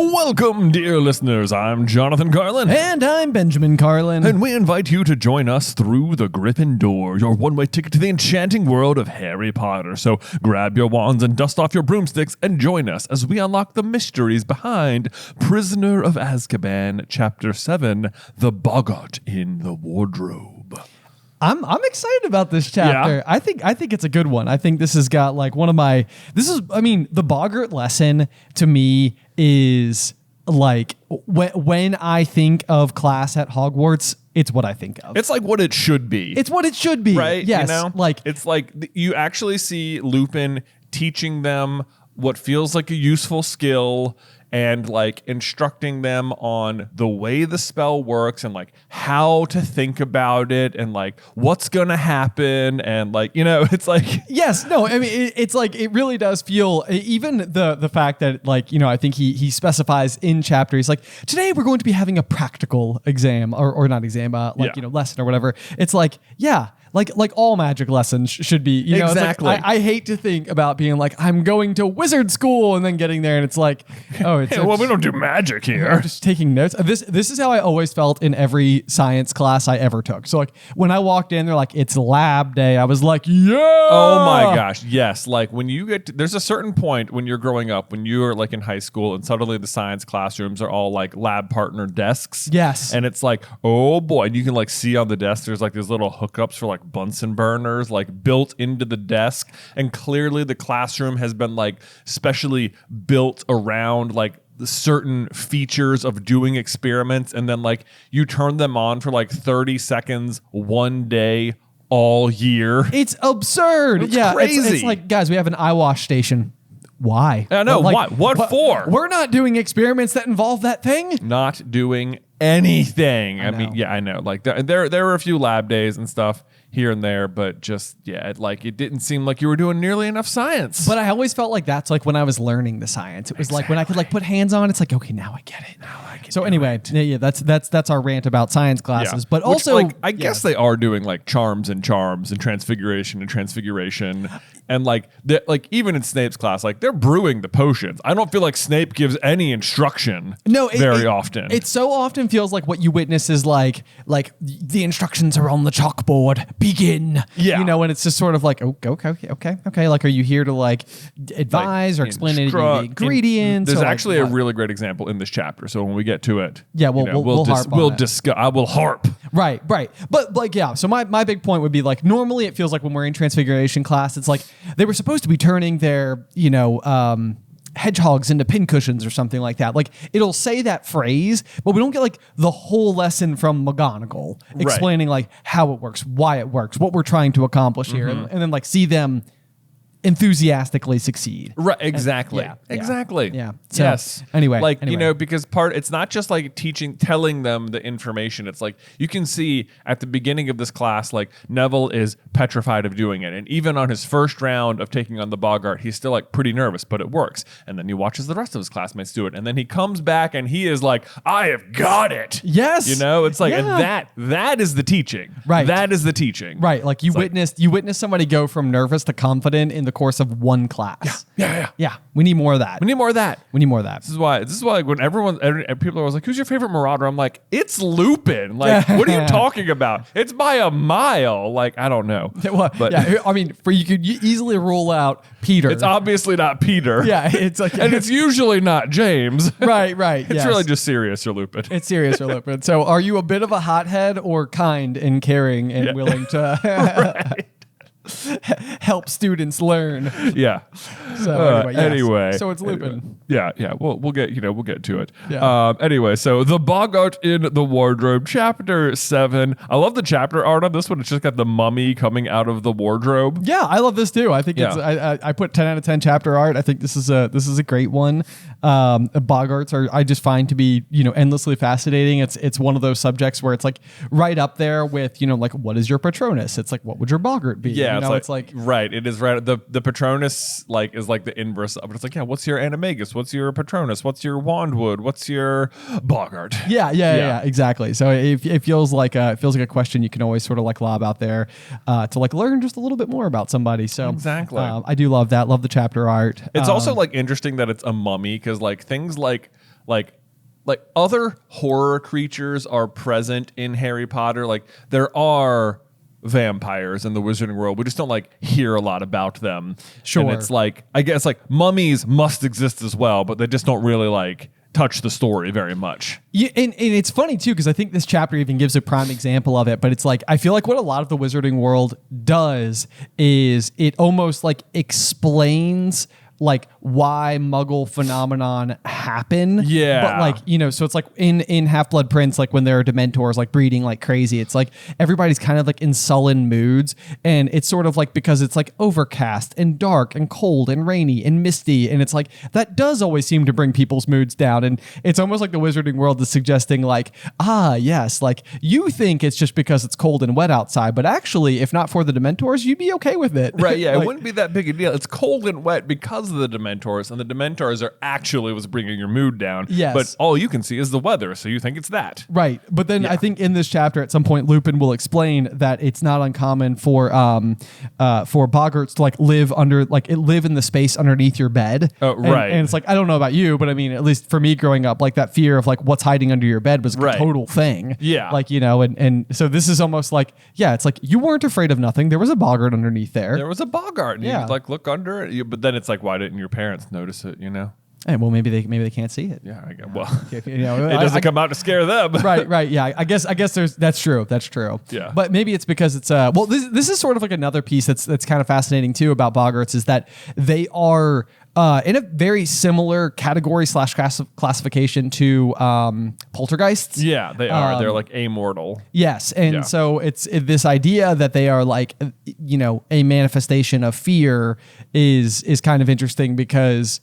Welcome, dear listeners. I'm Jonathan Carlin. And I'm Benjamin Carlin. And we invite you to join us through the Griffin Door, your one-way ticket to the enchanting world of Harry Potter. So grab your wands and dust off your broomsticks and join us as we unlock the mysteries behind Prisoner of Azkaban, Chapter 7, The Boggart in the Wardrobe. I'm excited about this chapter. Yeah. I think it's a good one. I think this has got like the Boggart lesson to me is like when I think of class at Hogwarts, it's what I think of. It's like what it should be. It's what it should be. Right? Yes. You know? Like it's like you actually see Lupin teaching them what feels like a useful skill and like instructing them on the way the spell works and like how to think about it and like what's gonna happen and like, you know, it's like yes, no, I mean it's like it really does feel even the fact that like, you know, I think he specifies in chapter, he's like, today we're going to be having a practical exam or not exam, you know, lesson or whatever. It's like, yeah. Like all magic lessons should be, you know, exactly. It's like, I hate to think about being like, I'm going to wizard school and then getting there and it's like, oh, it's hey, well, we don't do magic here. I'm just taking notes. This is how I always felt in every science class I ever took. So like when I walked in, they're like, it's lab day. I was like, yeah. Oh my gosh. Yes. Like when you get there's a certain point when you're growing up, when you're like in high school and suddenly the science classrooms are all like lab partner desks. Yes. And it's like, oh boy. And you can like see on the desk, there's like these little hookups for like Bunsen burners like built into the desk. And clearly the classroom has been like specially built around like the certain features of doing experiments. And then like you turn them on for like 30 seconds one day all year. It's absurd. It's crazy. It's like, guys, we have an eye wash station. Why? I know. Like, what for? We're not doing experiments that involve that thing. Not doing anything. I mean, know. yeah, I know. Like there were a few lab days and stuff here and there, but just it didn't seem like you were doing nearly enough science. But I always felt like that's like when I was learning the science. It was like when I could like put hands on. It's like, okay, now I get it. Now I get it. So anyway, yeah, that's our rant about science classes. Yeah. But Which, also, like, I guess they are doing like charms and transfiguration and like even in Snape's class, like they're brewing the potions. I don't feel like Snape gives any instruction. Very often. It so often feels like what you witness is like the instructions are on the chalkboard. Begin. Yeah. You know, and it's just sort of like, okay. Like, are you here to like advise or explain any of the ingredients? There's or actually like, a really great example in this chapter. So when we get to it, yeah, we'll harp on it. discuss. I will harp. Right. But like, yeah. So my big point would be like, normally it feels like when we're in transfiguration class, it's like they were supposed to be turning their, you know, hedgehogs into pincushions or something like that. Like it'll say that phrase, but we don't get like the whole lesson from McGonagall explaining like how it works, why it works, what we're trying to accomplish here, and then like see them enthusiastically succeed. Right, exactly. Exactly. Yeah. So, yes. Anyway. You know, because it's not just like telling them the information. It's like you can see at the beginning of this class, like Neville is petrified of doing it. And even on his first round of taking on the Boggart, he's still like pretty nervous, but it works. And then he watches the rest of his classmates do it. And then he comes back and he is like, I have got it. Yes. You know, it's like, and that is the teaching. Right. That is the teaching. Like you witnessed somebody go from nervous to confident in the course of one class. Yeah. We need more of that. We need more of that. This is why like when people are always like, who's your favorite Marauder? I'm like, it's Lupin. Like, what are you talking about? It's by a mile. Like, I don't know. Well, but yeah, I mean, you could easily rule out Peter. It's obviously not Peter. Yeah, it's like, and it's usually not James. Right. It's really just Sirius or Lupin. It's Sirius or Lupin. So, are you a bit of a hothead or kind and caring and willing to help students learn? Yeah. So anyway, so it's Lupin. Yeah. We'll get to it. Yeah. Anyway, so the Boggart in the Wardrobe, Chapter 7. I love the chapter art on this one. It's just got the mummy coming out of the wardrobe. Yeah, I love this too. I think it's I put 10 out of 10 chapter art. I think this is a great one. Boggarts are I just find to be, you know, endlessly fascinating. It's one of those subjects where it's like right up there with, you know, like what is your Patronus? It's like what would your Boggart be? Yeah, you know, it's like right. It is right. The Patronus like is like the inverse of it. It's like, yeah, what's your Animagus? What's your Patronus? What's your Wandwood? What's your Boggart? Yeah, exactly. So it feels like a question you can always sort of like lob out there to like learn just a little bit more about somebody. So exactly, I do love that. Love the chapter art. It's also like interesting that it's a mummy because like things like like other horror creatures are present in Harry Potter. Like there are vampires in the wizarding world. We just don't like hear a lot about them. Sure. And it's like, I guess like mummies must exist as well, but they just don't really like touch the story very much. Yeah, and it's funny too, because I think this chapter even gives a prime example of it, but it's like, I feel like what a lot of the wizarding world does is it almost like explains like why Muggle phenomenon happen. Yeah. But like, you know, so it's like in Half-Blood Prince, like when there are Dementors like breeding like crazy, it's like everybody's kind of like in sullen moods. And it's sort of like because it's like overcast and dark and cold and rainy and misty. And it's like that does always seem to bring people's moods down. And it's almost like the wizarding world is suggesting like, yes, like you think it's just because it's cold and wet outside, but actually, if not for the Dementors, you'd be okay with it. Right, yeah, Like, it wouldn't be that big a deal. It's cold and wet because of the Dementors, and the Dementors are actually what's bringing your mood down. Yes. But all you can see is the weather, so you think it's that. Right. But then I think in this chapter at some point Lupin will explain that it's not uncommon for boggarts to like live in the space underneath your bed. Oh, right. And it's like, I don't know about you, but I mean, at least for me growing up, like that fear of like what's hiding under your bed was a total thing. Yeah. Like, you know, and so this is almost like, yeah, it's like you weren't afraid of nothing. There was a boggart underneath there. There was a Boggart, and Yeah. you'd like look under it, but then it's like, why didn't your parents notice it, you know? Hey, well, maybe they can't see it. Yeah, I guess. Well, You know, it doesn't come out to scare them. right. Yeah, I guess that's true. Yeah. But maybe it's because it's well, this is sort of like another piece that's kind of fascinating too about boggarts is that they are in a very similar category / classification to poltergeists. Yeah, they are. They're like amortal. Yes, and Yeah. so it's this idea that they are like, you know, a manifestation of fear is kind of interesting because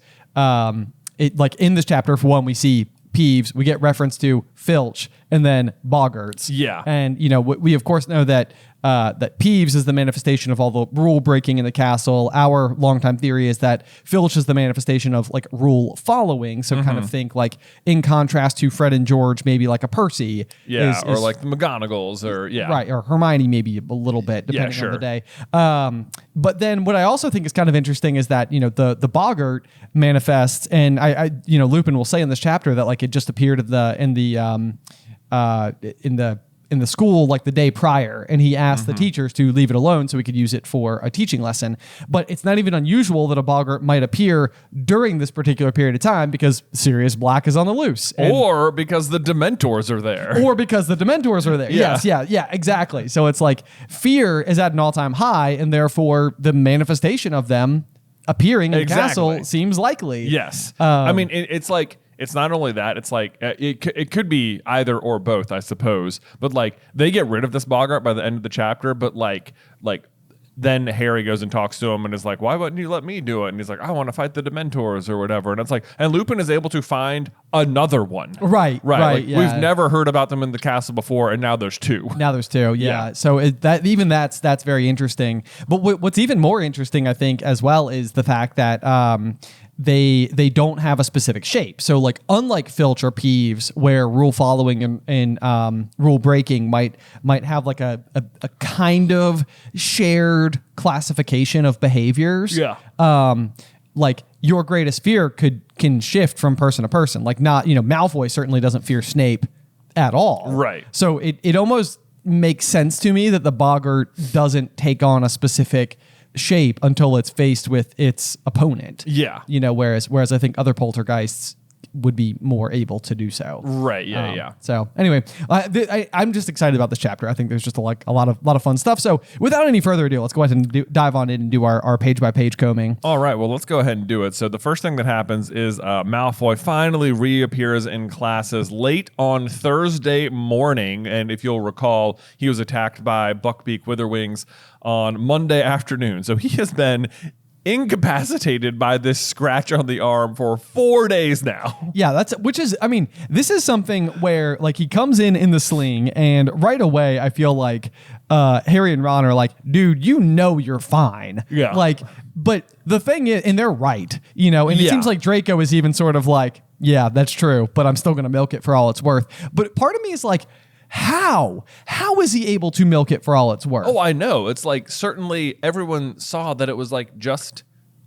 it like in this chapter, for one, we see Peeves, we get reference to Filch, and then boggarts. Yeah. And you know, we of course know that that Peeves is the manifestation of all the rule breaking in the castle. Our longtime theory is that Filch is the manifestation of like rule following. So kind of think like in contrast to Fred and George, maybe like a Percy. Yeah, or like the McGonagalls, or Right, or Hermione maybe a little bit, depending on the day. But then what I also think is kind of interesting is that, you know, the boggart manifests, and I you know, Lupin will say in this chapter that like it just appeared in the school like the day prior, and he asked the teachers to leave it alone so we could use it for a teaching lesson. But it's not even unusual that a boggart might appear during this particular period of time because Sirius Black is on the loose. or because the Dementors are there. Or because the Dementors are there. Yeah. Yes, yeah, exactly. So it's like fear is at an all-time high, and therefore the manifestation of them appearing in the castle seems likely. Yes. I mean, it's like, it's not only that, it's like, it could be either or both, I suppose. But like, they get rid of this Boggart by the end of the chapter, but like then Harry goes and talks to him and is like, why wouldn't you let me do it? And he's like, I want to fight the Dementors or whatever. And it's like, and Lupin is able to find another one. Right. Like, Yeah. we've never heard about them in the castle before, and now there's two. Now there's two, yeah. Yeah. So that's very interesting. But what's even more interesting, I think, as well, is the fact that they don't have a specific shape. So like unlike Filch or Peeves, where rule following and rule breaking might have like a kind of shared classification of behaviors. Yeah. Like your greatest fear can shift from person to person. Like not, you know, Malfoy certainly doesn't fear Snape at all. Right. So it almost makes sense to me that the boggart doesn't take on a specific shape until it's faced with its opponent. Yeah. You know, whereas I think other poltergeists would be more able to do so. Right. Yeah. So anyway, I'm just excited about this chapter. I think there's just a lot of fun stuff. So without any further ado, let's go ahead and dive on in and do our page by page combing. All right, well, let's go ahead and do it. So the first thing that happens is Malfoy finally reappears in classes late on Thursday morning. And if you'll recall, he was attacked by Buckbeak Witherwings on Monday afternoon. So he has been incapacitated by this scratch on the arm for 4 days now. Yeah, this is something where like he comes in the sling, and right away I feel like Harry and Ron are like, dude, you know you're fine. Yeah. Like, but the thing is, and they're right, you know, and it seems like Draco is even sort of like, yeah, that's true, but I'm still going to milk it for all it's worth. But part of me is like, how is he able to milk it for all it's worth? Oh, I know. It's like certainly everyone saw that it was like just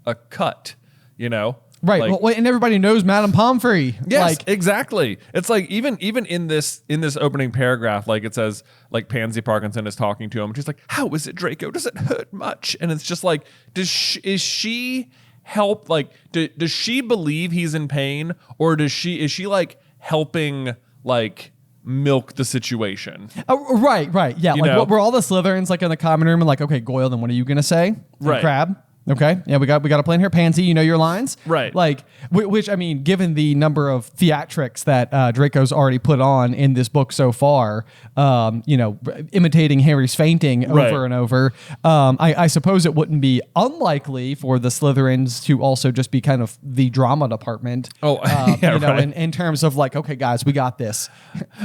a cut, you know? Right. Like, Well, and everybody knows Madame Pomfrey. yes, Like, exactly. It's like even in this opening paragraph, like it says like Pansy Parkinson is talking to him, and she's like, "How is it, Draco? Does it hurt much?" And it's just like, is she help? Like, does she believe he's in pain, or is she like helping like milk the situation? right. Yeah. You like, know? what were all the Slytherins like in the common room and like, okay, Goyle, then what are you gonna say? And Right. Crabbe. Okay. Yeah, we got a plan here. Pansy, you know your lines. Right. Like, which I mean, given the number of theatrics that Draco's already put on in this book so far, imitating Harry's fainting Right. over and over, I suppose it wouldn't be unlikely for the Slytherins to also just be kind of the drama department. Oh, yeah, right. in terms of like, okay, guys, we got this.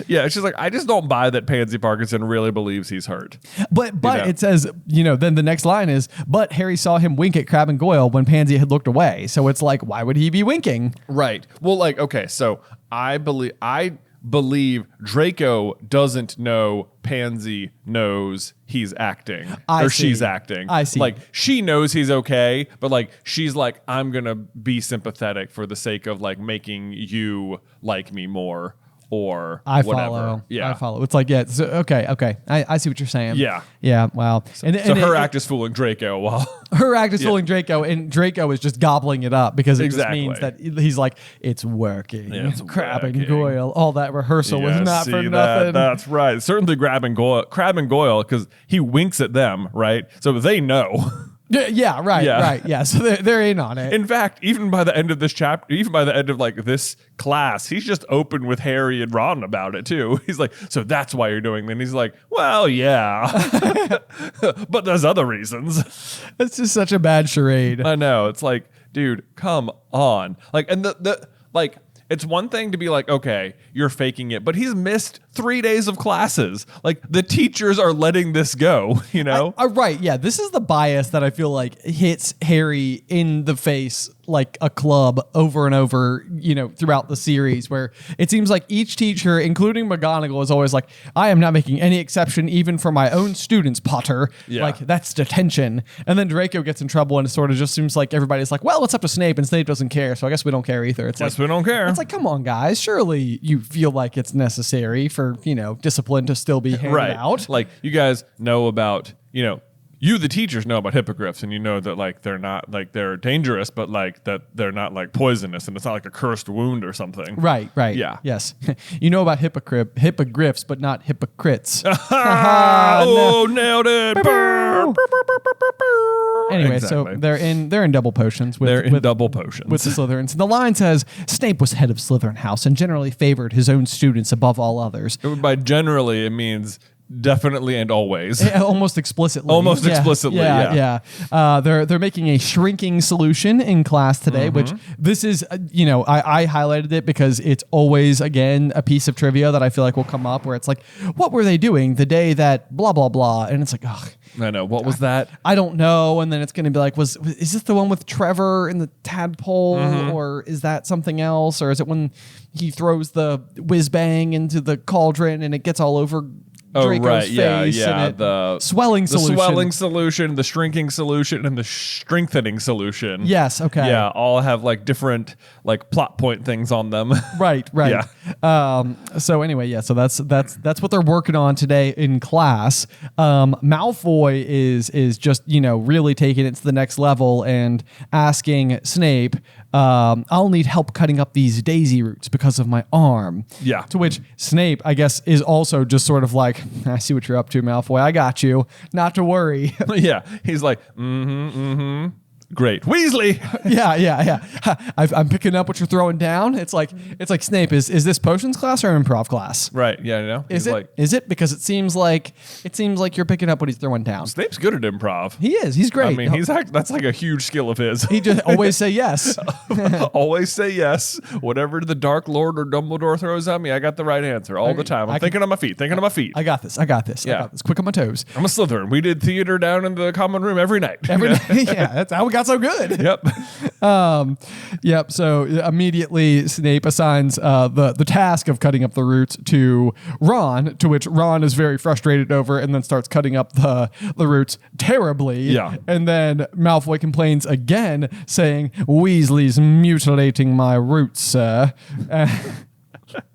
Yeah, it's just like, I just don't buy that Pansy Parkinson really believes he's hurt. But know? it says, then the next line is, but Harry saw him wink at Crabbe and Goyle when Pansy had looked away. So it's like, why would he be winking? Right. Well, like, okay, so I believe Draco doesn't know Pansy knows he's acting she's acting. I see. Like, she knows he's okay, but like she's like, I'm gonna be sympathetic for the sake of like making you like me more. Or I whatever. follow. Yeah. I follow. It's like, yeah. So, okay. I see what you're saying. Yeah. Yeah. Wow. So her act is fooling Draco while her act is fooling Draco, and Draco is just gobbling it up because it Exactly. just means that he's like, it's working. Yeah, it's Crabbe working. and Goyle. All that rehearsal was not for nothing. That's right. Certainly Crabbe and Goyle, because he winks at them, right? So they know. Yeah, right. Yeah. So they're in on it. In fact, even by the end of this chapter, even by the end of like this class, he's just open with Harry and Ron about it too. He's like, so that's why you're doing that. And he's like, well, yeah, but there's other reasons. It's just such a bad charade. I know. It's like, dude, come on. Like, and the like, it's one thing to be like, okay, you're faking it, but he's missed 3 days of classes. Like, the teachers are letting this go, you know? Right. Yeah. This is the bias that I feel like hits Harry in the face like a club over and over, throughout the series, where it seems like each teacher, including McGonagall, is always like, I am not making any exception even for my own students, Potter. Yeah. Like, that's detention. And then Draco gets in trouble, and it sort of just seems like everybody's like, well, it's up to Snape, and Snape doesn't care, so I guess we don't care either. It's Yes, like, we don't care. It's like, come on, guys. Surely you feel like it's necessary for, discipline to still be handed out. Like, you guys know about, you, the teachers, know about hippogriffs, and you know that like they're not like they're dangerous, but like that they're not like poisonous, and it's not like a cursed wound or something. Right. Yeah. Yes. You know about hippogriffs, but not hypocrites. Oh, nailed it. Anyway, Exactly. so they're in double potions. Double potions. With the Slytherins. The line says, Snape was head of Slytherin House and generally favored his own students above all others. By generally, it means definitely and always. Almost explicitly. Explicitly, yeah. They're making a shrinking solution in class today, which this is, I highlighted it because it's always, again, a piece of trivia that I feel like will come up where it's like, what were they doing the day that blah, blah, blah? And it's like, ugh. I know. What was that? I don't know. And then it's going to be like, is this the one with Trevor and the tadpole? Or is that something else? Or is it when he throws the whiz bang into the cauldron and it gets all over Draco's face? And the swelling solution. The swelling solution, the shrinking solution, and the strengthening solution. Yes. Okay. Yeah, all have like different like plot point things on them. Right. Yeah. So anyway, yeah. So that's what they're working on today in class. Malfoy is just really taking it to the next level and asking Snape, I'll need help cutting up these daisy roots because of my arm. Yeah. To which Snape, I guess, is also just sort of like, I see what you're up to, Malfoy. I got you. Not to worry. Yeah. He's like, great. Weasley. Yeah. I'm picking up what you're throwing down. It's like Snape, is this potions class or improv class? Right. Yeah. You know. Is it? Because it seems like you're picking up what he's throwing down. Snape's good at improv. He is. He's great. I mean, that's like a huge skill of his. He just always say yes. Always say yes. Whatever the Dark Lord or Dumbledore throws at me, I got the right answer all the time. I'm thinking on my feet. I got this. I got this. Quick on my toes. I'm a Slytherin. We did theater down in the common room every night. Yeah, that's how we got so good. Yep. Yep. So immediately Snape assigns the task of cutting up the roots to Ron, to which Ron is very frustrated over and then starts cutting up the roots terribly. Yeah. And then Malfoy complains again, saying, Weasley's mutilating my roots, sir.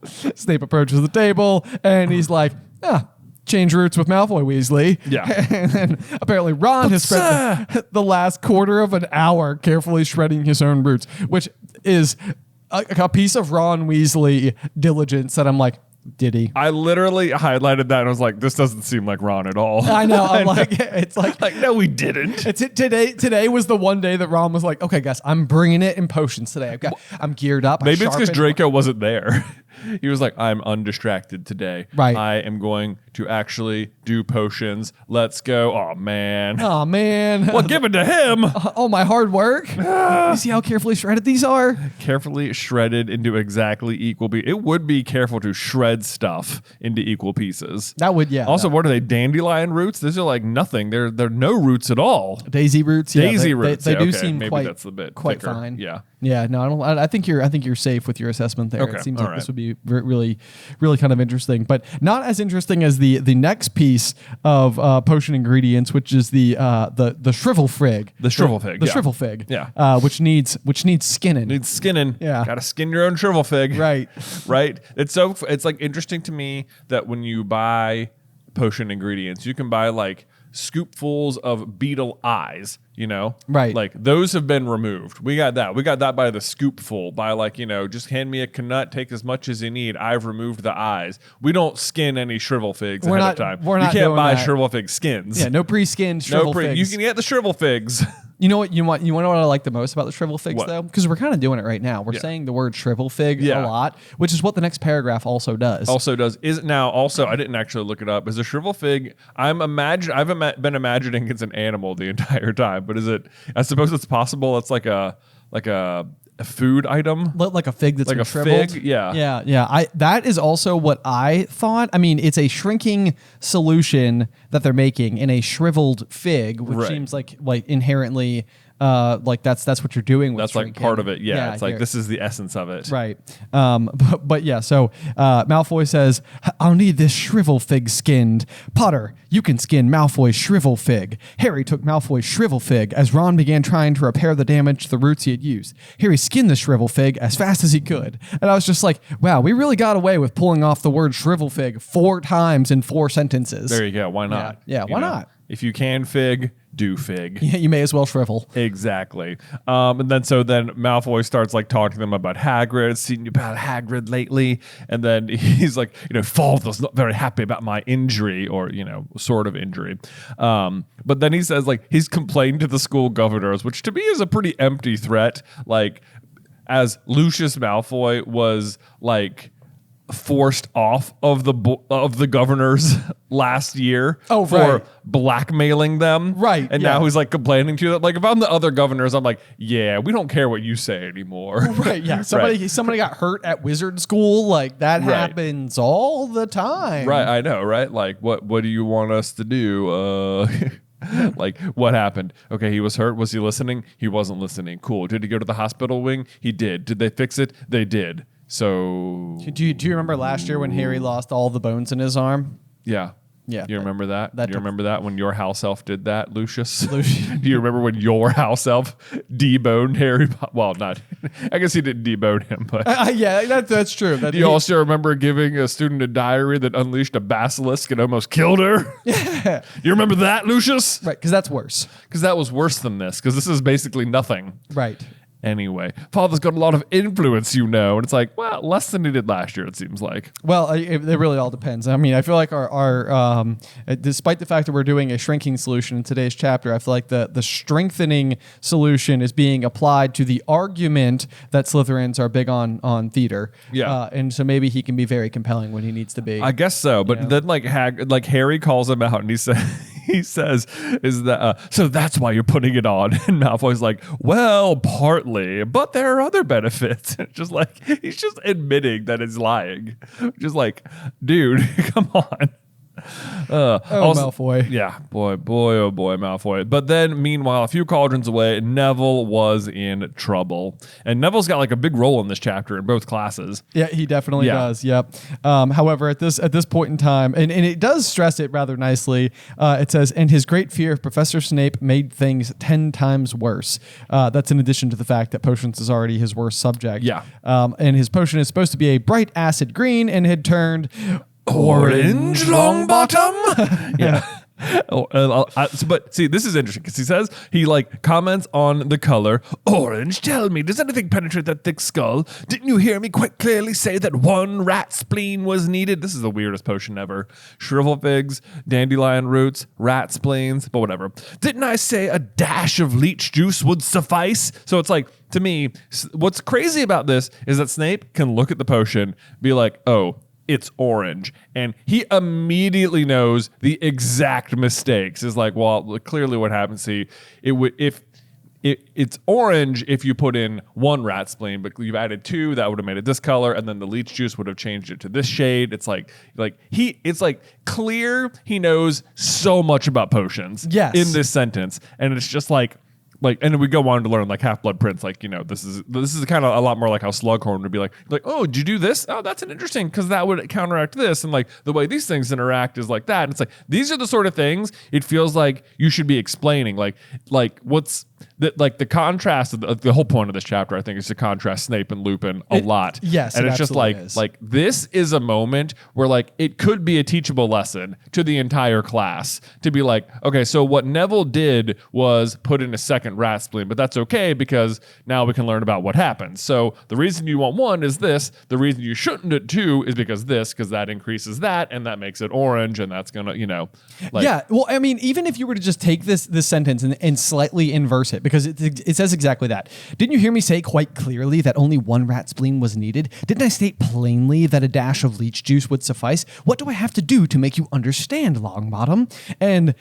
Snape approaches the table and he's like, change roots with Malfoy, Weasley. Yeah. And then apparently Ron has spent the last quarter of an hour carefully shredding his own roots, which is a piece of Ron Weasley diligence that I'm like, did he? I literally highlighted that and I was like, this doesn't seem like Ron at all. I know. I'm like, it's like no, we didn't. Today was the one day that Ron was like, okay, guys, I'm bringing it in potions today. I'm geared up. Maybe it's because Draco wasn't there. He was like, I'm undistracted today. Right. I am going to actually do potions. Let's go. Oh, man. Oh, man. Well, give it to him. Oh, my hard work. You see how carefully shredded these are? Carefully shredded into exactly equal pieces. It would be careful to shred stuff into equal pieces. That would, yeah. Also, what are they? Dandelion roots? These are like nothing. They're no roots at all. Daisy roots. Daisy roots. They do okay, seem maybe quite, that's a bit quite thicker. fine. Yeah. Yeah, no, I think you're safe with your assessment there. Okay, It seems all like right. this would be really, really kind of interesting, but not as interesting as the next piece of potion ingredients, which is the shrivel fig. The shrivel fig. The yeah. shrivel fig. Yeah. Which needs skinning. Needs skinning. Yeah. Gotta skin your own shrivel fig. Right. Right. It's like interesting to me that when you buy potion ingredients, you can buy like scoopfuls of beetle eyes, you know? Right. Like those have been removed. We got that. We got that by the scoopful, by like, you know, just hand me a canut, take as much as you need. I've removed the eyes. We don't skin any shrivel figs ahead of time. We're not you can't doing buy that. shrivel fig skins. Yeah, no pre-skinned shrivel figs. You can get the shrivel figs. You know what? You want to know what I like the most about the shrivel figs, What? though? Because we're kind of doing it right now. We're saying the word shrivel fig a lot, which is what the next paragraph also does. I didn't actually look it up. Is a shrivel fig? I've been imagining it's an animal the entire time, but is it? I suppose it's possible. It's like a food item. Like a fig that's like been a shriveled. fig. Yeah. Yeah. That is also what I thought. I mean, it's a shrinking solution that they're making in a shriveled fig, which Right. seems like inherently like that's what you're doing with That's like shrinking. part of it. Yeah. It's like here. this is the essence of it. Right. But yeah, so Malfoy says, I'll need this shrivel fig skinned. Potter, you can skin Malfoy's shrivel fig. Harry took Malfoy's shrivel fig as Ron began trying to repair the damage to the roots he had used. Harry skinned the shrivel fig as fast as he could. And I was just like, wow, we really got away with pulling off the word shrivel fig 4 times in 4 sentences. There you go. Why not? Yeah, why not? If you can fig, do fig. Yeah, you may as well shrivel. Exactly. And then Malfoy starts like talking to them about Hagrid, seen you about Hagrid lately. And then he's like, father's not very happy about my injury or, sort of injury. But then he says like he's complained to the school governors, which to me is a pretty empty threat. Like as Lucius Malfoy was like forced off of the governors last year for blackmailing them. Right. And now he's like complaining to them. Like if I'm the other governors, I'm like, yeah, we don't care what you say anymore. Right. Yeah. Somebody got hurt at wizard school. Like that happens all the time. Right. I know. Right. Like what do you want us to do? Like what happened? Okay, he was hurt. Was he listening? He wasn't listening. Cool. Did he go to the hospital wing? He did. Did they fix it? They did. So do you remember last year when Harry lost all the bones in his arm? Yeah. Yeah. You remember that? that Do you remember that when your house elf did that, Lucius? Do Lucius. you remember when your house elf deboned Harry? Well, not. I guess he didn't debone him, but yeah, that's true. do you also remember giving a student a diary that unleashed a basilisk and almost killed her? Yeah. You remember that, Lucius? Right, because that's worse. Because that was worse than this. Because this is basically nothing. Right. Anyway, Father's got a lot of influence, and it's like, well, less than he did last year, it seems like. Well, it really all depends. I mean, I feel like our despite the fact that we're doing a shrinking solution in today's chapter, I feel like the strengthening solution is being applied to the argument that Slytherins are big on theater. Yeah. And so maybe he can be very compelling when he needs to be. I guess so, but then like Harry calls him out, and he says, "Is that so? That's why you're putting it on?" And Malfoy's like, "Well, partly, but there are other benefits." Just like he's just admitting that he's lying. Just like, dude, come on. Malfoy. Yeah, boy, oh boy, Malfoy. But then, meanwhile, a few cauldrons away, Neville was in trouble. And Neville's got like a big role in this chapter in both classes. Yeah, he definitely does. Yep. However, at this point in time, and it does stress it rather nicely, it says, and his great fear of Professor Snape made things 10 times worse. That's in addition to the fact that potions is already his worst subject. Yeah. And his potion is supposed to be a bright acid green and had turned orange Longbottom. Yeah. But see, this is interesting because he says he like comments on the color orange. Tell me, does anything penetrate that thick skull? Didn't you hear me quite clearly say that one rat spleen was needed? This is the weirdest potion ever. Shrivel figs, dandelion roots, rat spleens, but whatever. Didn't I say a dash of leech juice would suffice? So it's like, to me, what's crazy about this is that Snape can look at the potion, be like, oh, it's orange. And he immediately knows the exact mistakes. Is like, well, clearly what happens, see, it would, if it's orange if you put in one rat spleen, but you've added two, that would have made it this color, and then the leech juice would have changed it to this shade. It's like it's like clear he knows so much about potions in this sentence. And it's just like, and then we go on to learn like Half-Blood Prince, like, you know, this is kind of a lot more like how Slughorn would be like, oh, did you do this? Oh, that's an interesting, because that would counteract this, and like the way these things interact is like that. And it's like, these are the sort of things it feels like you should be explaining, like what's the contrast of the whole point of this chapter, I think, is to contrast Snape and Lupin a lot. Yes, and it's just like this is a moment where like it could be a teachable lesson to the entire class to be like, okay, so what Neville did was put in a second rat spleen, but that's okay because now we can learn about what happens. So the reason you want one is this. The reason you shouldn't do two is because that increases that, and that makes it orange, and that's gonna, you know, like, yeah. Well, I mean, even if you were to just take this sentence and slightly inverse it, because it says exactly that. Didn't you hear me say quite clearly that only one rat spleen was needed? Didn't I state plainly that a dash of leech juice would suffice? What do I have to do to make you understand, Longbottom? And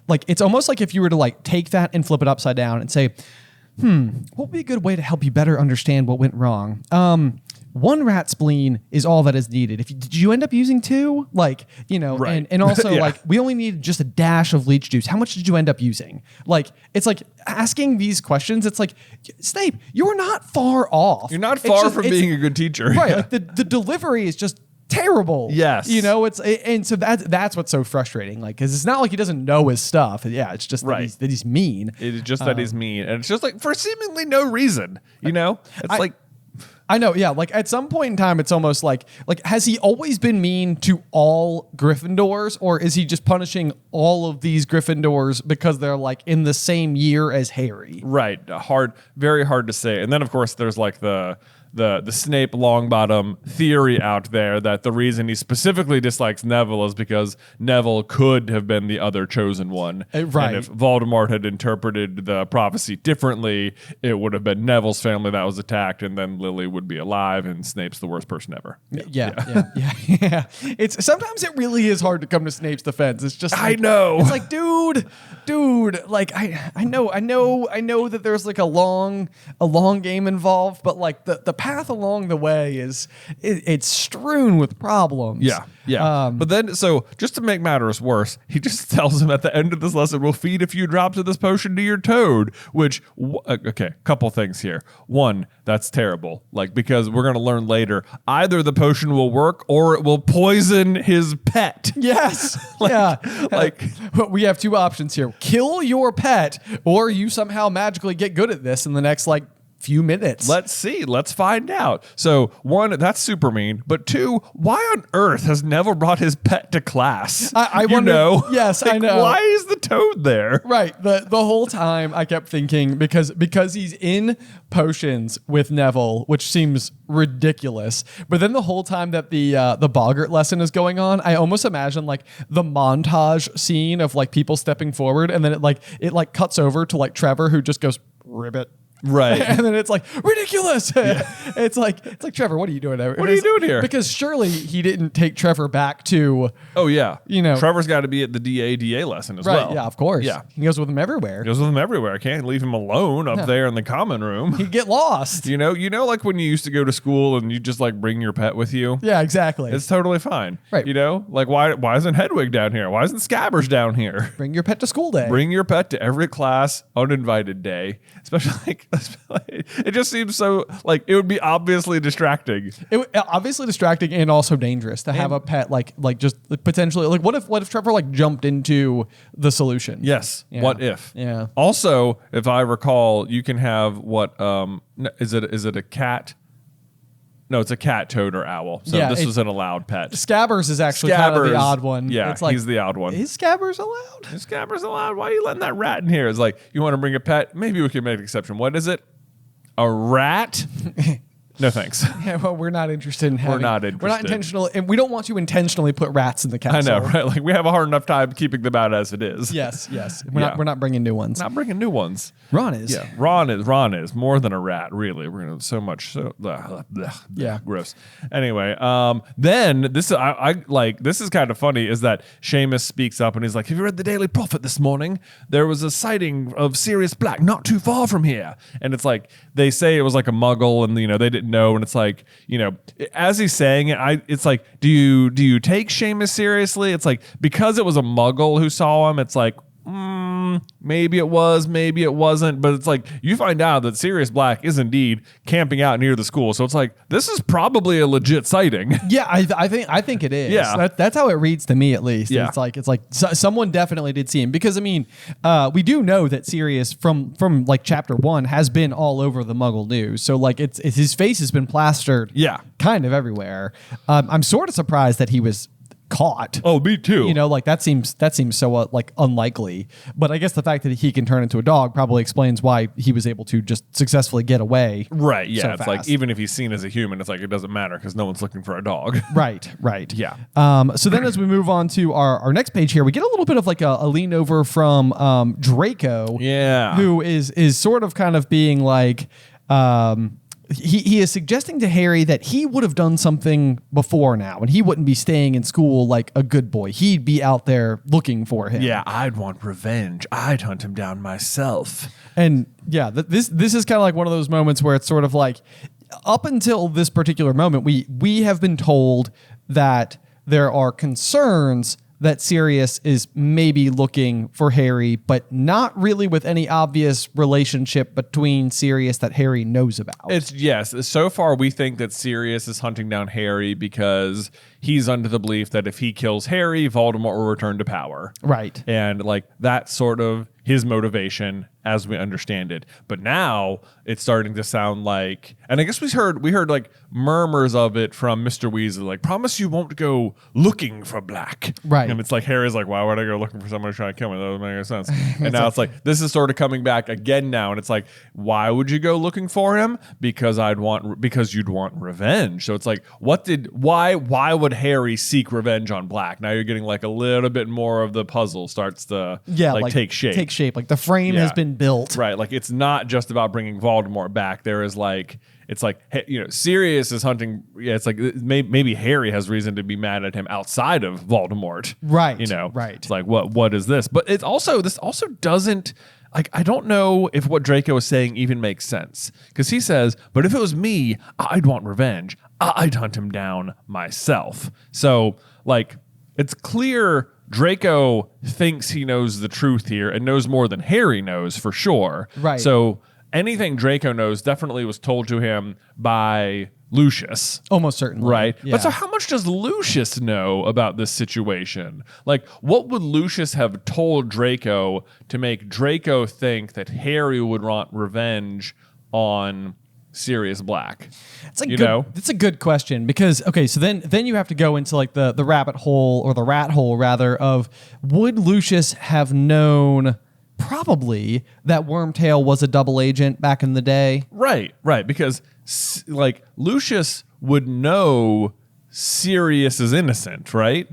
like, it's almost like if you were to like take that and flip it upside down and say, what would be a good way to help you better understand what went wrong? One rat spleen is all that is needed. Did you end up using two? Like, you know, right. and also like we only needed just a dash of leech juice. How much did you end up using? Like, it's like asking these questions. It's like, Snape, you're not far off. You're not far from being a good teacher. Right. Like the delivery is just terrible. Yes. You know, and so that's what's so frustrating. Like, because it's not like he doesn't know his stuff. Yeah, it's just that he's mean. It is just that he's mean. And it's just like for seemingly no reason, you know? It's I know, yeah. Like at some point in time, it's almost like has he always been mean to all Gryffindors, or is he just punishing all of these Gryffindors because they're like in the same year as Harry? Right. Very hard to say. And then of course there's like the Snape Longbottom theory out there that the reason he specifically dislikes Neville is because Neville could have been the other chosen one. Right. And if Voldemort had interpreted the prophecy differently, it would have been Neville's family that was attacked, and then Lily would be alive, and Snape's the worst person ever. Yeah. It's sometimes it really is hard to come to Snape's defense. It's just like, I know. It's like, dude, like I know that there's like a long game involved, but like the path along the way it's strewn with problems. Yeah. But then, so just to make matters worse, he just tells him at the end of this lesson, we'll feed a few drops of this potion to your toad, which, okay, couple things here. One, that's terrible. Like, because we're going to learn later, either the potion will work or it will poison his pet. Yes. We have two options here. Kill your pet, or you somehow magically get good at this in the next, like, few minutes. Let's see. Let's find out. So one, that's super mean. But two, why on earth has Neville brought his pet to class? I wonder. Know? Yes, like, I know. Why is the toad there? Right. The whole time I kept thinking, because he's in potions with Neville, which seems ridiculous. But then the whole time that the Boggart lesson is going on, I almost imagine like the montage scene of like people stepping forward, and then it cuts over to like Trevor, who just goes, ribbit. Right. And then it's like, ridiculous. It's like, Trevor, what are you doing there? What are you doing here? Because surely he didn't take Trevor back to, Oh, yeah. you know. Trevor's got to be at the DA lesson as well. Right, yeah, of course. Yeah. He goes with him everywhere. Goes with him everywhere. I can't leave him alone up there in the common room. He'd get lost. You know, like when you used to go to school and you just like bring your pet with you. Yeah, exactly. It's totally fine. Right. You know, like why isn't Hedwig down here? Why isn't Scabbers down here? Bring your pet to school day. Bring your pet to every class, uninvited day. Especially it just seems so like it would be obviously distracting. Obviously distracting and also dangerous to have a pet like just potentially like what if Trevor like jumped into the solution? Yes. Yeah. What if? Yeah. Also, if I recall, you can have what is it a cat? No, it's a cat, toad, or owl. So Yeah, this was an allowed pet. Scabbers is actually kind of the odd one. Yeah, it's like, he's the odd one. Is Scabbers allowed? Is Scabbers allowed? Why are you letting that rat in here? It's like, you want to bring a pet? Maybe we can make an exception. What is it? A rat? No thanks. Yeah, well, we're not interested in having. We're not intentional, and we don't want to intentionally put rats in the I castle. know, right? Like we have a hard enough time keeping them out as it is. Yes. We're not bringing new ones. Not bringing new ones. Ron is. Yeah, Ron is more than a rat. Really, we're gonna Yeah. gross. Anyway, then this is I like this is kind of funny. Is that Seamus speaks up and he's like, "Have you read the Daily Prophet this morning? There was a sighting of Sirius Black not too far from here." And it's like they say it was like a Muggle, and they didn't know. And it's like as he's saying it, it's like, do you take Seamus seriously? It's like because it was a Muggle who saw him. It's like. Maybe it was, maybe it wasn't, but it's like you find out that Sirius Black is indeed camping out near the school. So it's like this is probably a legit sighting. Yeah, I think it is. Yeah. That's how it reads to me at least. Yeah. It's like someone definitely did see him because I mean, we do know that Sirius from like chapter 1 has been all over the Muggle news. So like it's his face has been plastered. Yeah. Kind of everywhere. I'm sort of surprised that he was caught. Oh, me too. Like that seems so like unlikely. But I guess the fact that he can turn into a dog probably explains why he was able to just successfully get away. Right. Yeah. so It's fast. like even if he's seen as a human, it's like it doesn't matter because no one's looking for a dog. Right. Yeah. So then as we move on to our next page here, we get a little bit of like a lean over from Draco. Yeah. Who is sort of kind of being like, he is suggesting to Harry that he would have done something before now and he wouldn't be staying in school like a good boy. He'd be out there looking for him. Yeah, I'd want revenge. I'd hunt him down myself. And yeah, this is kind of like one of those moments where it's sort of like up until this particular moment, we have been told that there are concerns that Sirius is maybe looking for Harry, but not really with any obvious relationship between Sirius that Harry knows about. Yes. So far, we think that Sirius is hunting down Harry because he's under the belief that if he kills Harry, Voldemort will return to power. Right. And like that's sort of his motivation as we understand it. But now it's starting to sound like, and I guess we heard like murmurs of it from Mr. Weasley, like, promise you won't go looking for Black. Right. And it's like Harry's like, why would I go looking for someone to try to kill me? That doesn't make any sense. And now it's like this is sort of coming back again now, and it's like, why would you go looking for him? Because you'd want revenge. So it's like, why would Harry seek revenge on Black? Now you're getting like a little bit more of the puzzle starts to take shape. Like the frame has been built. Right. Like it's not just about bringing Voldemort back. There is like, it's like, Sirius is hunting. Yeah. It's like maybe Harry has reason to be mad at him outside of Voldemort. Right. Right. It's like, what is this? But this also doesn't, like, I don't know if what Draco is saying even makes sense. Because he says, but if it was me, I'd want revenge. I'd hunt him down myself. So like, it's clear Draco thinks he knows the truth here and knows more than Harry knows for sure. Right. So anything Draco knows definitely was told to him by Lucius. Almost certainly. Right. Yeah. But so how much does Lucius know about this situation? Like, what would Lucius have told Draco to make Draco think that Harry would want revenge on Sirius Black? It's a good question because okay, so then you have to go into like the rabbit hole or the rat hole rather of would Lucius have known probably that Wormtail was a double agent back in the day? Right, because like Lucius would know Sirius is innocent, right?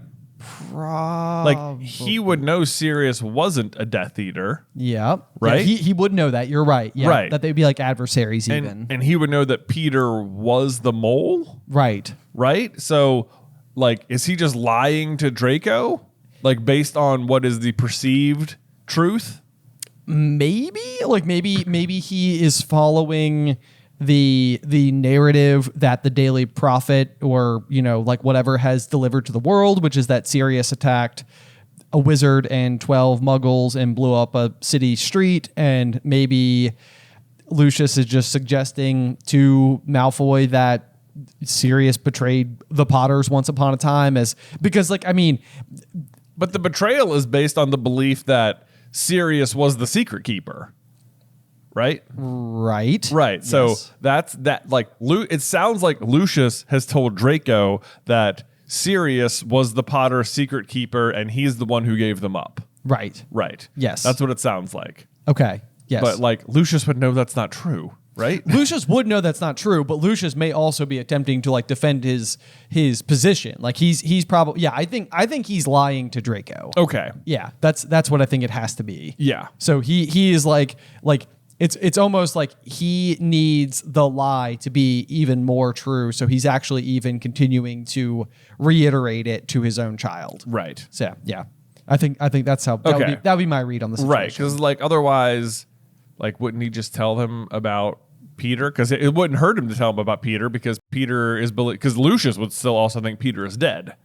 Like, he would know Sirius wasn't a Death Eater. Yeah. Right? Yeah, he would know that. You're right. Yeah. Right. That they'd be like adversaries even. And he would know that Peter was the mole. Right. Right? So, like, is he just lying to Draco? Like, based on what is the perceived truth? Maybe he is following the narrative that the Daily Prophet or like whatever has delivered to the world, which is that Sirius attacked a wizard and 12 muggles and blew up a city street, and maybe Lucius is just suggesting to Malfoy that Sirius betrayed the Potters once upon a time, because but the betrayal is based on the belief that Sirius was the secret keeper. Right? Right. So yes. that's that. Like, it sounds like Lucius has told Draco that Sirius was the Potter secret keeper and he's the one who gave them up. Right. Yes. That's what it sounds like. Okay. Yes. But like, Lucius would know that's not true, right? Lucius would know that's not true, but Lucius may also be attempting to like defend his position. Like he's probably I think he's lying to Draco. Okay. Yeah. That's what I think it has to be. Yeah. So he is like it's almost like he needs the lie to be even more true. So he's actually even continuing to reiterate it to his own child. Right. So yeah, I think that's how that would be my read on the situation. Right. Because like otherwise, like wouldn't he just tell them about Peter? Because it wouldn't hurt him to tell him about Peter because Peter is because Lucius would still also think Peter is dead.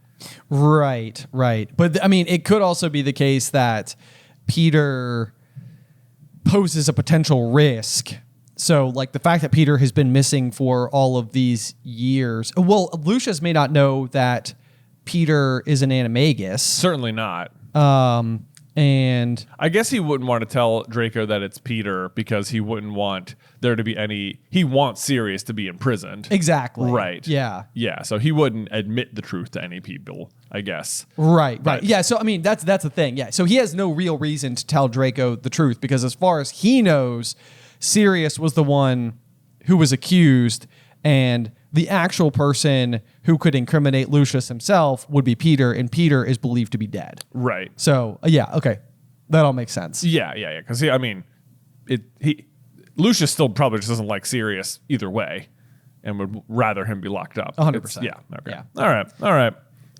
Right. But I mean, it could also be the case that Peter poses a potential risk. So like the fact that Peter has been missing for all of these years. Well, Lucius may not know that Peter is an animagus. Certainly not. And I guess he wouldn't want to tell Draco that it's Peter because he wouldn't want there to be he wants Sirius to be imprisoned. Exactly. Right. Yeah. Yeah. So he wouldn't admit the truth to any people, I guess. Right. Yeah. So I mean, that's the thing. Yeah. So he has no real reason to tell Draco the truth because as far as he knows, Sirius was the one who was accused, and the actual person who could incriminate Lucius himself would be Peter, and Peter is believed to be dead. Right. So yeah. Okay. That all makes sense. Yeah. Because Lucius still probably just doesn't like Sirius either way, and would rather him be locked up. 100%. Yeah. Okay. Yeah. All right.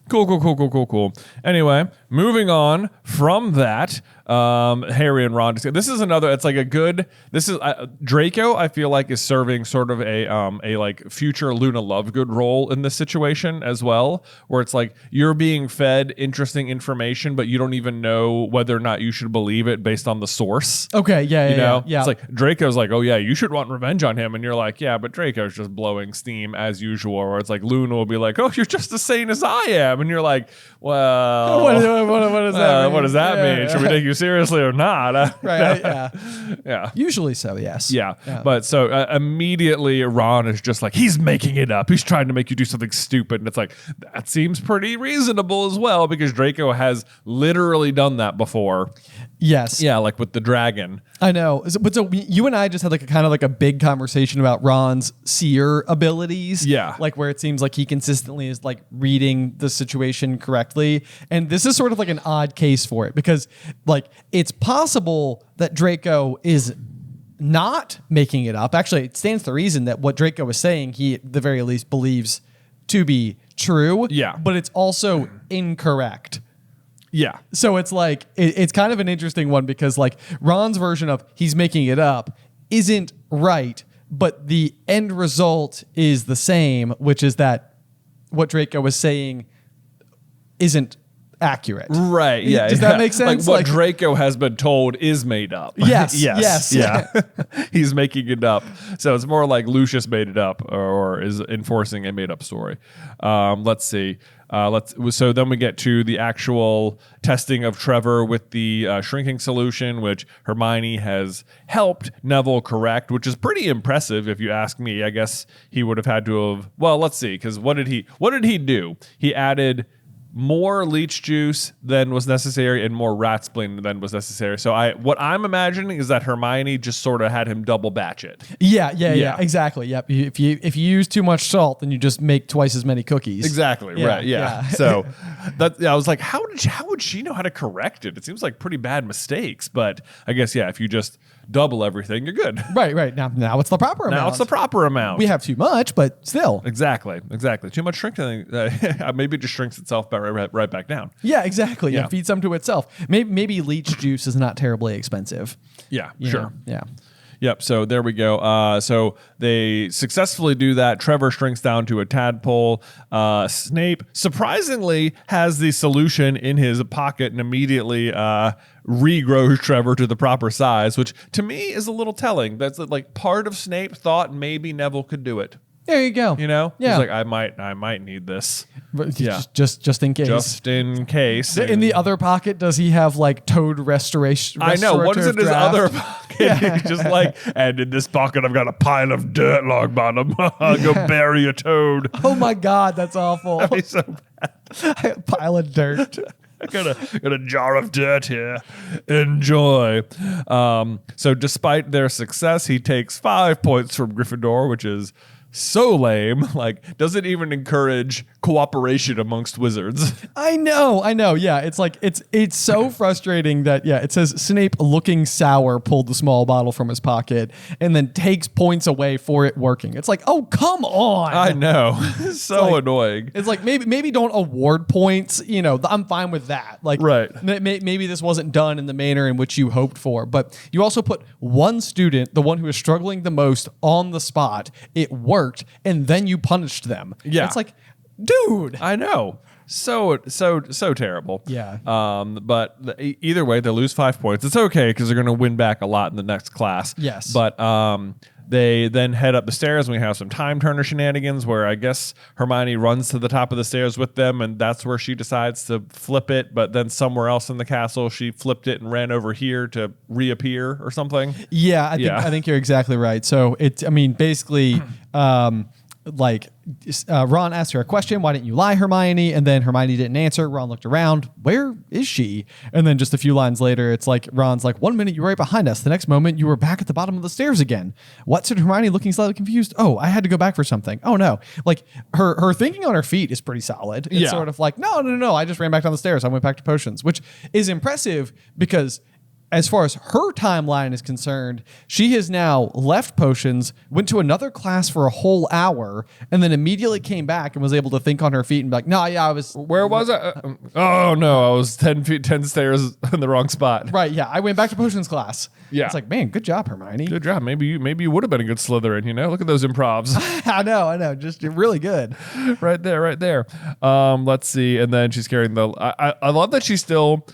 Cool. Anyway, moving on from that, Harry and Ron. This is another. It's like a good. This is Draco. I feel like is serving sort of a like future Luna Lovegood role in this situation as well, where it's like you're being fed interesting information, but you don't even know whether or not you should believe it based on the source. Okay. Yeah. It's like Draco's like, oh yeah, you should want revenge on him, and you're like, yeah, but Draco's just blowing steam as usual. Or it's like Luna will be like, oh, you're just as sane as I am. And you're like, well, what does that mean? What does that mean? Should we take you seriously or not? Right. Yeah. Usually so, yes. Yeah. But so immediately Ron is just like, he's making it up. He's trying to make you do something stupid. And it's like, that seems pretty reasonable as well because Draco has literally done that before. Yes. Yeah, like with the dragon. I know. But so you and I just had like a kind of like a big conversation about Ron's seer abilities. Yeah. Like where it seems like he consistently is like reading the situation correctly. And this is sort of like an odd case for it because like it's possible that Draco is not making it up. Actually, it stands to reason that what Draco is saying, he at the very least believes to be true. Yeah. But it's also incorrect. Yeah. So it's like, it's kind of an interesting one because like Ron's version of he's making it up isn't right, but the end result is the same, which is that what Draco was saying isn't accurate. Right. Yeah. Does that make sense? Like what Draco has been told is made up. Yes. Yeah. He's making it up. So it's more like Lucius made it up or is enforcing a made up story. Let's see. So then we get to the actual testing of Trevor with the shrinking solution, which Hermione has helped Neville correct, which is pretty impressive if you ask me. I guess he would have had to have. Well, let's see, because what did he do? He added more leech juice than was necessary and more rat spleen than was necessary. So what I'm imagining is that Hermione just sort of had him double batch it. Yeah, exactly. Yep. If you use too much salt, then you just make twice as many cookies. Exactly. Right. Yeah. So I was like, how would she know how to correct it? It seems like pretty bad mistakes, but I guess if you just double everything, you're good. Right. Now it's the proper amount. Now it's the proper amount. We have too much, but still. Exactly. Too much shrinking. Maybe it just shrinks itself right back down. Yeah, exactly. Yeah. It feeds some to itself. Maybe leech juice is not terribly expensive. Yeah, You sure. know? Yeah. Yep. So there we go. So they successfully do that. Trevor shrinks down to a tadpole. Snape surprisingly has the solution in his pocket and immediately regrows Trevor to the proper size, which to me is a little telling. That's like part of Snape thought maybe Neville could do it. There you go. You know, Yeah. He's like, I might need this. Yeah. Just in case. Just in case. In the other pocket, does he have like Toad restoration? I know. What is in his draft? other pocket? He's just like, and in this pocket, I've got a pile of dirt, Longbottom. Go bury a toad. Oh my God, that's awful. That'd be so bad. A pile of dirt. I got a jar of dirt here. Enjoy. So despite their success, he takes 5 points from Gryffindor, which is so lame. Like, doesn't even encourage cooperation amongst wizards. I know. Yeah, it's like it's so frustrating that it says Snape looking sour pulled the small bottle from his pocket and then takes points away for it working. It's like, oh, come on. I know. So annoying. It's like maybe don't award points. You know, I'm fine with that. Like, right. Maybe this wasn't done in the manner in which you hoped for, but you also put one student, the one who is struggling the most, on the spot. It worked. And then you punished them. Yeah. It's like, dude. I know. So terrible. Yeah. But either way, they lose 5 points. It's okay because they're going to win back a lot in the next class. Yes. But they then head up the stairs and we have some time turner shenanigans where I guess Hermione runs to the top of the stairs with them and that's where she decides to flip it. But then somewhere else in the castle, she flipped it and ran over here to reappear or something. Yeah, I think you're exactly right. So basically, Ron asked her a question, why didn't you lie, Hermione? And then Hermione didn't answer. Ron looked around, where is she? And then just a few lines later, it's like, Ron's like, 1 minute you were right behind us. The next moment you were back at the bottom of the stairs again. What? Said Hermione, looking slightly confused. Oh, I had to go back for something. Oh no. Like her thinking on her feet is pretty solid. It's sort of like, no. I just ran back down the stairs. I went back to potions, which is impressive because as far as her timeline is concerned, she has now left potions, went to another class for a whole hour, and then immediately came back and was able to think on her feet and be like, I was... Where was I? Oh, no, I was 10 stairs in the wrong spot. Right, yeah. I went back to potions class. Yeah. It's like, man, good job, Hermione. Good job. Maybe you would have been a good Slytherin, you know? Look at those improvs. I know. Just really good. Right there. Let's see. And then she's carrying I love that she still,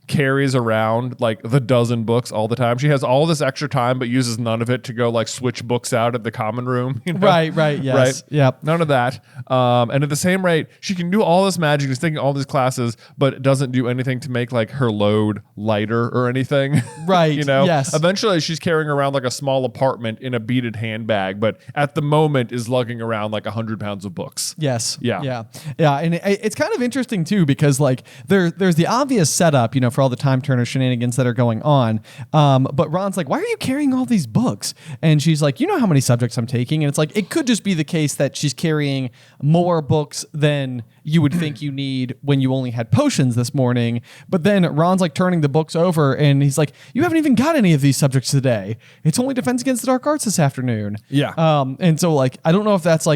carries around, the dozen books all the time. She has all this extra time, but uses none of it to go, switch books out at the common room. You know? Right, yes. Right? Yep. None of that. And at the same rate, she can do all this magic, is taking all these classes, but doesn't do anything to make, her load lighter or anything. Right. You know? Yes. Eventually, she's carrying around, a small apartment in a beaded handbag, but at the moment is lugging around, 100 pounds of books. Yes. Yeah. And it's kind of interesting too because there's the obvious setup, for all the time turner shenanigans that are going on. But Ron's like, why are you carrying all these books? And she's like, you know how many subjects I'm taking? And it's like, it could just be the case that she's carrying more books than you would think you need when you only had potions this morning. But then Ron's turning the books over and he's like, you haven't even got any of these subjects today. It's only defense against the dark arts this afternoon. Yeah. And so I don't know if that's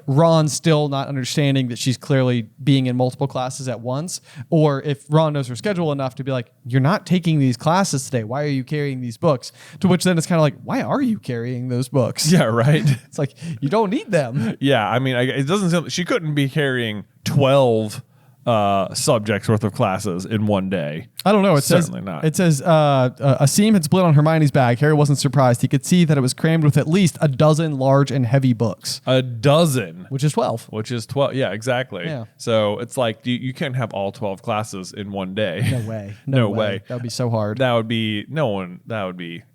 Ron still not understanding that she's clearly being in multiple classes at once, or if Ron knows her schedule enough to be like, you're not taking these classes today. Why are you carrying these books? To which then it's kind of like, why are you carrying those books? Yeah, right. It's like, you don't need them. Yeah, it doesn't seem, she couldn't be carrying 12 subjects worth of classes in one day. I don't know. It Certainly says not. It says a seam had split on Hermione's bag. Harry wasn't surprised. He could see that it was crammed with at least a dozen large and heavy books. A dozen. Which is 12. Which is 12. Yeah, exactly. Yeah. So it's like you can't have all 12 classes in one day. No way. No way. That would be so hard. That would be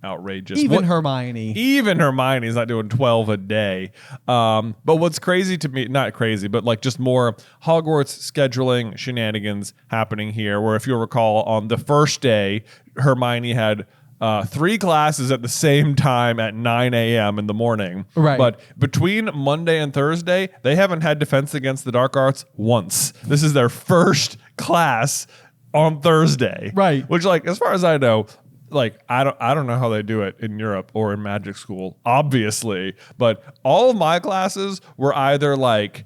outrageous. Even Hermione. Even Hermione's not doing 12 a day. But what's crazy to me, not crazy, but like just more Hogwarts scheduling shenanigans happening here, where if you'll recall, on the first day, Hermione had 3 classes at the same time at 9 a.m. in the morning. Right. But between Monday and Thursday, they haven't had Defense Against the Dark Arts once. This is their first class on Thursday. Right. Which, like, as far as I know, like, I don't know how they do it in Europe or in magic school, obviously, but all of my classes were either like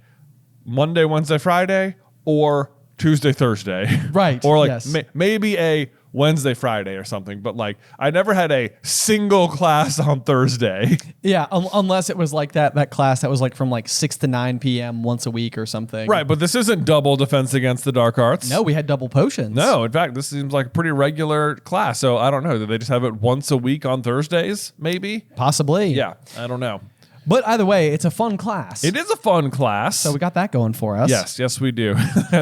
Monday, Wednesday, Friday, or Tuesday, Thursday. Right. Or like yes. maybe a Wednesday, Friday or something, but like I never had a single class on Thursday. Yeah, unless it was like that class that was like from like 6 to 9 p.m. once a week or something. Right, but this isn't double Defense Against the Dark Arts. No, we had double potions. No, in fact, this seems like a pretty regular class. So I don't know. Did they just have it once a week on Thursdays? Maybe. Possibly. Yeah, I don't know. But either way, it's a fun class. It is a fun class. So we got that going for us. Yes, we do.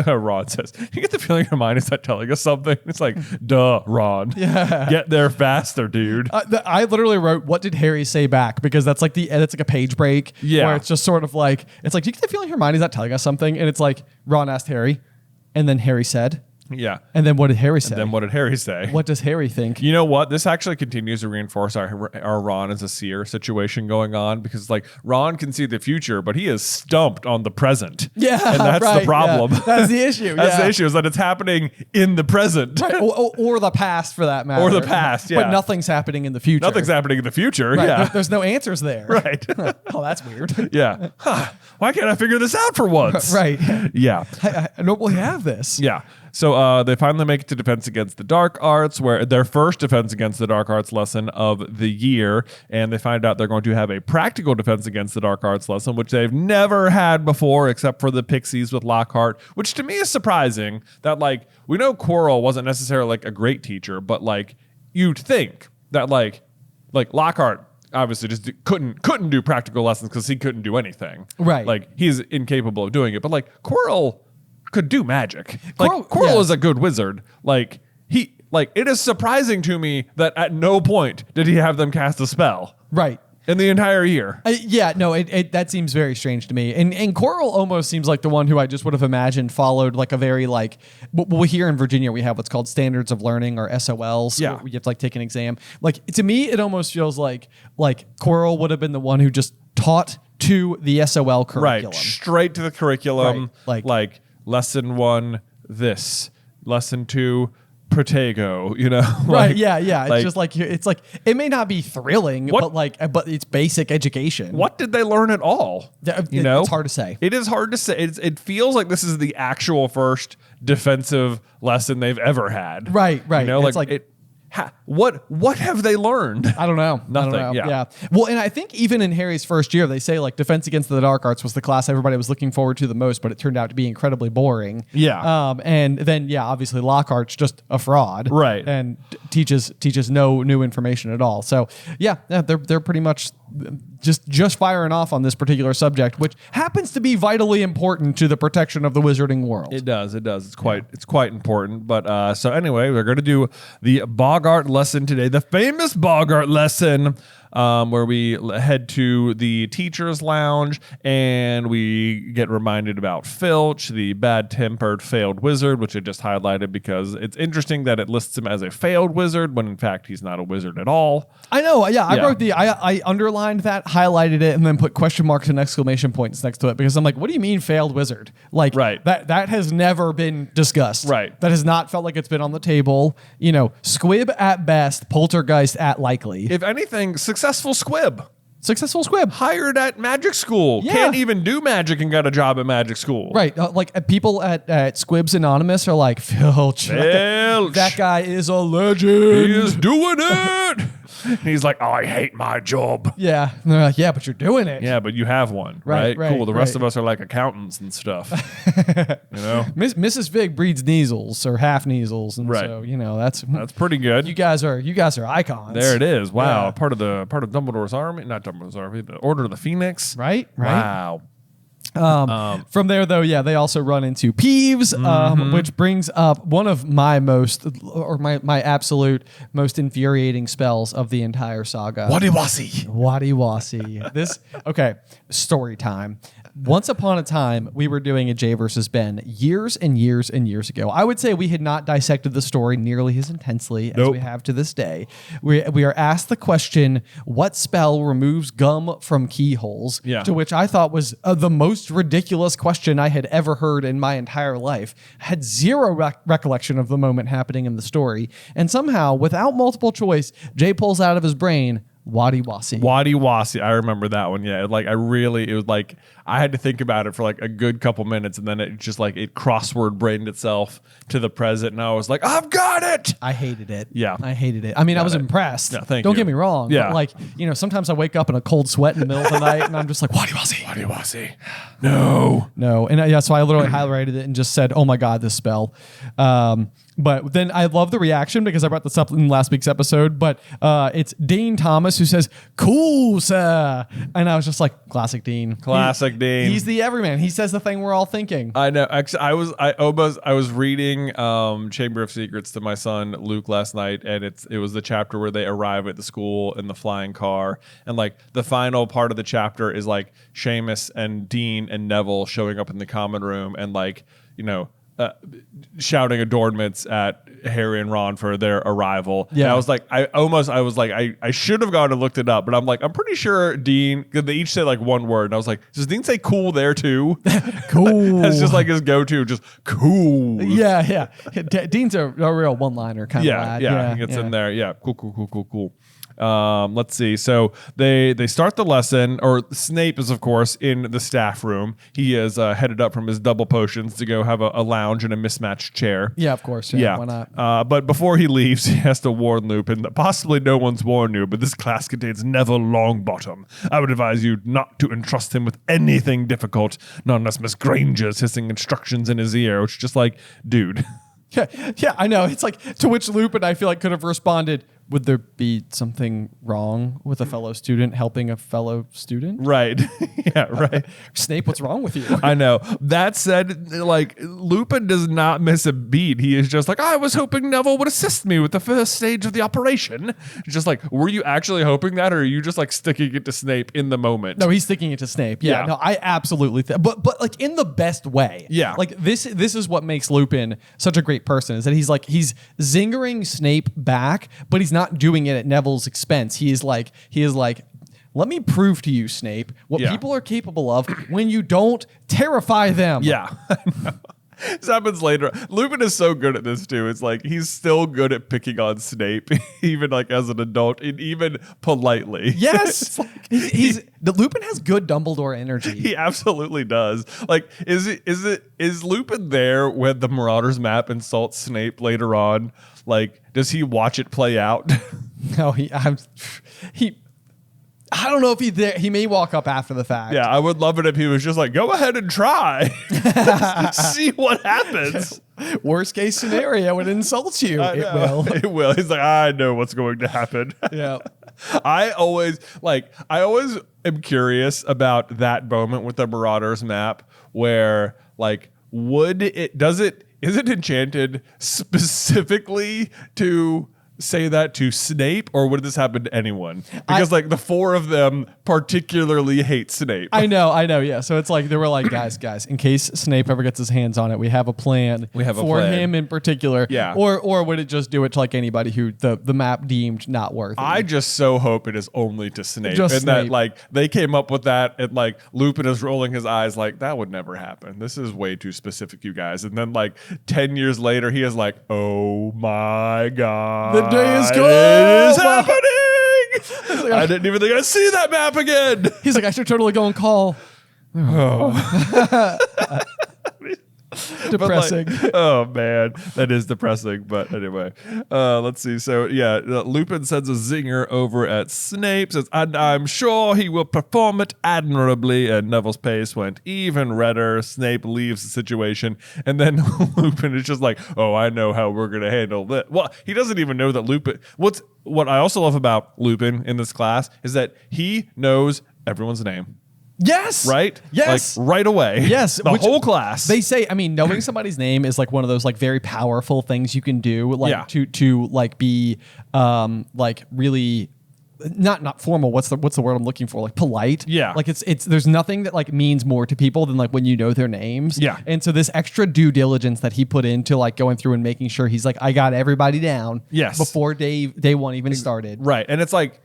Ron says, you get the feeling Hermione's not telling us something. It's like, duh, Ron. Yeah. Get there faster, dude. I literally wrote, what did Harry say back? Because that's like that's like a page break. Yeah. Where it's just sort of like, it's like, do you get the feeling Hermione's not telling us something? And it's like, Ron asked Harry. And then Harry said. Yeah. And then what did Harry say? And then what did Harry say? What does Harry think? You know what? This actually continues to reinforce our Ron as a seer situation going on, because like Ron can see the future, but he is stumped on the present. Yeah. And that's right, the problem. Yeah. That's the issue. That's the issue, is that it's happening in the present. Right. Or the past, for that matter. Or the past, yeah. But nothing's happening in the future. Nothing's happening in the future. Right. Yeah. There's no answers there. Right. Oh, that's weird. Yeah. Huh. Why can't I figure this out for once? Right. Yeah. I normally have this. Yeah. So they finally make it to Defense Against the Dark Arts, where their first Defense Against the Dark Arts lesson of the year, and they find out they're going to have a practical Defense Against the Dark Arts lesson, which they've never had before, except for the Pixies with Lockhart, which to me is surprising. That like we know Quirrell wasn't necessarily like a great teacher, but like you'd think that like Lockhart obviously just couldn't do practical lessons because he couldn't do anything. Right. Like he's incapable of doing it, but like Quirrell could do magic. Like Quirrell yes. is a good wizard. Like it is surprising to me that at no point did he have them cast a spell. Right. In the entire year. That seems very strange to me. And Quirrell almost seems like the one who I just would have imagined followed like a very like, well, here in Virginia we have what's called standards of learning, or SOLs. Yeah. You have to like take an exam. Like to me, it almost feels like Quirrell would have been the one who just taught to the SOL curriculum. Right. Straight to the curriculum. Right. Like lesson 1, this. Lesson 2, Protego, you know? Right, yeah. It's like it may not be thrilling, but it's basic education. What did they learn at all? You know? It's hard to say. It is hard to say. It feels like this is the actual first defensive lesson they've ever had. Right. You know, It's what have they learned? I don't know. Nothing. I don't know. Yeah. Well, and I think even in Harry's first year, they say like Defense Against the Dark Arts was the class everybody was looking forward to the most, but it turned out to be incredibly boring. Yeah. And then obviously Lockhart's just a fraud. Right. And teaches no new information at all. So they're pretty much just firing off on this particular subject, which happens to be vitally important to the protection of the wizarding world. It does. It's quite important. But so anyway, we're going to do the Boggart lesson today, the famous Boggart lesson, where we head to the teacher's lounge and we get reminded about Filch, the bad-tempered failed wizard, which I just highlighted because it's interesting that it lists him as a failed wizard when in fact he's not a wizard at all. I know. Yeah, I wrote I underlined that, highlighted it, and then put question marks and exclamation points next to it because I'm like, what do you mean failed wizard? Like, right. that has never been discussed. Right. That has not felt like it's been on the table. You know, squib at best, poltergeist at likely. If anything, successful squib. Successful squib. Hired at magic school. Yeah. Can't even do magic and got a job at magic school. Right. People at Squibs Anonymous are like, Filch. Filch. That guy is a legend. He is doing it. And he's like, oh, I hate my job. Yeah. And they're like, yeah, but you're doing it. Yeah, but you have one, Right, right? Cool. The rest right. of us are like accountants and stuff. You know? Mrs. Fig breeds Neasels or half Neasels. And Right. so, you know, that's pretty good. you guys are icons. There it is. Wow. Yeah. Part of Dumbledore's army, not Dumbledore's army, the Order of the Phoenix. Right? Wow. From there, though, yeah, they also run into Peeves, which brings up one of my my absolute most infuriating spells of the entire saga. Wadi-wasi. Wadi-wasi. Okay, story time. Once upon a time, we were doing a Jay versus Ben years and years and years ago. I would say we had not dissected the story nearly as intensely as we have to this day. We are asked the question, what spell removes gum from keyholes? Yeah. To which I thought was the most ridiculous question I had ever heard in my entire life. I had zero recollection of the moment happening in the story. And somehow, without multiple choice, Jay pulls out of his brain, Wadi-wasi. Wadi-wasi. I remember that one. Yeah. Like, it was like, I had to think about it for like a good couple minutes, and then it just like it crossword brained itself to the present, and I was like, I've got it. I hated it. Yeah. I hated it. I mean, I was impressed. Yeah, thank Don't you. get me wrong. Yeah. But like, you know, sometimes I wake up in a cold sweat in the middle of the night and I'm just like, Wadi-wasi. Wadi-wasi. No. No. And yeah, so I literally highlighted it and just said, oh my God, this spell. But then I love the reaction because I brought this up in last week's episode, but it's Dean Thomas who says, cool, sir. And I was just like, classic Dean. Classic Dean. He's the everyman. He says the thing we're all thinking. I know. Actually, I was reading Chamber of Secrets to my son Luke last night, and it was the chapter where they arrive at the school in the flying car, and like the final part of the chapter is like Seamus and Dean and Neville showing up in the common room and like, you know, shouting adornments at Harry and Ron for their arrival. Yeah. And I should have gone and looked it up, but I'm like, I'm pretty sure Dean, because they each say like one word, and I was like, does Dean say cool there too? Cool. That's just like his go-to, just cool. Yeah. Dean's a real one-liner kind of lad. Yeah, he gets in there. Yeah, cool. Let's see. So they start the lesson, or Snape is, of course, in the staff room. He is headed up from his double potions to go have a lounge in a mismatched chair. Yeah, of course. Yeah. Why not? But before he leaves, he has to warn Lupin that possibly no one's warned you, but this class contains Neville Longbottom. I would advise you not to entrust him with anything difficult, not unless Miss Granger's hissing instructions in his ear, which is just like, dude. Yeah, I know. It's like, to which Lupin, I feel like, could have responded, would there be something wrong with a fellow student helping a fellow student? Right. Yeah, right. Snape, what's wrong with you? I know. That said, like, Lupin does not miss a beat. He is just like, I was hoping Neville would assist me with the first stage of the operation. It's just like, were you actually hoping that, or are you just like sticking it to Snape in the moment? No, he's sticking it to Snape. Yeah. No, I absolutely but like in the best way. Yeah. Like this is what makes Lupin such a great person, is that he's zingering Snape back, but he's not doing it at Neville's expense. He is like, let me prove to you, Snape, what people are capable of when you don't terrify them. Yeah. This happens later. Lupin is so good at this too. It's like he's still good at picking on Snape, even like as an adult, and even politely. Yes, Lupin has good Dumbledore energy. He absolutely does. Like, is Lupin there when the Marauders map insults Snape later on? Like, does he watch it play out? No, I don't know if he may walk up after the fact. Yeah, I would love it if he was just like, go ahead and try. See what happens. Worst case scenario, it insults you. It will. It will. He's like, I know what's going to happen. Yeah. I always am curious about that moment with the Marauders map where like, is it enchanted specifically to say that to Snape, or would this happen to anyone? Because like the four of them particularly hate Snape. I know. Yeah. So it's like they were like, guys, in case Snape ever gets his hands on it, we have a plan. For him in particular. Yeah. Or would it just do it to like anybody who the map deemed not worthy? I just so hope it is only to Snape. Just Snape. That like they came up with that, and like Lupin is rolling his eyes like that would never happen. This is way too specific, you guys. And then like 10 years later, he is like, oh my God. The day is good. It is happening. I didn't even think I'd see that map again. He's like, I should totally go and call. Depressing. Oh man, that is depressing. But anyway, let's see. So yeah, Lupin sends a zinger over at Snape. Says, and I'm sure he will perform it admirably. And Neville's face went even redder. Snape leaves the situation, and then Lupin is just like, "Oh, I know how we're gonna handle that." Well, he doesn't even know that Lupin. What I also love about Lupin in this class is that he knows everyone's name. Yes. Right? Yes. Like right away. Yes. The whole class. They say, I mean, knowing somebody's name is like one of those like very powerful things you can do, like to like be like really not formal. What's the word I'm looking for? Like polite. Yeah. Like it's there's nothing that like means more to people than like when you know their names. Yeah. And so this extra due diligence that he put into like going through and making sure he's like, I got everybody down. Yes. Before day one even started. Right. And it's like,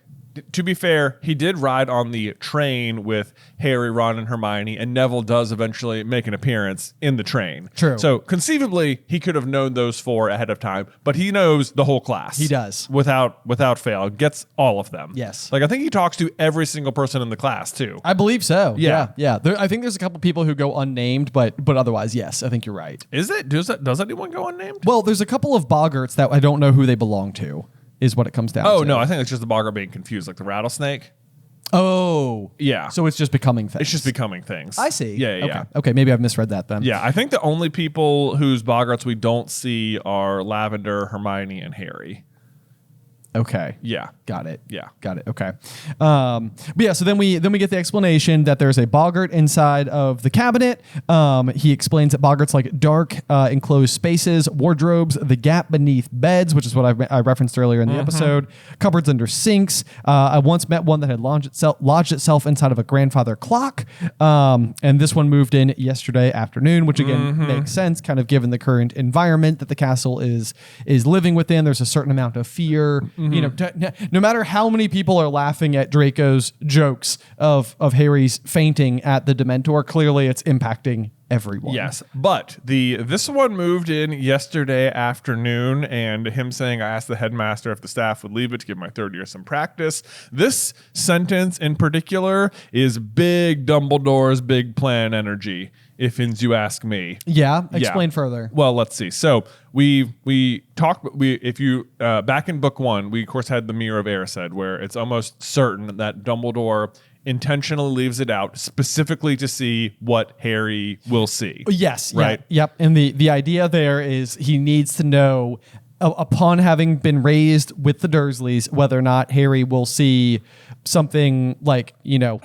to be fair, he did ride on the train with Harry, Ron, and Hermione, and Neville does eventually make an appearance in the train. True. So conceivably, he could have known those four ahead of time, but he knows the whole class. He does. Without fail. Gets all of them. Yes. Like, I think he talks to every single person in the class, too. I believe so. Yeah. Yeah. I think there's a couple people who go unnamed, but otherwise, yes, I think you're right. Is it? Does anyone go unnamed? Well, there's a couple of Boggarts that I don't know who they belong to, is what it comes down to. Oh, no, I think it's just the Boggart being confused, like the rattlesnake. Oh. Yeah. So it's just becoming things. It's just becoming things. I see. Yeah. Okay, maybe I've misread that then. Yeah, I think the only people whose Boggarts we don't see are Lavender, Hermione, and Harry. Okay. Yeah. Got it. Yeah. Got it. Okay. But yeah, so then we get the explanation that there's a Boggart inside of the cabinet. He explains that Boggart's like dark, enclosed spaces, wardrobes, the gap beneath beds, which is what I referenced earlier in the episode, cupboards under sinks. I once met one that had lodged itself inside of a grandfather clock. And this one moved in yesterday afternoon, which again makes sense, kind of given the current environment that the castle is living within. There's a certain amount of fear. You know, no matter how many people are laughing at Draco's jokes of Harry's fainting at the Dementor, clearly it's impacting everyone. Yes, but this one moved in yesterday afternoon, and him saying, I asked the headmaster if the staff would leave it to give my third year some practice. This sentence in particular is big Dumbledore's big plan energy, if you ask me. Yeah, explain further. Well, let's see. So we talked. If you back in book one, we of course had the Mirror of Erised, where it's almost certain that Dumbledore intentionally leaves it out specifically to see what Harry will see. Yes. Right. Yeah, yep. And the idea there is he needs to know upon having been raised with the Dursleys whether or not Harry will see something like, you know,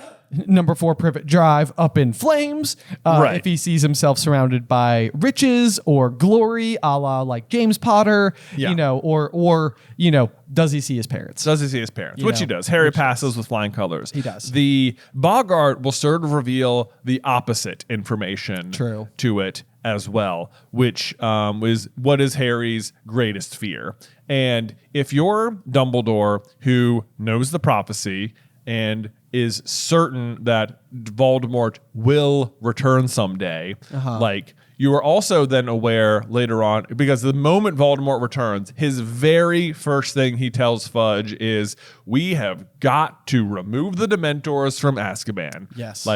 number 4 Privet Drive up in flames. Right. If he sees himself surrounded by riches or glory, a la like James Potter, you know, or you know, does he see his parents? Does he see his parents? You Which know, he does. Harry passes with flying colors. He does. The Boggart will sort of reveal the opposite information to it as well, which is what is Harry's greatest fear. And if you're Dumbledore, who knows the prophecy and is certain that Voldemort will return someday, like you are also then aware later on, because the moment Voldemort returns, his very first thing he tells Fudge is, we have got to remove the Dementors from Azkaban. Yes.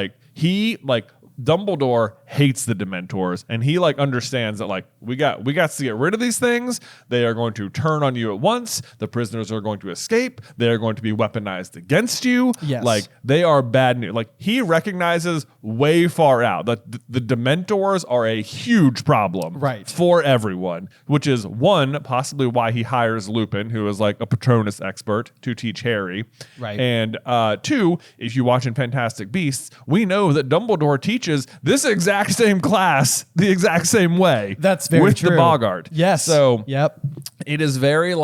Dumbledore hates the Dementors, and he understands that we got to get rid of these things. They are going to turn on you at once. The prisoners are going to escape. They are going to be weaponized against you. Yes. They are bad news. He recognizes way far out that the Dementors are a huge problem for everyone, which is one, possibly why he hires Lupin, who is like a Patronus expert, to teach Harry. Right. And two, if you watch in Fantastic Beasts, we know that Dumbledore teaches this exact same class the exact same way. That's very with true. the Boggart. Yes. So yep. It is very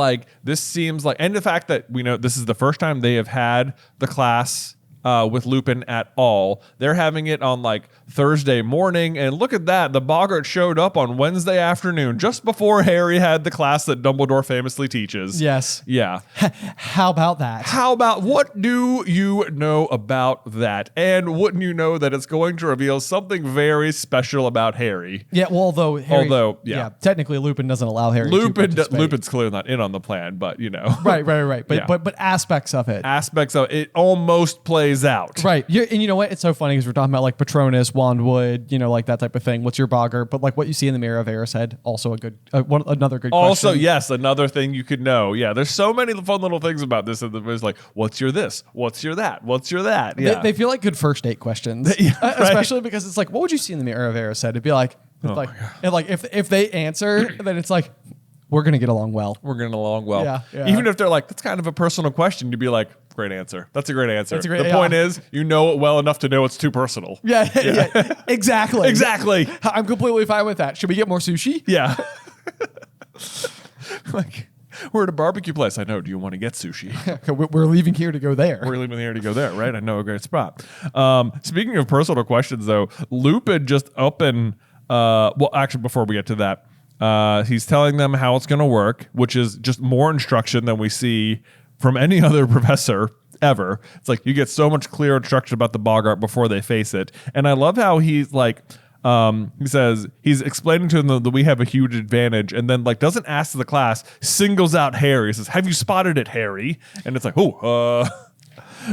this seems like, and the fact that we know this is the first time they have had the class with Lupin at all. They're having it on Thursday morning, and look at that, the Boggart showed up on Wednesday afternoon, just before Harry had the class that Dumbledore famously teaches. Yes. Yeah. How about that? What do you know about that? And wouldn't you know that it's going to reveal something very special about Harry? Yeah, well, although Harry, yeah, technically Lupin doesn't allow Harry to participate. Lupin's clearly not in on the plan, but you know. Right. But aspects of it. Aspects of it almost plays plays out. Right. And you know what? It's so funny because we're talking about like Patronus, Wandwood, like that type of thing. What's your Boggart? But like what you see in the Mirror of Erised, also another good Also, question. yes, another thing you could know. Yeah, there's so many fun little things about this. And it's like, what's your this? What's your that? What's your that? Yeah. They feel like good first date questions. Yeah, right. Especially because it's like, what would you see in the Mirror of Erised? It'd be like, if they answer, then it's like, we're going to get along well. We're getting along well. Yeah. Even if they're like, that's kind of a personal question, you'd be like, great answer. That's a great answer. The point is, you know it well enough to know it's too personal. Yeah, exactly. Exactly. I'm completely fine with that. Should we get more sushi? Yeah. Like, we're at a barbecue place. I know. Do you want to get sushi? We're leaving here to go there. We're leaving here to go there, right? I know a great spot. Speaking of personal questions, though, Lupin just up and well, actually, before we get to that, he's telling them how it's going to work, which is just more instruction than we see from any other professor ever. It's like you get so much clear instruction about the Boggart before they face it. And I love how he's like, he says he's explaining to them that we have a huge advantage, and then like doesn't ask the class, singles out Harry. He says, "Have you spotted it, Harry?" And it's like,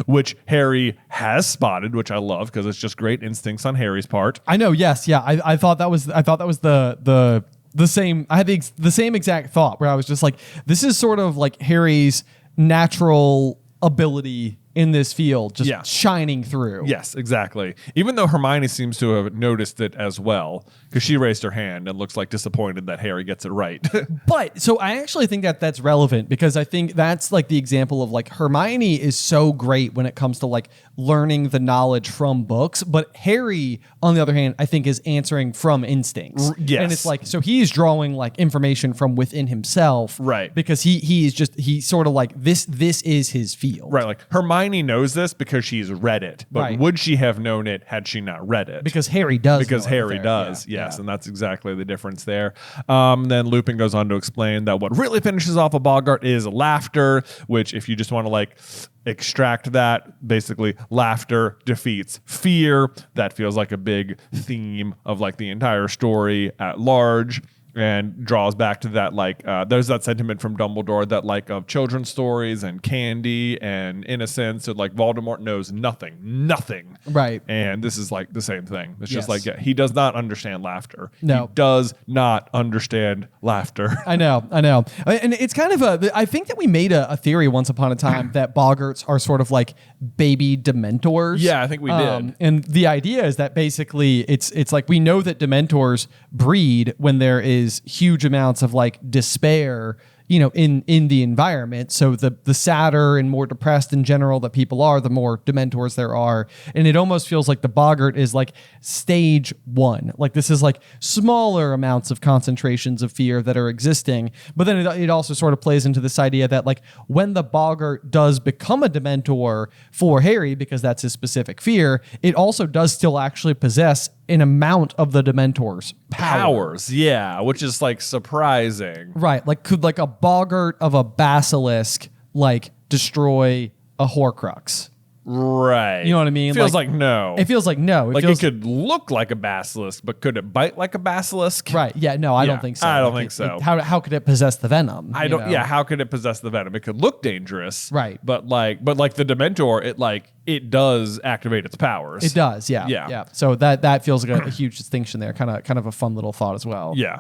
which Harry has spotted, which I love because it's just great instincts on Harry's part. I know. Yes. Yeah. I thought that was the same. I had the same exact thought where I was just like, this is sort of like Harry's natural ability in this field, just shining through. Yes, exactly. Even though Hermione seems to have noticed it as well, because she raised her hand and looks like disappointed that Harry gets it right. But so I actually think that that's relevant because I think that's like the example of like Hermione is so great when it comes to like learning the knowledge from books, but Harry, on the other hand, I think is answering from instincts. Yes. And it's like, so he's drawing like information from within himself. Right. Because he's sort of like, this is his field. Right. Like Hermione knows this because she's read it, but Right. would she have known it had she not read it? Because Harry does. Because know it Harry there. does, Yeah. yes, and that's exactly the difference there. Then Lupin goes on to explain that what really finishes off a Boggart is laughter, which if you just want to like extract that, basically laughter defeats fear. That feels like a big theme of like the entire story at large. And draws back to that, like, there's that sentiment from Dumbledore that, like, of children's stories and candy and innocence. So, like, Voldemort knows nothing. Right. And this is, like, the same thing. It's just Yes. like, he does not understand laughter. No. He does not understand laughter. I know. And it's kind of I think that we made a theory once upon a time that Boggarts are sort of like baby Dementors. Yeah, I think we did. And the idea is that basically it's like we know that Dementors breed when there is huge amounts of like despair, in the environment. So the sadder and more depressed in general that people are, the more Dementors there are. And it almost feels like the Boggart is like stage 1. Like this is like smaller amounts of concentrations of fear that are existing. But then it also sort of plays into this idea that like when the Boggart does become a Dementor for Harry, because that's his specific fear, it also does still actually possess an amount of the Dementor's Powers, yeah, which is like surprising. Right. Like could like a Boggart of a basilisk like destroy a Horcrux? Right. You know what I mean? Feels like no. It feels like no. Like it could look like a basilisk, but could it bite like a basilisk? Right. Yeah. No, I don't think so. I don't Like, think so. How could it possess the venom? I don't. Yeah. How could it possess the venom? It could look dangerous. Right. But like the Dementor, it does activate its powers. It does. Yeah. Yeah. Yeah. So that feels like a huge distinction there. Kind of a fun little thought as well. Yeah.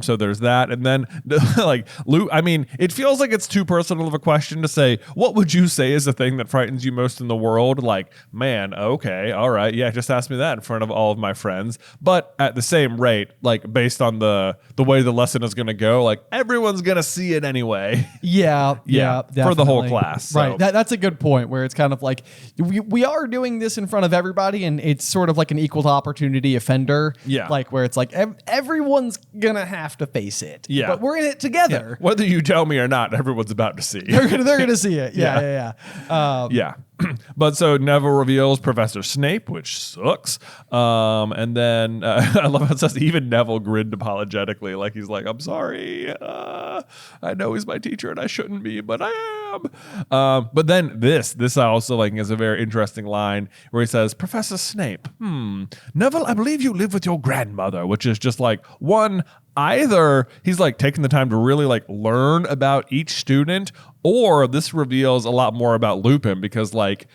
So there's that. And then like Luke, I mean, it feels like it's too personal of a question to say, what would you say is the thing that frightens you most in the world? Like, man, okay, all right. Yeah, just ask me that in front of all of my friends. But at the same rate, like based on the way the lesson is going to go, like everyone's going to see it anyway. Yeah. For the whole definitely. class. So. Right. That's a good point where it's kind of like we are doing this in front of everybody and it's sort of like an equal opportunity offender. Yeah. Like where it's like everyone's going to have to face it. Yeah. But we're in it together. Yeah. Whether you tell me or not, everyone's about to see. They're gonna see it. Yeah. Yeah. But so Neville reveals Professor Snape, which sucks. And then I love how it says even Neville grinned apologetically, like he's like, "I'm sorry. I know he's my teacher and I shouldn't be, but But then this I also like is a very interesting line where he says, Professor Snape, Neville, I believe you live with your grandmother, which is just like either he's like taking the time to really like learn about each student, or this reveals a lot more about Lupin, because like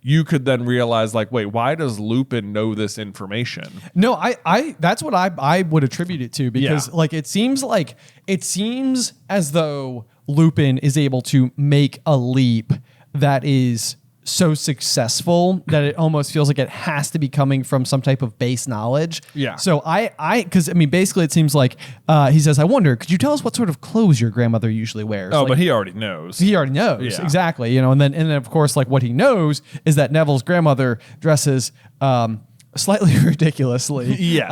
you could then realize like, wait, why does Lupin know this information? No, I that's what I would attribute it to, because like it seems as though Lupin is able to make a leap that is so successful that it almost feels like it has to be coming from some type of base knowledge. Yeah. So because I mean, basically it seems like he says, I wonder, could you tell us what sort of clothes your grandmother usually wears? Oh, like, but he already knows. He already knows. Yeah. Exactly. And then of course, like what he knows is that Neville's grandmother dresses, slightly ridiculously. Yes.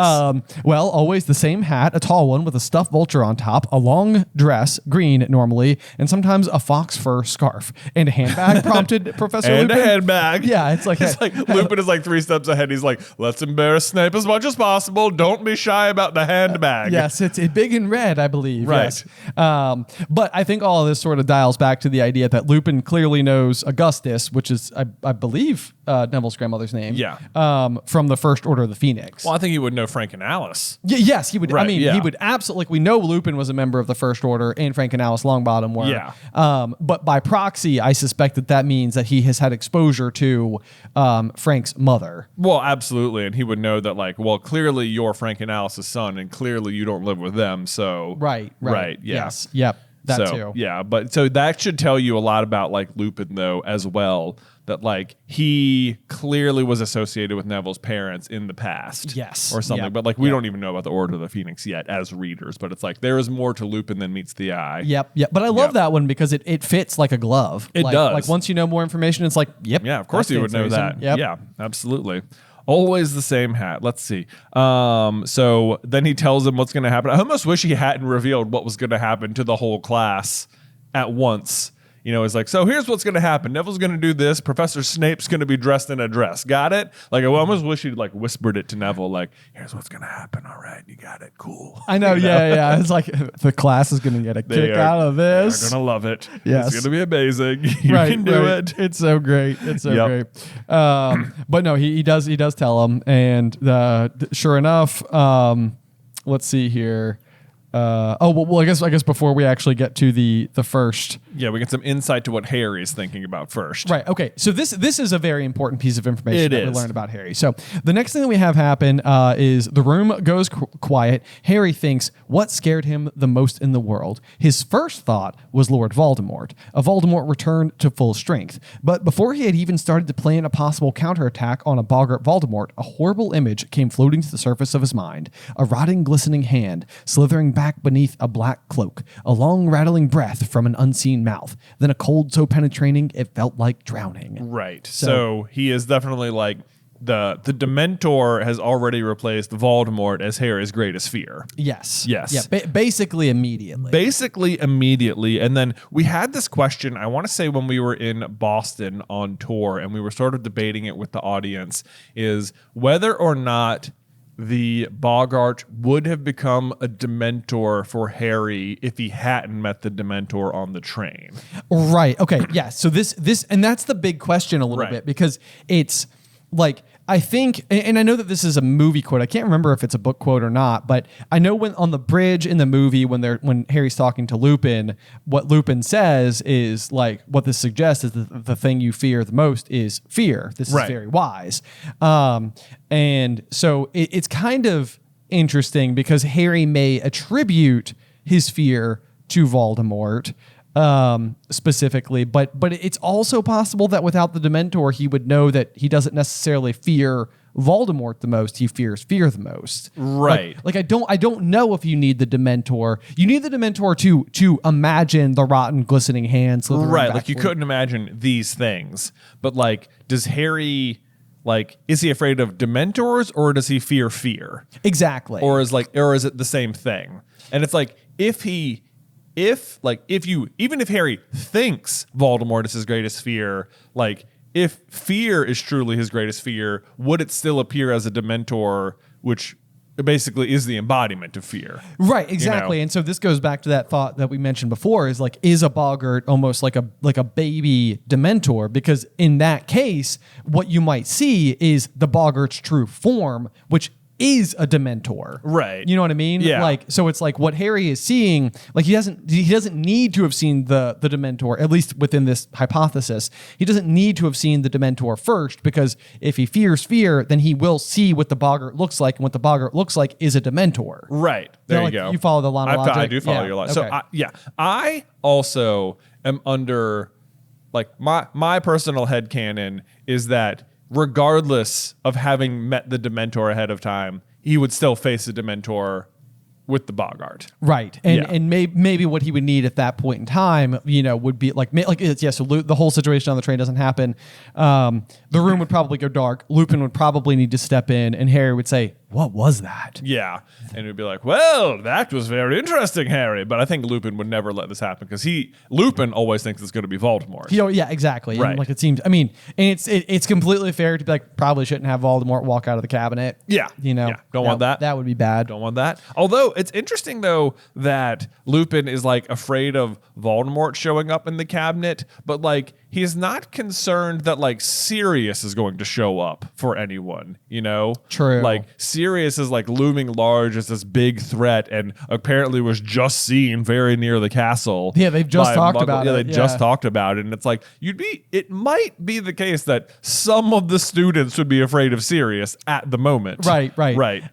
Well, always the same hat, a tall one with a stuffed vulture on top, a long dress, green normally, and sometimes a fox fur scarf, and a handbag, prompted Professor and Lupin. A handbag. Yeah, it's like Lupin is like 3 steps ahead. He's like, let's embarrass Snape as much as possible. Don't be shy about the handbag. Yes, it's big and red, I believe. Right. Yes. But I think all of this sort of dials back to the idea that Lupin clearly knows Augustus, which is, I believe, Neville's grandmother's name. Yeah. From the First Order of the Phoenix. Well, I think he would know Frank and Alice. Yes, he would. Right, I mean, he would absolutely. Like, we know Lupin was a member of the First Order, and Frank and Alice Longbottom were. Yeah. But by proxy, I suspect that means that he has had exposure to Frank's mother. Well, absolutely, and he would know that, like, well, clearly you're Frank and Alice's son, and clearly you don't live with them. So right. Yeah. Yes. Yep. That too. Yeah, but so that should tell you a lot about like Lupin though as well. That like he clearly was associated with Neville's parents in the past. Yes. Or something. Yep. But like we don't even know about the Order of the Phoenix yet as readers. But it's like there is more to Lupin than meets the eye. Yep. But I love that one because it fits like a glove. It does. Like once you know more information, it's like, yep. Yeah, of course you would know that. Yep. Yeah, absolutely. Always the same hat. Let's see. So then he tells him what's going to happen. I almost wish he hadn't revealed what was going to happen to the whole class at once. You know, it's like, so here's what's going to happen. Neville's going to do this. Professor Snape's going to be dressed in a dress. Got it? Like, I almost wish he'd like whispered it to Neville, like, here's what's going to happen. All right, you got it. Cool. I know, yeah. It's like the class is going to get a kick out of this. They're going to love it. Yes. It's going to be amazing. You can do it. It's so great. It's so great. But no, he does tell him, and sure enough, let's see here. I guess before we actually get to the first. Yeah, we get some insight to what Harry's thinking about first. Right. Okay. So this is a very important piece of information we learned about Harry. So the next thing that we have happen is the room goes quiet. Harry thinks what scared him the most in the world. His first thought was Lord Voldemort. Voldemort returned to full strength. But before he had even started to plan a possible counterattack on a Boggart Voldemort, a horrible image came floating to the surface of his mind. A rotting, glistening hand, slithering back beneath a black cloak, a long, rattling breath from an unseen mouth, then a cold so penetrating it felt like drowning. Right. So he is definitely like the Dementor has already replaced Voldemort as Harry's greatest fear. Yes. Yes. Yeah. Basically immediately. And then we had this question, I want to say when we were in Boston on tour, and we were sort of debating it with the audience, is whether or not the Boggart would have become a Dementor for Harry if he hadn't met the Dementor on the train. Right. Okay. Yeah. So this, and that's the big question a little bit, because it's like, I think, and I know that this is a movie quote. I can't remember if it's a book quote or not, but I know when on the bridge in the movie, when Harry's talking to Lupin, what Lupin says is like, what this suggests is that the thing you fear the most is fear. This is very wise. And so it's kind of interesting because Harry may attribute his fear to Voldemort, specifically, but it's also possible that without the Dementor, he would know that he doesn't necessarily fear Voldemort the most. He fears fear the most. Right. Like I don't know if you need the Dementor. You need the Dementor to imagine the rotten, glistening hands. Right. Like you couldn't imagine these things, but like, does Harry, like, is he afraid of Dementors or does he fear fear? Exactly. Or is it the same thing? And it's like, even if Harry thinks Voldemort is his greatest fear, like if fear is truly his greatest fear, would it still appear as a Dementor, which basically is the embodiment of fear. Right, exactly. You know? And so this goes back to that thought that we mentioned before, is like, is a Boggart almost like a baby Dementor? Because in that case, what you might see is the Boggart's true form, which is a Dementor. Right. You know what I mean? Yeah. Like, so it's like what Harry is seeing, like he doesn't need to have seen the Dementor, at least within this hypothesis. He doesn't need to have seen the Dementor first, because if he fears fear, then he will see what the Boggart looks like, and what the Boggart looks like is a Dementor. Right. There you go. You follow the line of logic? I do follow your logic. Okay. So I also am under, like, my personal headcanon is that regardless of having met the Dementor ahead of time, he would still face a Dementor with the Boggart. Right. And maybe what he would need at that point in time, would be so the whole situation on the train doesn't happen. The room would probably go dark. Lupin would probably need to step in, and Harry would say, "What was that?" Yeah. And he'd be like, "Well, that was very interesting, Harry." But I think Lupin would never let this happen, because Lupin always thinks it's going to be Voldemort. Yeah, exactly. Right. And like, it seems, and it's completely fair to be like, probably shouldn't have Voldemort walk out of the cabinet. Yeah. Don't want that. That would be bad. Don't want that. Although it's interesting, though, that Lupin is like afraid of Voldemort showing up in the cabinet, but like he's not concerned that like Sirius is going to show up for anyone, True. Like Sirius is like looming large as this big threat, and apparently was just seen very near the castle. Yeah, they've just talked about it. Yeah, they just talked about it, and it's like it might be the case that some of the students would be afraid of Sirius at the moment. Right.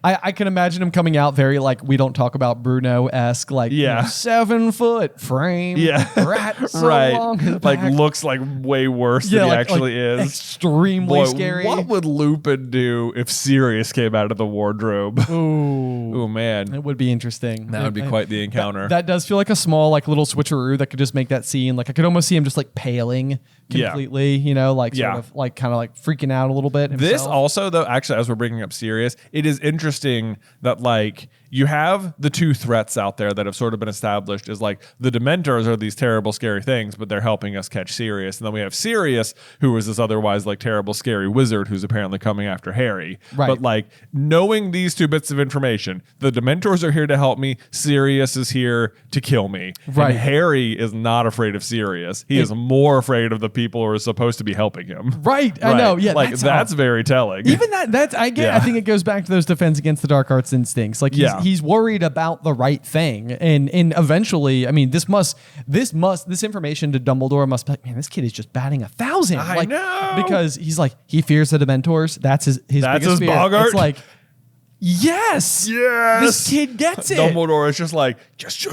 I can imagine him coming out very like, we don't talk about Bruno-esque, like 7 foot frame. Yeah. Rat so long in the like back. looks like way worse than he actually is. Extremely scary. What would Lupin do if Sirius came out of the wardrobe? Ooh, man. It would be interesting. That would be quite the encounter. That does feel like a small, like little switcheroo that could just make that scene. Like I could almost see him just like paling completely, sort of like kind of like freaking out a little bit himself. This also, though, actually, as we're bringing up Sirius, it is interesting that like you have the two threats out there that have sort of been established is like the Dementors are these terrible, scary things, but they're helping us catch Sirius. And then we have Sirius, who is this otherwise like terrible, scary wizard who's apparently coming after Harry. Right. But like knowing these two bits of information, the Dementors are here to help me. Sirius is here to kill me. Right. And Harry is not afraid of Sirius. He is more afraid of the people who are supposed to be helping him. Right. I know. Yeah. Like that's very telling. Even I think it goes back to those defense against the dark arts instincts. Like he's worried about the right thing, and eventually, this information to Dumbledore must be like, man, this kid is just batting 1,000. I know, because he's like, he fears the Dementors. That's his biggest fear. Boggart. It's like, yes, this kid gets it. Dumbledore is just like, yes.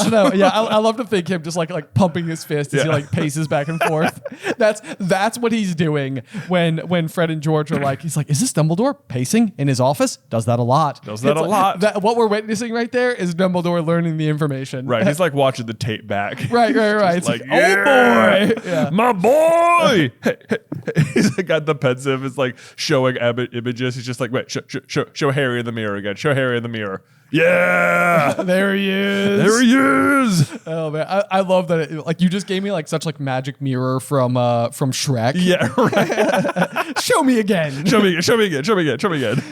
I know, yeah. I love to think him just like pumping his fist as he like paces back and forth. That's what he's doing when Fred and George are like, he's like, is this Dumbledore pacing in his office? Does that a lot. What we're witnessing right there is Dumbledore learning the information. Right. He's like watching the tape back. Right. It's like, oh boy, my boy. He's like got the pensive. It's like showing images. He's just like, wait, show Harry in the mirror again. Show Harry in the mirror. Yeah, there he is. Oh man, I love that. Like you just gave me like such like magic mirror from Shrek. Yeah, right. Show me again. Show me again.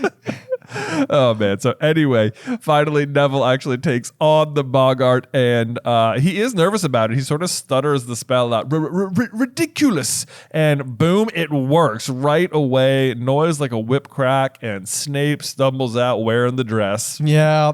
Oh man. So anyway, finally Neville actually takes on the Boggart, and he is nervous about it. He sort of stutters the spell out, ridiculous, and boom, it works right away. Noise like a whip crack, and Snape stumbles out wearing the dress. Yeah. I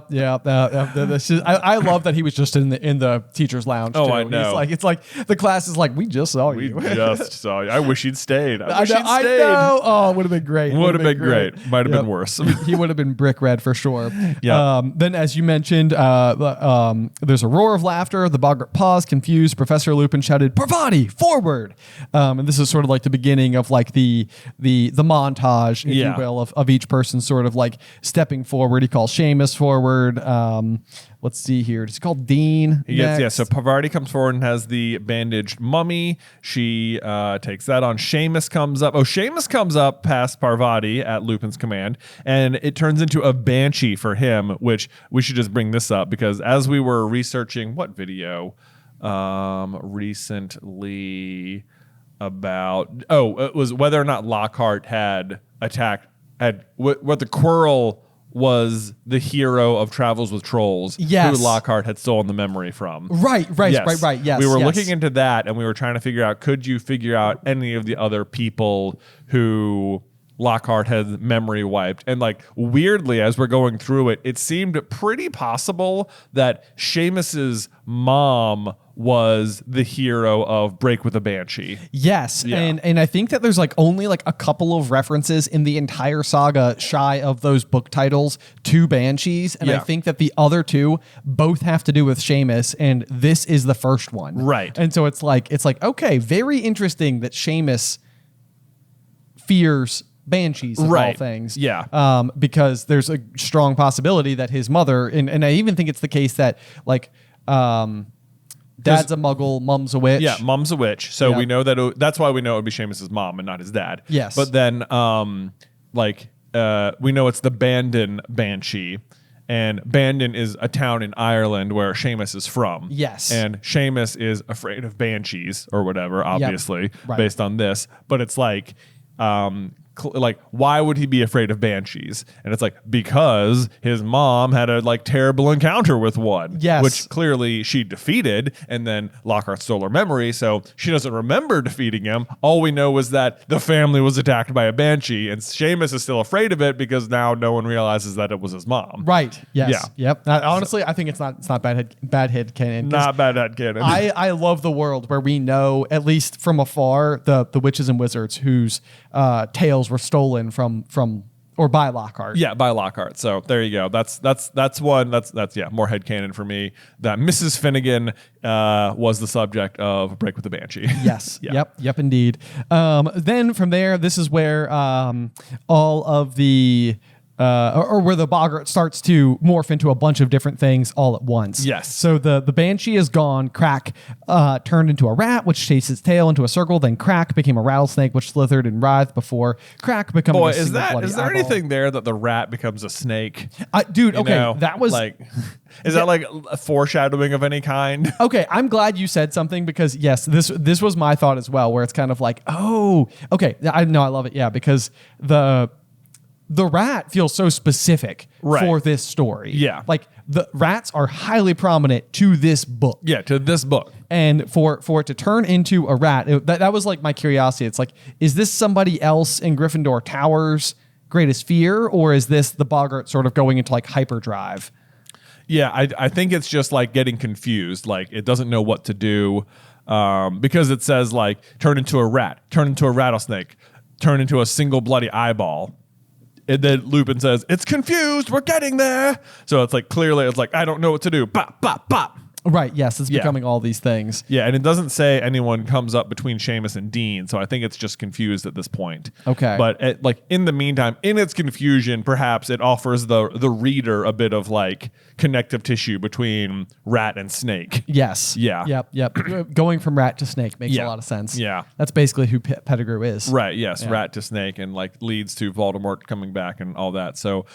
love that he was just in the teacher's lounge. Oh, too. I know. It's like the class is like, we just saw you. We just saw you. I wish he'd stayed. I know. Oh, it would have been great. Would have been great. Might have been worse. He would have been brick red for sure. Yeah. Then, as you mentioned, there's a roar of laughter. The Boggart paused, confused. Professor Lupin shouted, "Parvati, forward!" And this is sort of like the beginning of like the montage, if you will, of each person sort of like stepping forward. He calls Seamus forward. Let's see here. It's called Dean. So Parvati comes forward and has the bandaged mummy. She takes that on. Seamus comes up. Seamus comes up past Parvati at Lupin's command, and it turns into a banshee for him, which we should just bring this up because as we were researching what video recently about, it was whether or not Lockhart had attacked, what the Quirrell was the hero of Travels with Trolls, Yes. who Lockhart had stolen the memory from. Right. Yes. We were yes. looking into that, and we were trying to figure out, could you figure out any of the other people who Lockhart had memory wiped? And like weirdly, as we're going through it, it seemed pretty possible that Seamus's mom was the hero of Break with a Banshee. Yes, Yeah. and I think that there's like only like a couple of references in the entire saga shy of those book titles to banshees, and I Yeah. think that the other two both have to do with Seamus, and this is the first one. Right. And so it's like okay, very interesting that Seamus fears banshees of all Right. things. Yeah. Because there's a strong possibility that his mother, and I even think it's the case that like Dad's a muggle, Mom's a witch. Yeah, Mom's a witch. So Yeah. we know that that's why we know it would be Seamus's mom and not his dad. Yes. But then we know it's the Bandon Banshee. And Bandon is a town in Ireland where Seamus is from. Yes. And Seamus is afraid of banshees or whatever, obviously, Right. based on this. But it's like why would he be afraid of banshees? And it's like, because his mom had a like terrible encounter with one, Yes. which clearly she defeated, and then Lockhart stole her memory, so she doesn't remember defeating him. All we know is that the family was attacked by a banshee, and Seamus is still afraid of it because now no one realizes that it was his mom. Right. Yes. Yeah. Yep. Honestly, I think it's not bad head canon. Not bad at canon. I love the world where we know, at least from afar, the witches and wizards whose tales were stolen from or by Lockhart. Yeah, by Lockhart. So there you go. That's one. That's more headcanon for me. That Mrs. Finnegan was the subject of Break with the Banshee. Yes. Yeah. Yep. Indeed. Then from there, this is where all of the or where the Boggart starts to morph into a bunch of different things all at once. Yes. So the Banshee is gone. Crack turned into a rat, which chased its tail into a circle. Then Crack became a rattlesnake, which slithered and writhed before Crack becoming Boy, a single bloody is there eyeball. anything there that the rat becomes a snake? Dude, You okay, know, that was like, is that like a foreshadowing of any kind? okay. I'm glad you said something because yes, this was my thought as well, where it's kind of like, oh, okay, I know, I love it, yeah, because the rat feels so specific Right. for this story. Yeah. Like the rats are highly prominent to this book. Yeah, to this book. And for it to turn into a rat, that was like my curiosity. It's like, is this somebody else in Gryffindor Tower's greatest fear, or is this the Boggart sort of going into like hyperdrive? Yeah, I think it's just like getting confused. Like it doesn't know what to do because it says like turn into a rat, turn into a rattlesnake, turn into a single bloody eyeball. And then Lupin says, it's confused, we're getting there. So it's like clearly it's like, I don't know what to do. Bop, bop, bop. Right. Yes, it's Yeah. becoming all these things. Yeah, and it doesn't say anyone comes up between Seamus and Dean, so I think it's just confused at this point. Okay. But like in the meantime, in its confusion, perhaps it offers the reader a bit of like connective tissue between rat and snake. Yes. Yeah. Yep. Going from rat to snake makes Yeah. a lot of sense. Yeah. That's basically who Pettigrew is. Right, yes, Yeah. rat to snake, and like leads to Voldemort coming back and all that. So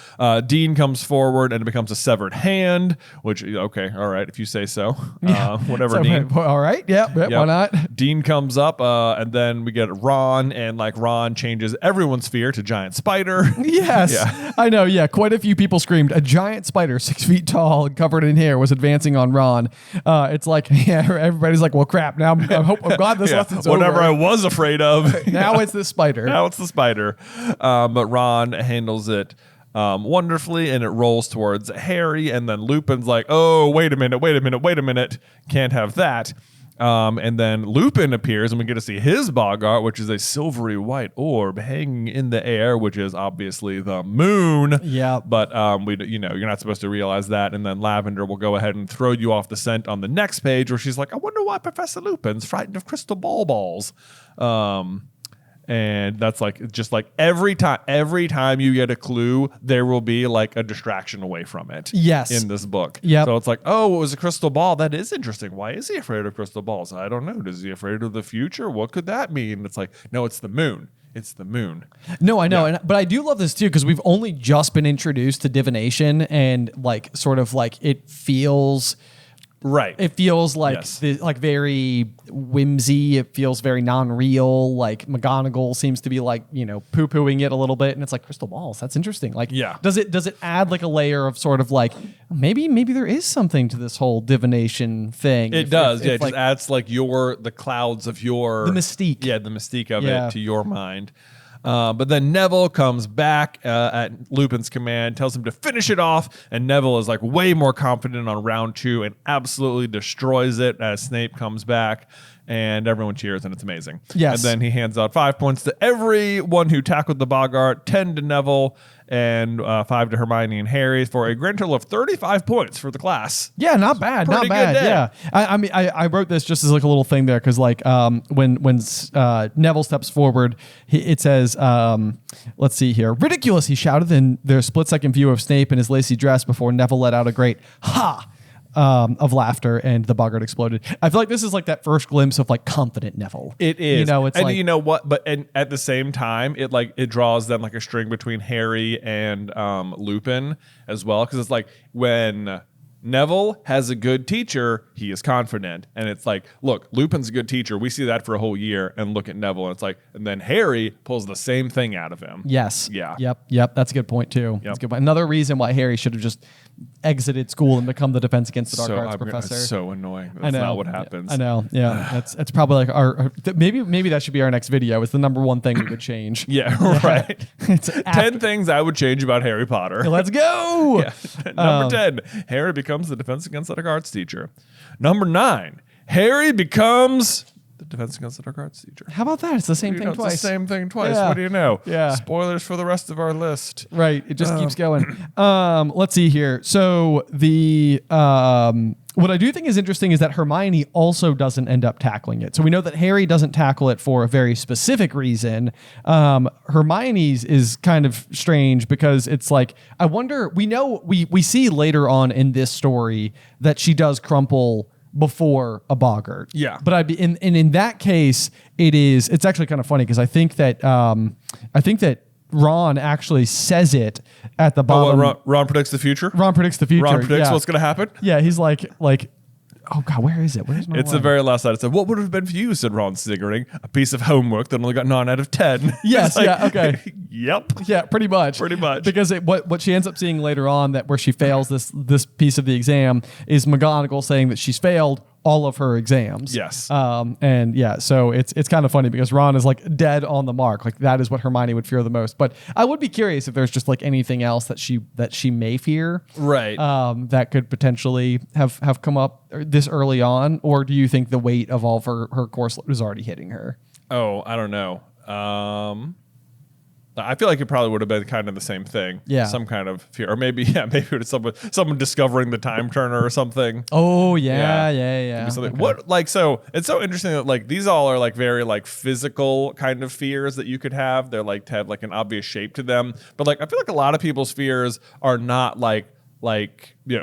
Dean comes forward and it becomes a severed hand, which, okay, all right, if you say so. Whatever, So, Dean. all right. Yeah. Yep. Why not? Dean comes up, and then we get Ron, and like Ron changes everyone's fear to giant spider. Yes. Yeah. I know. Yeah. Quite a few people screamed, a giant spider 6 feet tall and covered in hair was advancing on Ron. It's like, yeah, everybody's like, well, crap. Now I'm glad this Yeah, lesson's whatever I over. was afraid of. Now it's the spider. Now it's the spider. But Ron handles it wonderfully, and it rolls towards Harry, and then Lupin's like, oh, wait a minute. Can't have that. And then Lupin appears, and we get to see his Boggart, which is a silvery white orb hanging in the air, which is obviously the moon. Yeah. But you're not supposed to realize that. And then Lavender will go ahead and throw you off the scent on the next page, where she's like, I wonder why Professor Lupin's frightened of crystal balls. And that's like just like every time you get a clue, there will be like a distraction away from it. Yes. In this book. Yep. So it's like, oh, it was a crystal ball. That is interesting. Why is he afraid of crystal balls? I don't know. Is he afraid of the future? What could that mean? It's like, no, it's the moon. It's the moon. No, I know, but I do love this too because we've only just been introduced to divination, and like sort of like it feels Right. It feels like Yes. like very whimsy. It feels very non-real. Like McGonagall seems to be like, poo-pooing it a little bit, and it's like crystal balls. That's interesting. Like, Yeah. does it add like a layer of sort of like maybe there is something to this whole divination thing? It does. If, It just adds like the clouds of your the mystique. Yeah, the mystique of Yeah. it to your mind. But then Neville comes back at Lupin's command, tells him to finish it off, and Neville is like way more confident on round 2 and absolutely destroys it as Snape comes back, and everyone cheers, and it's amazing. Yes. And then he hands out 5 points to everyone who tackled the Boggart, 10 to Neville, and 5 to Hermione and Harry for a grand total of 35 points for the class. Yeah, not bad, not Pretty bad. good day. Yeah, I mean, I wrote this just as like a little thing there because like when Neville steps forward, it says, let's see here, ridiculous! He shouted in their split-second view of Snape in his lacy dress before Neville let out a great ha. Of laughter, and the Boggart exploded. I feel like this is like that first glimpse of like confident Neville. It is. It's and like, you know what? But and at the same time, it draws then like a string between Harry and Lupin as well, because it's like when Neville has a good teacher, he is confident. And it's like, look, Lupin's a good teacher. We see that for a whole year. And look at Neville. And it's like, and then Harry pulls the same thing out of him. yes. Yeah. Yep. That's a good point too. That's a good point. Another reason why Harry should have just exited school and become the Defense Against the Dark Arts professor. It's so annoying. That's I know. not what happens. I know. Yeah. That's probably like maybe that should be our next video. It's the number one thing we would change. Yeah, right. It's 10 things I would change about Harry Potter. Let's go. Yeah. Number 10, Harry becomes the Defense Against the Dark Arts teacher. Number 9, Harry becomes the Defense Against the Dark Arts teacher. How about that? It's the same thing It's twice. the same thing twice. Yeah. What do you know? Yeah. Spoilers for the rest of our list. Right. It just keeps going. Let's see here. So the what I do think is interesting is that Hermione also doesn't end up tackling it. So we know that Harry doesn't tackle it for a very specific reason. Hermione's is kind of strange because it's like, I wonder, we see later on in this story that she does crumple before a Boggart. Yeah. But in that case, it's actually kind of funny because I think that Ron actually says it at the bottom. Ron predicts the future? Ron predicts the future. Ron predicts yeah. what's going to happen? Yeah, he's like, oh God, where is it? Where's my It's line? the very last side. It said, what would have been for you, said Ron, sniggering. A piece of homework that only got 9 out of 10. Yes, It's like, yeah, okay. Yep. Yeah, pretty much. Pretty much. Because what she ends up seeing later on, that where she fails this piece of the exam, is McGonagall saying that she's failed all of her exams. Yes. And yeah, so it's kind of funny because Ron is like dead on the mark. Like that is what Hermione would fear the most. But I would be curious if there's just like anything else that she may fear. Right. That could potentially have come up this early on, or do you think the weight of all of her course load is already hitting her? Oh, I don't know. I feel like it probably would have been kind of the same thing. Yeah. Some kind of fear. Or maybe it was someone discovering the time turner or something. Oh yeah. Maybe something. Okay. What so it's so interesting that like these all are like very like physical kind of fears that you could have. They're like to have like an obvious shape to them. But like I feel like a lot of people's fears are not like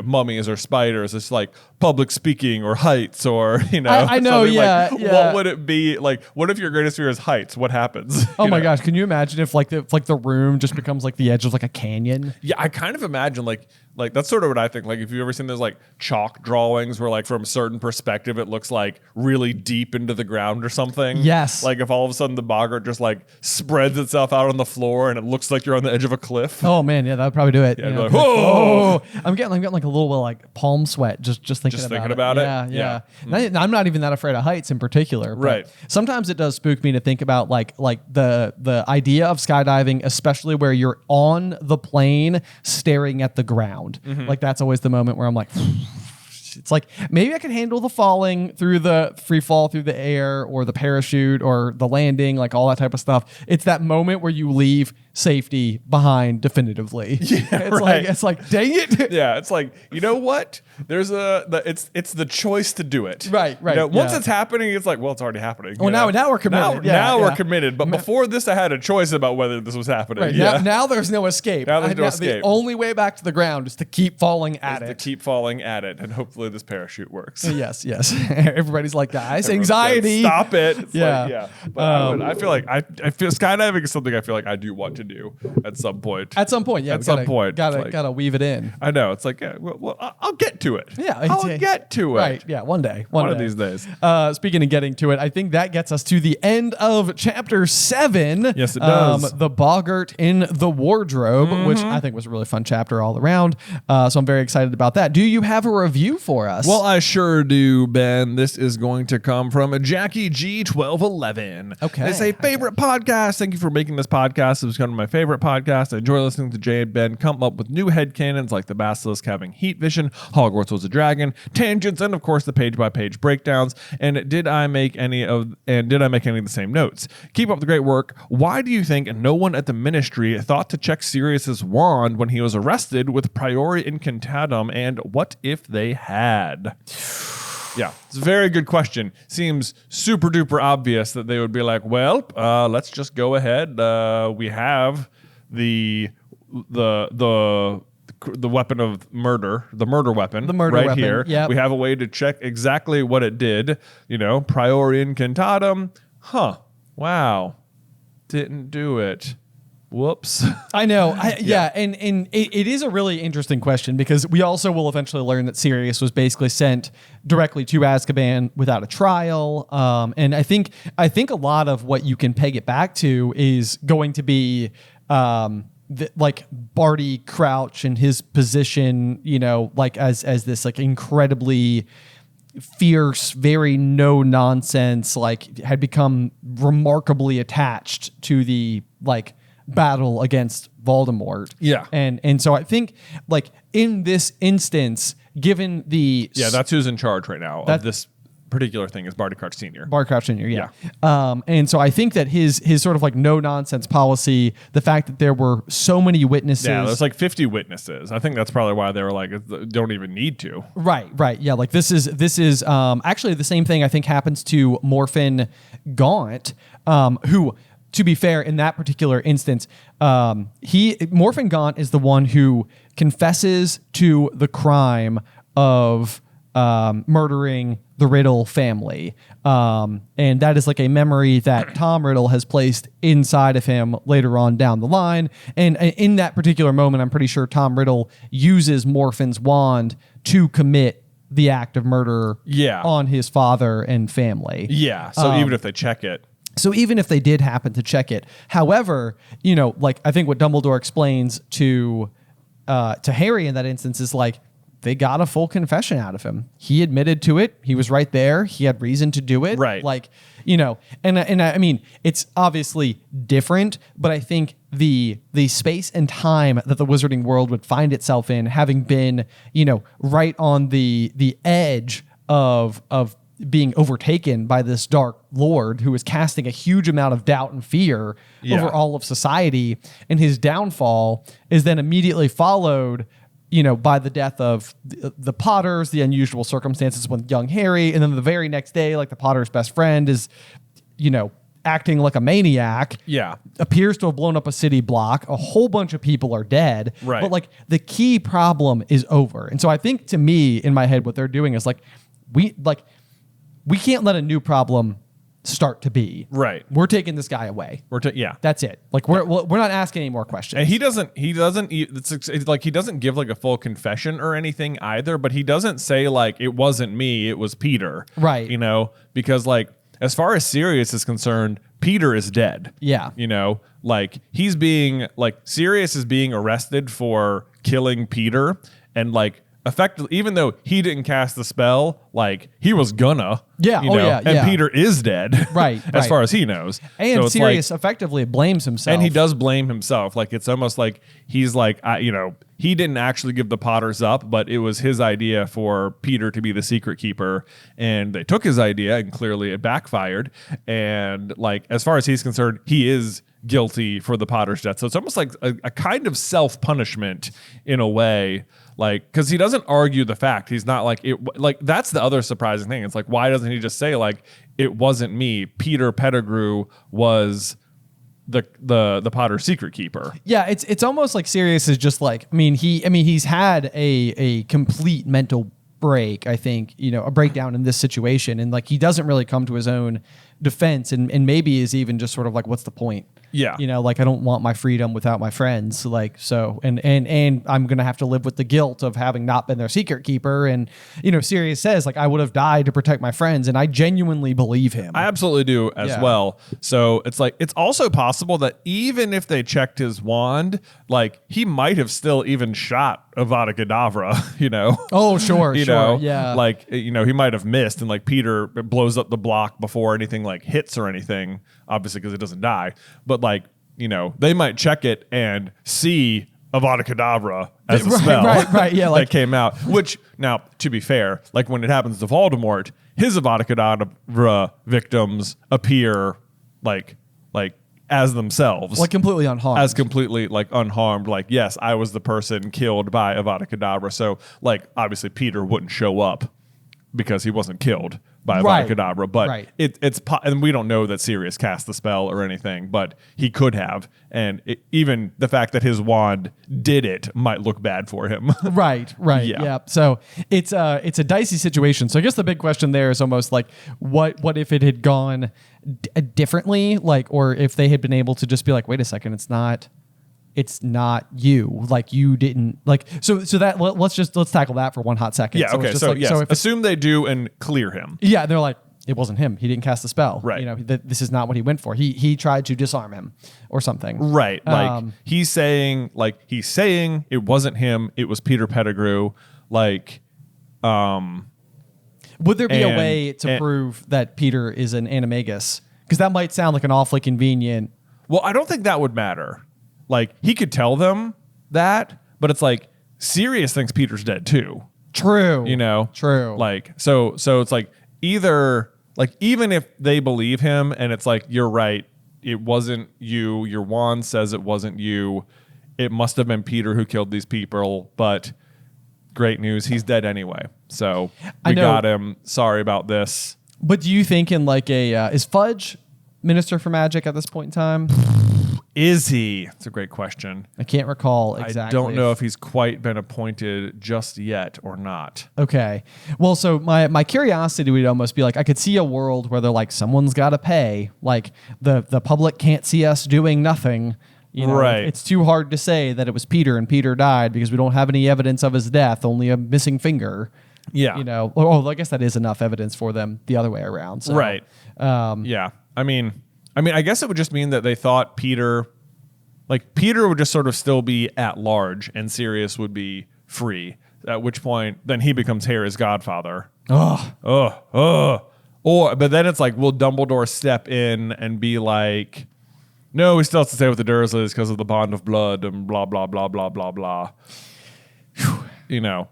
mummies or spiders. It's like public speaking or heights or I know, something yeah, like, yeah. What would it be like? What if your greatest fear is heights? What happens? Oh my gosh, can you imagine if the room just becomes like the edge of like a canyon? Yeah, I kind of imagine like that's sort of what I think. Like, if you've ever seen those like chalk drawings where like from a certain perspective it looks like really deep into the ground or something. Yes. Like if all of a sudden the Boggart just like spreads itself out on the floor and it looks like you're on the edge of a cliff. Oh man, yeah, that would probably do it. Yeah, You I'd know, be like, whoa! I'm getting like a little bit like palm sweat just thinking about it. Yeah. And I'm not even that afraid of heights in particular. But Right. sometimes it does spook me to think about like the idea of skydiving, especially where you're on the plane staring at the ground. Mm-hmm. Like that's always the moment where I'm like, it's like maybe I could handle the falling through the free fall through the air or the parachute or the landing, like all that type of stuff. It's that moment where you leave safety behind definitively. Yeah, it's like dang it. Yeah, it's like, you know what? There's it's the choice to do it. Right. Once yeah. it's happening, it's like, well, it's already happening. Well, now we're committed. Now Yeah. we're committed. But before this, I had a choice about whether this was happening. Right. Yeah. Now there's no escape. Now there's no escape. The only way back to the ground is to keep falling at to it. keep falling at it, and hopefully this parachute works. Yes. Everybody's like, guys, anxiety. Stop it. It's Yeah. like, yeah. But I feel like I feel skydiving is something I feel like I do want to to do at some point. At some point, yeah. At some point. Gotta weave it in. I know. It's like, yeah, well, I'll get to it. Yeah. I'll get to it. Right. Yeah. One day. One of these days. Speaking of getting to it, I think that gets us to the end of chapter 7. Yes, it does. The Boggart in the Wardrobe, which I think was a really fun chapter all around. So I'm very excited about that. Do you have a review for us? Well, I sure do, Ben. This is going to come from Jackie G1211. Okay. They say, favorite podcast. Thank you for making this podcast. It was kind of my favorite podcast. I enjoy listening to Jay and Ben come up with new headcanons like the basilisk having heat vision, Hogwarts was a dragon, tangents, and of course the page-by-page breakdowns. And did I make any of the same notes? Keep up the great work. Why do you think no one at the Ministry thought to check Sirius's wand when he was arrested with priori incantatem, and what if they had? Yeah, it's a very good question. Seems super duper obvious that they would be like, well, let's just go ahead. We have the weapon of murder, the murder weapon, right here. Yep. We have a way to check exactly what it did. Priori incantatem. Huh. Wow. Didn't do it. Whoops. I know. Yeah. And it is a really interesting question because we also will eventually learn that Sirius was basically sent directly to Azkaban without a trial. And I think a lot of what you can peg it back to is going to be like Barty Crouch and his position, as this like incredibly fierce, very no nonsense, like had become remarkably attached to the like battle against Voldemort. Yeah. And so I think like in this instance, given the... Yeah, that's who's in charge right now of this particular thing is Barty Crouch Sr. Barty Crouch Sr., yeah. And so I think that his sort of like no nonsense policy, the fact that there were so many witnesses... Yeah, there's like 50 witnesses. I think that's probably why they were like, don't even need to. Right. Yeah, like this is actually the same thing I think happens to Morphin Gaunt, who... To be fair, in that particular instance, Morphin Gaunt is the one who confesses to the crime of murdering the Riddle family. And that is like a memory that Tom Riddle has placed inside of him later on down the line. And in that particular moment, I'm pretty sure Tom Riddle uses Morphin's wand to commit the act of murder on his father and family. Yeah, so even if they check it. So even if they did happen to check it, however, like I think what Dumbledore explains to Harry in that instance is like they got a full confession out of him. He admitted to it. He was right there. He had reason to do it. Right. Like, and I mean, it's obviously different, but I think the space and time that the wizarding world would find itself in, having been, right on the edge of being overtaken by this dark lord who is casting a huge amount of doubt and fear over all of society, and his downfall is then immediately followed by the death of the Potters, the unusual circumstances with young Harry, and then the very next day, like the Potter's best friend is acting like a maniac, appears to have blown up a city block, a whole bunch of people are dead, but like the key problem is over. And so I think, to me, in my head, what they're doing is like we can't let a new problem start to be. Right. We're taking this guy away. That's it. Like we're not asking any more questions. And he doesn't it's like he doesn't give like a full confession or anything either, but he doesn't say like it wasn't me, it was Peter. Right. Because like as far as Sirius is concerned, Peter is dead. Yeah. Like Sirius is being arrested for killing Peter, and like effectively, even though he didn't cast the spell, like he was gonna, and Peter is dead, right? as far as he knows. And so Sirius effectively blames himself, and he does blame himself. Like it's almost like he's like, he didn't actually give the Potters up, but it was his idea for Peter to be the secret keeper, and they took his idea, and clearly it backfired. And like as far as he's concerned, he is guilty for the Potter's death. So it's almost like a kind of self-punishment in a way. Like, because he doesn't argue the fact. He's not like it. Like that's the other surprising thing. It's like, why doesn't he just say like it wasn't me? Peter Pettigrew was the Potter's secret keeper. Yeah, it's almost like Sirius is just like. He's had a complete mental break. I think a breakdown in this situation, and like he doesn't really come to his own defense, and maybe is even just sort of like, what's the point? Yeah. You know, like I don't want my freedom without my friends. Like, so, and I'm going to have to live with the guilt of having not been their secret keeper. And, you know, Sirius says like, I would have died to protect my friends. And I genuinely believe him. I absolutely do as well. So it's like, it's also possible that even if they checked his wand, like he might have still even shot Avada Kedavra, you know? Oh, sure. You sure. know, Yeah. like, you know, he might have missed and like Peter blows up the block before anything like hits or anything, obviously because it doesn't die. But like, you know, they might check it and see Avada Kedavra as a spell yeah, like, that came out. Which, now, to be fair, like when it happens to Voldemort, his Avada Kedavra victims appear like as themselves. like completely unharmed. As completely like unharmed. Like, yes, I was the person killed by Avada Kedavra. So like, obviously Peter wouldn't show up because he wasn't killed by Avada Kedavra. But and we don't know that Sirius cast the spell or anything, but he could have. And even the fact that his wand did it might look bad for him. Right. Yeah. So it's a dicey situation. So I guess the big question there is almost like, what if it had gone differently? Like, or if they had been able to just be like, wait a second, it's not you. Like you didn't like. So that let's tackle that for one hot second. Yeah. Okay. So if assume they do and clear him. Yeah. They're like, it wasn't him. He didn't cast the spell. Right. You know, this is not what he went for. He tried to disarm him or something. Right. Like he's saying it wasn't him. It was Peter Pettigrew. Like, would there be a way to prove that Peter is an animagus? Because that might sound like an awfully convenient. Well, I don't think that would matter. Like he could tell them that, but it's like Sirius thinks Peter's dead too. True. You know? True. Like, so it's like either like, even if they believe him and it's like, you're right, it wasn't you, your wand says it wasn't you, it must have been Peter who killed these people, but great news, he's dead anyway. So we got him. Sorry about this. But do you think in like is Fudge Minister for Magic at this point in time? Is he? It's a great question. I can't recall exactly. I don't know if he's quite been appointed just yet or not. Okay. Well, so my curiosity would almost be like, I could see a world where they're like, someone's got to pay. Like the public can't see us doing nothing. You know, right. It's too hard to say that it was Peter and Peter died because we don't have any evidence of his death, only a missing finger. Yeah. You know, I guess that is enough evidence for them the other way around. So, right. Yeah. I mean, I guess it would just mean that they thought Peter would just sort of still be at large and Sirius would be free, at which point then he becomes Harry's godfather. But then it's like, will Dumbledore step in and be like, no, he still has to stay with the Dursleys because of the bond of blood and blah, blah, blah, blah, blah, blah. You know.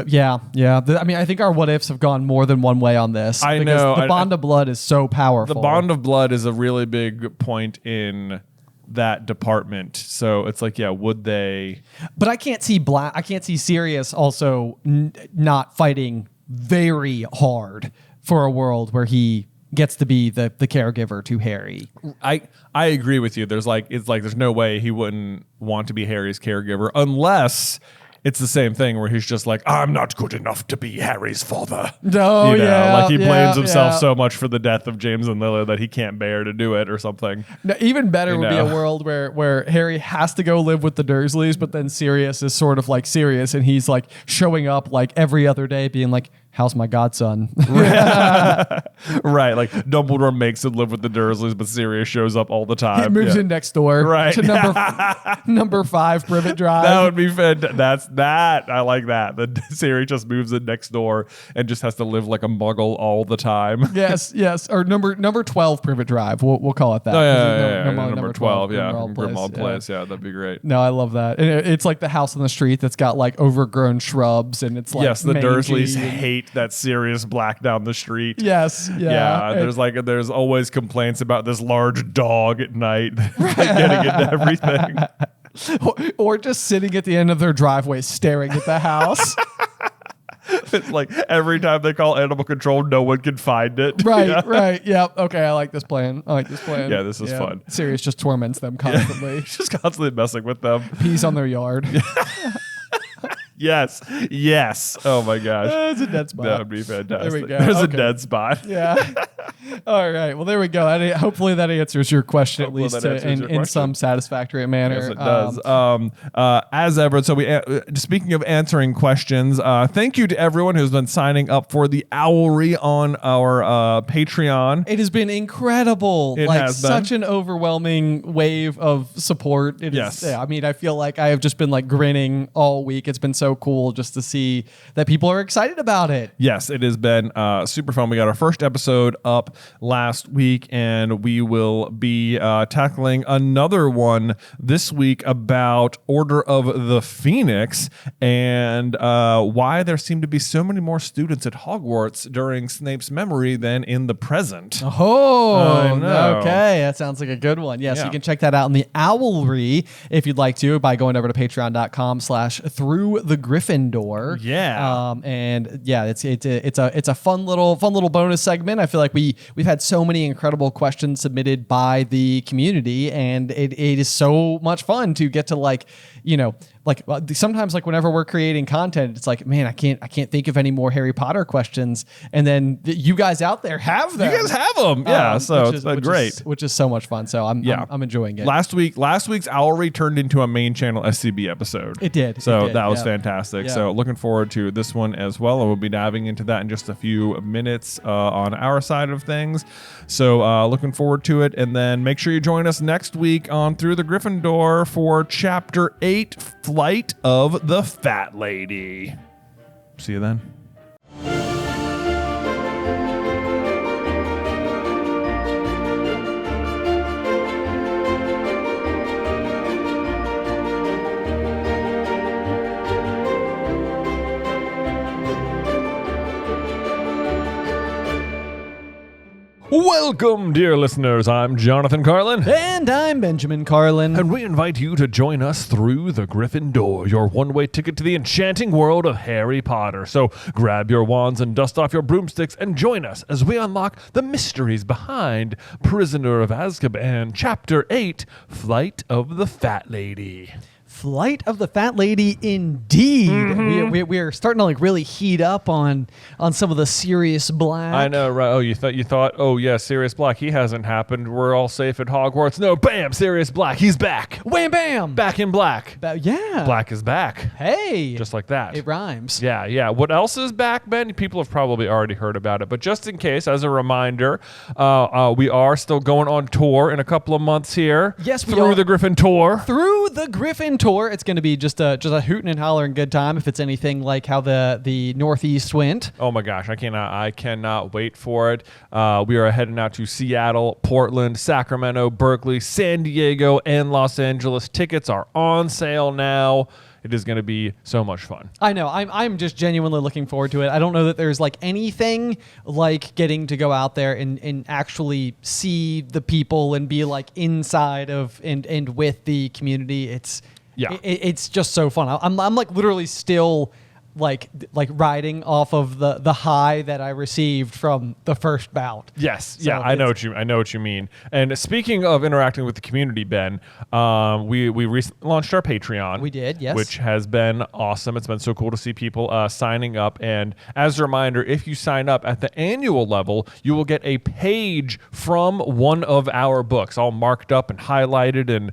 Yeah. I mean, I think our what ifs have gone more than one way on this. I know. The bond of blood is so powerful. The bond of blood is a really big point in that department. So it's like, yeah, would they? But I can't see Sirius also not fighting very hard for a world where he gets to be the caregiver to Harry. I agree with you. There's no way he wouldn't want to be Harry's caregiver unless it's the same thing where he's just like, I'm not good enough to be Harry's father. No, you know, yeah. Like he blames himself so much for the death of James and Lily that he can't bear to do it or something. No, even better would be a world where Harry has to go live with the Dursleys, but then Sirius is sort of like Sirius and he's like showing up like every other day being like, how's my godson? Right. Like Dumbledore makes him live with the Dursleys, but Sirius shows up all the time. He moves in next door to number 5 Privet Drive. That would be fantastic. I like that. The Sirius just moves in next door and just has to live like a muggle all the time. Yes. Or number 12 Privet Drive. We'll call it that. Oh, yeah. Number 12. Grimmauld Place. Yeah, that'd be great. No, I love that. And it's like the house on the street that's got like overgrown shrubs and it's like yes, the Dursleys hate that Sirius black down the street. Yes. Yeah. There's always complaints about this large dog at night getting into everything. Or just sitting at the end of their driveway staring at the house. It's like every time they call animal control, no one can find it. Right. Yep. Okay, I like this plan. Yeah, this is fun. Sirius just torments them constantly. Just constantly messing with them. Pees on their yard. Yes. Oh my gosh. It's a dead spot. That would be fantastic. There we go. There's a dead spot. Yeah. All right. Well, there we go. Hopefully that answers your question Hopefully at least that answers your in question. some satisfactory manner. Yes, it does. As ever, so speaking of answering questions, thank you to everyone who's been signing up for the Owlry on our Patreon. It has been incredible. It has been. Such an overwhelming wave of support. Yes. I mean, I feel like I have just been like grinning all week. It's been so cool just to see that people are excited about it. Yes, it has been super fun. We got our first episode up last week, and we will be tackling another one this week about Order of the Phoenix and why there seem to be so many more students at Hogwarts during Snape's memory than in the present. Oh, I know. okay. That sounds like a good one. Yes, Yeah. you can check that out in the Owlry if you'd like to by going over to patreon.com/Through the Griffin Door. Yeah. And yeah, it's a fun little bonus segment. I feel like we've had so many incredible questions submitted by the community, and it is so much fun to get to sometimes whenever we're creating content, it's like, man, I can't think of any more Harry Potter questions, and then you guys out there have them. You guys have them. Yeah, so it's been great. Which is so much fun. So I'm enjoying it. Last week's Owlry turned into a main channel SCB episode. It did. So It did, that was yeah. fantastic. Yeah. So looking forward to this one as well. And we'll be diving into that in just a few minutes on our side of things. So looking forward to it. And then make sure you join us next week on Through the Griffin Door for Chapter 8, Flight of the Fat Lady. See you then. Welcome, dear listeners. I'm Jonathan Carlin. And I'm Benjamin Carlin. And we invite you to join us through the Griffin Door, your one-way ticket to the enchanting world of Harry Potter. So grab your wands and dust off your broomsticks and join us as we unlock the mysteries behind Prisoner of Azkaban, Chapter 8, Flight of the Fat Lady. Flight of the Fat Lady, indeed. Mm-hmm. We are starting to really heat up on some of the Sirius Black. I know, right? Oh, you thought, oh yeah, Sirius Black, he hasn't happened. We're all safe at Hogwarts. No, bam, Sirius Black, he's back. Wham bam. Back in black. Yeah. Black is back. Hey. Just like that. It rhymes. Yeah. What else is back, Ben? People have probably already heard about it, but just in case, as a reminder, we are still going on tour in a couple of months here. Yes, we Through are. the Griffin Tour. Through the Griffin Tour. It's going to be just a hootin' and hollering good time if it's anything like how the Northeast went. Oh my gosh, I cannot wait for it. We are heading out to Seattle, Portland, Sacramento, Berkeley, San Diego, and Los Angeles. Tickets are on sale now. It is going to be so much fun. I know. I'm just genuinely looking forward to it. I don't know that there's anything like getting to go out there and actually see the people and be inside of and with the community. It's just so fun. I'm literally still riding off of the high that I received from the first bout. Yes, So yeah, I know what you mean. And speaking of interacting with the community, Ben, we recently launched our Patreon. We did, yes. Which has been awesome. It's been so cool to see people signing up. And as a reminder, if you sign up at the annual level, you will get a page from one of our books, all marked up and highlighted, and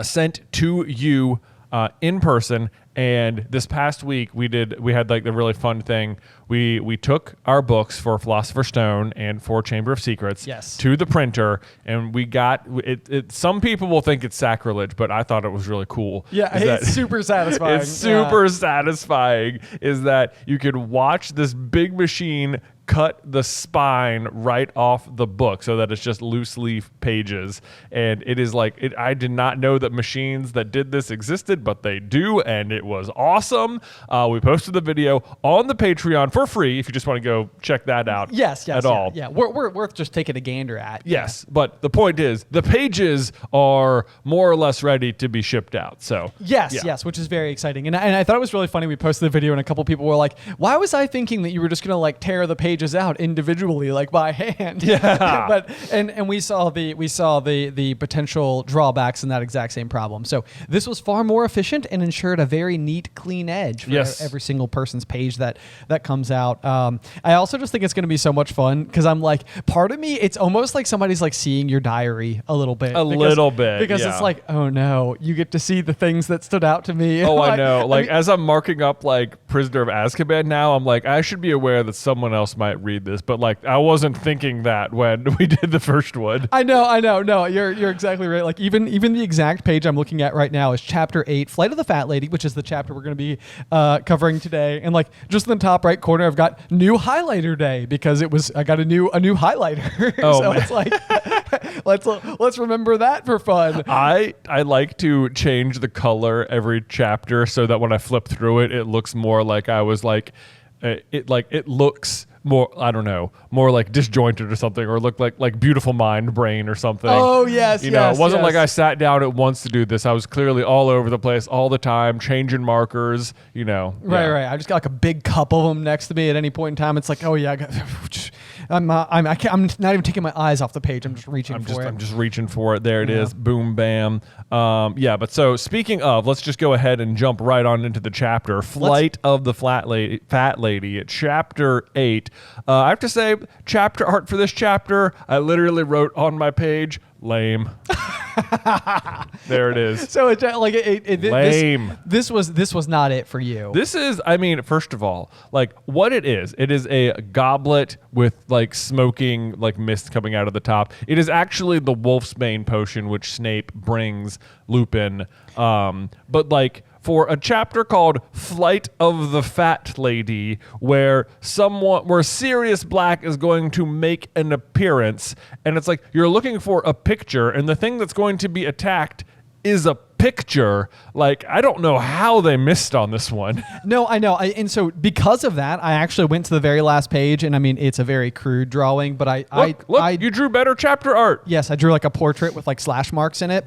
sent to you in person. And this past week we had the really fun thing. We took our books for Philosopher's Stone and for Chamber of Secrets to the printer, and we got it. Some people will think it's sacrilege, but I thought it was really cool. Yeah, it's super satisfying. It's super satisfying is that you could watch this big machine cut the spine right off the book so that it's just loose leaf pages. And it is I did not know that machines that did this existed, but they do, and it was awesome. We posted the video on the Patreon for free if you just want to go check that out. Yes, at all. Yeah, we're worth just taking a gander at. Yes, but the point is the pages are more or less ready to be shipped out. So yes, which is very exciting. And I thought it was really funny. We posted the video and a couple people were like, "Why was I thinking that you were just gonna tear the page pages out individually, like by hand. Yeah. But and we saw the potential drawbacks in that exact same problem. So this was far more efficient and ensured a very neat, clean edge for every single person's page that comes out. I also just think it's going to be so much fun because I'm like, part of me, it's almost like somebody's like seeing your diary a little bit. Because it's like, oh no, you get to see the things that stood out to me. Oh, I know. Like, as I'm marking up like Prisoner of Azkaban now, I'm like, I should be aware that someone else might read this, but like, I wasn't thinking that when we did the first one. I know. No, you're exactly right. Like even the exact page I'm looking at right now is chapter 8, Flight of the Fat Lady, which is the chapter we're going to be covering today. And like just in the top right corner, I've got new highlighter day because I got a new highlighter. Oh, so man. it's like let's remember that for fun. I like to change the color every chapter so that when I flip through it, it looks more like I was like, it looks more, I don't know, more like disjointed or something, or look like Beautiful Mind brain or something. Oh, yes, you know, it wasn't like I sat down at once to do this. I was clearly all over the place all the time, changing markers, you know. Right. I just got like a big cup of them next to me at any point in time. It's like, oh yeah, I'm not even taking my eyes off the page. I'm just reaching for it. I'm just reaching for it. There it is. Boom, bam. But so speaking of, let's just go ahead and jump right on into the chapter. Flight of the Fat Lady, chapter 8. I have to say, chapter art for this chapter, I literally wrote on my page, lame. There it is. So it's like lame. This was not it for you. This is, I mean, first of all, like what it is a goblet with like smoking like mist coming out of the top. It is actually the Wolfsbane potion which Snape brings Lupin. But like for a chapter called Flight of the Fat Lady, where Sirius Black is going to make an appearance, and it's like you're looking for a picture, and the thing that's going to be attacked is a picture. Like, I don't know how they missed on this one. No, I know. And so because of that, I actually went to the very last page, and I mean, it's a very crude drawing, but you drew better chapter art. Yes, I drew like a portrait with like slash marks in it,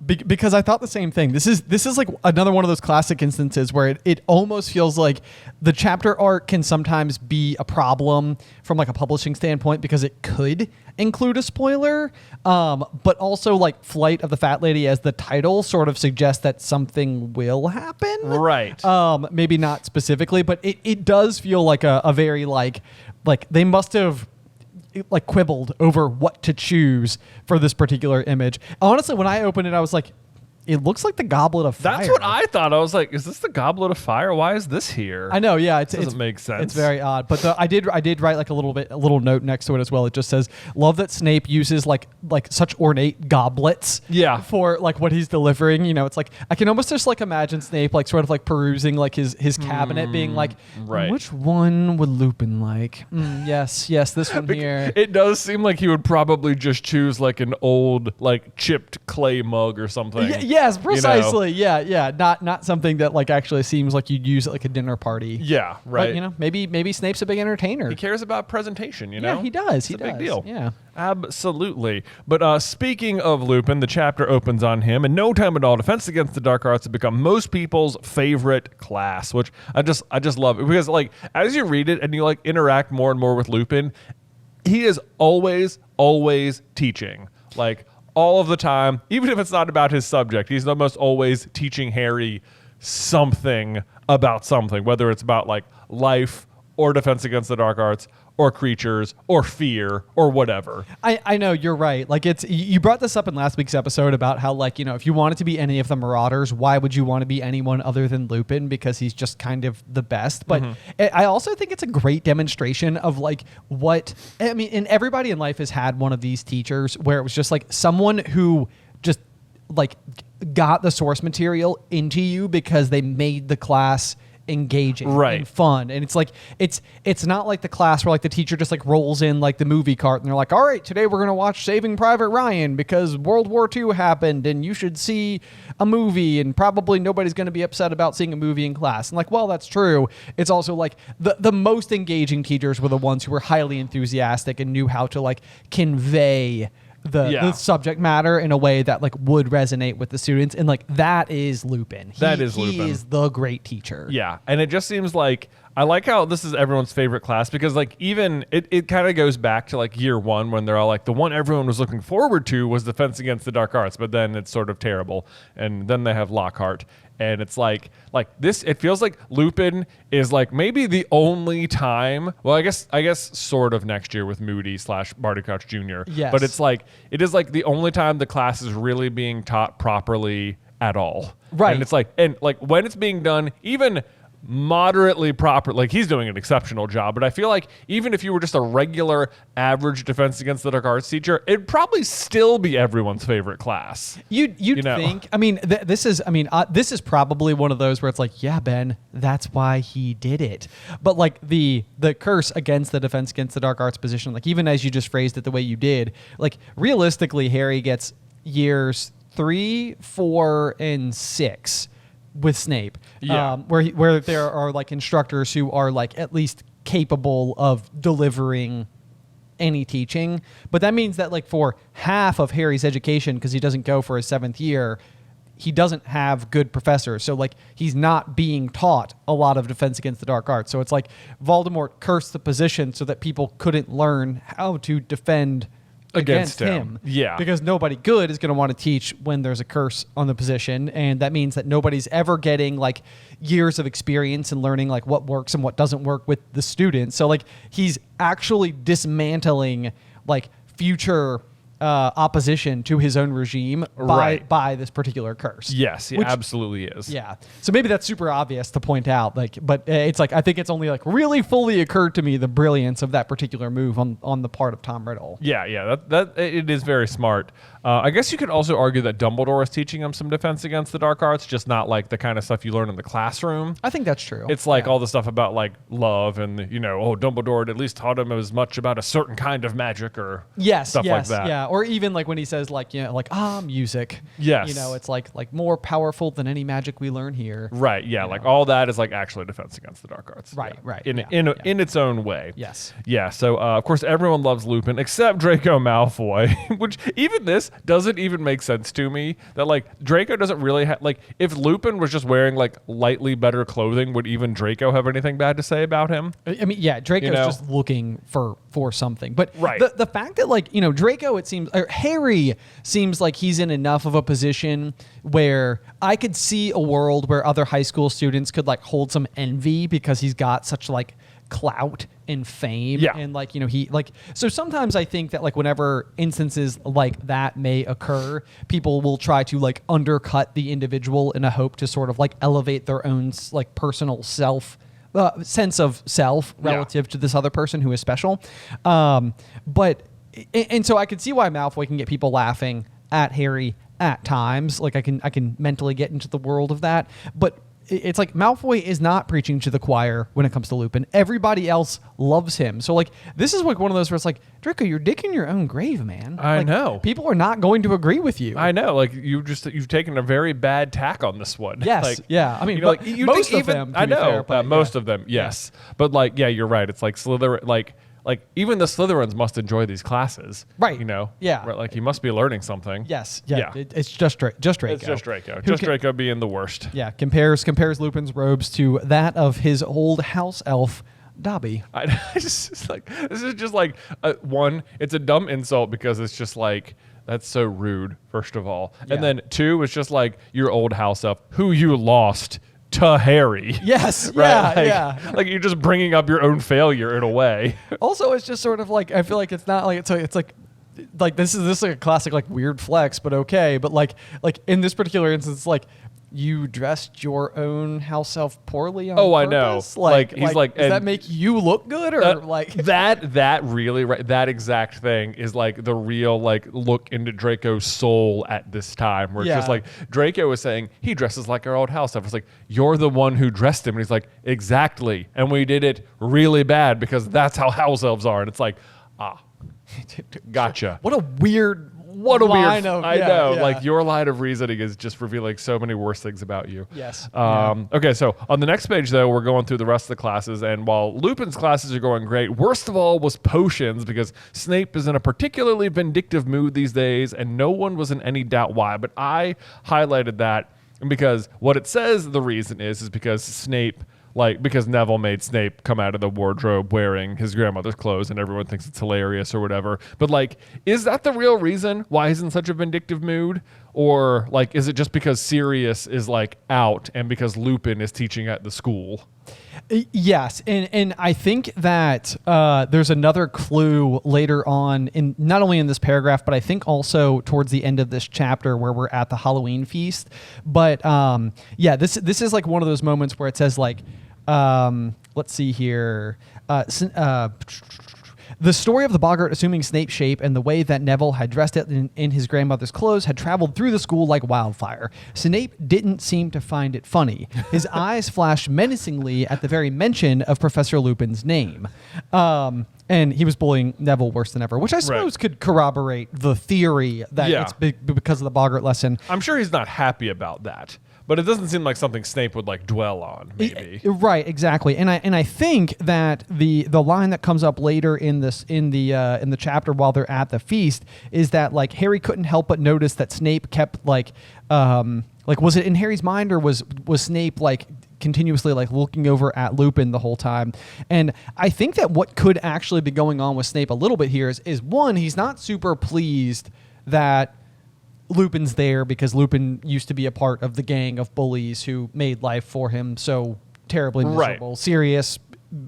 because I thought the same thing. This is like another one of those classic instances where it almost feels like the chapter art can sometimes be a problem from like a publishing standpoint because it could include a spoiler, but also like Flight of the Fat Lady as the title sort of suggests that something will happen. Right. Maybe not specifically, but it does feel like a very like they must have like quibbled over what to choose for this particular image. Honestly, when I opened it, I was like, it looks like the Goblet of Fire. That's what I thought. I was like, is this the Goblet of Fire? Why is this here? I know, yeah. It doesn't make sense. It's very odd. But I did write like a little note next to it as well. It just says, love that Snape uses like such ornate goblets for like what he's delivering. You know, it's like, I can almost just like imagine Snape like sort of like perusing like his cabinet being like, which one would Lupin like? Yes, this one here. It does seem like he would probably just choose like an old like chipped clay mug or something. Yes, precisely. You know? Yeah. Not something that like actually seems like you'd use at like a dinner party. Yeah, right. But, you know, maybe Snape's a big entertainer. He cares about presentation, you know? Yeah, he does. It's a big deal. Yeah. Absolutely. But speaking of Lupin, the chapter opens on him. In no time at all, Defense Against the Dark Arts has become most people's favorite class, which I just love it because like as you read it and you like interact more and more with Lupin, he is always teaching. Like all of the time, even if it's not about his subject, he's almost always teaching Harry something about something, whether it's about like life or Defense Against the Dark Arts or creatures or fear or whatever. I know, you're right. Like you brought this up in last week's episode about how like, you know, if you wanted to be any of the Marauders, why would you want to be anyone other than Lupin? Because he's just kind of the best. But I also think it's a great demonstration of like what, I mean, and everybody in life has had one of these teachers where it was just like someone who just like got the source material into you because they made the class engaging and fun. And it's like it's not like the class where like the teacher just like rolls in like the movie cart and they're like, all right, today we're gonna watch Saving Private Ryan because World War II happened and you should see a movie and probably nobody's gonna be upset about seeing a movie in class. And like, well, that's true. It's also like the most engaging teachers were the ones who were highly enthusiastic and knew how to like convey the subject matter in a way that like would resonate with the students, and like that is Lupin. He is the great teacher. Yeah, and it just seems like I like how this is everyone's favorite class because like even it kind of goes back to like year one when they're all like the one everyone was looking forward to was Defense Against the Dark Arts, but then it's sort of terrible. And then they have Lockhart. And it's like this, it feels like Lupin is like maybe the only time, well, I guess sort of next year with Moody / Barty Crouch Jr. Yes. But it is like the only time the class is really being taught properly at all. Right. And it's like when it's being done, even moderately proper, like he's doing an exceptional job, but I feel like even if you were just a regular average Defense Against the Dark Arts teacher, it'd probably still be everyone's favorite class. You'd think. I mean, this is probably one of those where it's like, yeah, Ben, that's why he did it. But like the curse against the Defense Against the Dark Arts position, like even as you just phrased it the way you did, like realistically, Harry gets years 3, 4, and 6 with Snape, where there are like instructors who are like at least capable of delivering any teaching. But that means that like for half of Harry's education, because he doesn't go for his 7th year, he doesn't have good professors. So like he's not being taught a lot of Defense Against the Dark Arts. So it's like Voldemort cursed the position so that people couldn't learn how to defend against him. Yeah. Because nobody good is going to want to teach when there's a curse on the position. And that means that nobody's ever getting like years of experience and learning like what works and what doesn't work with the students. So like he's actually dismantling like future opposition to his own regime by this particular curse. Yes, he absolutely is. Yeah. So maybe that's super obvious to point out, like, but it's like I think it's only like really fully occurred to me the brilliance of that particular move on the part of Tom Riddle. Yeah. That it is very smart. I guess you could also argue that Dumbledore is teaching him some Defense Against the Dark Arts, just not like the kind of stuff you learn in the classroom. I think that's true. It's like all the stuff about like love and Dumbledore had at least taught him as much about a certain kind of magic or stuff like that. Yeah. Or even like when he says like music. Yes. It's like more powerful than any magic we learn here. Right. Yeah. Like all that is like actually Defense Against the Dark Arts. Right. Yeah. Right. In its own way. Yes. Yeah. So of course everyone loves Lupin except Draco Malfoy, which even this doesn't even make sense to me that like Draco doesn't really have like if Lupin was just wearing like lightly better clothing, would even Draco have anything bad to say about him? I mean, yeah, Draco's just looking for something. But right. the fact that like, Draco, it seems, or Harry seems like he's in enough of a position where I could see a world where other high school students could like hold some envy because he's got such like clout and fame. Yeah. And like, he like, so sometimes I think that like whenever instances like that may occur, people will try to like undercut the individual in a hope to sort of like elevate their own like personal sense of self relative to this other person who is special. But so I could see why Malfoy can get people laughing at Harry at times. Like I can mentally get into the world of that. But it's like Malfoy is not preaching to the choir when it comes to Lupin. Everybody else loves him. So like this is like one of those where it's like, Draco, you're digging your own grave, man. I know. People are not going to agree with you. I know. Like you've taken a very bad tack on this one. Yes. Like, yeah. I mean, most of them. I know. Most of them. Yes. Yeah. But like, yeah, you're right. It's like Slytherin. Like even the Slytherins must enjoy these classes, right? Yeah. Right, like he must be learning something. Yes. Yeah. It's just Draco. It's just Draco. Draco being the worst. Yeah. Compares Lupin's robes to that of his old house elf, Dobby. This is just like one. It's a dumb insult because it's just like that's so rude. First of all, and then 2, it's just like your old house elf who you lost to Harry. Yes. Right? Yeah. Like you're just bringing up your own failure in a way. Also, it's just sort of like I feel like it's not like it's like this is like a classic like weird flex, but okay. But like in this particular instance, like you dressed your own house elf poorly on purpose? I know. Like he's like, does that make you look good or like that really right? That exact thing is like the real like look into Draco's soul at this time, where it's just like Draco is saying he dresses like our old house elf. It's like you're the one who dressed him, and he's like exactly, and we did it really bad because that's how house elves are, and it's like gotcha. What a weird. I know. Like your line of reasoning is just revealing so many worse things about you. Yes. Okay, so on the next page, though, we're going through the rest of the classes, and while Lupin's classes are going great, worst of all was potions, because Snape is in a particularly vindictive mood these days, and no one was in any doubt why. But I highlighted that because what it says the reason is because Snape like because Neville made Snape come out of the wardrobe wearing his grandmother's clothes and everyone thinks it's hilarious or whatever. But like, is that the real reason why he's in such a vindictive mood? Or like, is it just because Sirius is like out and because Lupin is teaching at the school? Yes, and I think that there's another clue later on, in not only in this paragraph, but I think also towards the end of this chapter where we're at the Halloween feast. But yeah, this is like one of those moments where it says like, let's see here. The story of the Boggart assuming Snape's shape and the way that Neville had dressed it in his grandmother's clothes had traveled through the school like wildfire. Snape didn't seem to find it funny. His eyes flashed menacingly at the very mention of Professor Lupin's name. And he was bullying Neville worse than ever, which I suppose could corroborate the theory that it's because of the Boggart lesson. I'm sure he's not happy about that. But it doesn't seem like something Snape would like dwell on, maybe. Right, exactly. And I think that the line that comes up later in the chapter while they're at the feast is that like Harry couldn't help but notice that Snape kept like was it in Harry's mind or was Snape like continuously like looking over at Lupin the whole time? And I think that what could actually be going on with Snape a little bit here is one, he's not super pleased that Lupin's there because Lupin used to be a part of the gang of bullies who made life for him so terribly miserable. Right. Sirius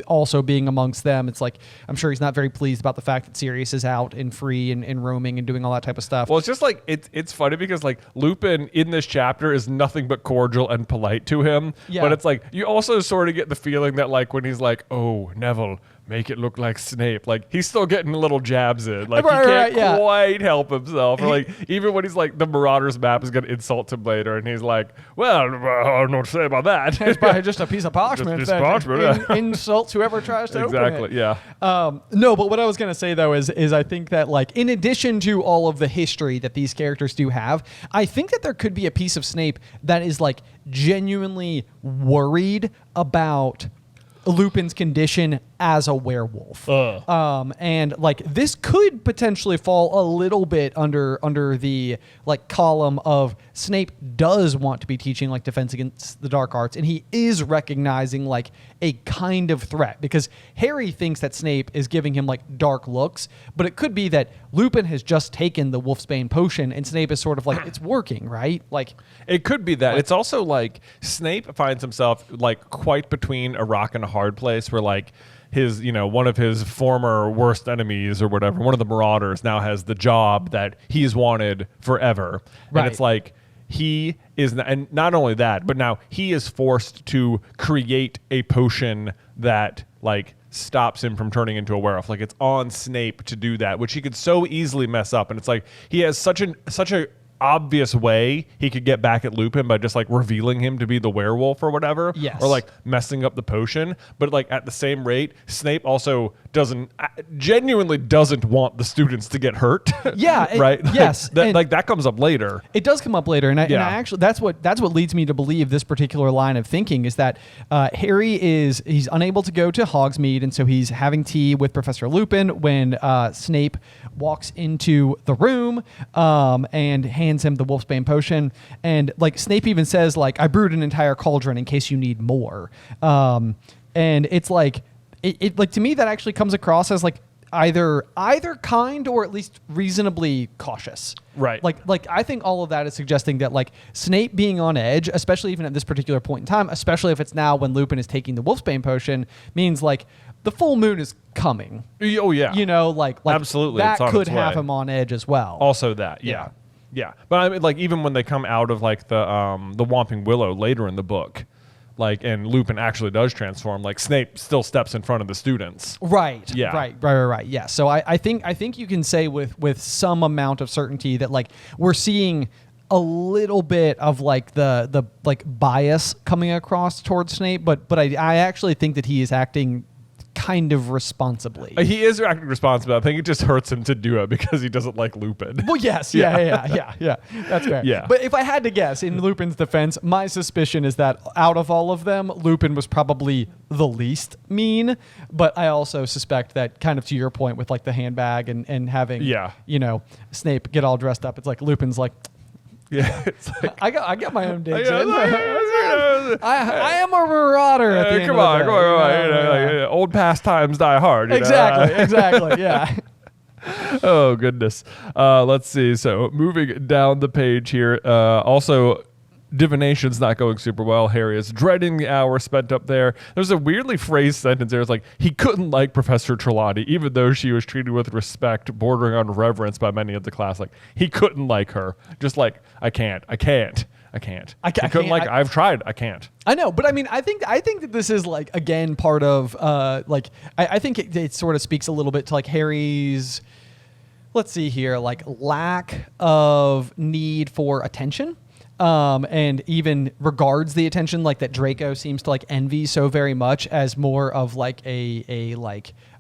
also being amongst them. It's like, I'm sure he's not very pleased about the fact that Sirius is out and free and roaming and doing all that type of stuff. Well, it's just like, it's funny because like Lupin in this chapter is nothing but cordial and polite to him. Yeah. But it's like, you also sort of get the feeling that like when he's like, oh, Neville, make it look like Snape. Like, he's still getting little jabs in. Like, he can't quite help himself. Or, like, even when he's like, the Marauders map is going to insult him later, and he's like, well, I don't know what to say about that. It's probably just a piece of parchment that insults whoever tries to open it. Exactly, yeah. No, but what I was going to say, though, is I think that, like, in addition to all of the history that these characters do have, I think that there could be a piece of Snape that is, like, genuinely worried about Lupin's condition as a werewolf. And like this could potentially fall a little bit under the like column of Snape does want to be teaching like defense against the dark arts, and he is recognizing like a kind of threat because Harry thinks that Snape is giving him like dark looks, but it could be that Lupin has just taken the Wolfsbane potion and Snape is sort of like, it's working, right? Like it could be that. Like, it's also like Snape finds himself like quite between a rock and a hard place where like his, you know, one of his former worst enemies or whatever, one of the Marauders now has the job that he's wanted forever. Right. And it's like he is, and not only that, but now he is forced to create a potion that like stops him from turning into a werewolf. Like it's on Snape to do that, which he could so easily mess up. And it's like he has such a obvious way he could get back at Lupin by just like revealing him to be the werewolf or whatever. Yes. Or like messing up the potion. But like at the same rate, Snape also genuinely doesn't want the students to get hurt. Yeah. Right? Yes. Like that comes up later. It does come up later. And I actually, that's what leads me to believe this particular line of thinking is that Harry he's unable to go to Hogsmeade. And so he's having tea with Professor Lupin when Snape walks into the room and hands him the Wolfsbane potion. And like Snape even says like, I brewed an entire cauldron in case you need more. And it's like, it like to me that actually comes across as like either kind or at least reasonably cautious. Right. Like I think all of that is suggesting that like Snape being on edge, especially even at this particular point in time, especially if it's now when Lupin is taking the Wolfsbane potion, means like the full moon is coming. Oh yeah. You know, like absolutely that could have him on edge as well. Also that, yeah. Yeah. But I mean, like even when they come out of like the Whomping Willow later in the book, like, and Lupin actually does transform, like Snape still steps in front of the students. Right. Yeah. Right. Yeah. So I think you can say with some amount of certainty that like we're seeing a little bit of like the like bias coming across towards Snape, but I actually think that he is acting kind of responsibly. He is acting responsibly. I think it just hurts him to do it because he doesn't like Lupin. Well, yes. Yeah. That's fair. Yeah. But if I had to guess, in Lupin's defense, my suspicion is that out of all of them, Lupin was probably the least mean. But I also suspect that, kind of to your point with like the handbag and having, you know, Snape get all dressed up, it's like Lupin's like, Yeah, it's like, I got my own digs yeah, in. I I am a marauder at the end come of the on, day. come on. You know, like, old past times die hard. You know? Exactly. Yeah. Oh, goodness. Let's see. So moving down the page here. Also, divination's not going super well. Harry is dreading the hour spent up there. There's a weirdly phrased sentence there. It's like, he couldn't like Professor Trelawney, even though she was treated with respect, bordering on reverence by many of the class. Like, he couldn't like her. Just like, I can't. I've tried. I can't. I know, but I mean, I think that this is like, again, part of I think it sort of speaks a little bit to like Harry's, let's see here, like lack of need for attention. And even regards the attention like that Draco seems to like envy so very much as more of like a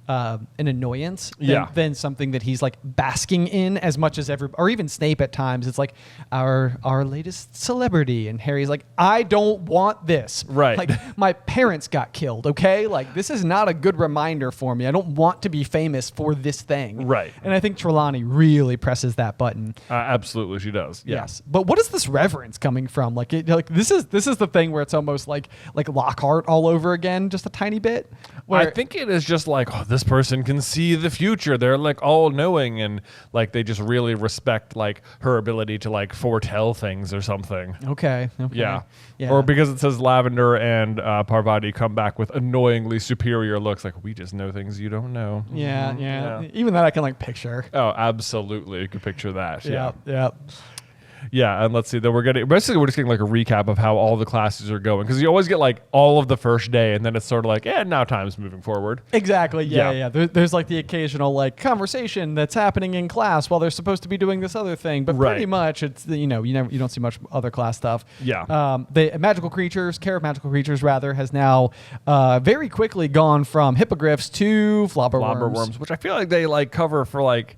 an annoyance than something that he's like basking in as much as or even Snape at times. It's like our latest celebrity, and Harry's like, I don't want this. Right. Like, my parents got killed. Okay. Like, this is not a good reminder for me. I don't want to be famous for this thing. Right. And I think Trelawney really presses that button. Absolutely, she does. Yeah. Yes. But what is this reverence coming from? Like, this is the thing where it's almost like Lockhart all over again, just a tiny bit. I think it is just like, oh, this person can see the future. They're like all knowing, and like they just really respect like her ability to like foretell things or something. Okay. Yeah. Or because it says Lavender and Parvati come back with annoyingly superior looks. Like, we just know things you don't know. Yeah. Even that I can like picture. Oh, absolutely. You can picture that. Yeah. Yeah, and let's see. Then we're just getting like a recap of how all the classes are going, because you always get like all of the first day, and then it's sort of like, now time's moving forward. Exactly. Yeah. There's like the occasional like conversation that's happening in class while they're supposed to be doing this other thing, but pretty much it's you don't see much other class stuff. Yeah. The care of magical creatures rather has now very quickly gone from hippogriffs to flobberworms, which I feel like they like cover for like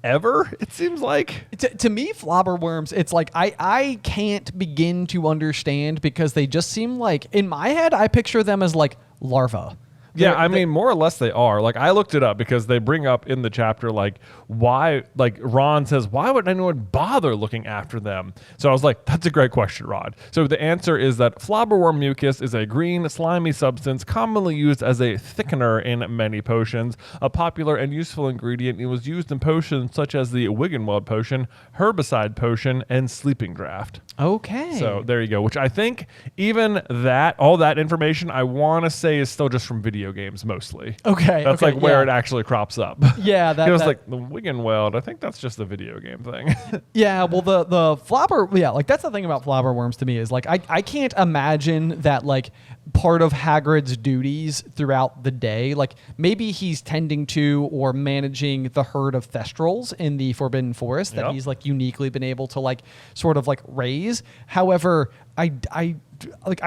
ever, it seems like. To me, flobberworms, it's like I can't begin to understand, because they just seem like, in my head, I picture them as like larvae. Yeah, I mean, more or less they are. Like, I looked it up because they bring up in the chapter, like, why, like, Ron says, why would anyone bother looking after them? So I was like, that's a great question, Rod. So the answer is that flobberworm mucus is a green, slimy substance commonly used as a thickener in many potions. A popular and useful ingredient, it was used in potions such as the Wiggenweld potion, herbicide potion, and sleeping draught. Okay. So there you go, which I think even that, all that information, I want to say is still just from video games mostly. Okay. That's like where it actually crops up. Yeah. It was like the Wiggenweld. I think that's just the video game thing. Yeah. Well, the flobber, like that's the thing about flobberworms to me is like, I can't imagine that like part of Hagrid's duties throughout the day, like maybe he's tending to or managing the herd of Thestrals in the Forbidden Forest that he's like uniquely been able to like sort of like raise. However, I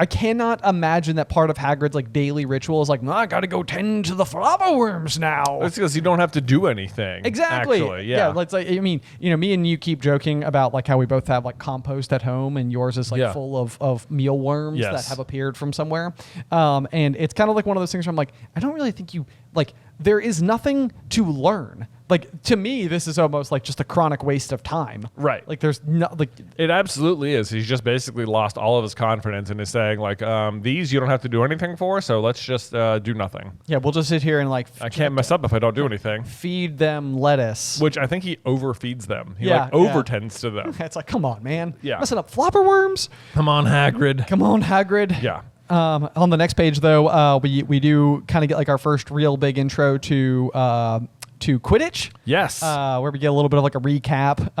cannot imagine that part of Hagrid's like daily ritual is like, no, I got to go tend to the flobberworms now. It's because you don't have to do anything. Exactly. Actually, yeah. Let's like, I mean, me and you keep joking about like how we both have like compost at home, and yours is like full of mealworms that have appeared from somewhere. And it's kind of like one of those things where I'm like, I don't really think you like. There is nothing to learn. Like, to me, this is almost like just a chronic waste of time. Right. Like, there's no, like, it absolutely is. He's just basically lost all of his confidence and is saying, like, these you don't have to do anything for, so let's just do nothing. Yeah, we'll just sit here and, like, I can't mess up if I don't do anything. Feed them lettuce. Which I think he overfeeds them. He, over-tends to them. It's like, come on, man. Yeah. Messing up flobberworms? Come on, Hagrid. Come on, Hagrid. Yeah. On the next page, though, we do kind of get, like, our first real big intro to Quidditch. Yes. Where we get a little bit of like a recap.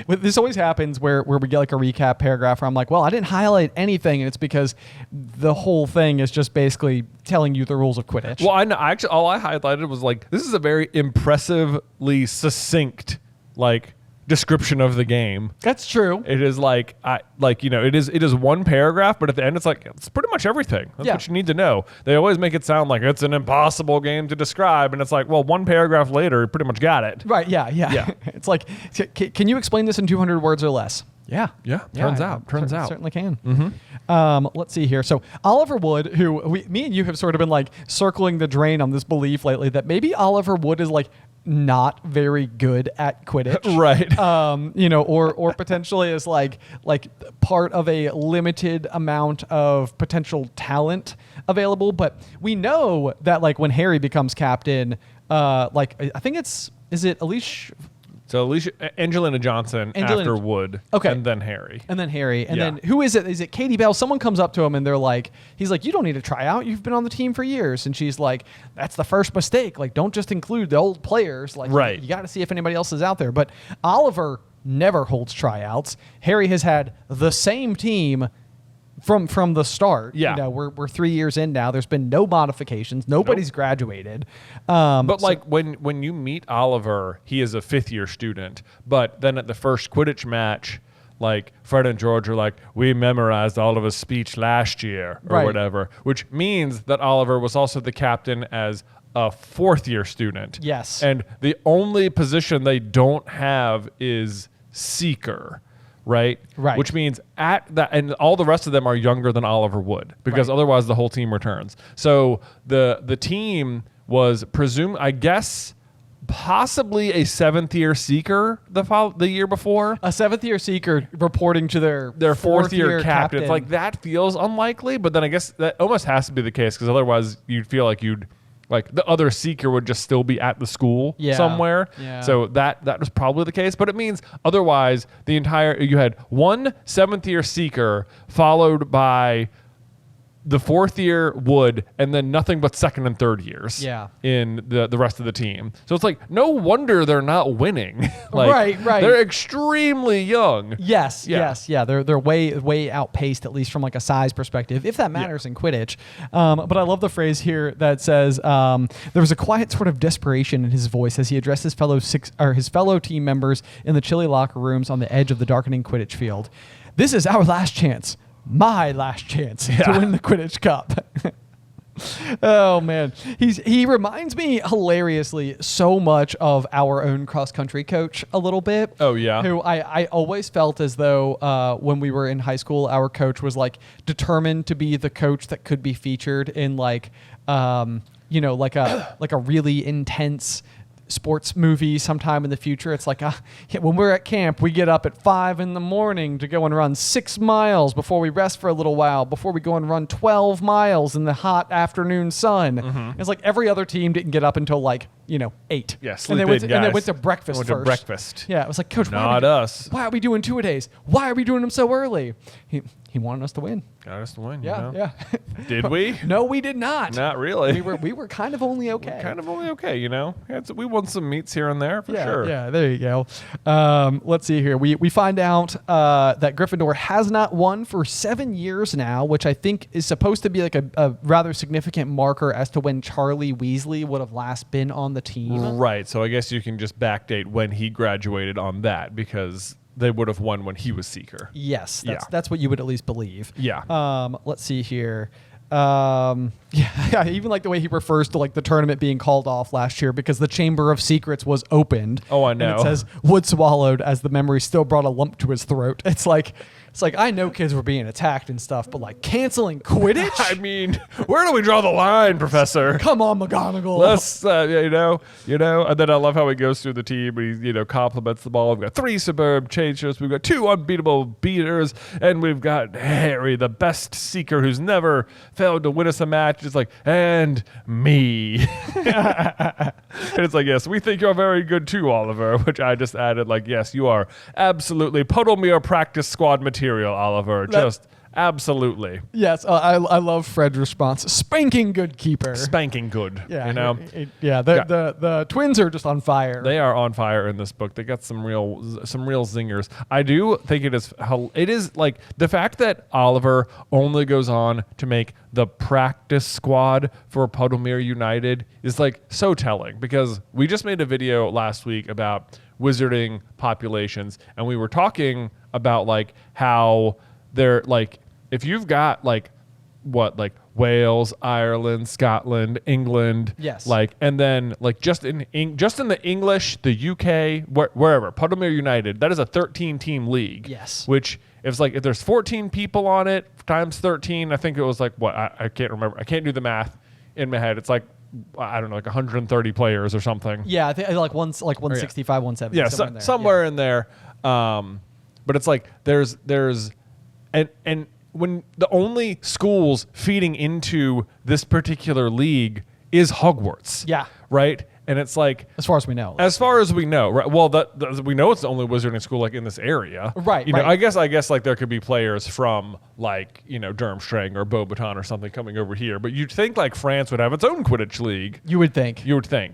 This always happens where we get like a recap paragraph where I'm like, well, I didn't highlight anything, and it's because the whole thing is just basically telling you the rules of Quidditch. Well, I know, actually all I highlighted was like, this is a very impressively succinct like description of the game. That's true. It is like it is one paragraph, but at the end it's like it's pretty much everything. That's what you need to know. They always make it sound like it's an impossible game to describe, and it's like, well, one paragraph later, you pretty much got it. Right? Yeah. It's like, can you explain this in 200 words or less? Yeah. Turns out. Certainly can. Mm-hmm. Let's see here. So Oliver Wood, who me and you have sort of been like circling the drain on this belief lately that maybe Oliver Wood is like not very good at Quidditch. Right. Or potentially as like part of a limited amount of potential talent available. But we know that like when Harry becomes captain, I think is it Alicia? So Angelina Johnson after Wood, okay, and then Harry, and then who is it? Is it Katie Bell? Someone comes up to him and they're like, he's like, you don't need to try out. You've been on the team for years, and she's like, that's the first mistake. Like, don't just include the old players. Like, right. You got to see if anybody else is out there. But Oliver never holds tryouts. Harry has had the same team from the start. Yeah. We're 3 years in now. There's been no modifications. Nobody's graduated. But when you meet Oliver, he is a 5th-year student. But then at the first Quidditch match, like Fred and George are like, we memorized Oliver's speech last year or whatever, which means that Oliver was also the captain as a 4th-year student. Yes. And the only position they don't have is Seeker. Right. Which means at that, and all the rest of them are younger than Oliver Wood, because otherwise the whole team returns. So the team was I guess, possibly a 7th-year Seeker the year before. A 7th-year Seeker reporting to their 4th-year captain. It's like, that feels unlikely, but then I guess that almost has to be the case, because otherwise you'd feel like the other Seeker would just still be at the school somewhere. Yeah. So that was probably the case. But it means otherwise you had one 7th-year Seeker followed by the 4th-year Wood, and then nothing but 2nd and 3rd years in the rest of the team. So it's like, no wonder they're not winning. Right. They're extremely young. Yes. They're way outpaced, at least from like a size perspective, if that matters in Quidditch. But I love the phrase here that says, there was a quiet sort of desperation in his voice as he addressed his fellow team members in the chilly locker rooms on the edge of the darkening Quidditch field. This is our last chance. My last chance to win the Quidditch Cup. Oh man, he reminds me hilariously so much of our own cross country coach a little bit. Oh yeah, who I always felt as though when we were in high school, our coach was like determined to be the coach that could be featured in like like a really intense sports movie sometime in the future. It's like when we're at camp, we get up at 5 a.m. to go and run 6 miles before we rest for a little while, before we go and run 12 miles in the hot afternoon sun. Mm-hmm. It's like every other team didn't get up until 8. Yeah, and they went to breakfast first. Breakfast. Yeah, it was like, Coach, not us. Why are we doing 2-a-days? Why are we doing them so early? He wanted us to win. Got us to win. Yeah. Did we? No, we did not. Not really. We were kind of only okay. We won some meets here and there for sure. Yeah, there you go. Let's see here. We find out that Gryffindor has not won for 7 years now, which I think is supposed to be like a rather significant marker as to when Charlie Weasley would have last been on the team. Right. So I guess you can just backdate when he graduated on that, because they would have won when he was Seeker. Yes, that's what you would at least believe. Yeah. Let's see here. I even like the way he refers to the tournament being called off last year because the Chamber of Secrets was opened. Oh, I know. And it says Wood swallowed as the memory still brought a lump to his throat. It's like I know kids were being attacked and stuff, but canceling Quidditch? I mean, where do we draw the line, Professor? Come on, McGonagall. Let's, and then I love how he goes through the team. He, compliments the ball. We've got 3 superb chasers. We've got 2 unbeatable beaters, and we've got Harry, the best Seeker who's never failed to win us a match. It's like, and me. And it's like, yes, we think you're very good too, Oliver, which I just added yes, you are absolutely Puddlemere practice squad material, Oliver. Just absolutely. Yes, I love Fred's response. Spanking good keeper. Spanking good. Yeah, the twins are just on fire. They are on fire in this book. They got some real zingers. I do think it is the fact that Oliver only goes on to make the practice squad for Puddlemere United is so telling, because we just made a video last week about wizarding populations, and we were talking about how they're if you've got Wales, Ireland, Scotland, England, yes, and then just in the English, the UK, wherever, Puddlemere United, that is a 13-team league. Yes, which if there's 14 people on it times 13, I think it was I can't remember. I can't do the math in my head. It's I don't know, like 130 players or something. Yeah, I think like 165, 170. Yeah, somewhere in there. somewhere in there. But it's like there's and when the only schools feeding into this particular league is Hogwarts. Yeah. Right? And it's like, as far as we know. As far as we know, right? Well, we know it's the only wizarding school like in this area, right? You know, I guess like there could be players from like Durmstrang or Beauxbaton or something coming over here, but you'd think like France would have its own Quidditch league. You would think.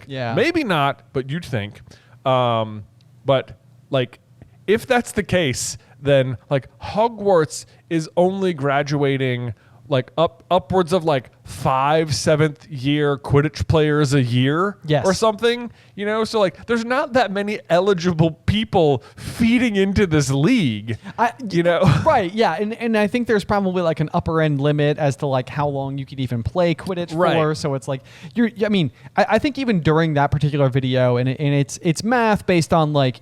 Yeah. Maybe not, but you'd think. But like, if that's the case, then like Hogwarts is only graduating like upwards of like 5 7th year Quidditch players a year, or something, so like there's not that many eligible people feeding into this league, right? Yeah, and I think there's probably like an upper end limit as to like how long you could even play Quidditch for. So it's like I think even during that particular video, and it's math based on like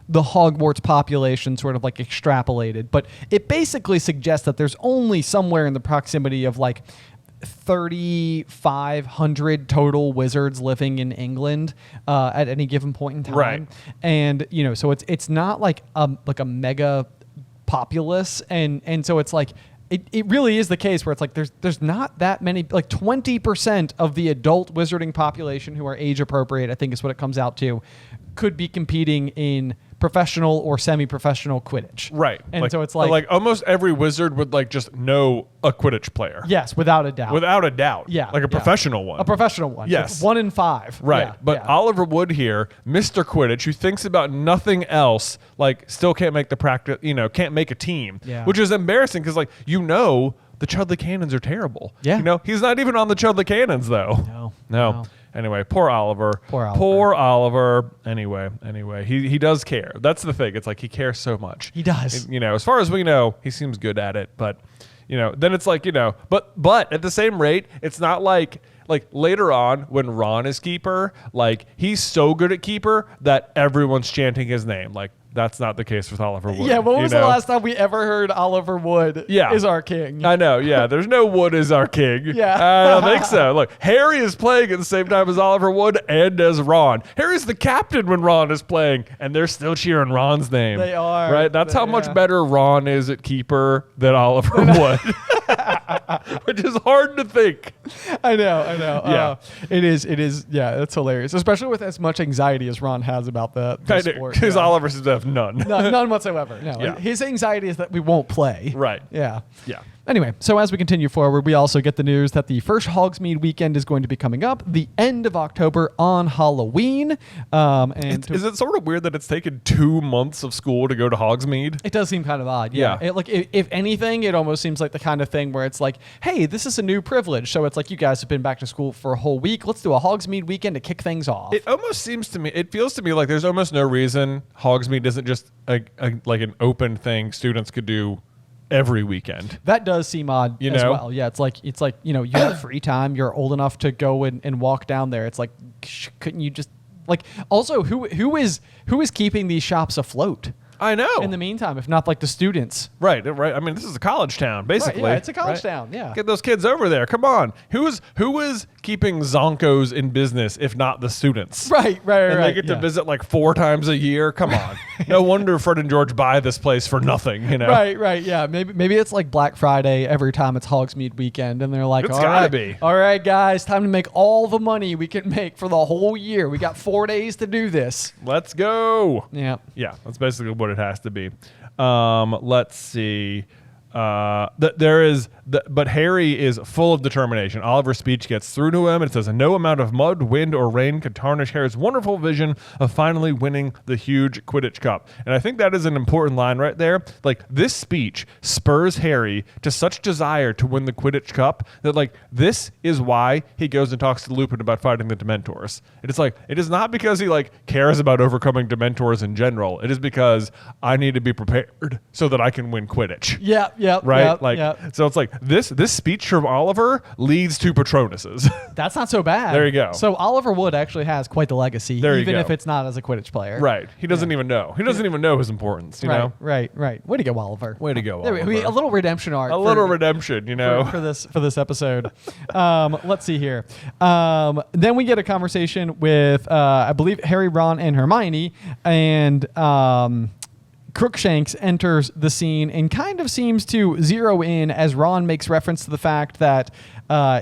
the Hogwarts population sort of like extrapolated, but it basically suggests that there's only somewhere in the proximity of like 3,500 total wizards living in England at any given point in time. Right. And so it's not like a mega populace, and so it's like it really is the case where it's like there's not that many, like 20% of the adult wizarding population who are age appropriate, I think is what it comes out to, could be competing in professional or semi-professional Quidditch. Right. And so it's like almost every wizard would like just know a Quidditch player. Yes, without a doubt. Without a doubt. Yeah. Like a professional one. A professional one. Yes. 1 in 5. Right. Yeah, but Oliver Wood here, Mr. Quidditch, who thinks about nothing else, like still can't make the practice, can't make a team. Yeah. Which is embarrassing because like, the Chudley Cannons are terrible. Yeah. He's not even on the Chudley Cannons though. No. Anyway, poor Oliver. Poor Oliver. Anyway, he does care. That's the thing. It's like he cares so much. He does. As far as we know, he seems good at it. But, then it's like, but at the same rate, it's not like later on when Ron is keeper, like he's so good at keeper that everyone's chanting his name. Like, that's not the case with Oliver Wood. Yeah, when was the last time we ever heard Oliver Wood is our king? I know, yeah. There's no Wood is our king. Yeah. I don't think so. Look, Harry is playing at the same time as Oliver Wood and as Ron. Harry's the captain when Ron is playing, and they're still cheering Ron's name. They are. Right? That's how much better Ron is at keeper than Oliver Wood. Which is hard to think. I know. Yeah. It is. Yeah, that's hilarious. Especially with as much anxiety as Ron has about the sport. Because Oliver seems to have none. None whatsoever. No. Yeah. His anxiety is that we won't play. Right. Yeah. Yeah. Anyway, so as we continue forward, we also get the news that the first Hogsmeade weekend is going to be coming up the end of October on Halloween. Is it sort of weird that it's taken 2 months of school to go to Hogsmeade? It does seem kind of odd. Yeah. If anything, it almost seems like the kind of thing where it's like, hey, this is a new privilege. So it's like you guys have been back to school for a whole week. Let's do a Hogsmeade weekend to kick things off. It feels to me like there's almost no reason Hogsmeade isn't just like an open thing students could do every weekend. That does seem odd as well. Yeah, it's like you have free time. You're old enough to go and walk down there. It's like, couldn't you just like? Also, who is keeping these shops afloat? I know. In the meantime, if not like the students. Right. I mean, this is a college town, basically. Right, yeah, it's a college town. Yeah. Get those kids over there. Come on. Who is keeping Zonkos in business if not the students? Right. And they get to visit like 4 times a year. Come on. No wonder Fred and George buy this place for nothing. Right. Yeah. Maybe it's like Black Friday every time it's Hogsmeade weekend, and they're like, it's gotta be. All right, guys, time to make all the money we can make for the whole year. We got 4 days to do this. Let's go. Yeah. Yeah. That's basically what it has to be. Let's see. But Harry is full of determination. Oliver's speech gets through to him. It says, no amount of mud, wind, or rain could tarnish Harry's wonderful vision of finally winning the huge Quidditch Cup. And I think that is an important line right there. Like, this speech spurs Harry to such desire to win the Quidditch Cup that, like, this is why he goes and talks to Lupin about fighting the Dementors. It's like, it is not because he, like, cares about overcoming Dementors in general. It is because I need to be prepared so that I can win Quidditch. Yeah. Right? Yeah, so it's like, this speech from Oliver leads to Patronus's. That's not so bad. There you go. So Oliver Wood actually has quite the legacy, There you even go. if it's not as a Quidditch player. Right. He doesn't even know. He doesn't even know his importance, you know? Right. Way to go, Oliver. Way to go, There we- Oliver. a little redemption arc. A little redemption, you know? for this episode. Let's see here. Then we get a conversation with I believe Harry, Ron, and Hermione, and Crookshanks enters the scene and kind of seems to zero in as Ron makes reference to the fact that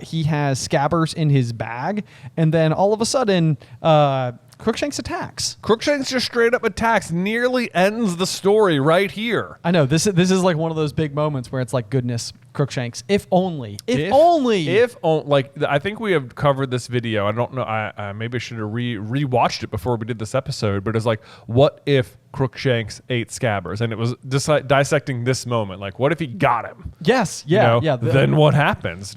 he has scabbers in his bag, and then all of a sudden Crookshanks attacks. Crookshanks just straight up attacks, nearly ends the story right here. I know this is like one of those big moments where it's like, goodness, Crookshanks, if only. I think we have covered this video. I don't know. I maybe I should have rewatched it before we did this episode. But it's like, what if Crookshanks ate Scabbers? And it was dissecting this moment. Like, what if he got him? Yes. Yeah. You know? Then what happens?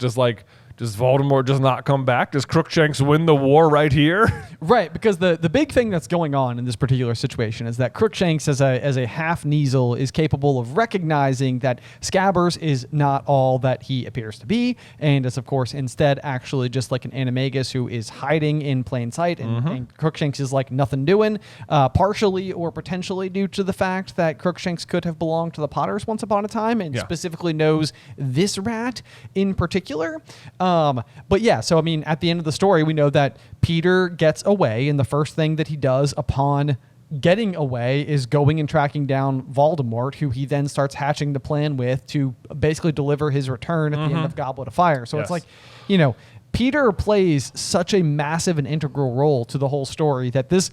Does Voldemort just not come back? Does Crookshanks win the war right here? Right, because the big thing that's going on in this particular situation is that Crookshanks, as a half-Kneasel, is capable of recognizing that Scabbers is not all that he appears to be, and is, of course, instead actually just like an animagus who is hiding in plain sight, and Crookshanks is like nothing doing, partially or potentially due to the fact that Crookshanks could have belonged to the Potters once upon a time, and specifically knows this rat in particular. But yeah, so I mean, at the end of the story, we know that Peter gets away, and the first thing that he does upon getting away is going and tracking down Voldemort, who he then starts hatching the plan with to basically deliver his return at the end of Goblet of Fire. So it's like, you know, Peter plays such a massive and integral role to the whole story that this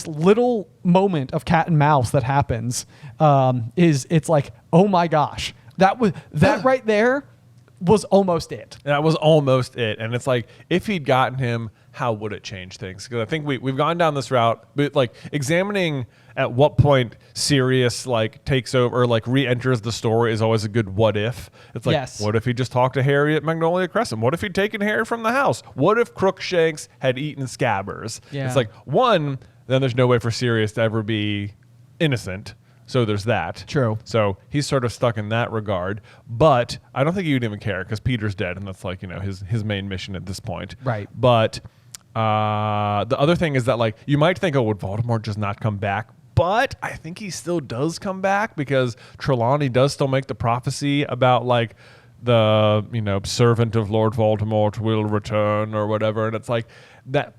little moment of cat and mouse that happens it's like, oh my gosh, that right there was almost it. That was almost it. And it's like, if he'd gotten him, how would it change things? Because I think we've gone down this route, but like examining at what point Sirius like takes over or like re-enters the story is always a good what if. It's like, what if he just talked to Harry at Magnolia Crescent? What if he'd taken Harry from the house? What if Crookshanks had eaten Scabbers? Yeah. It's like, one, then there's no way for Sirius to ever be innocent. So there's that. True. So he's sort of stuck in that regard. But I don't think he would even care because Peter's dead, and that's like, you know, his main mission at this point. Right. But the other thing is that, like, you might think, oh, would Voldemort just not come back? But I think he still does come back because Trelawney does still make the prophecy about, like, the, you know, servant of Lord Voldemort will return or whatever. And it's like that.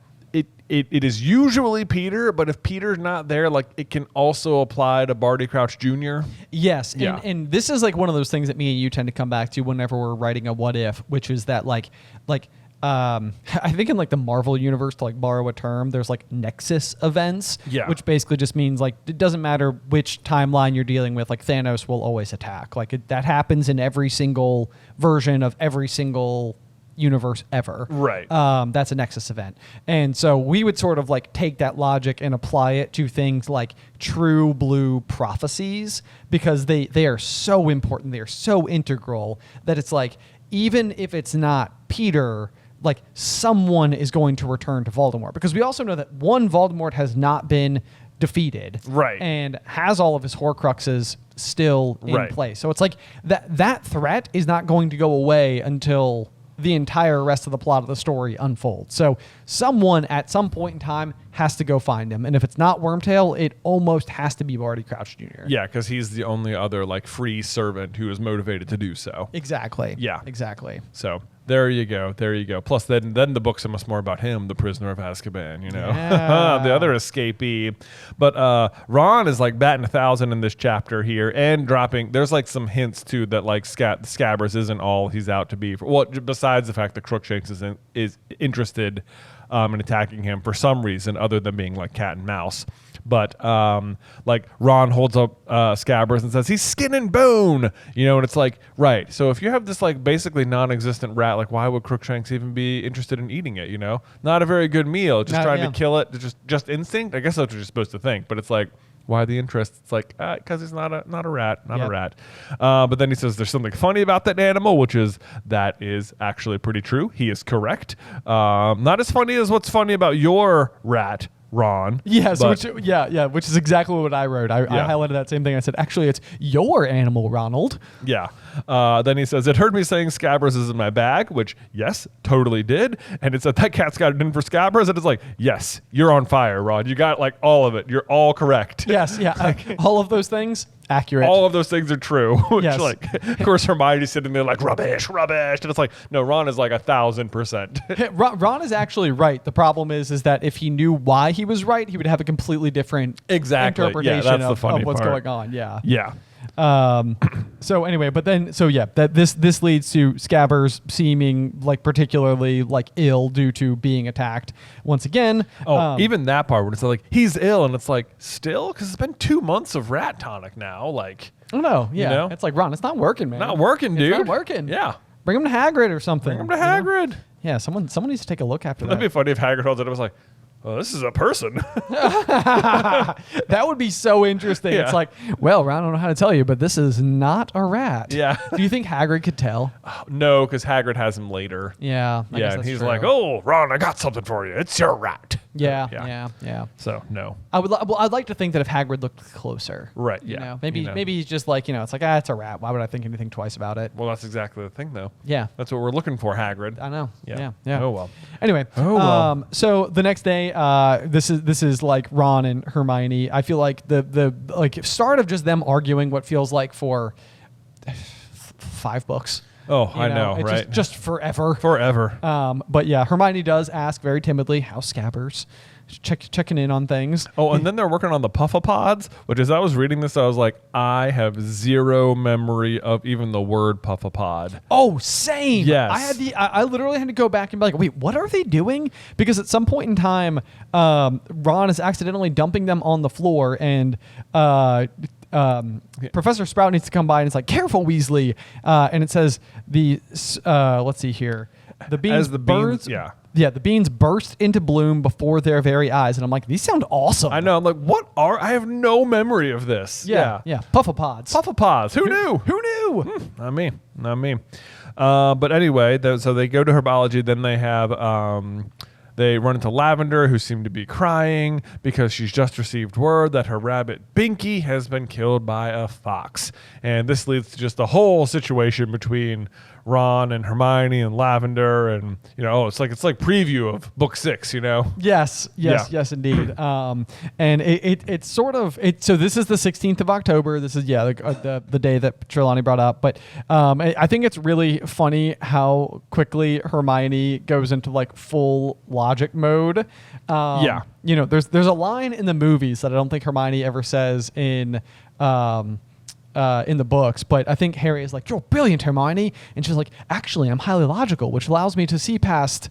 It is usually Peter, but if Peter's not there, like, it can also apply to Barty Crouch Jr. Yes, and this is like one of those things that me and you tend to come back to whenever we're writing a what if, which is that like I think in like the Marvel universe, to like borrow a term, there's like nexus events, which basically just means like it doesn't matter which timeline you're dealing with, like Thanos will always attack. Like that happens in every single version of every single universe ever. Right. That's a nexus event. And so we would sort of like take that logic and apply it to things like true blue prophecies, because they are so important. They're so integral that it's like, even if it's not Peter, like someone is going to return to Voldemort, because we also know that Voldemort has not been defeated, right, and has all of his Horcruxes still in place. So it's like that threat is not going to go away until the entire rest of the plot of the story unfolds. So someone at some point in time has to go find him. And if it's not Wormtail, it almost has to be Barty Crouch Jr. Yeah, because he's the only other like free servant who is motivated to do so. Exactly. Yeah. Exactly. So there you go. There you go. Plus, then the book's so much more about him, the prisoner of Azkaban, you know, the other escapee. But Ron is like batting 1,000 in this chapter here and dropping. There's like some hints too that like Scabbers isn't all he's out to be. Well, besides the fact that Crookshanks is interested in attacking him for some reason other than being like cat and mouse. But like Ron holds up Scabbers and says he's skin and bone, you know, and it's like, right. So if you have this like basically non-existent rat, like why would Crookshanks even be interested in eating it? You know, not a very good meal. Just trying to kill it. Just instinct. I guess that's what you're supposed to think. But it's like, why the interest? It's like, because he's not a rat, a rat. But then he says there's something funny about that animal, which is that is actually pretty true. He is correct. Not as funny as what's funny about your rat, Ron. Yes, but- which is exactly what I wrote. I highlighted that same thing. I said, actually, it's your animal, Ronald. Yeah. Then he says, it heard me saying Scabbers is in my bag, which, yes, totally did. And it said, that cat's got it in for Scabbers. And it's like, yes, you're on fire, Ron. You got like all of it. You're all correct. Yes, yeah. All of those things, accurate. All of those things are true. Which, Yes. like, of course, Hermione's sitting there like, rubbish. And it's like, no, Ron is like 1,000%. Ron is actually right. The problem is that if he knew why he was right, he would have a completely different Exactly. interpretation That's the funny of what's part. going on. Yeah. Yeah. So anyway, that this leads to Scabbers seeming like particularly like ill due to being attacked once again. Even that part when it's like, he's ill. And it's like, still? Because it's been 2 months of rat tonic now. Like, Oh no, yeah, know? it's like Ron. It's not working, man. not working, dude. It's not working. Yeah. Bring him to Hagrid or something. Bring him to you know? Hagrid. Yeah, someone needs to take a look after That'd be that. funny if Hagrid holds it. It was like, oh, this is a person. That would be so interesting. Yeah. It's like, well, Ron, I don't know how to tell you, but this is not a rat. Yeah. Do you think Hagrid could tell? No, because Hagrid has him later. Yeah. I guess Yeah, and that's he's true. like, oh, Ron, I got something for you. It's your rat. Yeah. So, no. I'd like to think that if Hagrid looked closer, Right, you yeah. know, maybe You know. maybe he's just like, it's like, it's a rat. Why would I think anything twice about it? Well, that's exactly the thing, though. Yeah. That's what we're looking for, Hagrid. I know. Yeah. Yeah. Oh, well. Anyway, Oh, well. so the next day, this is like Ron and Hermione. I feel like the like start of just them arguing what feels like for 5 books. Oh, You I know, it's right? Just forever. Forever. But yeah, Hermione does ask very timidly, "How's Scabbers?" Checking in on things. Oh, and then they're working on the puffapods, which as I was reading this, I was like, I have zero memory of even the word puffapod. Oh, same. Yes. I literally had to go back and be like, wait, what are they doing? Because at some point in time, Ron is accidentally dumping them on the floor, and Professor Sprout needs to come by, and it's like, careful, Weasley. And it says let's see here. The beans As the beans, burst. yeah. Yeah, the beans burst into bloom before their very eyes, and I'm like, these sound awesome. I know. I'm like, I have no memory of this. Yeah. Puffapods. Puffapods. Who knew? Who knew? Not me. But anyway, so they go to herbology. Then they have they run into Lavender, who seemed to be crying because she's just received word that her rabbit Binky has been killed by a fox, and this leads to just a whole situation between Ron and Hermione and Lavender, and it's like preview of book 6. Yes, indeed. And it's sort of so this is the 16th of October. This is the day that Trelawney brought up. But I think it's really funny how quickly Hermione goes into like full logic mode. There's a line in the movies that I don't think Hermione ever says in the books, but I think Harry is like, "You're brilliant, Hermione," and she's like, "Actually, I'm highly logical," which allows me to see past,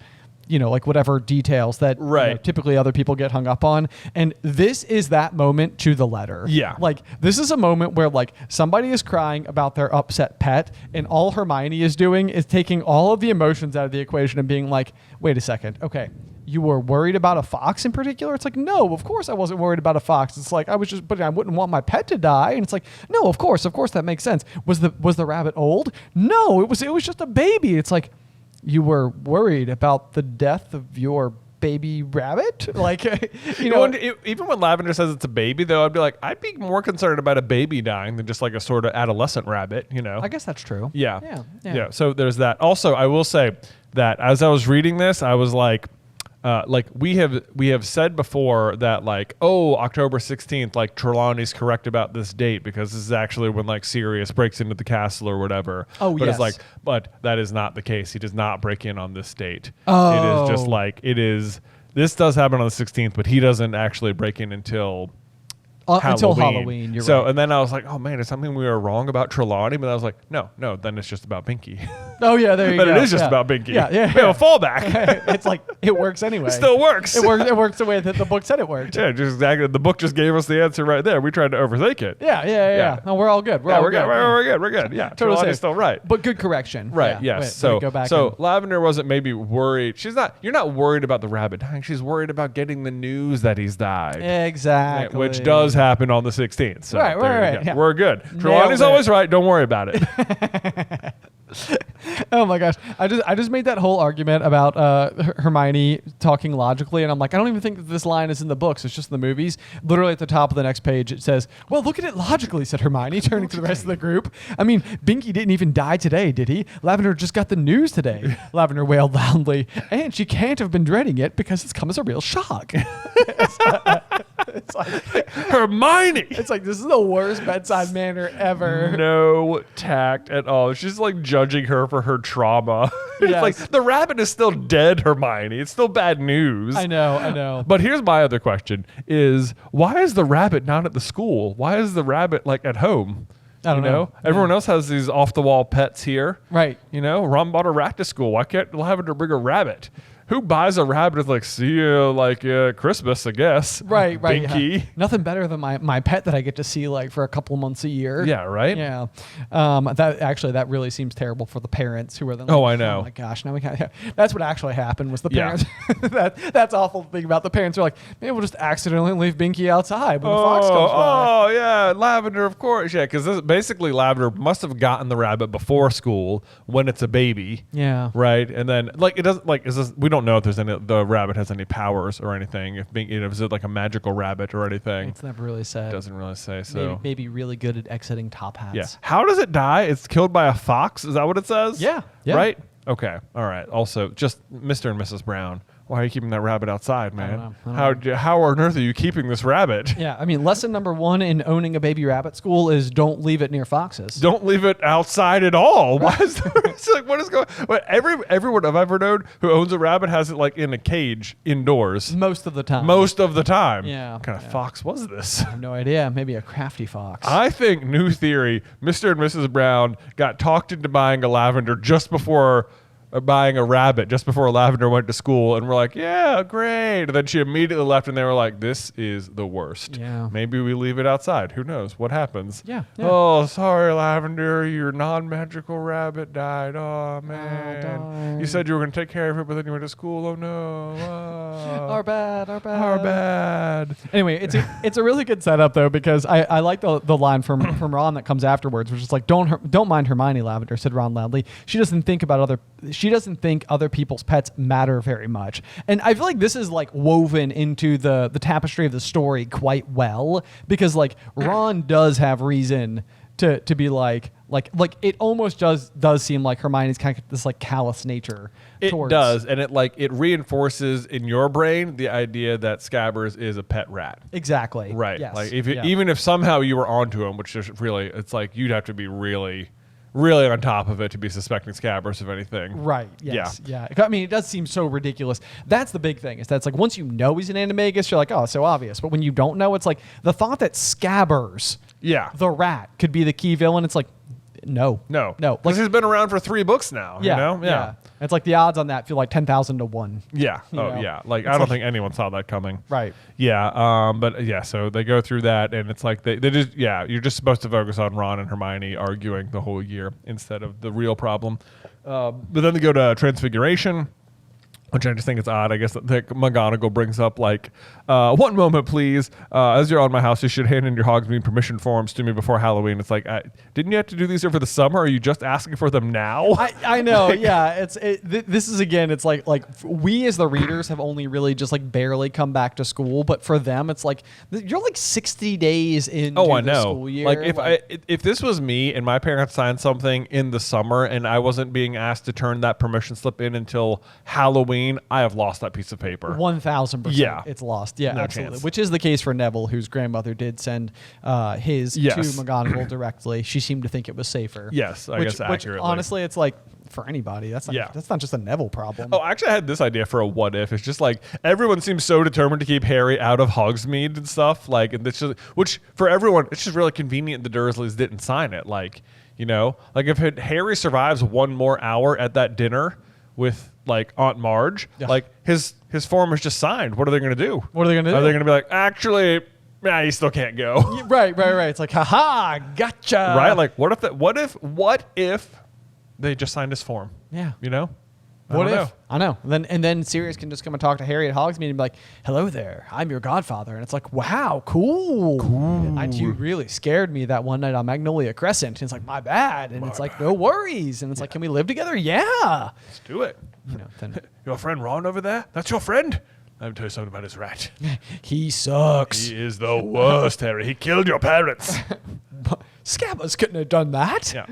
like whatever details that typically other people get hung up on. And this is that moment to the letter. Yeah. Like this is a moment where like somebody is crying about their upset pet, and all Hermione is doing is taking all of the emotions out of the equation and being like, "Wait a second, okay. You were worried about a fox in particular?" It's like, no, of course I wasn't worried about a fox. It's like, I wouldn't want my pet to die. And it's like, no, of course that makes sense. Was the rabbit old? No, it was just a baby. It's like, you were worried about the death of your baby rabbit? Like, even when Lavender says it's a baby, though, I'd be more concerned about a baby dying than just like a sort of adolescent rabbit, I guess that's true. Yeah. So there's that. Also, I will say that as I was reading this, I was like we have said before that October 16th, Trelawney's correct about this date because this is actually when Sirius breaks into the castle or whatever. Oh, but yes. it's but that is not the case. He does not break in on this date. Oh. It is just this does happen on the 16th, but he doesn't actually break in until until Halloween. You're right. And then I was like, oh man, is something we were wrong about Trelawney? But I was like, no, then it's just about Binky. Oh yeah, there you go. But it is just about Binky. Yeah. We have a fallback. It's like it works anyway. It still works. It works the way that the book said it worked. Yeah, just exactly. The book just gave us the answer right there. We tried to overthink it. Yeah. No, we're all good. We're good. We're good. Yeah, Totally Trelawney's safe. still right. But good correction. Right. Yeah. Yes. Way to go back so and- Lavender wasn't maybe worried. You're not worried about the rabbit dying. She's worried about getting the news that he's died. Exactly. Which does happen on the 16th. So Right. yeah, Yeah. we're good. Nailed Trelawney's it. always right. Don't worry about it. Oh my gosh. I just made that whole argument about Hermione talking logically, and I'm like, I don't even think that this line is in the books. It's just in the movies. Literally at the top of the next page, it says, well, look at it logically, said Hermione, turning to the rest of the group. I mean, Binky didn't even die today, did he? Lavender just got the news today. Lavender wailed loudly, and she can't have been dreading it because it's come as a real shock. It's like Hermione. It's like, this is the worst bedside manner ever. No tact at all. She's like judging her for her trauma. It's Yes. like the rabbit is still dead, Hermione. It's still bad news. I know. But here's my other question is why is the rabbit not at the school? Why is the rabbit like at home? I don't know. Everyone else has these off the wall pets here. Right. Ron bought a rat to school. Why can't Lavender bring a rabbit? Who buys a rabbit? It's like, see you like Christmas, I guess. Right. Binky. Yeah. Nothing better than my pet that I get to see like for a couple months a year. Yeah, right? Yeah. That really seems terrible for the parents who are then like, Oh, I know. Oh my gosh, now we can't. That's what actually happened was the Yeah. parents. That's awful thing about the parents are like, maybe we'll just accidentally leave Binky outside when the fox comes by. Oh, yeah, Lavender, of course. Yeah, because basically Lavender must have gotten the rabbit before school when it's a baby. Yeah. Right, and then like it doesn't like we don't know if there's the rabbit has any powers or anything. If being is it like a magical rabbit or anything? It's never really said. It doesn't really say. So maybe really good at exiting top hats. yeah. How does it die? It's killed by a fox. Is that what it says? Yeah. Right. Okay. All right. Also, just Mr. and Mrs. Brown. Why are you keeping that rabbit outside, man? I don't know. How on earth are you keeping this rabbit? Yeah, I mean, lesson number 1 in owning a baby rabbit school is don't leave it near foxes. Don't leave it outside at all. Why is there, it's like what is going? But everyone I've ever known who owns a rabbit has it like in a cage indoors. Most of the time. Most of the time. Yeah. What kind of Yeah. fox was this? I have no idea. Maybe a crafty fox. I think new theory. Mr. and Mrs. Brown got talked into buying a lavender just before. Buying a rabbit just before Lavender went to school, and we're like, yeah, great. And then she immediately left, and they were like, this is the worst. Yeah. Maybe we leave it outside. Who knows what happens? Yeah. Oh, sorry, Lavender. Your non-magical rabbit died. Oh, man. darn. You said you were going to take care of it, but then you went to school. Oh, no. Oh. Our bad. Our bad. Anyway, it's a really good setup though, because I like the line from Ron that comes afterwards, which is like, don't mind Hermione, Lavender, said Ron loudly. She doesn't think other people's pets matter very much. And I feel like this is like woven into the tapestry of the story quite well, because like Ron does have reason to be like it almost does seem like Hermione's kind of this like callous nature. It does, and it reinforces in your brain the idea that Scabbers is a pet rat. Exactly. Right. Yes. Like even if somehow you were onto him, which is really, it's like you'd have to be really, really on top of it to be suspecting Scabbers of anything. Right. Yes. Yeah. I mean, it does seem so ridiculous. That's the big thing. Is that it's like once you know he's an animagus, you're like, oh, so obvious. But when you don't know, it's like the thought that Scabbers, the rat, could be the key villain. It's like, no. Because he's been around for 3 books now. Yeah. You know? Yeah. It's like the odds on that feel like 10,000 to 1. Yeah. know? Yeah. Like I don't think anyone saw that coming. Right. Yeah. But yeah. So they go through that, and it's like they just you're just supposed to focus on Ron and Hermione arguing the whole year instead of the real problem. But then they go to Transfiguration, which I just think it's odd. I guess that McGonagall brings up like, one moment, please. As you're on my house, you should hand in your Hogsmeade permission forms to me before Halloween. It's like, didn't you have to do these over the summer? Are you just asking for them now? I know. Yeah. This is again. It's like we as the readers have only really just like barely come back to school, but for them, it's like you're like 60 days into the school year. Like if this was me and my parents signed something in the summer and I wasn't being asked to turn that permission slip in until Halloween, I have lost that piece of paper. 1,000%. Yeah. It's lost. Yeah, No absolutely. chance. Which is the case for Neville, whose grandmother did send his to McGonagall directly. She seemed to think it was safer. Yes, I guess accurately. Which honestly, it's like for anybody. That's not just a Neville problem. Oh, actually, I had this idea for a what if. It's just like everyone seems so determined to keep Harry out of Hogsmeade and stuff. Like, and it's just, which for everyone, it's just really convenient the Dursleys didn't sign it. Like, you know, like if Harry survives 1 more hour at that dinner with like Aunt Marge, like his form is just signed. What are they going to do? What are they going to do? Are they going to be like, actually, you still can't go? Right. It's like, haha, gotcha. Right? Like, what if they just signed his form? Yeah. You know? What don't if? I know. And then Sirius can just come and talk to Harry at Hogsmeade and be like, "Hello there, I'm your godfather." And it's like, "Wow, cool. You really scared me that one night on Magnolia Crescent." And it's like, "My bad." And it's like, "No worries." And it's like, "Can we live together?" Yeah. Let's do it. Then Your friend Ron over there? That's your friend? Let me tell you something about his rat. he sucks. He is the worst, Harry. He killed your parents. Scabbers couldn't have done that. Yeah.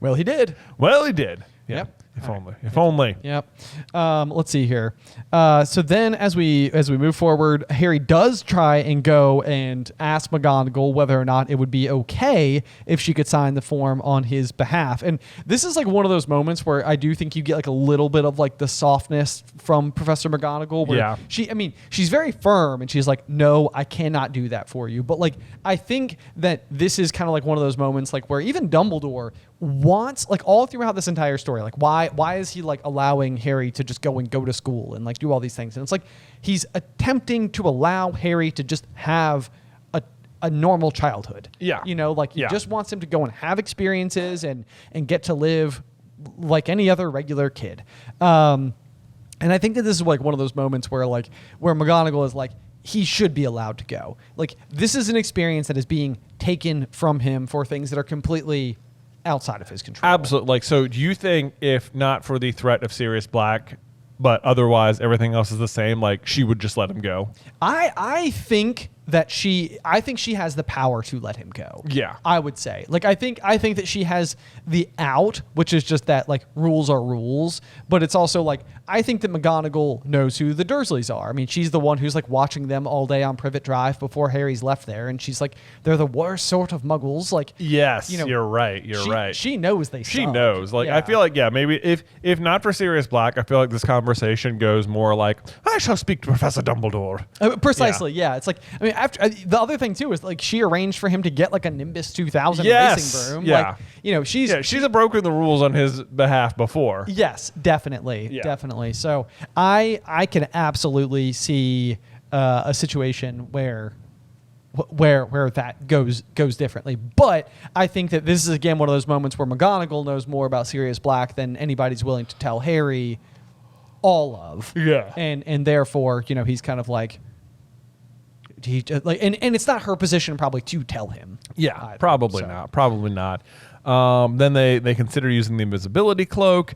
Well, he did. Well, he did. Yeah. Yep. If only. If only. Yep. Let's see here. So then, as we move forward, Harry does try and go and ask McGonagall whether or not it would be okay if she could sign the form on his behalf. And this is like one of those moments where I do think you get like a little bit of like the softness from Professor McGonagall. Where she's very firm and she's like, "No, I cannot do that for you." But like, I think that this is kind of like one of those moments like where even Dumbledore wants, like, all throughout this entire story, like why is he like allowing Harry to just go to school and like do all these things? And it's like he's attempting to allow Harry to just have a normal childhood. Yeah. He just wants him to go and have experiences and get to live like any other regular kid. And I think that this is like one of those moments where McGonagall is like, he should be allowed to go. Like, this is an experience that is being taken from him for things that are completely outside of his control. Absolutely. Like, so do you think if not for the threat of Sirius Black, but otherwise everything else is the same, like she would just let him go? I think that she has the power to let him go. Yeah. I would say. Like, I think that she has the out, which is just that like rules are rules, but it's also like I think that McGonagall knows who the Dursleys are. I mean, she's the one who's like watching them all day on Privet Drive before Harry's left there, and she's like, they're the worst sort of muggles. Like, yes, you're right. You're right. She knows they suck. She knows. Like, I feel like, maybe if not for Sirius Black, I feel like this conversation goes more like, I shall speak to Professor Dumbledore. Precisely. Yeah. It's like, I mean, after the other thing too is like she arranged for him to get like a Nimbus 2000 racing broom. Yeah. Like, she's broken the rules on his behalf before. Yes, definitely. Definitely. So I can absolutely see a situation where that goes differently. But I think that this is again one of those moments where McGonagall knows more about Sirius Black than anybody's willing to tell Harry all of. Yeah. And therefore, he's kind of like and it's not her position probably to tell him. Yeah, either, probably not. Then they consider using the invisibility cloak.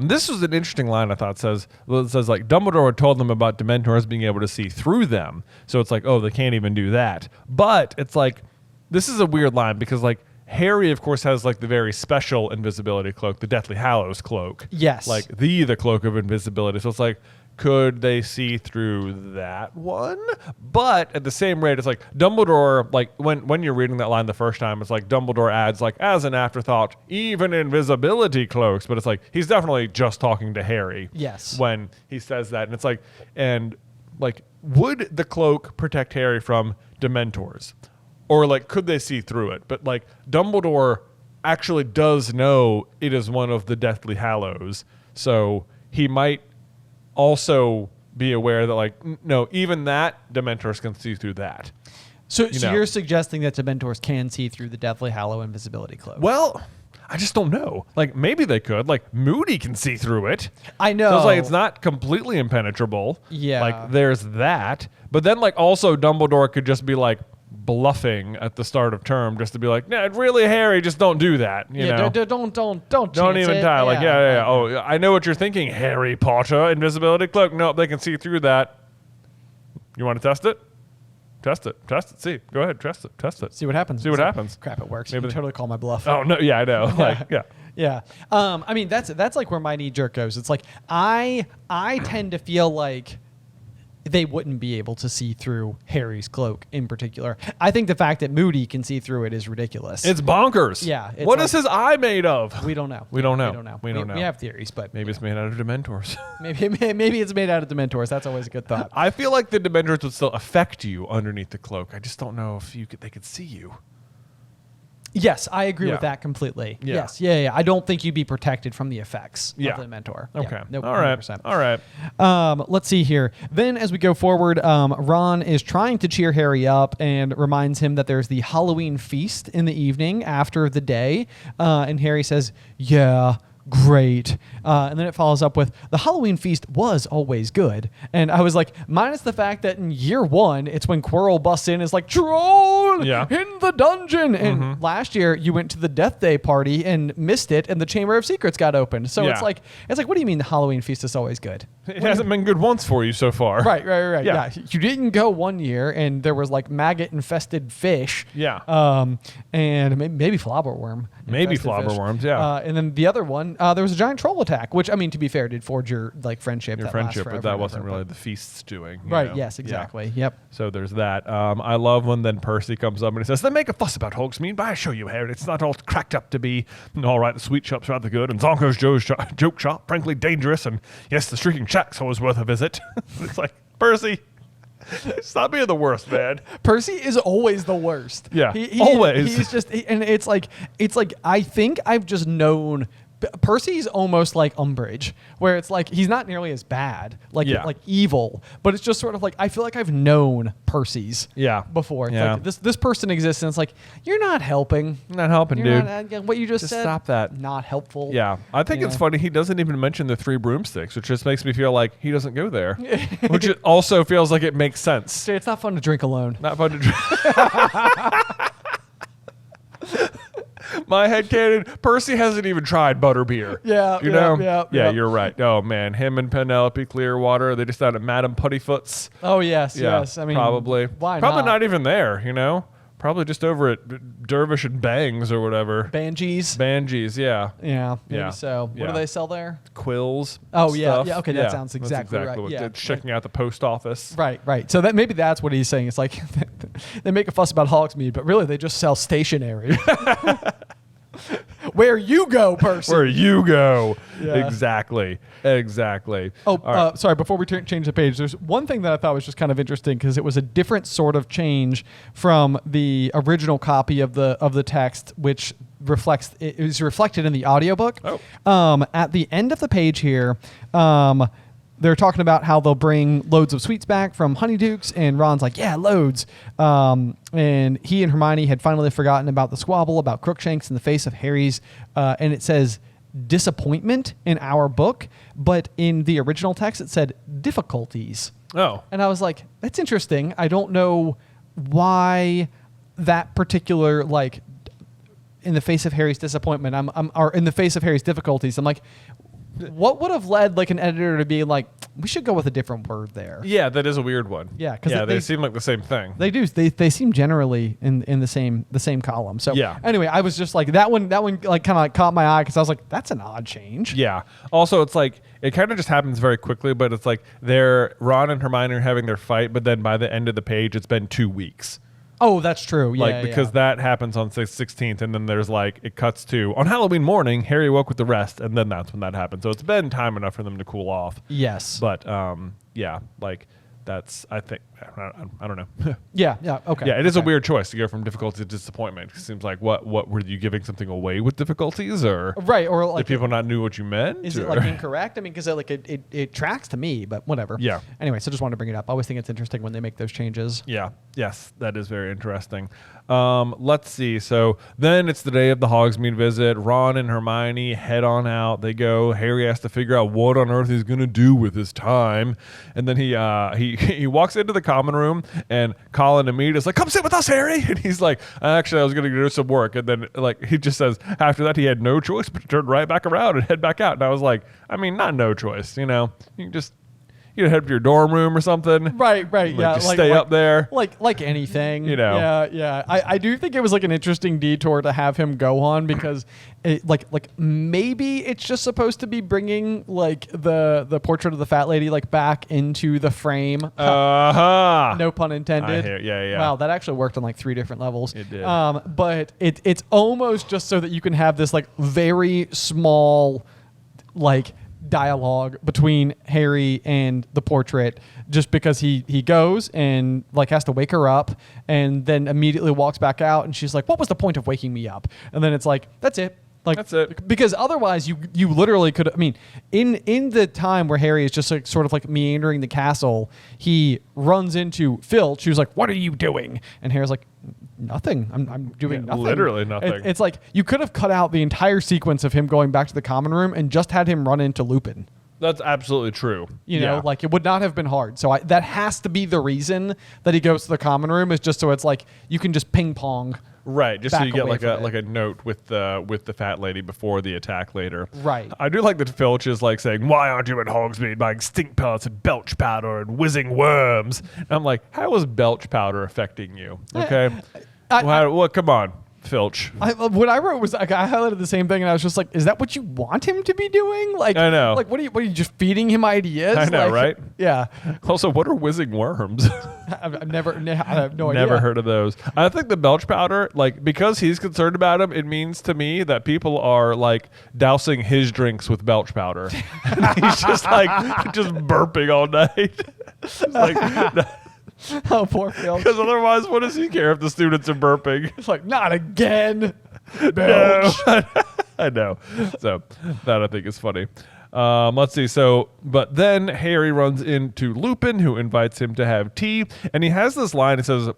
This was an interesting line, I thought. It says like Dumbledore had told them about Dementors being able to see through them. So it's like, oh, they can't even do that. But it's like, this is a weird line because like Harry, of course, has like the very special invisibility cloak, the Deathly Hallows cloak. Yes. Like the cloak of invisibility. So it's like, could they see through that one? But at the same rate, it's like Dumbledore, like when you're reading that line the first time, it's like Dumbledore adds like as an afterthought, even invisibility cloaks. But it's like he's definitely just talking to Harry. Yes. When he says that. And it's like, would the cloak protect Harry from Dementors? Or like, could they see through it? But like Dumbledore actually does know it is one of the Deathly Hallows. So he might also be aware that like, no, even that Dementors can see through that. So you're suggesting that Dementors can see through the Deathly Hallow invisibility cloak? Well, I just don't know. Like, maybe they could. Like, Moody can see through it. I know. So it's like, it's not completely impenetrable. Yeah. Like, there's that. But then, like, also Dumbledore could just be like bluffing at the start of term just to be like, nah, really, Harry, just don't do that. You know? Don't even try. Like, yeah. Oh, I know what you're thinking, Harry Potter, invisibility cloak. Nope, they can see through that. You want to test it? Test it. See. Go ahead. Test it. See what happens. Crap, it works. Maybe you can totally call my bluff. Oh no, yeah, I know. Like, yeah. Yeah. I mean, that's like where my knee jerk goes. It's like I tend to feel like they wouldn't be able to see through Harry's cloak in particular. I think the fact that Moody can see through it is ridiculous. It's bonkers. Yeah. What is his eye made of? We don't know. We don't know. We have theories, but maybe it's made out of Dementors. maybe it's made out of Dementors. That's always a good thought. I feel like the Dementors would still affect you underneath the cloak. I just don't know if they could see you. Yes, I agree with that completely. Yeah. Yes. Yeah. I don't think you'd be protected from the effects of the Mentor. Okay. Yeah. Nope, All right. 100%. All right. Let's see here. Then as we go forward, Ron is trying to cheer Harry up and reminds him that there's the Halloween feast in the evening after the day. And Harry says, yeah, great. And then it follows up with, the Halloween feast was always good. And I was like, minus the fact that in year 1, it's when Quirrell busts in, is like, troll in the dungeon. And last year you went to the Death Day party and missed it, and the Chamber of Secrets got opened. So it's like, what do you mean the Halloween feast is always good? It hasn't been good once for you so far. Right. Yeah. You didn't go one year, and there was like maggot-infested fish. Yeah. And maybe flobberworm. Maybe flobberworms, fish. And then the other one, there was a giant troll attack, which, I mean, to be fair, did forge your friendship. But that wasn't really the feast's doing. Right, know? yes, exactly. Yeah. Yep. So there's that. I love when then Percy comes up and he says, they make a fuss about Hogsmeade, but I assure you, Harry, it's not all cracked up to be. All right, the sweet shop's rather good, and Zonko's Joe's joke shop, frankly, dangerous, and yes, the Shrieking Shack's always worth a visit. It's like, Percy, stop being the worst, man. Percy is always the worst. Yeah, always. He's just, and it's like I think I've just known. Percy's almost like Umbridge, where it's like he's not nearly as bad, like evil, but it's just sort of like I feel like I've known Percy's before. It's like this person exists, and it's like you're not helping. Not helping, dude. What you just said. Stop that. Not helpful. Yeah, I think it's funny he doesn't even mention the 3 broomsticks, which just makes me feel like he doesn't go there, which it also feels like it makes sense. It's not fun to drink alone. Not fun to drink. My headcanon, Percy hasn't even tried butterbeer. Yeah, you're right. Oh, man. Him and Penelope Clearwater, they just down at Madame Puttyfoot's. Oh, yes. I mean, probably. Why probably not even there, Probably just over at Dervish and Bangs or whatever. Bangees, yeah. Yeah, maybe so. What do they sell there? Quills. Oh, stuff. yeah. Okay, that sounds exactly right. What yeah, checking out the post office. Right. So maybe that's what he's saying. It's like they make a fuss about Hogsmeade, but really they just sell stationery. Where you go, Percy. Where you go. Yeah. Exactly. Oh, right. Sorry. Before we change the page, there's one thing that I thought was just kind of interesting because it was a different sort of change from the original copy of the text, which is reflected in the audiobook. At the end of the page here, they're talking about how they'll bring loads of sweets back from Honeydukes, and Ron's like, yeah, loads. And he and Hermione had finally forgotten about the squabble about Crookshanks in the face of Harry's, and it says disappointment in our book, but in the original text it said difficulties. Oh. And I was like, that's interesting. I don't know why that particular, like, in the face of Harry's disappointment, or in the face of Harry's difficulties, I'm like, what would have led like an editor to be like, we should go with a different word there? Yeah, that is a weird one. Yeah, because they seem like the same thing. They do. They seem generally in the same column. So anyway, I was just like that one like kind of like caught my eye because I was like, that's an odd change. Yeah. Also, it's like it kind of just happens very quickly, but it's like Ron and Hermione are having their fight, but then by the end of the page, it's been 2 weeks. Oh, that's true. Because that happens on 16th, and then there's like it cuts to on Halloween morning. Harry woke with the rest, and then that's when that happened. So it's been time enough for them to cool off. Yes, but like that's I think I don't know. Yeah. Okay. Yeah, it is a weird choice to go from difficulty to disappointment. It seems like what were you giving something away with difficulties, or right, or like did people not knew what you meant? Is it like incorrect? I mean, because it tracks to me, but whatever. Yeah. Anyway, so just wanted to bring it up. I always think it's interesting when they make those changes. Yeah. Yes, that is very interesting. Let's see. So then it's the day of the Hogsmeade visit. Ron and Hermione head on out. They go. Harry has to figure out what on earth he's going to do with his time, and then he walks into the common room, and Colin immediately is like, "Come sit with us, Harry." And he's like, "Actually, I was going to do some work." And then like he just says after that he had no choice but to turn right back around and head back out. And I was like, I mean, not no choice, you can just. Head to your dorm room or something. Right. Yeah. Just stay up there. Like anything. Yeah. I do think it was like an interesting detour to have him go on because it, like maybe it's just supposed to be bringing like the portrait of the fat lady like back into the frame. No pun intended. Yeah. Wow, that actually worked on like 3 different levels. It did. But it's almost just so that you can have this like very small like dialogue between Harry and the portrait, just because he goes and like has to wake her up and then immediately walks back out, and she's like, what was the point of waking me up? And then it's like, that's it. Like, that's it. Because otherwise you literally could, I mean, in the time where Harry is just like sort of like meandering the castle, he runs into Filch, who's like, what are you doing? And Harry's like, nothing. I'm doing nothing. Literally nothing. It's like you could have cut out the entire sequence of him going back to the common room and just had him run into Lupin. That's absolutely true. You know, like it would not have been hard. So that has to be the reason that he goes to the common room, is just so it's like you can just ping pong. Right, just so you get like a note with the fat lady before the attack later. Right. I do like that Filch is like saying, "Why aren't you in Hogsmeade buying stink pellets and belch powder and whizzing worms?" And I'm like, how is belch powder affecting you? Okay, well, come on, Filch. What I wrote was, like, I highlighted the same thing, and I was just like, "Is that what you want him to be doing?" Like, I know. Like, what are you just feeding him ideas? I know, right? Yeah. Also, what are whizzing worms? I have no idea. Never heard of those. I think the belch powder, like, because he's concerned about him, it means to me that people are like dousing his drinks with belch powder. And he's just like just burping all night. It's like, Oh, poor Phil. because otherwise, what does he care if the students are burping? It's like, not again. No. I know. So that I think is funny. Let's see. So, but then Harry runs into Lupin, who invites him to have tea, and he has this line. It says,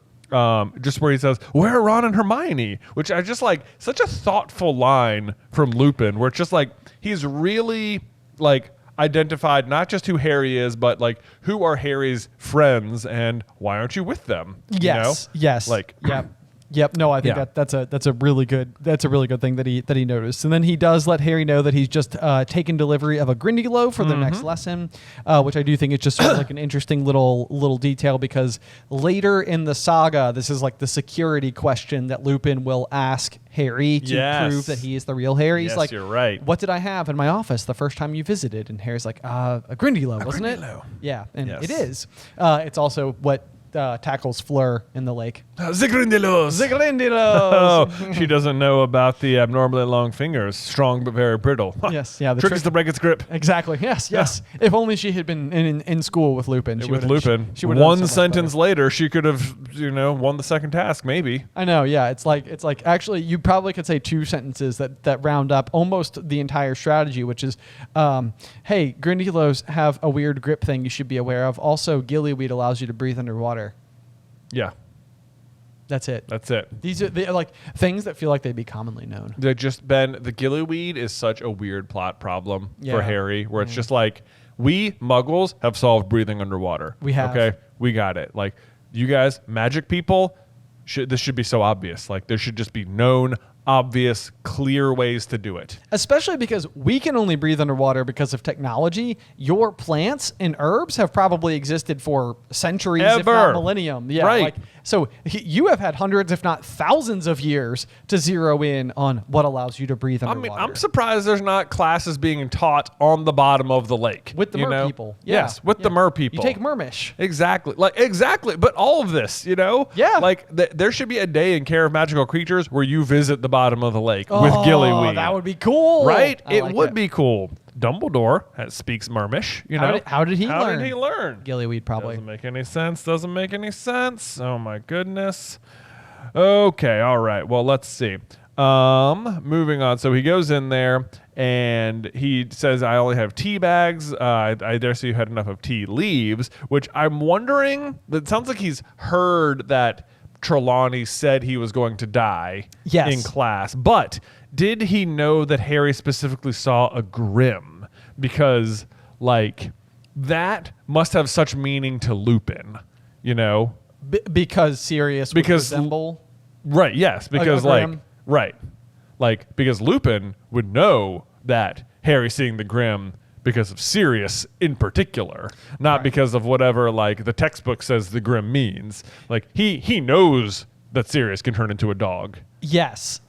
just where he says, "Where are Ron and Hermione?" Which I just like, such a thoughtful line from Lupin, where it's just like he's really like identified not just who Harry is, but like who are Harry's friends and why aren't you with them? Yes. You know? Yes. Like, Yep. No, I think Yeah. that's a really good thing that he noticed. And then he does let Harry know that he's just taken delivery of a Grindylow for their next lesson, which I do think is just sort of like an interesting little detail, because later in the saga, this is like the security question that Lupin will ask Harry to prove that he is the real Harry. He's Yes, like, you're right. "What did I have in my office the first time you visited?" And Harry's like, "A Grindylow, wasn't it?" Yeah, and Yes. it is. It's also what tackles Fleur in the lake. The Grindylows. Grindylows. Oh, she doesn't know about the abnormally long fingers, strong but very brittle. Yes, yeah. The Trick is to break its grip. Exactly. Yes. If only she had been in school with Lupin. She With would've- Lupin, she would've done one so much sentence better. later, she could have, won the second task. Maybe. I know. Yeah. It's like actually, you probably could say two sentences that round up almost the entire strategy, which is, hey, Grindylows have a weird grip thing you should be aware of. Also, gillyweed allows you to breathe underwater. Yeah, That's it. that's it. These are like things that feel like they'd be commonly known. They're just the gillyweed is such a weird plot problem Yeah. for Harry, where it's just like we Muggles have solved breathing underwater. We have. Okay, we got it. Like you guys, magic people, this should be so obvious. Like there should just be known, obvious, clear ways to do it. Especially because we can only breathe underwater because of technology. Your plants and herbs have probably existed for centuries, if not Ever. millennium. Yeah, Right. So you have had hundreds, if not thousands of years to zero in on what allows you to breathe I underwater. mean, I'm surprised there's not classes being taught on the bottom of the lake. With the you mer know? people. Yeah. Yes, with the mer people. You take Mermish. Exactly. Exactly. But all of this, Yeah. Like, there should be a day in Care of Magical Creatures where you visit the bottom of the lake with gillyweed. That would be cool. Right? I It like would be cool. Dumbledore speaks Mermish, How did he learn? How did he learn? Gillyweed, probably. Doesn't make any sense. Doesn't make any sense. Oh my goodness. Okay, all right. Well, let's see. Moving on. So he goes in there and he says, "I only have tea bags. I dare say you had enough of tea leaves," which I'm wondering. It sounds like he's heard that Trelawney said he was going to die in class, but did he know that Harry specifically saw a Grim? Because like that must have such meaning to Lupin, because Sirius would resemble. Right, yes, because Grim? because Lupin would know that Harry seeing the Grim because of Sirius in particular, not because of whatever like the textbook says the Grim means. Like he knows that Sirius can turn into a dog. Yes.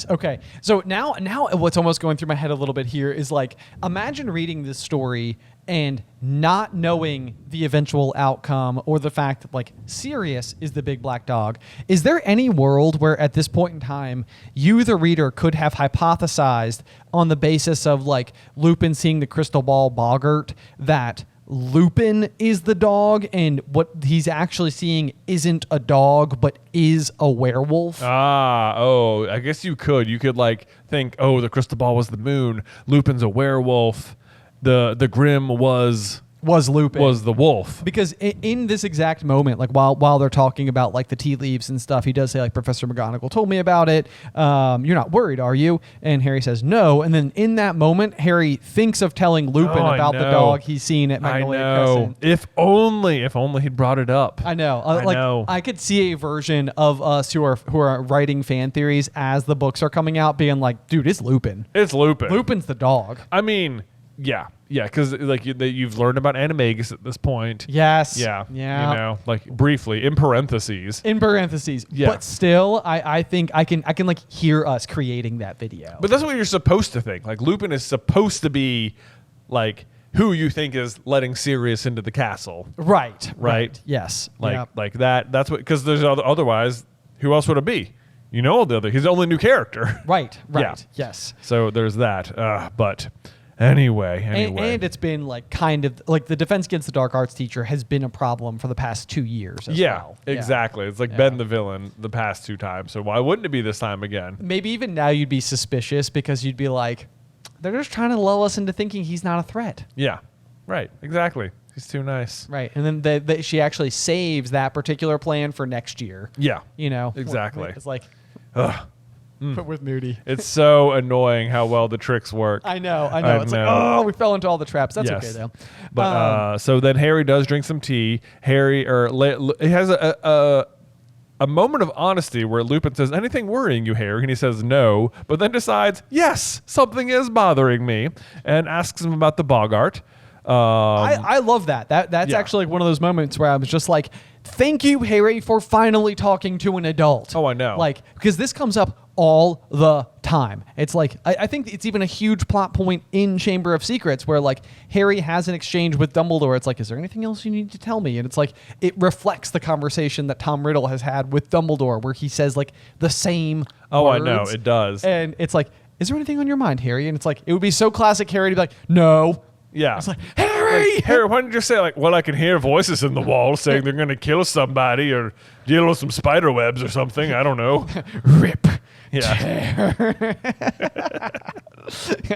Okay. So now what's almost going through my head a little bit here is like, imagine reading this story and not knowing the eventual outcome or the fact that like Sirius is the big black dog. Is there any world where at this point in time, you, the reader, could have hypothesized on the basis of like Lupin seeing the crystal ball Boggart that Lupin is the dog and what he's actually seeing isn't a dog but is a werewolf? I guess you could. You could like think, oh, the crystal ball was the moon. Lupin's a werewolf. The Grim was was Lupin. Was the wolf. Because in this exact moment, like while they're talking about like the tea leaves and stuff, he does say like Professor McGonagall told me about it. You're not worried, are you? And Harry says no. And then in that moment, Harry thinks of telling Lupin about the dog he's seen at Magnolia Crescent. If only he'd brought it up. I know. I could see a version of us who are writing fan theories as the books are coming out, being like, dude, it's Lupin. It's Lupin. Lupin's the dog. I mean, yeah, because like you've learned about Animagus at this point. Yes. Yeah. You know, like briefly in parentheses. Yeah. But still, I think I can like hear us creating that video. But that's what you're supposed to think. Like Lupin is supposed to be like who you think is letting Sirius into the castle. Right. Yes. Like that. That's what, because there's otherwise, who else would it be? You know, he's the only new character. Right. Yeah. Yes. So there's that. But anyway. And it's been like kind of like the Defense Against the Dark Arts teacher has been a problem for the past 2 years as well. Exactly. It's like been the villain the past 2 times. So why wouldn't it be this time again? Maybe even now you'd be suspicious because you'd be like, they're just trying to lull us into thinking he's not a threat. Yeah. Right. Exactly. He's too nice. Right. And then she actually saves that particular plan for next year. Yeah. You know? Exactly. It's like, ugh. But with Moody. It's so annoying how well the tricks work. I know. It's like, we fell into all the traps. That's okay, though. But so then Harry does drink some tea. Harry, he has a moment of honesty where Lupin says, anything worrying you, Harry? And he says no, but then decides, yes, something is bothering me, and asks him about the Boggart. I love that. That's actually like one of those moments where I was just like, thank you, Harry, for finally talking to an adult. Oh, I know. Like, because this comes up all the time. It's like, I think it's even a huge plot point in Chamber of Secrets where like Harry has an exchange with Dumbledore. It's like, is there anything else you need to tell me? And it's like, it reflects the conversation that Tom Riddle has had with Dumbledore where he says like the same words. I know, it does. And it's like, is there anything on your mind, Harry? And it's like, it would be so classic Harry to be like, no. Yeah. It's like, Harry! Like, Harry, why don't you just say, like, well, I can hear voices in the wall saying they're going to kill somebody or deal with some spider webs or something. I don't know. Rip. Yeah.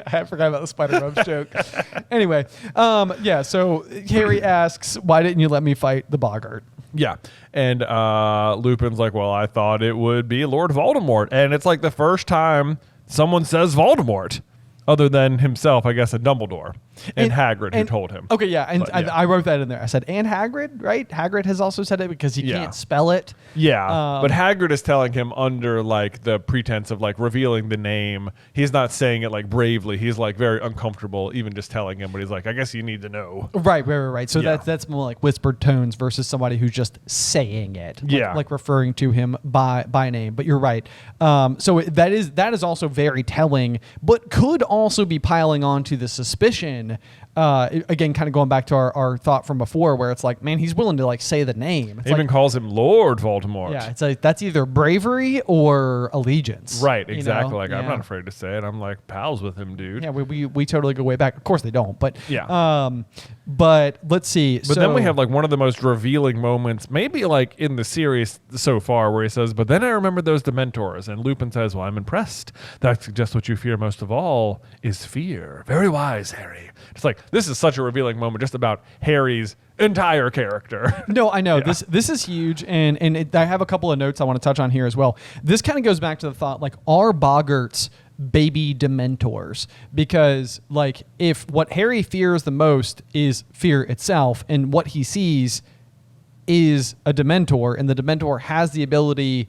I forgot about the spider webs joke. Anyway, so Harry asks, why didn't you let me fight the Boggart? Yeah. And Lupin's like, well, I thought it would be Lord Voldemort. And it's like the first time someone says Voldemort. Other than himself, I guess, and Dumbledore and Hagrid, who told him. Okay, yeah, and I wrote that in there. I said, and Hagrid, right? Hagrid has also said it because he can't spell it. Yeah, but Hagrid is telling him under like the pretense of like revealing the name. He's not saying it like bravely. He's like very uncomfortable, even just telling him. But he's like, I guess you need to know. Right. So that's more like whispered tones versus somebody who's just saying it. Like referring to him by name. But you're right. So that is also very telling, but could also be piling on to the suspicion. Again, kind of going back to our thought from before, where it's like, man, he's willing to like say the name. He even calls him Lord Voldemort. Yeah, it's like that's either bravery or allegiance. Right, exactly. You know? I'm not afraid to say it. I'm like pals with him, dude. Yeah, we totally go way back. Of course they don't, but yeah. But let's see. But then we have like one of the most revealing moments, maybe like in the series so far, where he says, "But then I remember those Dementors," and Lupin says, "Well, I'm impressed. That suggests what you fear most of all is fear. Very wise, Harry." It's like this is such a revealing moment, just about Harry's entire character. No, I know. Yeah. This is huge, and I have a couple of notes I want to touch on here as well. This kind of goes back to the thought, like, are Boggarts baby Dementors? Because, like, if what Harry fears the most is fear itself, and what he sees is a Dementor, and the Dementor has the ability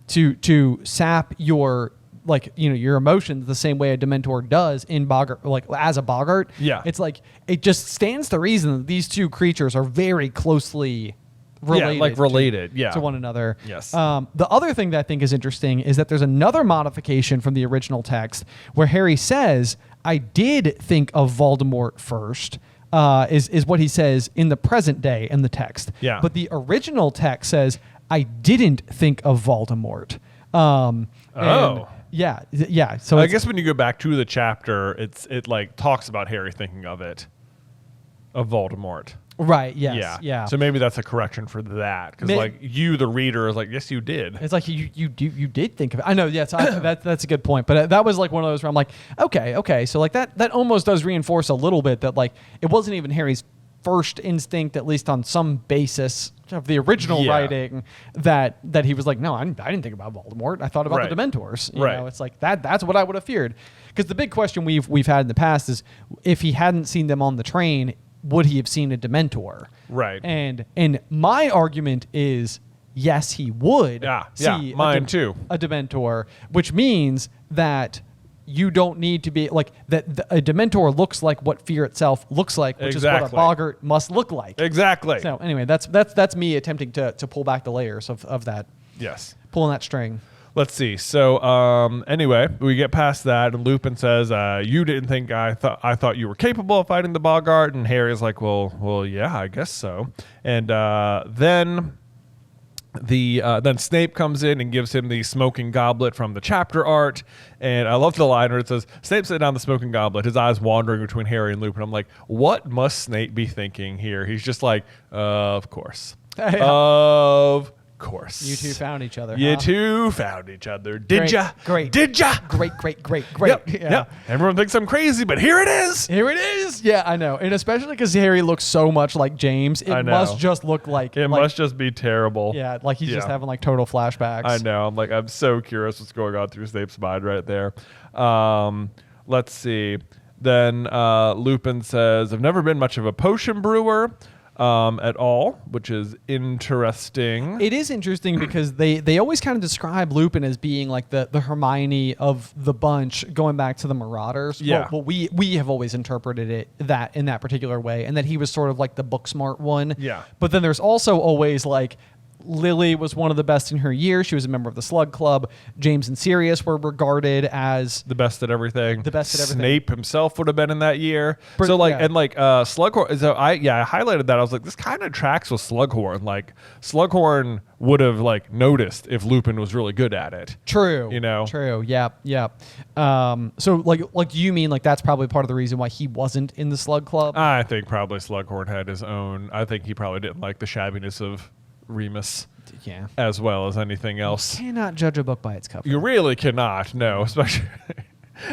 to sap your, like, you know, your emotions the same way a Dementor does in Boggart, like as a Boggart. Yeah. It's like, it just stands to reason that these two creatures are very closely related to one another. Yes. The other thing that I think is interesting is that there's another modification from the original text where Harry says, I did think of Voldemort first, is what he says in the present day in the text. Yeah. But the original text says, I didn't think of Voldemort. Yeah. So I guess when you go back to the chapter, it like talks about Harry thinking of Voldemort. Right. Yes. Yeah. So maybe that's a correction for that, because like you, the reader, is like, yes, you did. It's like you did think of it. I know. Yes. That's a good point. But that was like one of those where I'm like, okay. So like that almost does reinforce a little bit that like it wasn't even Harry's first instinct, at least on some basis of the original writing, that he was like, no, I didn't think about Voldemort. I thought about the Dementors. You know, it's like that's what I would have feared. Because the big question we've had in the past is, if he hadn't seen them on the train, would he have seen a Dementor? Right. And my argument is, yes, he would see mine too. A Dementor, which means that you don't need to be like that. A Dementor looks like what fear itself looks like, which is what a Boggart must look like. Exactly. So anyway, that's me attempting to pull back the layers of that. Yes. Pulling that string. Let's see. So anyway, we get past that, and Lupin says, "You didn't think I thought you were capable of fighting the Boggart?" And Harry's like, "Well, yeah, I guess so." And then Snape comes in and gives him the smoking goblet from the chapter art, and I love the line where it says, "Snape set down the smoking goblet, his eyes wandering between Harry and Lupin." I'm like, what must Snape be thinking here? He's just like, of course. Of course. You two found each other. You two found each other. Did ya? Great. Did ya? Great. Yep. Everyone thinks I'm crazy, but here it is. Here it is. Yeah, I know. And especially because Harry looks so much like James, it must just look like... It must just be terrible. Yeah, like he's just having like total flashbacks. I know. I'm so curious what's going on through Snape's mind right there. Let's see. Then Lupin says, "I've never been much of a potion brewer at all," which is interesting. It is interesting because they always kind of describe Lupin as being like the Hermione of the bunch, going back to the Marauders. Yeah. Well, we have always interpreted it that in that particular way, and that he was sort of like the book smart one. Yeah. But then there's also always like, Lily was one of the best in her year. She was a member of the Slug Club. James and Sirius were regarded as the best at everything. Snape Snape himself would have been in that year. And Slughorn. So I highlighted that. I was like, this kind of tracks with Slughorn. Like Slughorn would have like noticed if Lupin was really good at it. True. You know. True. Yeah. So like you mean like that's probably part of the reason why he wasn't in the Slug Club? I think probably Slughorn had his own. I think he probably didn't like the shabbiness of Remus, as well as anything else. You cannot judge a book by its cover. You really cannot, no, especially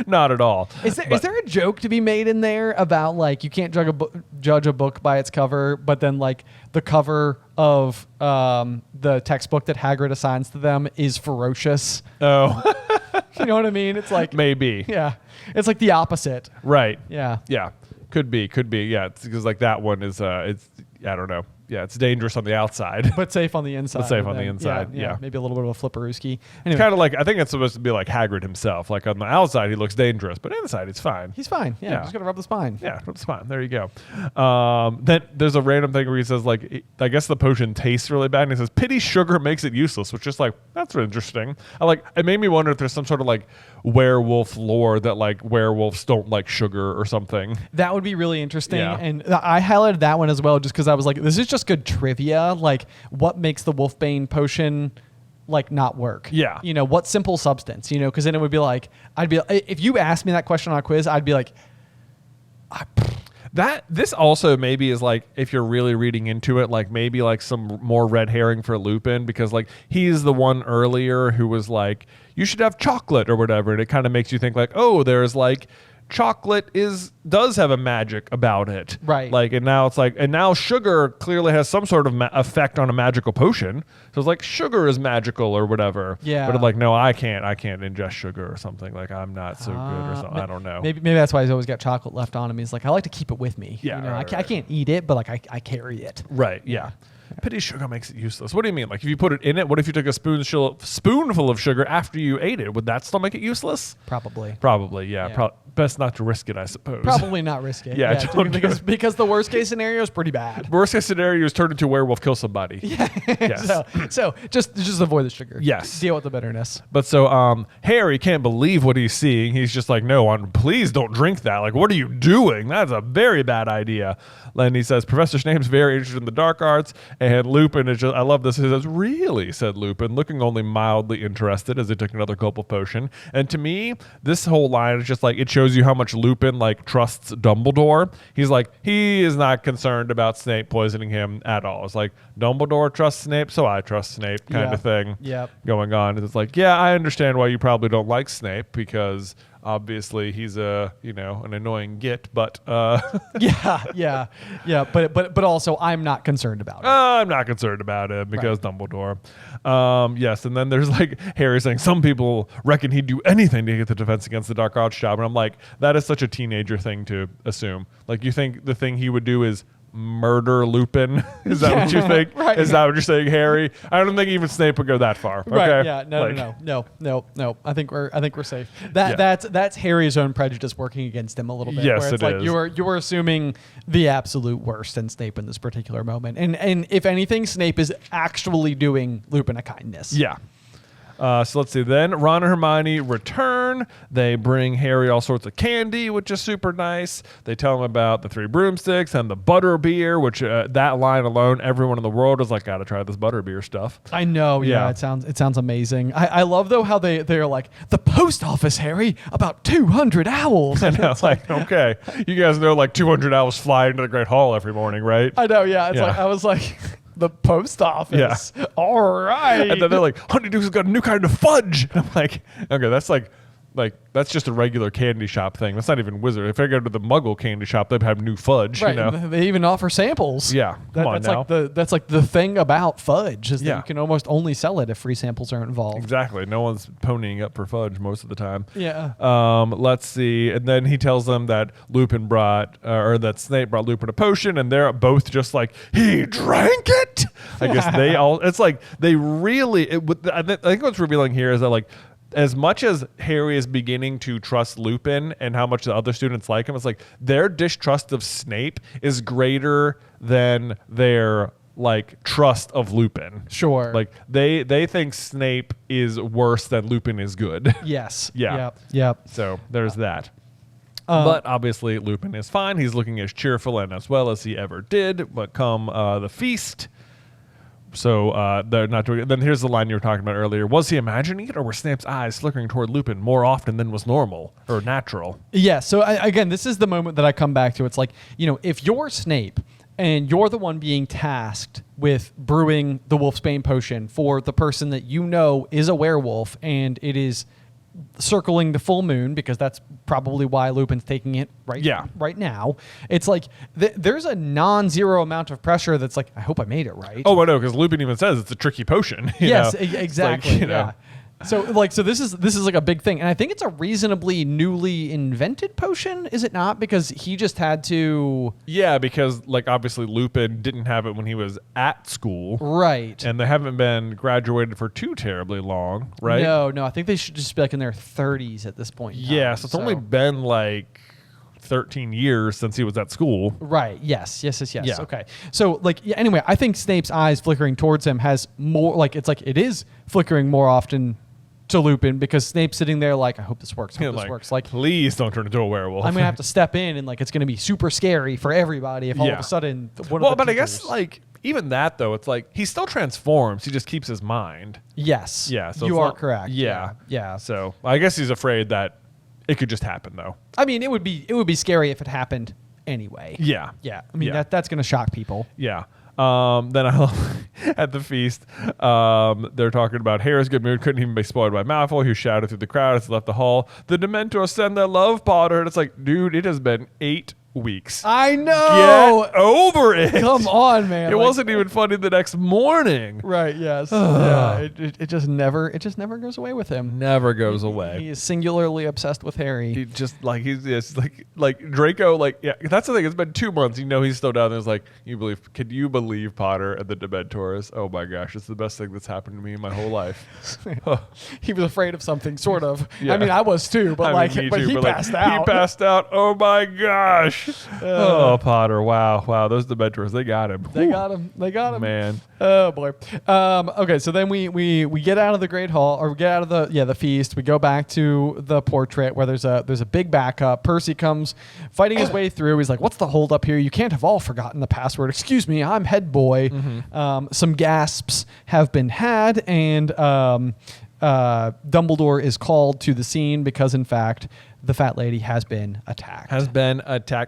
not at all. Is there a joke to be made in there about like you can't judge a book by its cover, but then like the cover of the textbook that Hagrid assigns to them is ferocious? Oh, you know what I mean? It's like maybe. Yeah, it's like the opposite. Right. Yeah. Could be. Yeah, because like that one is it's I don't know. Yeah, it's dangerous on the outside, but safe on the inside. Yeah, maybe a little bit of a flipperooski. Anyway. It's kind of like, I think it's supposed to be like Hagrid himself. Like on the outside, he looks dangerous, but inside, he's fine. He's fine. Yeah. Just gotta rub the spine. Yeah, rub the spine. There you go. Then there's a random thing where he says like, I guess the potion tastes really bad, and he says pity sugar makes it useless, which is like, that's interesting. It made me wonder if there's some sort of like werewolf lore that like werewolves don't like sugar or something. That would be really interesting. Yeah. And I highlighted that one as well, just because I was like, this is just good trivia. Like, what makes the Wolfbane potion like not work? Yeah. You know, what simple substance? You know, because then it would be like, if you asked me that question on a quiz, I'd be like, this also maybe is like, if you're really reading into it, like maybe like some more red herring for Lupin, because like he's the one earlier who was like, you should have chocolate or whatever, and it kind of makes you think like, oh, there's like chocolate does have a magic about it, right? Like, and now it's like, and now sugar clearly has some sort of effect on a magical potion. So it's like sugar is magical or whatever. Yeah. But it's like, no, I can't ingest sugar or something. Like I'm not so good or something. I don't know. Maybe that's why he's always got chocolate left on him. He's like, I like to keep it with me. Yeah. You know, I can't eat it, but like I carry it. Right. Yeah. Pity sugar makes it useless. What do you mean? Like if you put it in it, what if you took a spoonful of sugar after you ate it? Would that still make it useless? Probably. Yeah. Best not to risk it, I suppose. Probably not risk it. Yeah, don't because the worst case scenario is pretty bad. Worst case scenario is turn into a werewolf, kill somebody. Yeah. Yes. so just avoid the sugar. Yes. Deal with the bitterness. But so Harry can't believe what he's seeing. He's just like, no, please don't drink that. Like, what are you doing? That's a very bad idea. And he says, Professor Snape's very interested in the dark arts, and Lupin is just, I love this. He says, really, said Lupin, looking only mildly interested as he took another gulp of potion. And to me, this whole line is just like, it shows you how much Lupin like trusts Dumbledore. He's like, he is not concerned about Snape poisoning him at all. It's like, Dumbledore trusts Snape, so I trust Snape kind of thing going on. And it's like, yeah, I understand why you probably don't like Snape, because Obviously, he's an annoying git, but yeah. But also, I'm not concerned about it. I'm not concerned about it because Dumbledore. Yes, and then there's like Harry saying some people reckon he'd do anything to get the Defense Against the Dark Arts job, and I'm like, that is such a teenager thing to assume. Like, you think the thing he would do is murder Lupin? Is that what you think? Right. Is that what you're saying, Harry? I don't think even Snape would go that far. Okay? Right? Yeah. No. I think we're safe. That's Harry's own prejudice working against him a little bit. Yes, where it's it like is. you're assuming the absolute worst in Snape in this particular moment, and if anything, Snape is actually doing Lupin a kindness. Yeah. So let's see. Then Ron and Hermione return. They bring Harry all sorts of candy, which is super nice. They tell him about the 3 broomsticks and the butter beer, which that line alone, everyone in the world is like, gotta try this butter beer stuff. I know. Yeah. It sounds amazing. I love though how they're like, the post office, Harry, about 200 owls. And it's like, okay, you guys know like 200 owls fly into the Great Hall every morning, right? I know. Yeah. It's like I was like. The post office. Yeah. All right. And then they're like, Honeydukes got a new kind of fudge. And I'm like, okay, that's like that's just a regular candy shop thing. That's not even Wizard. If I go to the Muggle candy shop, they'd have new fudge. Right. You know? They even offer samples. Yeah. That's like the thing about fudge is that you can almost only sell it if free samples aren't involved. Exactly. No one's ponying up for fudge most of the time. Yeah. Let's see. And then he tells them that Lupin that Snape brought Lupin a potion, and they're both just like, he drank it. I guess they all. It's like they really. I think what's revealing here is that like, as much as Harry is beginning to trust Lupin and how much the other students like him, it's like their distrust of Snape is greater than their like trust of Lupin. Sure. Like they think Snape is worse than Lupin is good. Yes. Yeah. Yep. So there's that. But obviously Lupin is fine. He's looking as cheerful and as well as he ever did. But come the feast. So they're not doing it. Then here's the line you were talking about earlier. Was he imagining it, or were Snape's eyes flickering toward Lupin more often than was normal or natural? Yeah. So again, this is the moment that I come back to. It's like, if you're Snape and you're the one being tasked with brewing the Wolfsbane potion for the person that you know is a werewolf, and it is circling the full moon, because that's probably why Lupin's taking it right now. It's like there's a non-zero amount of pressure that's like, I hope I made it right. Oh, I know, because Lupin even says it's a tricky potion. Yes, know? Exactly. Like, yeah. So this is like a big thing, and I think it's a reasonably newly invented potion, is it not? Because he just had to. Yeah, because like obviously Lupin didn't have it when he was at school, right? And they haven't been graduated for too terribly long, right? No, I think they should just be like in their 30s at this point. Yeah, so it's only been like 13 years since he was at school. Right. Yes. Yeah. Okay. So anyway, I think Snape's eyes flickering towards him has more like it is flickering more often to Lupin, because Snape's sitting there like, I hope this works. I hope this works. Like, please don't turn into a werewolf. I'm gonna have to step in, and like it's gonna be super scary for everybody if all of a sudden one of the but I guess like even that though, it's like he still transforms. He just keeps his mind. Yes. Yeah. So you are correct. Yeah. So I guess he's afraid that it could just happen though. I mean, it would be scary if it happened anyway. Yeah. Yeah. I mean that's gonna shock people. Yeah. Then I love at the feast, they're talking about Harry's good mood couldn't even be spoiled by Malfoy, who shouted through the crowd as he left the hall, "The Dementors send their love, Potter." And it's like, dude, it has been 8 weeks. I know. Get over it. Come on, man. It wasn't even funny the next morning. Right. Yes. Yeah. It just never goes away with him. Never goes away. He is singularly obsessed with Harry. He just like he's just like Draco. Like, yeah, that's the thing. It's been 2 months. He's still down there. It's like, can you believe Potter and the Dementors? Oh my gosh, it's the best thing that's happened to me in my whole life. He was afraid of something, sort of. Yeah. I mean, I was too, but he passed out. He passed out. Oh my gosh. Oh, Potter. Wow. Those Dementors, they got him. They got him. Man. Oh boy. Okay, so then we get out of the Great Hall, or we get out of the feast. We go back to the portrait where there's a big backup. Percy comes fighting his way through. He's like, "What's the hold up here? You can't have all forgotten the password. Excuse me, I'm head boy." Mm-hmm. Some gasps have been had, and Dumbledore is called to the scene because, in fact, the fat lady has been attacked.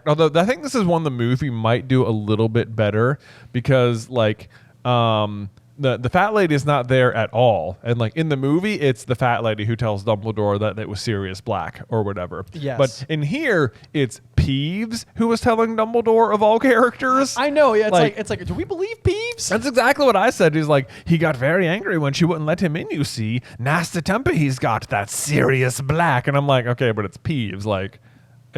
Although I think this is one the movie might do a little bit better, because like the fat lady is not there at all. And like in the movie, it's the fat lady who tells Dumbledore that it was Sirius Black or whatever. Yes. But in here, it's Peeves who was telling Dumbledore of all characters. I know. Yeah. It's like, do we believe Peeves? That's exactly what I said. He's like, he got very angry when she wouldn't let him in, you see. Nasty temper he's got, that Sirius Black. And I'm like, okay, but it's Peeves. Like,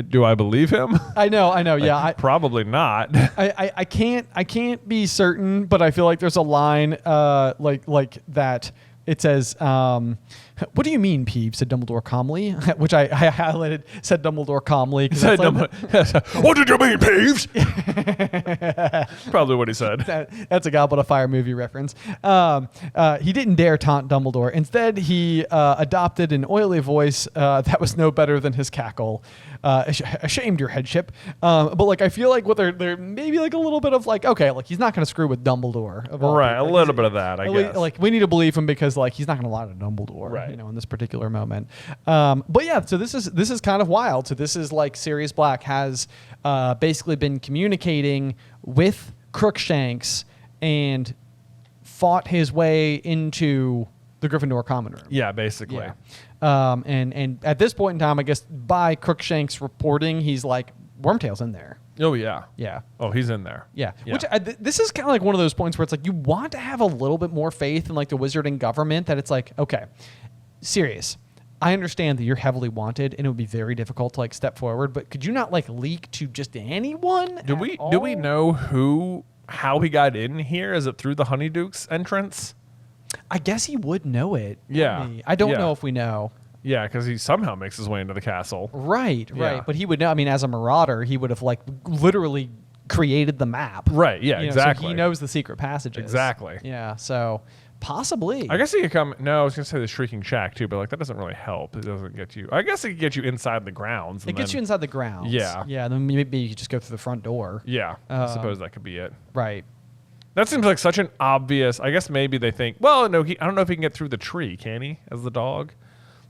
do I believe him? I know. Like, Yeah. probably not. I can't be certain, but I feel like there's a line like that. It says, "What do you mean, Peeves?" said Dumbledore calmly, which I highlighted. Said Dumbledore calmly. Said what did you mean, Peeves? Probably what he said. That's a Goblet of Fire movie reference. He didn't dare taunt Dumbledore. Instead, he adopted an oily voice that was no better than his cackle. Ashamed, your headship. But like, I feel like what they're maybe like a little bit of like, okay, like he's not going to screw with Dumbledore. Right, a little bit of that, I guess. Like we need to believe him because like he's not going to lie to Dumbledore, right? You know, in this particular moment. But yeah, so this is kind of wild. So this is like Sirius Black has basically been communicating with Crookshanks and fought his way into the Gryffindor common room. Yeah, basically. Yeah. And at this point in time, I guess by Crookshanks reporting, he's like, Wormtail's in there. Oh, yeah. Yeah. Oh, he's in there. Yeah. Which this is kind of like one of those points where it's like you want to have a little bit more faith in like the wizarding government, that it's like, okay, serious. I understand that you're heavily wanted and it would be very difficult to like step forward, but could you not like leak to just anyone? Do we know how he got in here? Is it through the Honeydukes entrance? I guess he would know it. Yeah. I don't know if we know. Yeah, because he somehow makes his way into the castle. Right. Yeah. But he would know. I mean, as a marauder, he would have like literally created the map. Right. Yeah. Exactly. So he knows the secret passages. Exactly. Yeah. So possibly. I guess he could come. No, I was gonna say the Shrieking Shack too, but like that doesn't really help. It doesn't get you. I guess it could get you inside the grounds. It gets you inside the grounds. Yeah. Yeah. Then maybe you could just go through the front door. Yeah. I suppose that could be it. Right. That seems like such an obvious. I guess maybe they think. Well, no. I don't know if he can get through the tree. Can he? As the dog.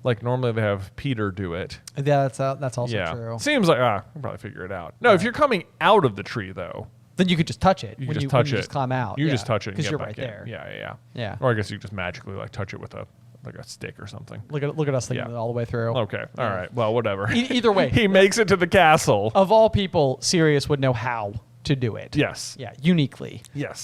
Like normally they have Peter do it. Yeah, that's also true. Seems like we'll probably figure it out. No, if you're coming out of the tree though, then you could just touch it. You just touch it. You just climb out. You just touch it because and you're get right back in. there. Yeah. Or I guess you just magically like touch it with a stick or something. Look at us thinking it all the way through. Okay. All right. Well, whatever. Either way, he makes it to the castle. Of all people, Sirius would know how to do it. Yes. Yeah, uniquely. Yes.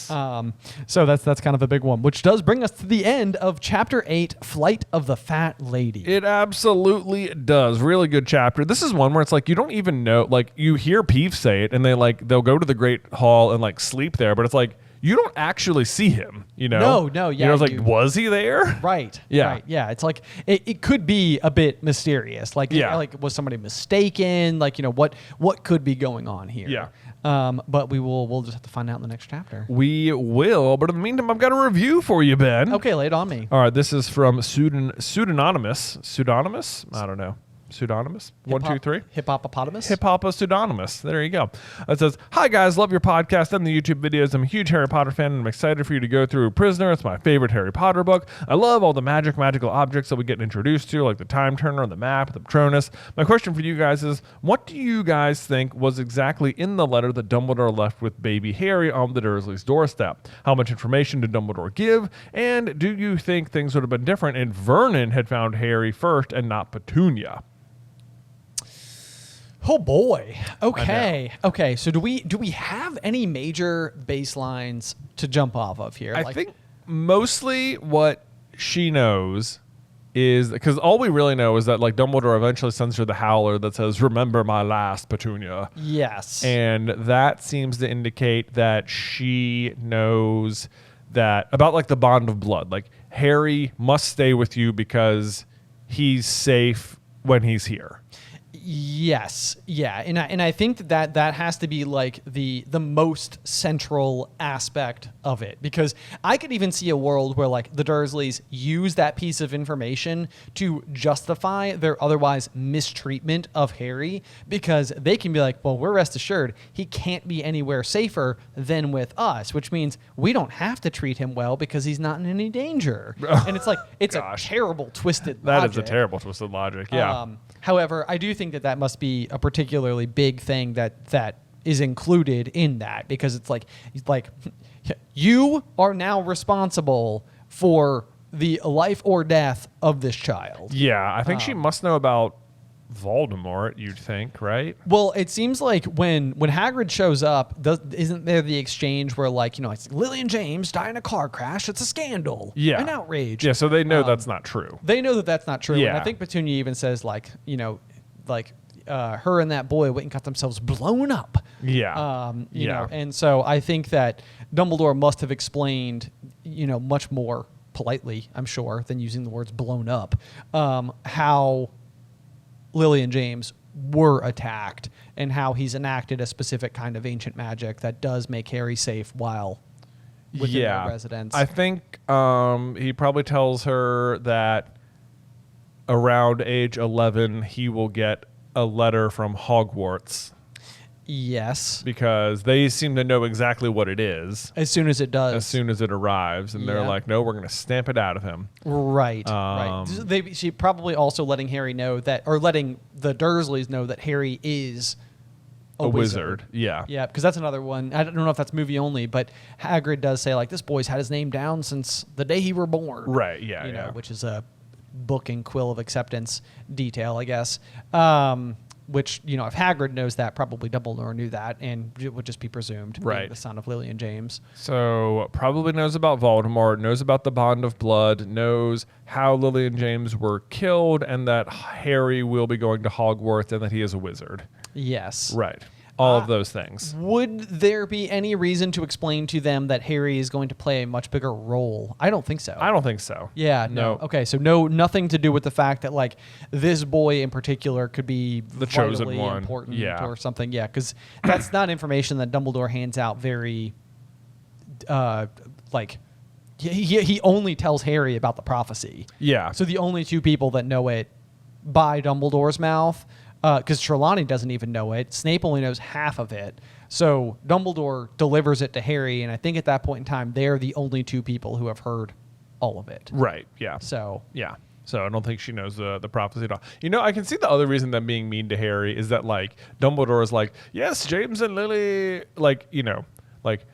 So that's kind of a big one, which does bring us to the end of Chapter 8, Flight of the Fat Lady. It absolutely does. Really good chapter. This is one where it's like you don't even know, like you hear Peeves say it and they'll go to the Great Hall and like sleep there, but it's like you don't actually see him, you know? No, yeah. You know, it's like, was he there? Right. Yeah. Right, yeah. It's like, it could be a bit mysterious. Like, like, was somebody mistaken? Like, you know, what could be going on here? Yeah. But we'll just have to find out in the next chapter. We will. But in the meantime, I've got a review for you, Ben. Okay, lay it on me. All right. This is from Pseudonymous. Pseudonymous? I don't know. Pseudonymous? 1, 2, 3. Hippopotamus? Pseudonymous. There you go. It says, "Hi guys, love your podcast and the YouTube videos. I'm a huge Harry Potter fan and I'm excited for you to go through Prisoner. It's my favorite Harry Potter book. I love all the magical objects that we get introduced to, like the Time Turner, the map, the Patronus. My question for you guys is, what do you guys think was exactly in the letter that Dumbledore left with baby Harry on the Dursleys' doorstep? How much information did Dumbledore give? And do you think things would have been different if Vernon had found Harry first and not Petunia?" Oh boy. Okay. So do we have any major baselines to jump off of here? I think mostly what she knows is because all we really know is that like Dumbledore eventually sends her the howler that says, "Remember my last, Petunia." Yes. And that seems to indicate that she knows that about like the bond of blood. Like Harry must stay with you because he's safe when he's here. Yes, yeah, and I think that has to be like the most central aspect of it, because I could even see a world where like the Dursleys use that piece of information to justify their otherwise mistreatment of Harry, because they can be like, well, we're rest assured he can't be anywhere safer than with us, which means we don't have to treat him well because he's not in any danger. And it's like it's a terrible twisted logic. That is a terrible twisted logic. Yeah. However, I do think that must be a particularly big thing that is included in that, because it's like you are now responsible for the life or death of this child. Yeah, I think she must know about Voldemort, you'd think, right? Well, it seems like when Hagrid shows up, isn't there the exchange where, like, it's Lily and James die in a car crash? It's a scandal. Yeah. An outrage. Yeah, so they know that's not true. They know that that's not true. Yeah. And I think Petunia even says, like, her and that boy went and got themselves blown up. Yeah. You know, and so I think that Dumbledore must have explained, much more politely, I'm sure, than using the words blown up, how Lily and James were attacked and how he's enacted a specific kind of ancient magic that does make Harry safe while within their residence. I think he probably tells her that around age 11 he will get a letter from Hogwarts. Yes. Because they seem to know exactly what it is. As soon as it does. As soon as it arrives. And they're like, no, we're going to stamp it out of him. Right. Right. She probably also letting Harry know that, or letting the Dursleys know that Harry is a wizard. Yeah. Yeah, because that's another one. I don't know if that's movie only, but Hagrid does say, like, this boy's had his name down since the day he were born. Right. Yeah. You know, which is a book and quill of acceptance detail, I guess. Which, if Hagrid knows that, probably Dumbledore knew that, and it would just be presumed, being the son of Lily and James. So probably knows about Voldemort, knows about the bond of blood, knows how Lily and James were killed, and that Harry will be going to Hogwarts, and that he is a wizard. Yes. Right. All of those things. Would there be any reason to explain to them that Harry is going to play a much bigger role? I don't think so. I don't think so. Yeah, no. Okay, so nothing to do with the fact that, like, this boy in particular could be the chosen one, important or something. Yeah, because that's not information that Dumbledore hands out very, he only tells Harry about the prophecy. Yeah. So the only two people that know it by Dumbledore's mouth, because Trelawney doesn't even know it. Snape only knows half of it. So Dumbledore delivers it to Harry, and I think at that point in time, they're the only two people who have heard all of it. Right, yeah. So yeah. So I don't think she knows the prophecy at all. I can see the other reason them being mean to Harry is that, like, Dumbledore is like, yes, James and Lily, like, like,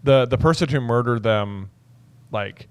the person who murdered them, like,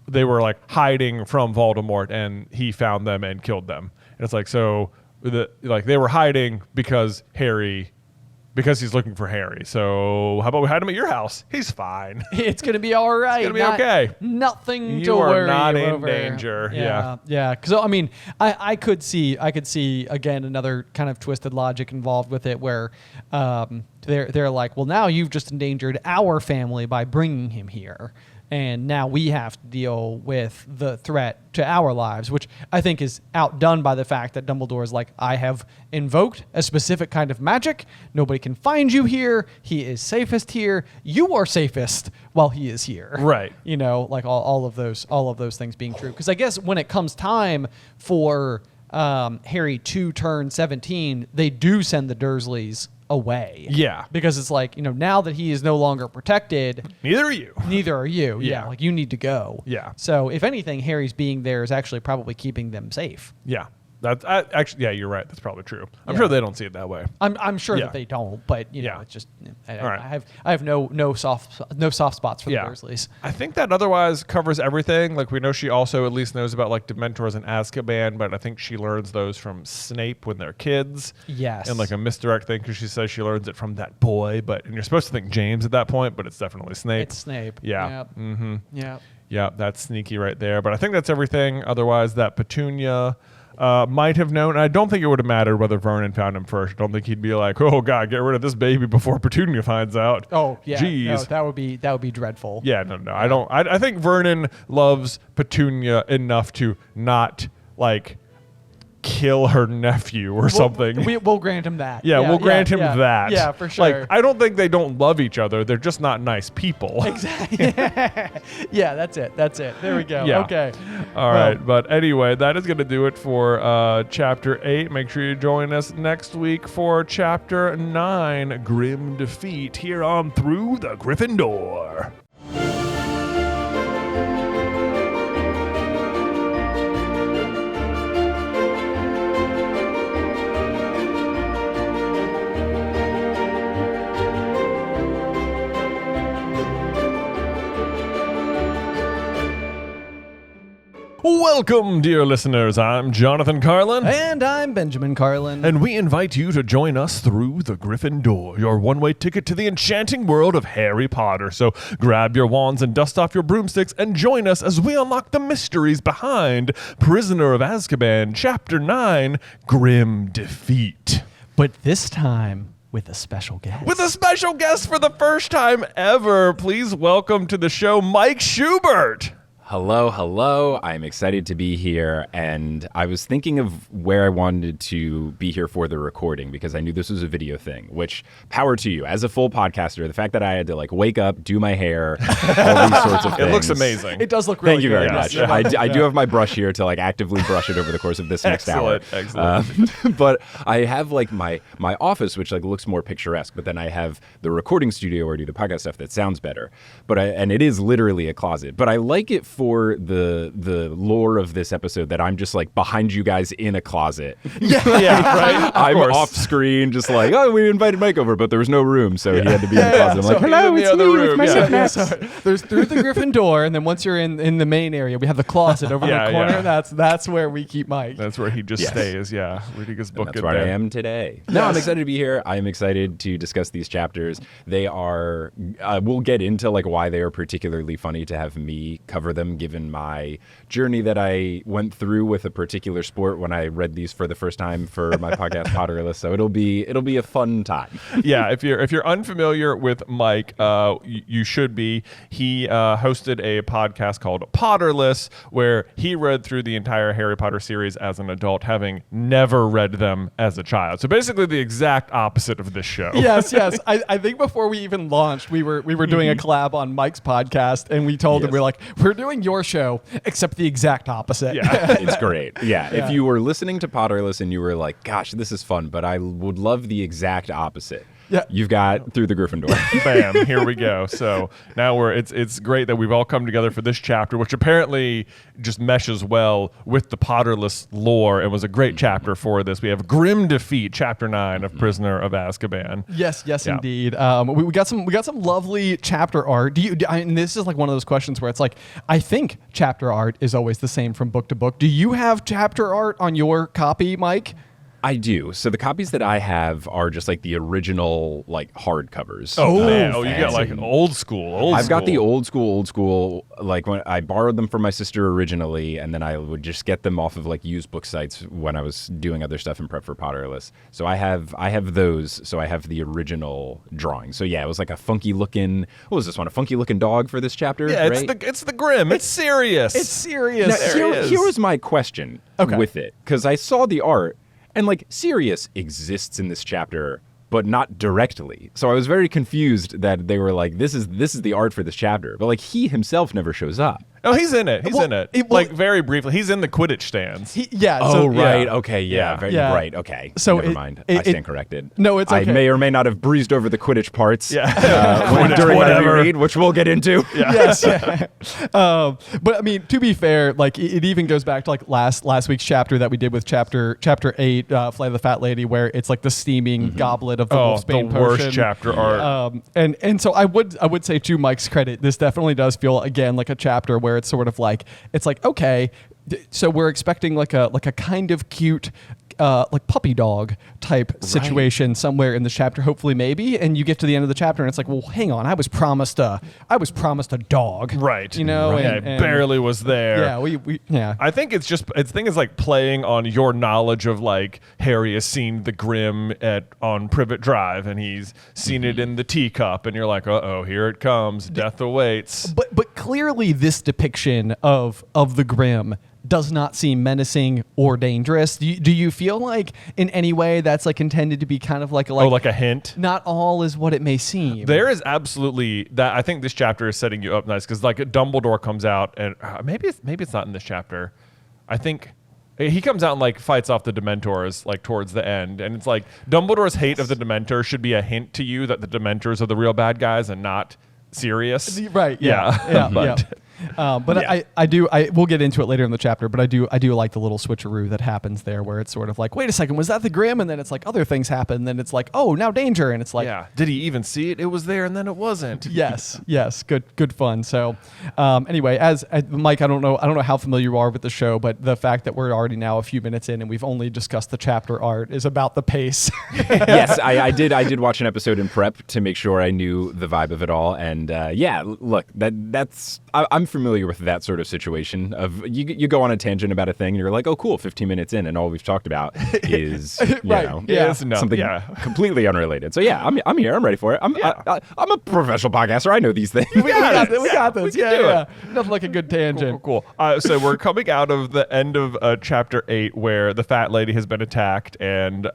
they were, like, hiding from Voldemort, and he found them and killed them. And it's like, so... they were hiding because he's looking for Harry. So how about we hide him at your house? He's fine. It's gonna be all right. It's gonna be okay. Nothing you to worry are not in over. danger. Yeah. Because I mean, I could see again another kind of twisted logic involved with it, where they're like, well, now you've just endangered our family by bringing him here. And now we have to deal with the threat to our lives, which I think is outdone by the fact that Dumbledore is like, I have invoked a specific kind of magic. Nobody can find you here. He is safest here. You are safest while he is here. Right. Like all of those things being true. Because I guess when it comes time for Harry to turn 17, they do send the Dursleys away. Yeah. Because it's like, now that he is no longer protected. Neither are you. Yeah. Like, you need to go. Yeah. So if anything, Harry's being there is actually probably keeping them safe. Yeah. That's actually, yeah, you're right. That's probably true. I'm sure they don't see it that way. I'm sure that they don't, but it's just I have no soft spots for the Dursleys. I think that otherwise covers everything. Like, we know she also at least knows about, like, Dementors and Azkaban, but I think she learns those from Snape when they're kids. Yes. And, like, a misdirect thing, because she says she learns it from that boy, and you're supposed to think James at that point, but it's definitely Snape. It's Snape. Yeah. Yep. Mm-hmm. Yeah. Yeah, that's sneaky right there. But I think that's everything. Otherwise, that Petunia might have known. I don't think it would have mattered whether Vernon found him first. I don't think he'd be like, oh, God, get rid of this baby before Petunia finds out. Oh, yeah. Jeez. No, that would be dreadful. Yeah, no. I think Vernon loves Petunia enough to not, like, kill her nephew or something. We'll grant him that. Yeah, we'll grant him that. Yeah, for sure. Like, I don't think they don't love each other. They're just not nice people. Exactly. Yeah, that's it. There we go. Yeah. Okay. All right. But anyway, that is going to do it for Chapter 8. Make sure you join us next week for Chapter 9, Grim Defeat, here on Through the Griffin Door. Welcome, dear listeners. I'm Jonathan Carlin. And I'm Benjamin Carlin. And we invite you to join us through the Griffin Door, your one-way ticket to the enchanting world of Harry Potter. So grab your wands and dust off your broomsticks and join us as we unlock the mysteries behind Prisoner of Azkaban, Chapter 9, Grim Defeat. But this time with a special guest. With a special guest for the first time ever, please welcome to the show Mike Schubert. Hello. I'm excited to be here, and I was thinking of where I wanted to be here for the recording because I knew this was a video thing, which power to you. As a full podcaster, the fact that I had to wake up, do my hair, all these sorts of things. It looks amazing. It does look really Thank you good. very much. I do have my brush here to actively brush it over the course of this next hour. Excellent. But I have my office, which looks more picturesque, but then I have the recording studio where I do the podcast stuff that sounds better. And it is literally a closet. But I like it for the lore of this episode that I'm just behind you guys in a closet. Yeah, right. I'm off screen, just we invited Mike over, but there was no room, so he had to be in the closet. I'm hello, it's me with my knickknacks. There's Through the Griffin Door, and then once you're in the main area, we have the closet over in the corner. Yeah. That's where we keep Mike. That's where he just stays, reading his book. And that's where I am today. No, I'm excited to be here. I am excited to discuss these chapters. They are, we'll get into why they are particularly funny to have me cover them, given my journey that I went through with a particular sport when I read these for the first time for my podcast Potterless. So it'll be a fun time. Yeah, if you're unfamiliar with Mike, you should be. He hosted a podcast called Potterless, where he read through the entire Harry Potter series as an adult, having never read them as a child. So basically, the exact opposite of this show. Yes. I think before we even launched, we were doing a collab on Mike's podcast, and we told him we're doing your show, except the exact opposite. Yeah. It's great. Yeah. If you were listening to Potterless and you were like, gosh, this is fun, but I would love the exact opposite. Yeah. You've got Through the Griffin Door. Bam, here we go. So now it's great that we've all come together for this chapter, which apparently just meshes well with the Potterless lore and was a great chapter for this. We have Grim Defeat, Chapter 9 of Prisoner of Azkaban. Yes, indeed. We got some lovely chapter art. And this is one of those questions where it's I think chapter art is always the same from book to book. Do you have chapter art on your copy, Mike? I do. So the copies that I have are just the original hardcovers. Oh man! Oh, you got old school. I've got the old school. When I borrowed them from my sister originally, and then I would just get them off of used book sites when I was doing other stuff in prep for Potterless. So I have those. So I have the original drawing. So yeah, it was a funky looking. What was this one? A funky looking dog for this chapter. Yeah, right? it's the Grim. It's serious. It's serious. Now, here was my question with it, because I saw the art. And Sirius exists in this chapter, but not directly. So I was very confused that they were this is the art for this chapter. But he himself never shows up. Oh, he's in it. He's in it. Very briefly. He's in the Quidditch stands. Right. Okay. Yeah. Right. Okay. So never mind. I stand corrected. No, it's okay. I may or may not have breezed over the Quidditch parts. Yeah. During my reread, which we'll get into. Yeah. Yes. But I mean, to be fair, it even goes back to last week's chapter that we did with chapter 8, Flight of the Fat Lady, where it's the steaming goblet of the Wolfsbane the potion. Worst chapter art. And so I would say, to Mike's credit, this definitely does feel again like a chapter where it's sort of okay, so we're expecting a kind of cute puppy dog type situation somewhere in the chapter, hopefully, maybe, and you get to the end of the chapter and it's well, hang on, I was promised a dog, right? You know, right. And barely was there. Yeah, I think it's playing on your knowledge of Harry has seen the Grim on Privet Drive and he's seen it in the teacup, and you're uh-oh, here it comes, death awaits. But clearly this depiction of the Grim does not seem menacing or dangerous. Do you feel in any way that's intended to be kind of like a hint? Not all is what it may seem. There is absolutely that. I think this chapter is setting you up nice because Dumbledore comes out and maybe it's not in this chapter. I think he comes out and fights off the Dementors towards the end, and it's Dumbledore's hate of the Dementors should be a hint to you that the Dementors are the real bad guys and not Sirius. Right. Yeah. But But we'll get into it later in the chapter, but I do like the little switcheroo that happens there where it's sort of like, wait a second, was that the Grim? And then it's like other things happen. And then it's like, oh, now danger. And it's like, did he even see it? It was there and then it wasn't. Yes. Good fun. So anyway, as Mike, I don't know how familiar you are with the show, but the fact that we're already now a few minutes in and we've only discussed the chapter art is about the pace. Yes, I did watch an episode in prep to make sure I knew the vibe of it all. And look, I'm familiar with that sort of situation of you go on a tangent about a thing and you're like, oh, cool, 15 minutes in and all we've talked about is something completely unrelated. So I'm here. I'm ready for it. I'm a professional podcaster. I know these things. We got this. Yeah. Nothing like a good tangent. Cool. So we're coming out of the end of chapter 8 where the fat lady has been attacked and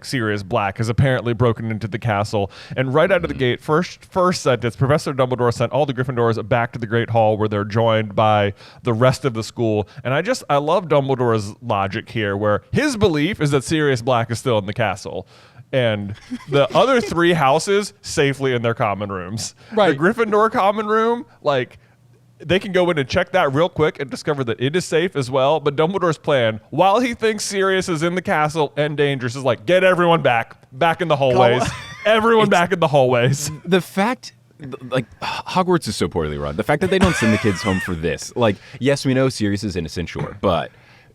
Sirius Black has apparently broken into the castle. And right out of the gate, first sentence, Professor Dumbledore sent all the Gryffindors back to the Great Hall where they're joined by the rest of the school. And I love Dumbledore's logic here where his belief is that Sirius Black is still in the castle. And the other 3 houses safely in their common rooms. Right. The Gryffindor common room, they can go in and check that real quick and discover that it is safe as well. But Dumbledore's plan, while he thinks Sirius is in the castle and dangerous, is get everyone back in the hallways. Everyone back in the hallways. The fact, Hogwarts is so poorly run. The fact that they don't send the kids home for this. Yes, we know Sirius is innocent, sure. But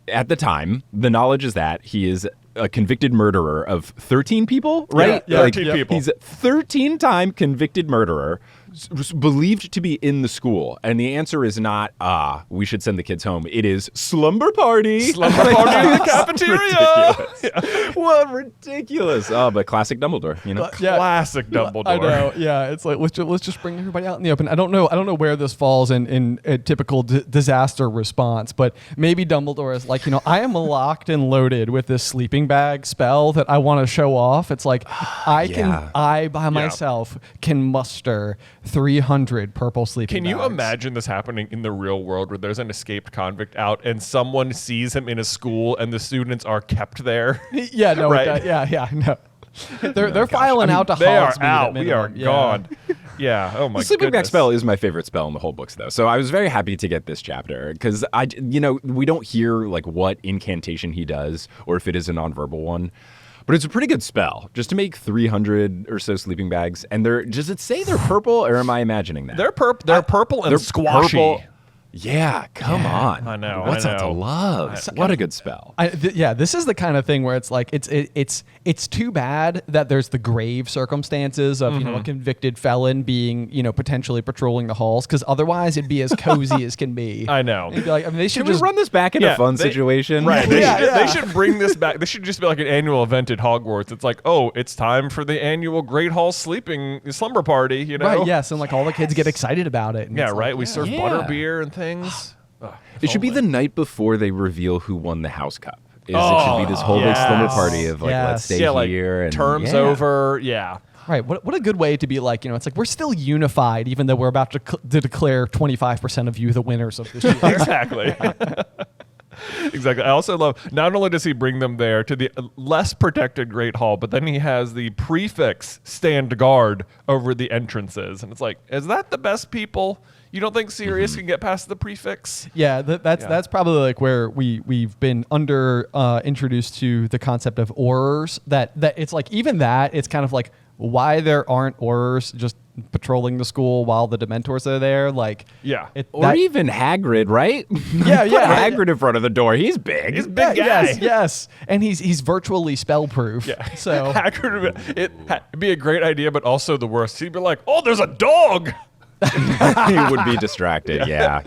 at the time, the knowledge is that he is a convicted murderer of 13 people, right? Yeah, 13 people. He's a 13-time convicted murderer, believed to be in the school. And the answer is not, we should send the kids home. It is slumber party. Slumber party in the cafeteria. Ridiculous. What ridiculous. Oh, but classic Dumbledore, Classic Dumbledore. I know. Yeah, it's like let's just bring everybody out in the open. I don't know where this falls in a typical disaster response, but maybe Dumbledore is like, I am locked and loaded with this sleeping bag spell that I want to show off. It's like I by myself can muster 300 purple sleeping bags. Can you imagine this happening in the real world where there's an escaped convict out and someone sees him in a school and the students are kept there? Yeah, no, right? No. They're filing out to they are Hogsmeade out. at We are minimum. gone. Yeah. Oh my The sleeping bag goodness. spell is my favorite spell in the whole books, though. So I was very happy to get this chapter because we don't hear what incantation he does or if it is a nonverbal one. But it's a pretty good spell, just to make 300 or so sleeping bags. And does it say they're purple, or am I imagining that? They're purple and squashy. Purple. Yeah, come on. I know. What's not to love? What a good spell. This is the kind of thing where it's like it's too bad that there's the grave circumstances of a convicted felon being potentially patrolling the halls, because otherwise it'd be as cozy as can be. I know. It'd be like, they should Can just we run this back in a fun situation? Right. They should bring this back. This should just be like an annual event at Hogwarts. It's like, oh, it's time for the annual Great Hall slumber party. Right. Yes, and all the kids get excited about it. And Yeah. Right. We serve butterbeer and things. It should be the night before they reveal who won the House Cup. It should be this whole big slumber party of let's stay here and terms over. Yeah. Right. What a good way to be like, it's like we're still unified even though we're about to declare 25% of you the winners of this year. Exactly. Exactly. I also love, not only does he bring them there to the less protected Great Hall, but then he has the prefects stand guard over the entrances. And it's like, is that the best people? You don't think Sirius can get past the prefix? Yeah, that's probably where we've been introduced to the concept of Aurors. That it's like, even that, it's kind of like why there aren't Aurors just patrolling the school while the Dementors are there. Even Hagrid, right? Yeah. Hagrid in front of the door. He's big. He's a big guy. Yes. And he's virtually spell-proof. Yeah. So Hagrid, it'd be a great idea, but also the worst. He'd be like, oh, there's a dog. He would be distracted. Yeah.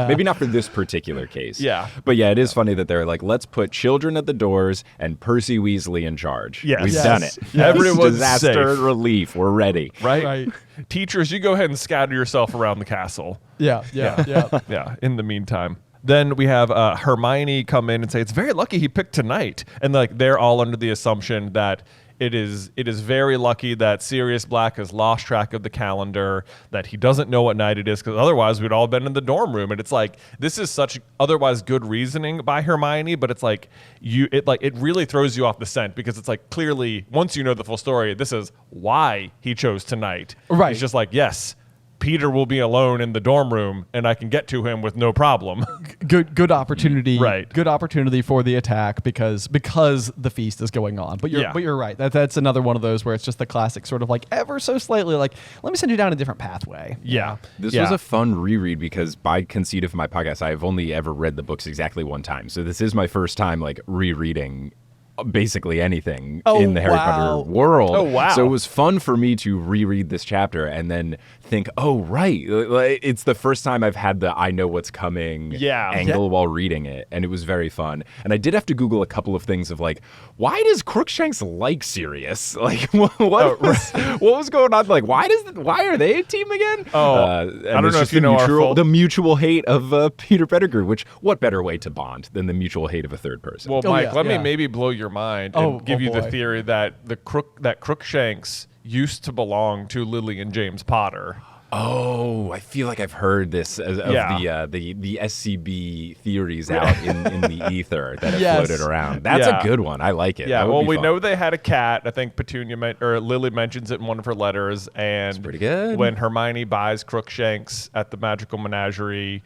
Maybe not for this particular case. Yeah. But it is funny that they're like, let's put children at the doors and Percy Weasley in charge. Yes. We've done it. Everyone's disaster safe. Relief. We're ready. Right. Teachers, you go ahead and scatter yourself around the castle. Yeah. Yeah. In the meantime. Then we have Hermione come in and say, it's very lucky he picked tonight. And they're all under the assumption that it is very lucky that Sirius Black has lost track of the calendar, that he doesn't know what night it is, because otherwise we'd all been in the dorm room. And it's like, this is such otherwise good reasoning by Hermione, but it's like it really throws you off the scent, because it's like, clearly once you know the full story, this is why he chose tonight. Right. It's just like, yes, Peter will be alone in the dorm room and I can get to him with no problem. Good opportunity. Right. Good opportunity for the attack because the feast is going on. But you're right. That's another one of those where it's just the classic sort of like ever so slightly like, let me send you down a different pathway. Yeah. This was a fun reread because by conceit of my podcast, I've only ever read the books exactly one time. So this is my first time like rereading basically anything in the Harry Potter world. Oh, wow. So it was fun for me to reread this chapter and then think, oh, right. Like, it's the first time I've had the I know what's coming angle while reading it. And it was very fun. And I did have to Google a couple of things of like, why does Crookshanks like Sirius? Like, what was going on? Like, why are they a team again? I don't know if you know the mutual hate of Peter Pettigrew, which what better way to bond than the mutual hate of a third person? Well, Mike, let me maybe blow your mind and give you the boy. theory that Crookshanks used to belong to Lily and James Potter. Oh, I feel like I've heard this of the SCB theories out in the ether that have floated around. That's a good one. I like it. Yeah, well, we know they had a cat. I think Lily mentions it in one of her letters. And that's pretty good. When Hermione buys Crookshanks at the Magical Menagerie,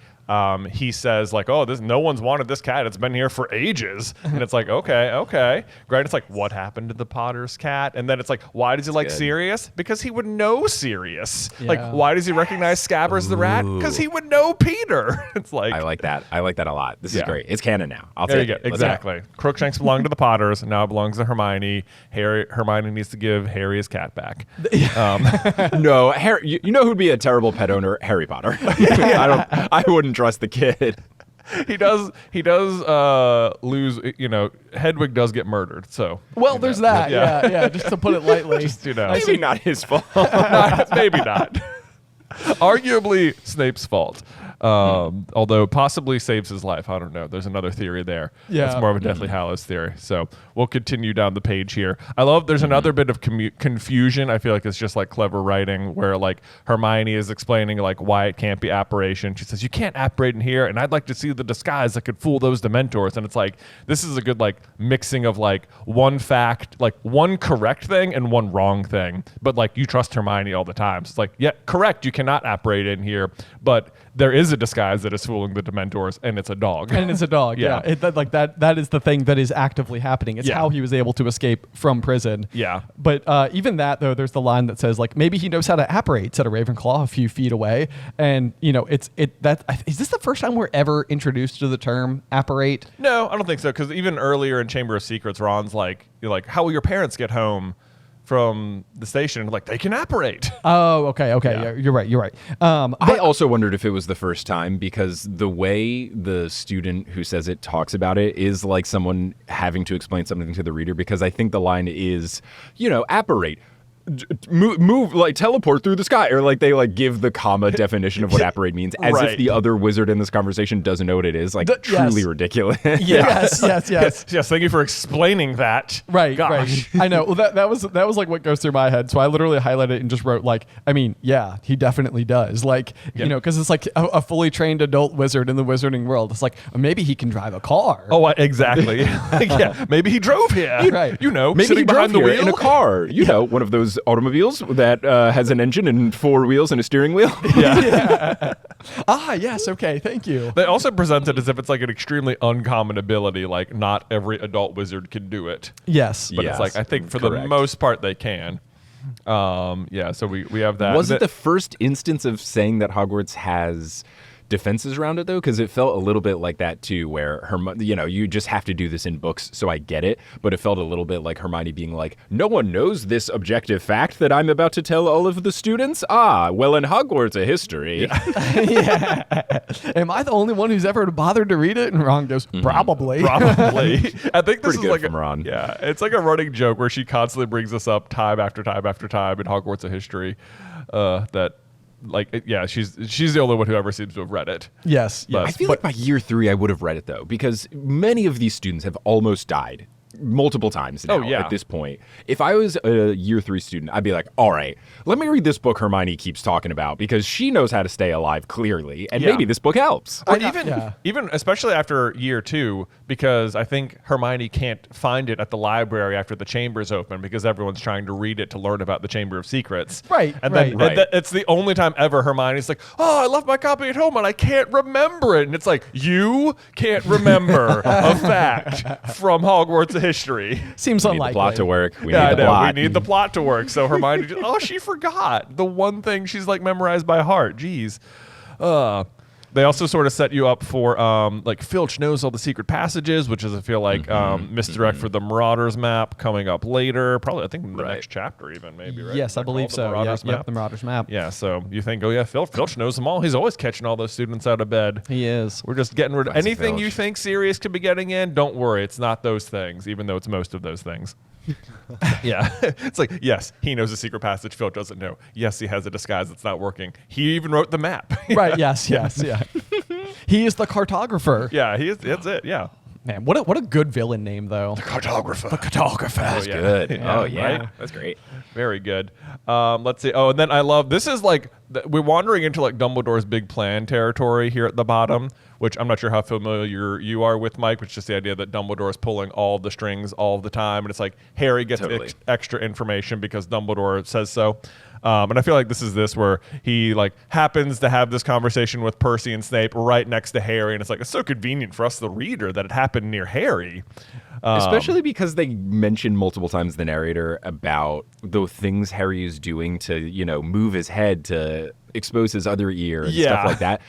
he says like, oh, no one's wanted this cat. It's been here for ages. And it's like, okay. Granted, it's like, what happened to the Potter's cat? And then it's like, why does he like Sirius? Because he would know Sirius. Yeah. Like, why does he recognize Scabbers the rat? Because he would know Peter. It's like, I like that. I like that a lot. This is great. It's canon now. I'll there take you it. go. Exactly. Crookshanks belonged to the Potters, and now it belongs to Hermione. Hermione needs to give Harry his cat back. No, Harry. You know who'd be a terrible pet owner? Harry Potter. I wouldn't trust the kid. He does lose, Hedwig does get murdered, so. Well, there's that. Yeah, just to put it lightly. Just, Maybe not his fault. Maybe not. Arguably Snape's fault. Although possibly saves his life. I don't know. There's another theory there. Yeah. It's more of a Deathly Hallows theory. So we'll continue down the page here. I love there's another bit of confusion. I feel like it's just like clever writing where like Hermione is explaining like why it can't be apparition. She says, you can't apparate in here, and I'd like to see the disguise that could fool those Dementors. And it's like, this is a good like mixing of like one fact, like one correct thing and one wrong thing. But like you trust Hermione all the time. So it's like, yeah, correct. You cannot apparate in here, but there is a disguise that is fooling the Dementors, and it's a dog. And it's a dog, yeah. That is the thing that is actively happening. It's how he was able to escape from prison. Yeah. But even that, though, there's the line that says, like, maybe he knows how to apparate, said a Ravenclaw a few feet away. And, is this the first time we're ever introduced to the term apparate? No, I don't think so, because even earlier in Chamber of Secrets, Ron's like, how will your parents get home from the station? Like, they can apparate. Oh, okay. Yeah. You're right. I also wondered if it was the first time because the way the student who says it talks about it is like someone having to explain something to the reader, because I think the line is, apparate. Move, like teleport through the sky, or like they like give the comma definition of what apparate means, as if the other wizard in this conversation doesn't know what it is. Like truly ridiculous. Yes. Thank you for explling that. Right. Gosh. Right. I know. Well, that was like what goes through my head. So I literally highlighted it and just wrote like, he definitely does. Like, because it's like a fully trained adult wizard in the wizarding world. It's like maybe he can drive a car. Oh, exactly. Maybe he drove here. Right. Maybe sitting he behind drove the here wheel in a car. One of those automobiles that has an engine and four wheels and a steering wheel. Yeah. Yes. Okay. Thank you. They also present it as if it's like an extremely uncommon ability. Like not every adult wizard can do it. Yes. But it's like, I think for the most part they can. So we have that. Was it the first instance of saying that Hogwarts has defenses around it, though? Because it felt a little bit like that too, where you just have to do this in books, so I get it, but it felt a little bit like Hermione being like, no one knows this objective fact that I'm about to tell all of the students. Well, in Hogwarts a history. Yeah. Am I the only one who's ever bothered to read it? And Ron goes, probably. I think this Pretty is good like from Ron. Yeah, it's like a running joke where she constantly brings this up time after time after time in Hogwarts a history. She's the only one who ever seems to have read it. Yes. I feel like by year 3 I would have read it, though, because many of these students have almost died multiple times now yeah. at this point. If I was a year 3 student, I'd be like, all right, let me read this book Hermione keeps talking about because she knows how to stay alive clearly, and maybe this book helps. Or even especially after year 2, because I think Hermione can't find it at the library after the chamber's open because everyone's trying to read it to learn about the Chamber of Secrets. Right, And right. then it's the only time ever Hermione's like, oh, I left my copy at home and I can't remember it. And it's like, you can't remember a fact from Hogwarts history. Seems We need unlikely. the plot to work. We Yeah, need the I know. plot. We need the plot to work. So Hermione, she forgot the one thing she's like memorized by heart. Jeez. They also sort of set you up for like Filch knows all the secret passages, which is I feel like misdirect for the Marauders map coming up later. Probably I think in the next chapter even maybe, right? Yes, I Like, believe the so. Marauders Yep, map. the Marauders map. Yeah, so you think, oh yeah, Filch knows them all. He's always catching all those students out of bed. He is. We're just getting rid of Classic anything Filch. you think Sirius could be getting in. Don't worry, it's not those things, even though it's most of those things. Yeah. It's like, yes, he knows a secret passage Filch doesn't know. Yes, he has a disguise that's not working. He even wrote the map. Right, yes. Yeah. He is the cartographer. Yeah, that's it. Yeah. Man, what a good villain name, though. Cartographer. Cartographer. Yeah. Good. Yeah, Oh, yeah. right? That's great. Very good. Let's see. Oh, and then I love, this is like, we're wandering into like Dumbledore's big plan territory here at the bottom, which I'm not sure how familiar you are with, Mike, but it's just the idea that Dumbledore is pulling all the strings all the time. And it's like Harry gets Totally. extra information because Dumbledore says so. And I feel like this is where he like happens to have this conversation with Percy and Snape right next to Harry. And it's like, it's so convenient for us, the reader, that it happened near Harry. Especially because they mention multiple times the narrator about the things Harry is doing to, move his head to expose his other ear and stuff like that.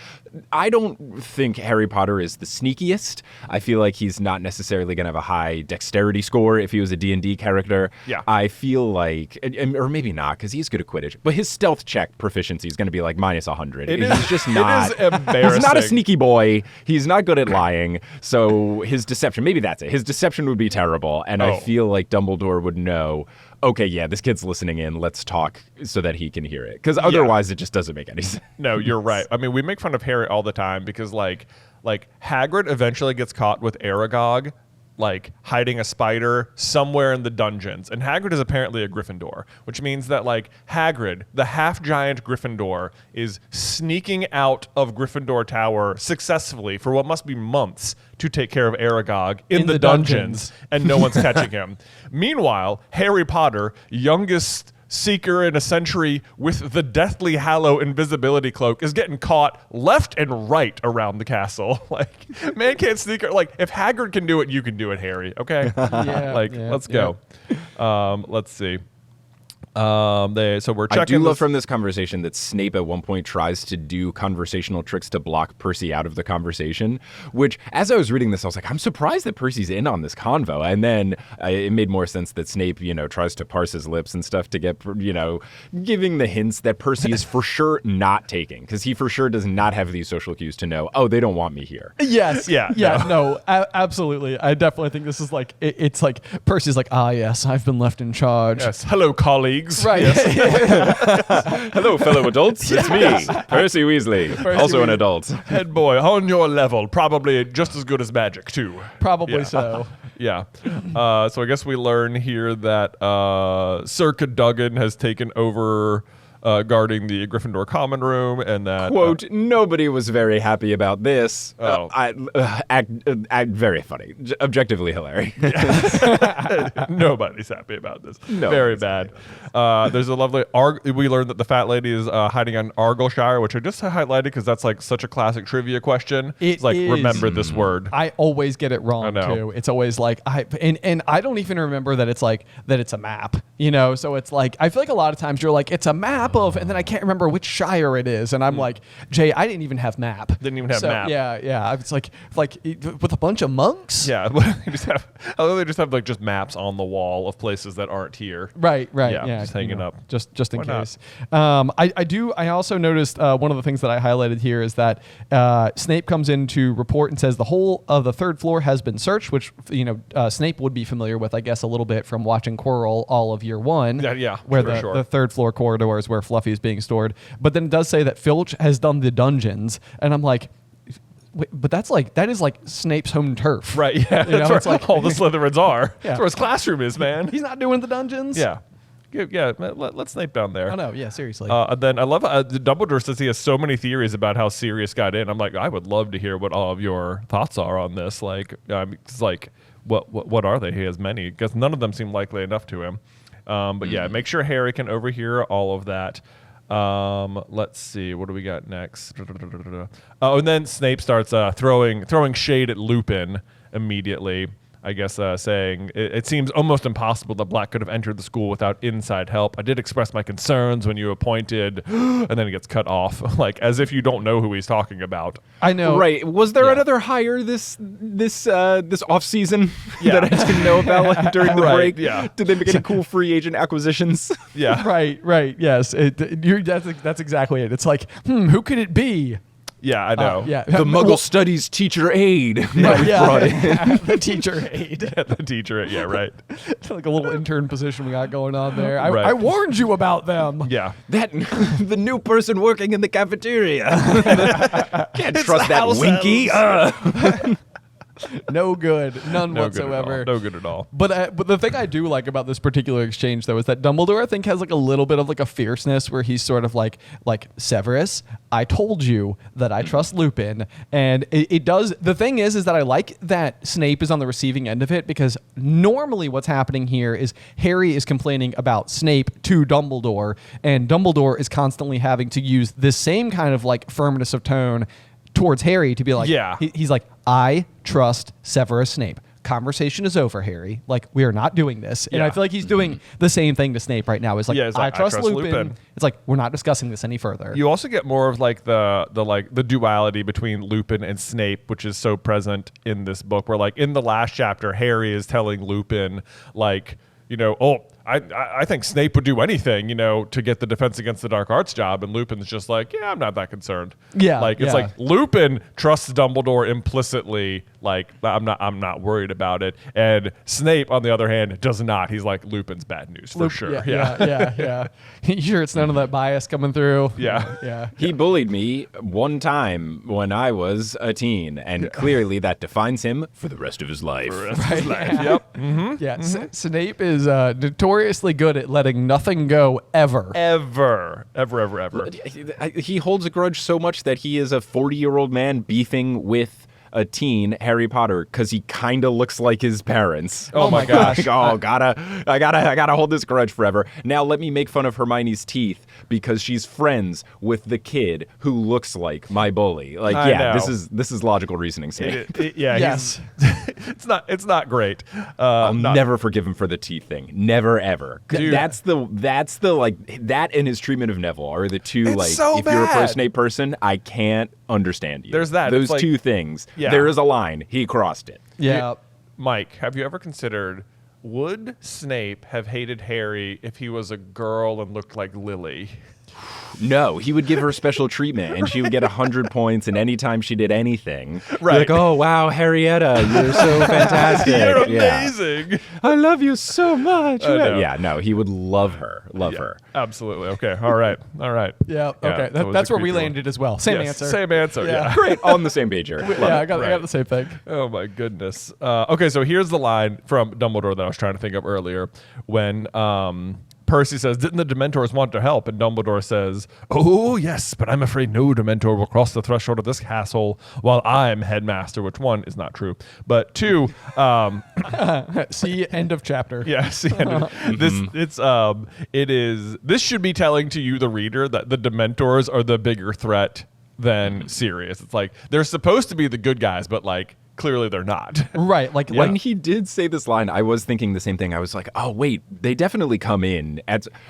I don't think Harry Potter is the sneakiest. I feel like he's not necessarily going to have a high dexterity score if he was a D&D character. Yeah. I feel like, or maybe not, because he's good at Quidditch, but his stealth check proficiency is going to be like minus 100. He's just not. It is embarrassing. He's not a sneaky boy. He's not good at lying. So his deception, maybe that's it. His deception would be terrible. And I feel like Dumbledore would know, okay, yeah, this kid's listening in. Let's talk so that he can hear it. Because otherwise, it just doesn't make any sense. No, you're right. I mean, we make fun of Harry all the time because like Hagrid eventually gets caught with Aragog, like hiding a spider somewhere in the dungeons. And Hagrid is apparently a Gryffindor, which means that like Hagrid, the half-giant Gryffindor, is sneaking out of Gryffindor Tower successfully for what must be months to take care of Aragog in the dungeons, and no one's catching him. Meanwhile, Harry Potter, youngest seeker in a century with the deathly hallow invisibility cloak, is getting caught left and right around the castle. Like, man can't sneak. Like, if Hagrid can do it, you can do it, Harry. Okay? Let's go. Let's see. So we're checking. I do love from this conversation that Snape at one point tries to do conversational tricks to block Percy out of the conversation, which as I was reading this, I was like, I'm surprised that Percy's in on this convo. And then it made more sense that Snape, tries to parse his lips and stuff to get, giving the hints that Percy is for sure not taking, because he for sure does not have these social cues to know, oh, they don't want me here. Yes. Yeah. No, absolutely. I definitely think this is like, it's like Percy's like, yes, I've been left in charge. Yes. Hello, colleagues. Right. Hello, fellow adults. It's me, Percy Weasley, also an adult. Head boy, on your level, probably just as good as magic, too. Probably Yeah. so. Yeah. So I guess we learn here that Sir Cadogan has taken over guarding the Gryffindor common room, and that Quote, nobody was very happy about this. Oh. Act very funny. Objectively hilarious. nobody's happy about this. No Very one's bad. There's a lovely we learned that the fat lady is hiding on Argyllshire, which I just highlighted because that's like such a classic trivia question. It's like, is. remember this word. I always get it wrong I know. too. It's always like and I don't even remember that it's like that it's a map, so it's like I feel like a lot of times you're like it's a map of, and then I can't remember which shire it is, and I'm like, Jay, I didn't even have map. Didn't even have map. Yeah. It's like with a bunch of monks. Yeah, they just have like just maps on the wall of places that aren't here. Right. Yeah, Yeah, just hanging up. just in Why not? case. I also noticed one of the things that I highlighted here is that Snape comes in to report and says the whole of the third floor has been searched, which Snape would be familiar with, I guess, a little bit from watching Quirrell all of year one. Yeah, where for sure. the third floor corridor is where Fluffy is being stored. But then it does say that Filch has done the dungeons, and I'm like, Wait, but that is like Snape's home turf. Right, yeah. You know, That's it's where like all the Slytherins are. Yeah. That's where his classroom is, man. he's not doing the dungeons. Yeah. Yeah, let's Snape down there. I know. Yeah, seriously. And then I love Dumbledore says he has so many theories about how Sirius got in. I'm like, I would love to hear what all of your thoughts are on this. Like, it's like, what are they? He has many, because none of them seem likely enough to him. But yeah, make sure Harry can overhear all of that. Let's see, what do we got next? Oh, and then Snape starts throwing shade at Lupin immediately. I guess saying it seems almost impossible that Black could have entered the school without inside help. I did express my concerns when you appointed, and then it gets cut off, like as if you don't know who he's talking about. I know. Right. Was there another hire this off season that I didn't know about during the break? Yeah. Did they make any cool free agent acquisitions? Yeah. Right. Yes. That's exactly it. It's like, who could it be? Yeah, I know. Yeah. The Muggle Studies teacher aide. The teacher aide. The teacher. Yeah, right. It's like a little intern position we got going on there. Right. I warned you about them. Yeah. That the new person working in the cafeteria. Can't trust that house Winky. No good. None No whatsoever. good at all. No good at all. But the thing I do like about this particular exchange, though, is that Dumbledore, I think, has like a little bit of like a fierceness where he's sort of like Severus, I told you that I trust Lupin. And it does. The thing is that I like that Snape is on the receiving end of it, because normally what's happening here is Harry is complaining about Snape to Dumbledore, and Dumbledore is constantly having to use this same kind of like firmness of tone towards Harry to be like, he's like, I trust Severus Snape. Conversation is over, Harry. Like, we are not doing this. And I feel like he's doing the same thing to Snape right now. It's like, I trust Lupin. It's like, we're not discussing this any further. You also get more of like the duality between Lupin and Snape, which is so present in this book, where like in the last chapter, Harry is telling Lupin like, you know, I think Snape would do anything, you know, to get the Defense Against the Dark Arts job, and Lupin's just like, yeah, I'm not that concerned. Yeah, like it's like Lupin trusts Dumbledore implicitly, like I'm not worried about it, and Snape, on the other hand, does not. He's like, Lupin's bad news for sure. Yeah. You sure it's none of that bias coming through? Yeah. He bullied me one time when I was a teen, and clearly that defines him for the rest of his life. Yep. Mm-hmm. Yeah. Snape is notoriously good at letting nothing go ever. Ever. He holds a grudge so much that he is a 40-year-old man beefing with a teen, Harry Potter, because he kind of looks like his parents. Oh my gosh. Like, I gotta hold this grudge forever. Now let me make fun of Hermione's teeth because she's friends with the kid who looks like my bully. Like, this is logical reasoning, Snape. Yes. It's not great. I'll never forgive him for the teeth thing. Never ever. Dude. That's the like that and his treatment of Neville are the two It's so if you're a bad. pro-Snape person, I can't understand you. There's that. Those It's like- two things. Yeah. There is a line. He crossed it. Yeah. Mike, have you ever considered, would Snape have hated Harry if he was a girl and looked like Lily? No, he would give her special treatment, and she would get 100 points. And anytime she did anything, Right. like, oh wow, Harrietta, you're so fantastic. You're Yeah. amazing. I love you so much. know. Yeah, no, he would love her. Love her. Absolutely. Okay. All right. Yeah. Okay. that was That's a where we creepy one. landed as well. Same Yes, answer. Same answer. Yeah. Great, on the same page here. Love I it. got the same thing. Oh my goodness. Okay, so here's the line from Dumbledore that I was trying to think of earlier when Percy says, didn't the Dementors want to help? And Dumbledore says, oh, yes, but I'm afraid no Dementor will cross the threshold of this castle while I'm headmaster, which one is not true. But two, See, end of chapter. yeah, see, this should be telling to you, the reader, that the Dementors are the bigger threat than Sirius. It's like, they're supposed to be the good guys, but like, clearly they're not. Right. Like When he did say this line, I was thinking the same thing. I was like, oh, wait, they definitely come in,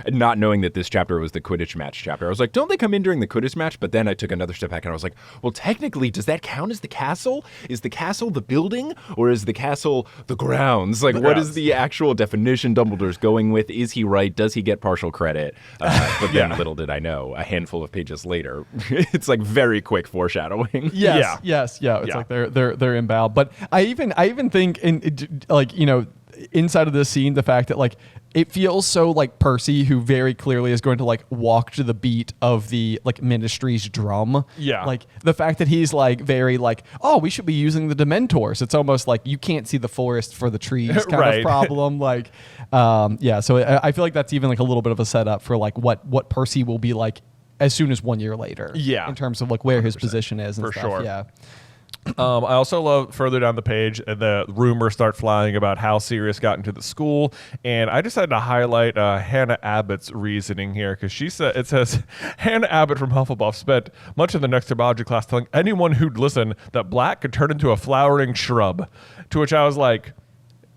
not knowing that this chapter was the Quidditch match chapter. I was like, don't they come in during the Quidditch match? But then I took another step back and I was like, well, technically, does that count as the castle? Is the castle the building, or is the castle the grounds? Like, what is the actual definition Dumbledore's going with? Is he right? Does he get partial credit? But then little did I know, a handful of pages later, it's like very quick foreshadowing. Yes. It's like they're inbound. But I even think in like, you know, inside of this scene, the fact that like it feels so like Percy, who very clearly is going to like walk to the beat of the like Ministry's drum. Yeah. Like the fact that he's like very like, oh, we should be using the Dementors. It's almost like you can't see the forest for the trees kind Right. of problem. Like, yeah. So I feel like that's even like a little bit of a setup for like what Percy will be like as soon as 1 year later. Yeah. In terms of like where his position is and For stuff. sure. Yeah. I also love further down the page, the rumors start flying about how Sirius got into the school, and I decided to highlight Hannah Abbott's reasoning here because it says Hannah Abbott from Hufflepuff spent much of the next biology class telling anyone who'd listen that black could turn into a flowering shrub. To which I was like,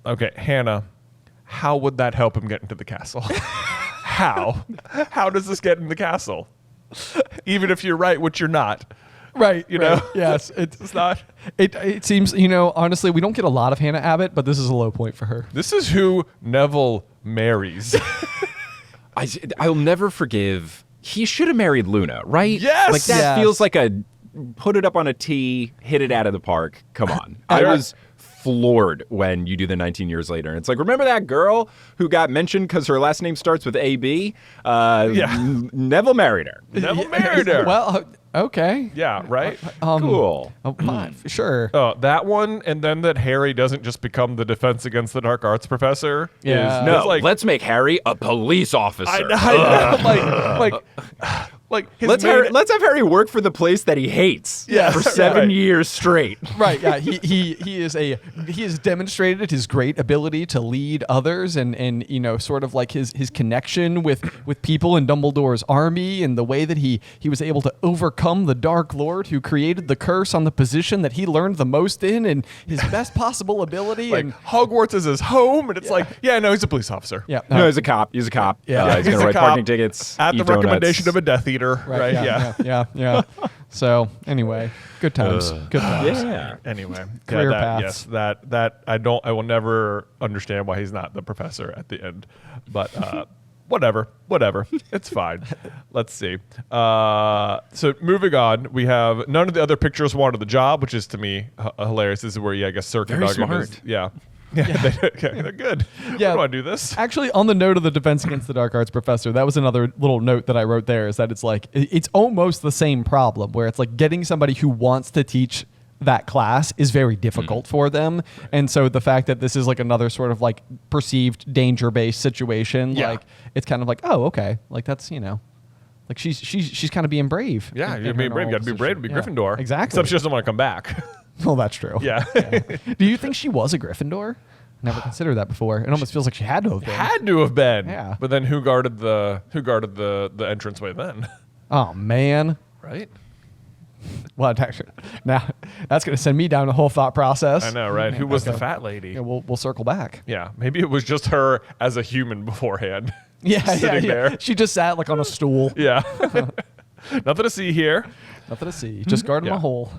okay, Hannah, how would that help him get into the castle? How? How does this get in the castle? Even if you're right, which you're not. Right, You know? yes, It's not. It seems, you know, honestly, we don't get a lot of Hannah Abbott, but this is a low point for her. This is who Neville marries. I'll never forgive. He should have married Luna, right? Yes! Like that Yes. feels like a put it up on a tee, hit it out of the park. Come on. I was floored when you do the 19 years later. And it's like, remember that girl who got mentioned because her last name starts with AB? Neville married her. Neville married her. Well, okay. Yeah, right? Cool. Oh, fine, sure. That one, and then that Harry doesn't just become the Defense Against the Dark Arts professor. Yeah. Is, No, is like, let's make Harry a police officer. like his Let's have Harry work for the place that he hates Yes, for 7 right. years straight. Right, yeah. He has demonstrated his great ability to lead others and you know, sort of like his connection with people in Dumbledore's army and the way that he was able to overcome the Dark Lord who created the curse on the position that he learned the most in and his best possible ability. like and Hogwarts is his home, and it's like, yeah, no, he's a police officer. yeah, No, he's a cop. He's a cop. Yeah. He's He's going to a write cop parking tickets. At the eat donuts. recommendation of a Death Eater, right? yeah. So anyway, good times. Good times. Yeah. Anyway, Career that, paths. yes, that I will never understand why he's not the professor at the end, but whatever, it's fine. Let's see. So moving on, we have none of the other pictures wanted the job, which is to me hilarious. This is where I guess Circa Very Duggan is, smart. yeah. They're good. Yeah. I want to do this. Actually, on the note of the Defense Against the Dark Arts professor, that was another little note that I wrote there, is that it's like, it's almost the same problem where it's like getting somebody who wants to teach that class is very difficult for them. And so the fact that this is like another sort of like perceived danger-based situation, Yeah. like it's kind of like, oh, okay. Like that's, you know, like she's kind of being brave. Yeah, in you're her being brave. You normal got to be brave to be position. Gryffindor. Exactly. Except she doesn't want to come back. Well, that's true. Yeah. Do you think she was a Gryffindor? Never considered that before. It almost feels like she had to have been. Had to have been. Yeah. But then who guarded the entranceway then? Oh man. Right? Well, actually, now that's going to send me down a whole thought process. I know, right? Who was the Okay. fat lady? Yeah, we'll circle back. Yeah, maybe it was just her as a human beforehand. Yeah, Sitting yeah. there. She just sat like on a stool. Yeah. Nothing to see here. Nothing to see. Just guarding Yeah. my hole.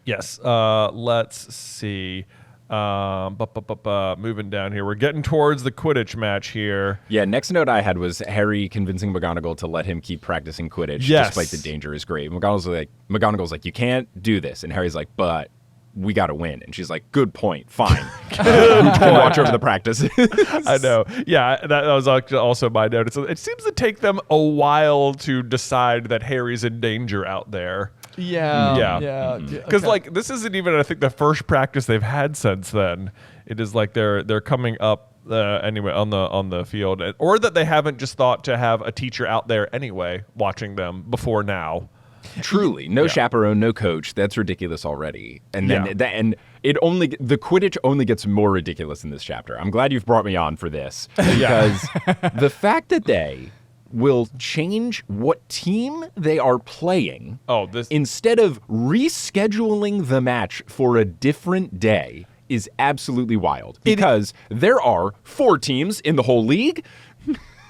Yes. Let's see. Moving down here. We're getting towards the Quidditch match here. Yeah, next note I had was Harry convincing McGonagall to let him keep practicing Quidditch Yes. despite the dangerous grade. McGonagall's like, you can't do this. And Harry's like, but we got to win. And she's like, good point. Fine. Watch over the practice. I know. Yeah, that was also my note. It seems to take them a while to decide that Harry's in danger out there. Yeah. Yeah. Yeah. Because Okay. like this isn't even, I think, the first practice they've had since then. It is like they're coming up anyway on the field, or that they haven't just thought to have a teacher out there anyway watching them before now. Truly, no chaperone, no coach. That's ridiculous already. And then Yeah. the Quidditch only gets more ridiculous in this chapter. I'm glad you've brought me on for this because the fact that they will change what team they are playing instead of rescheduling the match for a different day is absolutely wild because there are 4 teams in the whole league.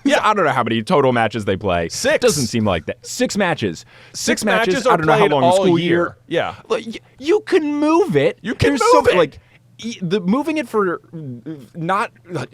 Yeah, I don't know how many total matches they play. 6. Doesn't seem like that. 6 matches. 6 matches. are I don't know how played long the all school year. year. Yeah. Like, you can move it. You can There's move it. Like the moving it for not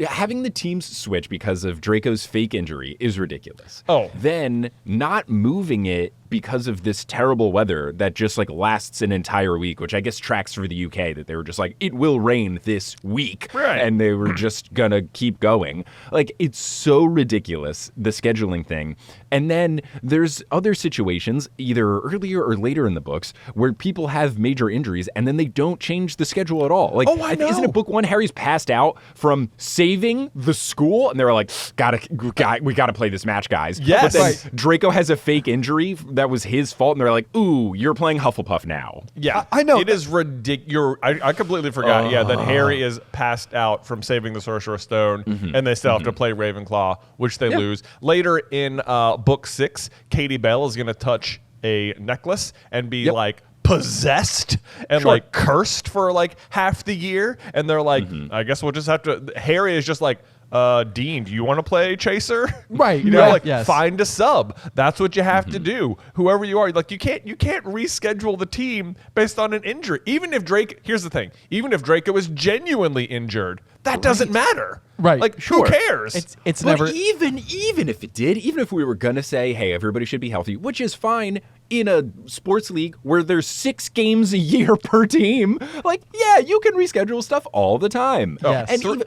having the teams switch because of Draco's fake injury is ridiculous. Oh. Then not moving it because of this terrible weather that just like lasts an entire week, which I guess tracks for the UK, that they were just like, it will rain this week. Right. And they were just gonna keep going. Like, it's so ridiculous, the scheduling thing. And then there's other situations, either earlier or later in the books, where people have major injuries and then they don't change the schedule at all. Like, isn't it book 1, Harry's passed out from saving the school, and they're like, we gotta play this match, guys. Yes. But then Draco has a fake injury that was his fault, and they're like, ooh, you're playing Hufflepuff now. Yeah, I know. It is ridiculous. I completely forgot. That Harry is passed out from saving the Sorcerer's Stone, and they still have to play Ravenclaw, which they lose. Later in book 6, Katie Bell is going to touch a necklace and be like possessed and like cursed for like half the year, and they're like, I guess we'll just have to. Harry is just like, Dean, do you want to play Chaser? Right. You know, Yes. find a sub. That's what you have to do. Whoever you are, like you can't reschedule the team based on an injury. Even if here's the thing, even if Draco is genuinely injured, that doesn't matter. Right. Like, who cares? It's But never. even if it did, even if we were gonna say, hey, everybody should be healthy, which is fine in a sports league where there's 6 games a year per team, like, yeah, you can reschedule stuff all the time. Yes. And even,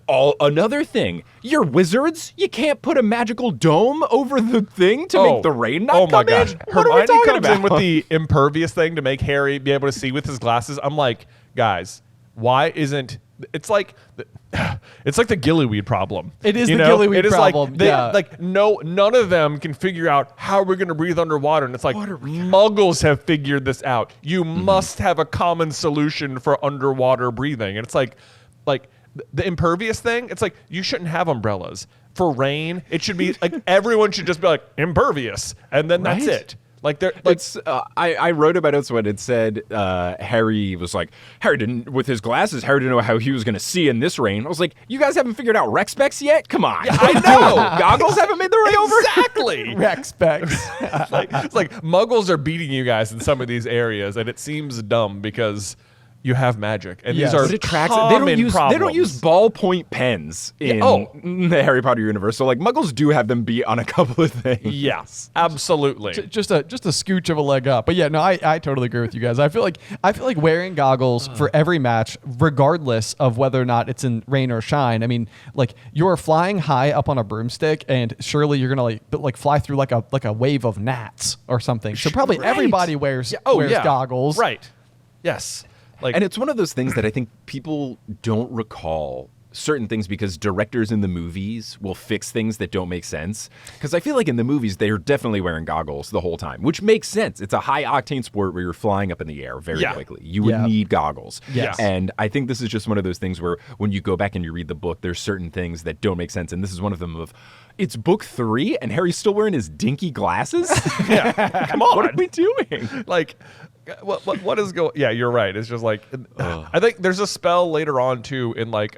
another thing, your wizards, you can't put a magical dome over the thing to make the rain not come my gosh. in. What are we Hermione talking comes about? in with the impervious thing to make Harry be able to see with his glasses. I'm like, guys, why isn't it's like the gillyweed problem. It is you the know? gillyweed It is problem, Like, they, yeah. like none of them can figure out how we're going to breathe underwater. And it's like Muggles have figured this out. You must have a common solution for underwater breathing. And it's like the impervious thing. It's like you shouldn't have umbrellas for rain. It should be like everyone should just be like impervious, and then that's Right? it. Like they're like It's I wrote about it when it said Harry was like, Harry didn't, with his glasses, Harry didn't know how he was going to see in this rain. I was like, you guys haven't figured out rec specs yet? Come on. I know. Goggles haven't made their way over? exactly. Rex specs. It's like Muggles are beating you guys in some of these areas, and it seems dumb because you have magic, and Yes. these are But it tracks. common They problems. don't use ballpoint pens in the Harry Potter universe. So like Muggles do have them beat on a couple of things. Yes, absolutely. just a scooch of a leg up. But yeah, no, I totally agree with you guys. I feel like wearing goggles for every match, regardless of whether or not it's in rain or shine. I mean, like you're flying high up on a broomstick, and surely you're gonna like fly through like a wave of gnats or something. So probably Right. everybody wears goggles. Right. Yes. Like, And it's one of those things that I think people don't recall certain things because directors in the movies will fix things that don't make sense. Because I feel like in the movies, they're definitely wearing goggles the whole time, which makes sense. It's a high-octane sport where you're flying up in the air, very likely. You would need goggles. Yes. And I think this is just one of those things where when you go back and you read the book, there's certain things that don't make sense. And this is one of them of, it's book 3 and Harry's still wearing his dinky glasses? come on. What are we doing? Like, what is going? Yeah, you're right. It's just like I think there's a spell later on too in like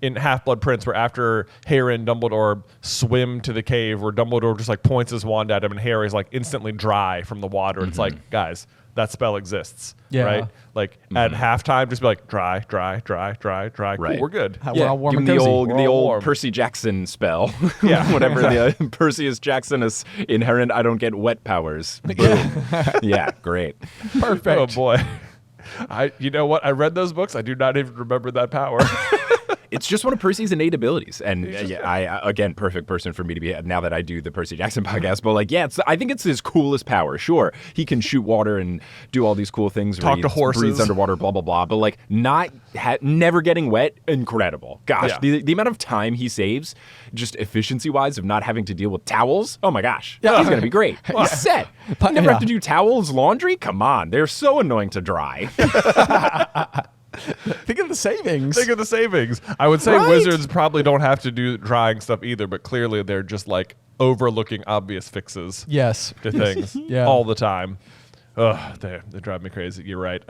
in Half-Blood Prince where after Harry and Dumbledore swim to the cave, where Dumbledore just like points his wand at him and Harry's like instantly dry from the water. It's like, guys, that spell exists. Yeah. Right? Like at halftime, just be like dry. Right. Cool, we're good. We're all warm give and him the cozy. old, We're the all old warm. Percy Jackson spell. Yeah. Whatever the Perseus Jackson is inherent, I don't get wet powers. Boom. Yeah, great. Perfect. Oh boy. You know what? I read those books. I do not even remember that power. It's just one of Percy's innate abilities. And I again, perfect person for me to be now that I do the Percy Jackson podcast. But like, yeah, I think it's his coolest power. Sure, he can shoot water and do all these cool things. Talk where to he horses. breathes underwater, blah, blah, blah. But like never getting wet, incredible. Gosh, Yeah. the amount of time he saves, just efficiency-wise of not having to deal with towing, oh my gosh, he's going to be great. He's set. Never have to do towels, laundry? Come on, they're so annoying to dry. Think of the savings. Think of the savings. I would say Right? wizards probably don't have to do drying stuff either, but clearly they're just like overlooking obvious fixes Yes. to things Yeah. all the time. Ugh, they drive me crazy. You're right.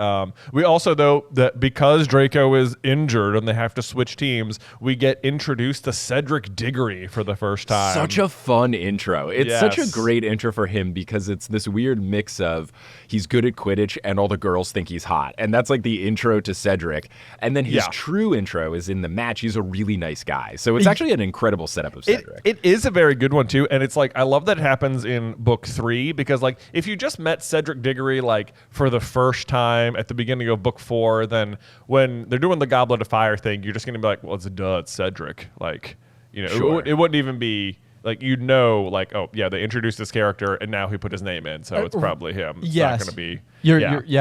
We also, though, that because Draco is injured and they have to switch teams, we get introduced to Cedric Diggory for the first time. Such a fun intro. It's such a Yes. great intro for him because it's this weird mix of he's good at Quidditch and all the girls think he's hot. And that's like the intro to Cedric. And then his true intro is in the match. He's a really nice guy. So it's actually an incredible setup of Cedric. It is a very good one, too. And it's like, I love that it happens in book 3 because, like, if you just met Cedric Diggory like for the first time at the beginning of book 4, then when they're doing the Goblet of Fire thing, you're just gonna be like, well, it's Cedric. Like, you know, Sure. it wouldn't even be like, you know, like, oh yeah, they introduced this character and now he put his name in, so it's probably him. It's not gonna be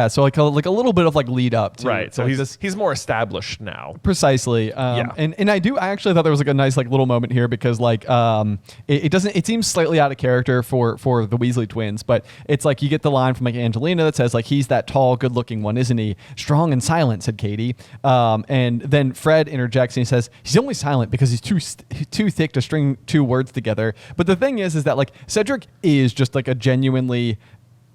So like a little bit of like lead up to right. So like he's more established now. Precisely. And I actually thought there was like a nice like little moment here because like it seems slightly out of character for the Weasley twins, but it's like you get the line from like Angelina that says like he's that tall, good looking one, isn't he? Strong and silent, said Katie. And then Fred interjects and he says he's only silent because he's too thick to string 2 words together. But the thing is that like Cedric is just like a genuinely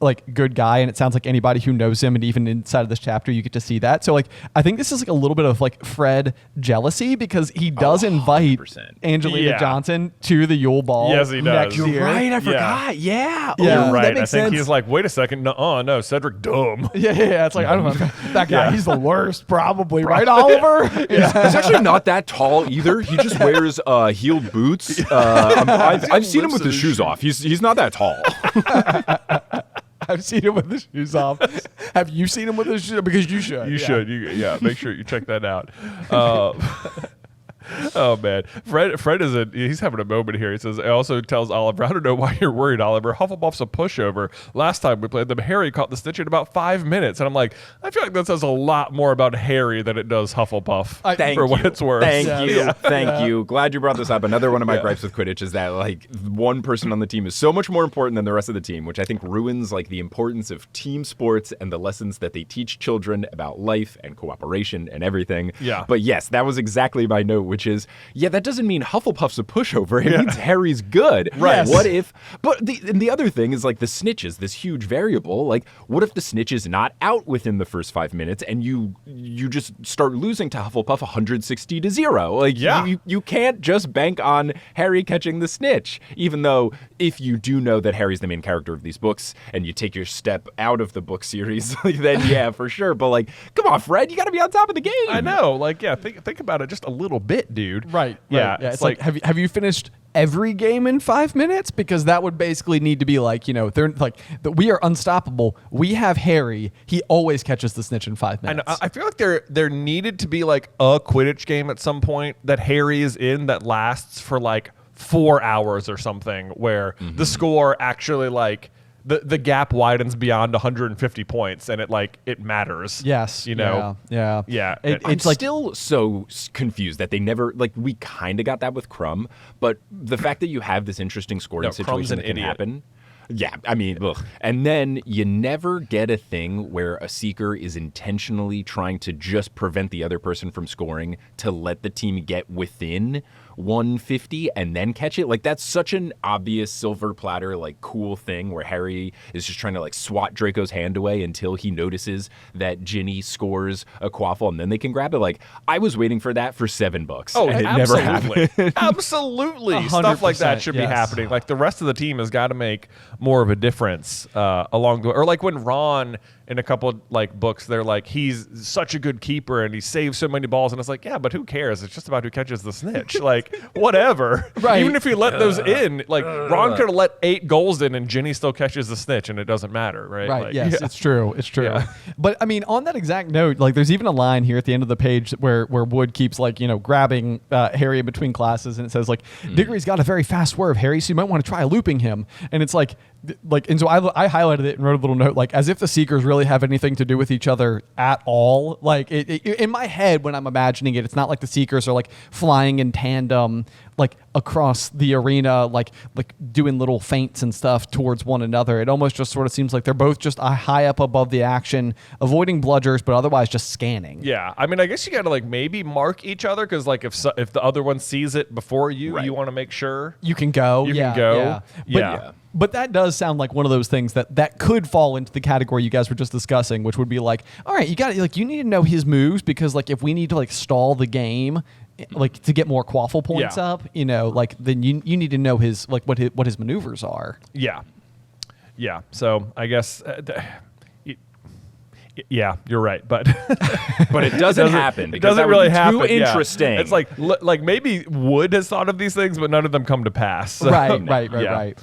like good guy, and it sounds like anybody who knows him, and even inside of this chapter you get to see that. So like I think this is like a little bit of like Fred jealousy because he does invite 100%. Angelina Johnson to the Yule Ball. Yes, he does. next You're year. Right, I forgot. Yeah. Yeah. Ooh, Right. That I makes think sense. he's like, wait a second, no, Cedric dumb. Yeah. It's like I don't know that guy. He's the worst, probably. Right, Oliver? He's actually not that tall either. He just wears heeled boots. I've seen him with his shoes off. He's not that tall. I've seen him with his shoes off. Have you seen him with his shoes? Because you should. You should. Make sure you check that out. Oh man, Fred he's having a moment here. He says, "It also tells Oliver, I don't know why you're worried, Oliver. Hufflepuff's a pushover. Last time we played them, Harry caught the snitch in about 5 minutes." And I'm like, I feel like that says a lot more about Harry than it does Hufflepuff. Thank for you. what it's worth. Thank you. Glad you brought this up. Another one of my gripes with Quidditch is that like one person on the team is so much more important than the rest of the team, which I think ruins like the importance of team sports and the lessons that they teach children about life and cooperation and everything. Yeah. But yes, that was exactly my note, which is, that doesn't mean Hufflepuff's a pushover. It means Harry's good. Right. Yes. What if, but the other thing is like the snitch is this huge variable. Like what if the snitch is not out within the first 5 minutes and you just start losing to Hufflepuff 160-0? Like you can't just bank on Harry catching the snitch, even though if you do know that Harry's the main character of these books and you take your step out of the book series, then for sure. But like, come on, Fred, you got to be on top of the game. I know. Like, think about it just a little bit, dude. Right. Yeah. It's like have you finished every game in 5 minutes? Because that would basically need to be like, they're like we are unstoppable. We have Harry. He always catches the snitch in 5 minutes. I feel like there needed to be like a Quidditch game at some point that Harry is in that lasts for like 4 hours or something, where the score actually like the gap widens beyond 150 points and it matters. Yes. Yeah. I'm like still so confused that they never we kind of got that with Crumb, but the fact that you have this interesting scoring situation that can happen. Yeah, I mean, ugh. And then you never get a thing where a seeker is intentionally trying to just prevent the other person from scoring to let the team get within 150 and then catch it. Like that's such an obvious silver platter, like cool thing where Harry is just trying to like swat Draco's hand away until he notices that Ginny scores a quaffle and then they can grab it. Like I was waiting for that for 7 books. Oh, and it absolutely. never happened. Absolutely. Stuff like that should be happening. Like the rest of the team has got to make more of a difference along the way. Or like when Ron in a couple like books, they're like, he's such a good keeper and he saves so many balls. And it's like, yeah, but who cares? It's just about who catches the snitch. Like, whatever. Right. Even if he let those in, like Ron could have let 8 goals in and Ginny still catches the snitch and it doesn't matter, right? Right. Like, Yes, it's true. It's true. Yeah. But I mean, on that exact note, like there's even a line here at the end of the page where Wood keeps like, grabbing Harry in between classes and it says like, Diggory's got a very fast swerve, Harry, so you might want to try looping him. And it's like, and so I highlighted it and wrote a little note, like as if the Seekers really have anything to do with each other at all. Like in my head, when I'm imagining it, it's not like the Seekers are like flying in tandem, like across the arena, like doing little feints and stuff towards one another. It almost just sort of seems like they're both just high up above the action, avoiding bludgers, but otherwise just scanning. Yeah, I mean, I guess you got to like maybe mark each other because like if the other one sees it before you, you want to make sure you can go. You can go. Yeah. But that does sound like one of those things that could fall into the category you guys were just discussing, which would be like, all right, you need to know his moves because like if we need to like stall the game, like to get more quaffle points up, like then you need to know his like what his maneuvers are. Yeah. So I guess. Yeah, you're right, but but it doesn't happen. It doesn't really happen. Too interesting. Yeah. It's like maybe Wood has thought of these things, but none of them come to pass. So. Right.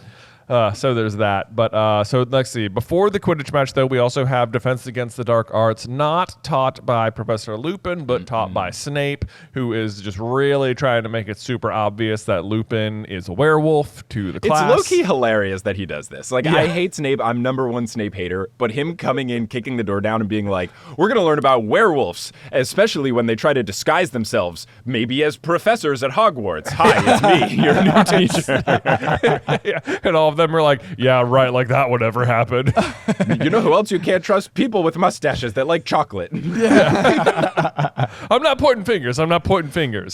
So there's that. But so let's see. Before the Quidditch match, though, we also have Defense Against the Dark Arts, not taught by Professor Lupin, but taught by Snape, who is just really trying to make it super obvious that Lupin is a werewolf to the class. It's low-key hilarious that he does this. Like, I hate Snape. I'm #1 Snape hater. But him coming in, kicking the door down, and being like, we're going to learn about werewolves, especially when they try to disguise themselves, maybe as professors at Hogwarts. Hi, it's me, your new teacher. And all of them are like, yeah, right, like that would ever happen. You know who else you can't trust? People with mustaches that like chocolate. I'm not pointing fingers.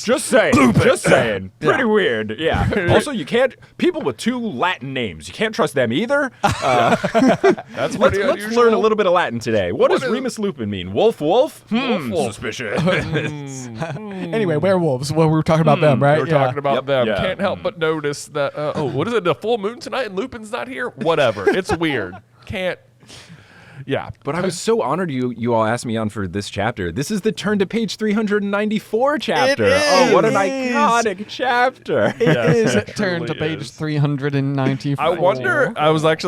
Just saying. Just saying. Pretty weird. Yeah. Also, you can't. People with 2 Latin names. You can't trust them either. That's pretty unusual. Let's learn a little bit of Latin today. What does Remus Lupin mean? Wolf? Wolf. Suspicious. Anyway, werewolves. Well, we were talking about them, right? We're talking about them. Yeah. Can't help but notice that. What is it? The full moon tonight, and Lupin's not here. Whatever. It's weird. Can't. Yeah, but I was so honored you all asked me on for this chapter. This is the turn to page 394 chapter. Oh, what an iconic chapter. It is. Turn to page 394.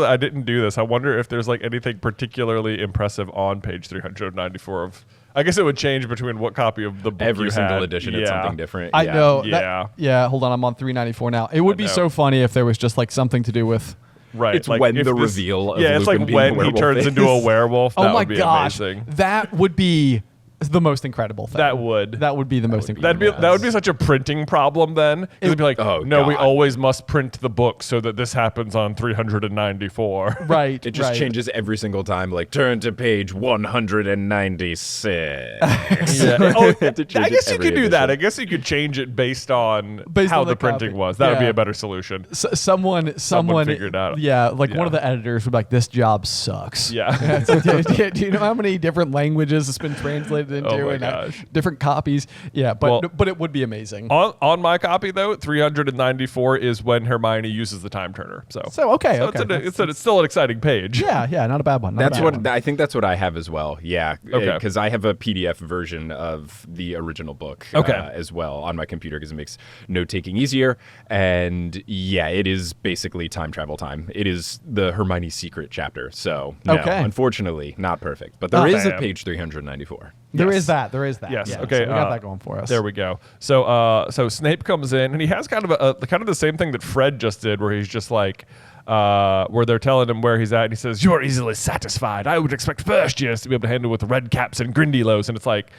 I didn't do this. I wonder if there's like anything particularly impressive on page 394 of. I guess it would change between what copy of the book every you single had. edition. It's something different. I know. Yeah. Hold on. I'm on 394 now. It would be so funny if there was just like something to do with. Right. It's like when the reveal of Lupin it's like being when he turns into a werewolf. Oh that my would be gosh. amazing. That would be the most incredible thing. That would be the most incredible. That would be such a printing problem then. It'd be like, we always must print the book so that this happens on 394. Right. It just changes every single time. Like turn to page 196. I guess you could do that. I guess you could change it based on how the printing was. That would be a better solution. Someone figured it out. Yeah, one of the editors would be like, "This job sucks." Yeah. Do you know how many different languages it's been translated into and different copies? Yeah, but it would be amazing. On my copy though, 394 is when Hermione uses the time turner. So okay. It's still an exciting page. Yeah, not a bad one. I think that's what I have as well. Yeah, because I have a PDF version of the original book as well on my computer because it makes note taking easier. And yeah, it is basically time travel time. It is the Hermione secret chapter. So unfortunately, not perfect, but there is a page 394. There is that. Yes. Yeah, okay. So we got that going for us. There we go. So Snape comes in and he has kind of the same thing that Fred just did, where he's just like, where they're telling him where he's at, and he says, "You're easily satisfied. I would expect first years to be able to handle with red caps and Grindylows," and it's like.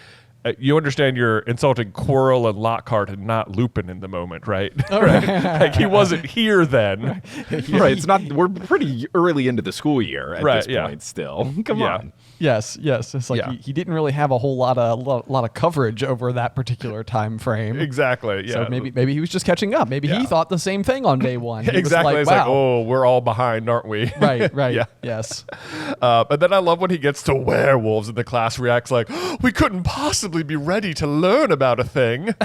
You understand you're insulting Quirrell and Lockhart and not Lupin in the moment, right? Like he wasn't here then. Right. It's not. We're pretty early into the school year at this point. Still, come on. Yes. It's like he didn't really have a whole lot of coverage over that particular time frame. Exactly. Yeah. So maybe he was just catching up. Maybe he thought the same thing on day one. He exactly. Was it's like, oh, we're all behind, aren't we? Right. Yeah. Yes. But then I love when he gets to werewolves and the class reacts like, oh, we couldn't possibly be ready to learn about a thing. We're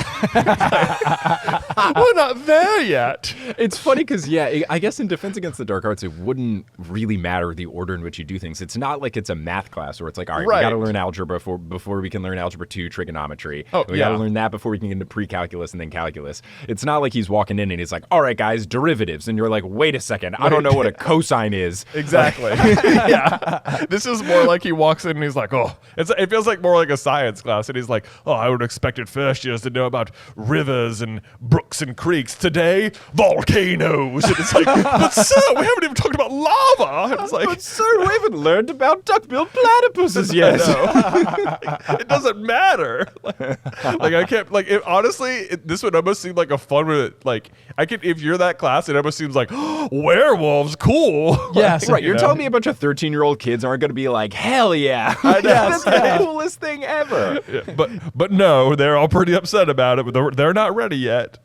not there yet. It's funny because, I guess in Defense Against the Dark Arts, it wouldn't really matter the order in which you do things. It's not like it's a math class where it's like, all right, we got to learn algebra before we can learn algebra 2 trigonometry. We got to learn that before we can get into pre-calculus and then calculus. It's not like he's walking in and he's like, all right, guys, derivatives. And you're like, wait a second, I don't know what a cosine is. Exactly. Yeah. This is more like he walks in and he's like, oh, it feels like more like a science class. And he's like, oh, I would have expected first years to know about rivers and brooks and creeks. Today, volcanoes. And it's like, but sir, we haven't even talked about lava. And it's like, but sir, we haven't learned about duck-billed platypuses yet. It doesn't matter. Like I can't. Like honestly, this would almost seem like a fun. Like I could, if you're that class, it almost seems like werewolves, cool. Yes, right. You're telling me a bunch of 13-year-old kids aren't going to be like, hell yeah, that's the coolest thing ever. Yeah, but no, they're all pretty upset about it. But they're not ready yet.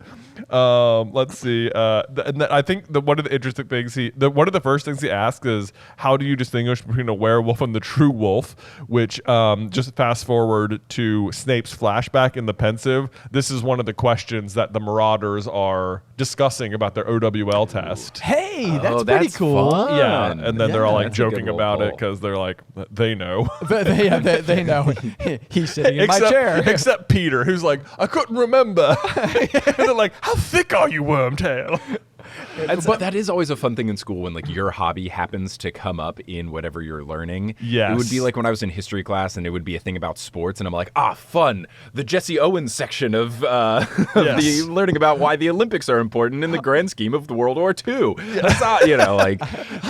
Let's see. I think one of the interesting things one of the first things he asks is, how do you distinguish between a werewolf and the true wolf? Which just fast forward to Snape's flashback in the Pensive. This is one of the questions that the Marauders are discussing about their OWL test. Hey, that's pretty cool. fun. Yeah, and then they're all like That's a good joking roll about it call. because they're like, they know. They know he's sitting in my chair. Except Peter, who's like, I couldn't remember. And they're like, how thick are you, Wormtail? But that is always a fun thing in school when like your hobby happens to come up in whatever you're learning. Yes. It would be like when I was in history class and it would be a thing about sports and I'm like, fun. The Jesse Owens section of the learning about why the Olympics are important in the grand scheme of the World War II. That's like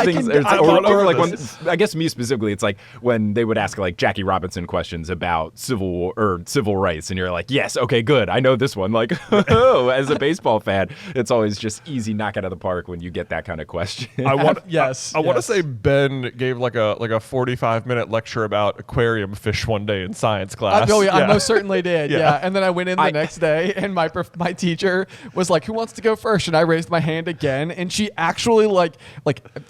things. Or like when, I guess me specifically, it's like when they would ask like Jackie Robinson questions about civil war or civil rights and you're like, yes, okay, good. I know this one. Like, as a baseball fan, it's always just easy knock out of the park when you get that kind of question. I want to Yes. say Ben gave like a 45-minute lecture about aquarium fish one day in science class. I most certainly did. Yeah. Yeah. And then I went in the next day, and my teacher was like, "Who wants to go first?" And I raised my hand again, and she actually like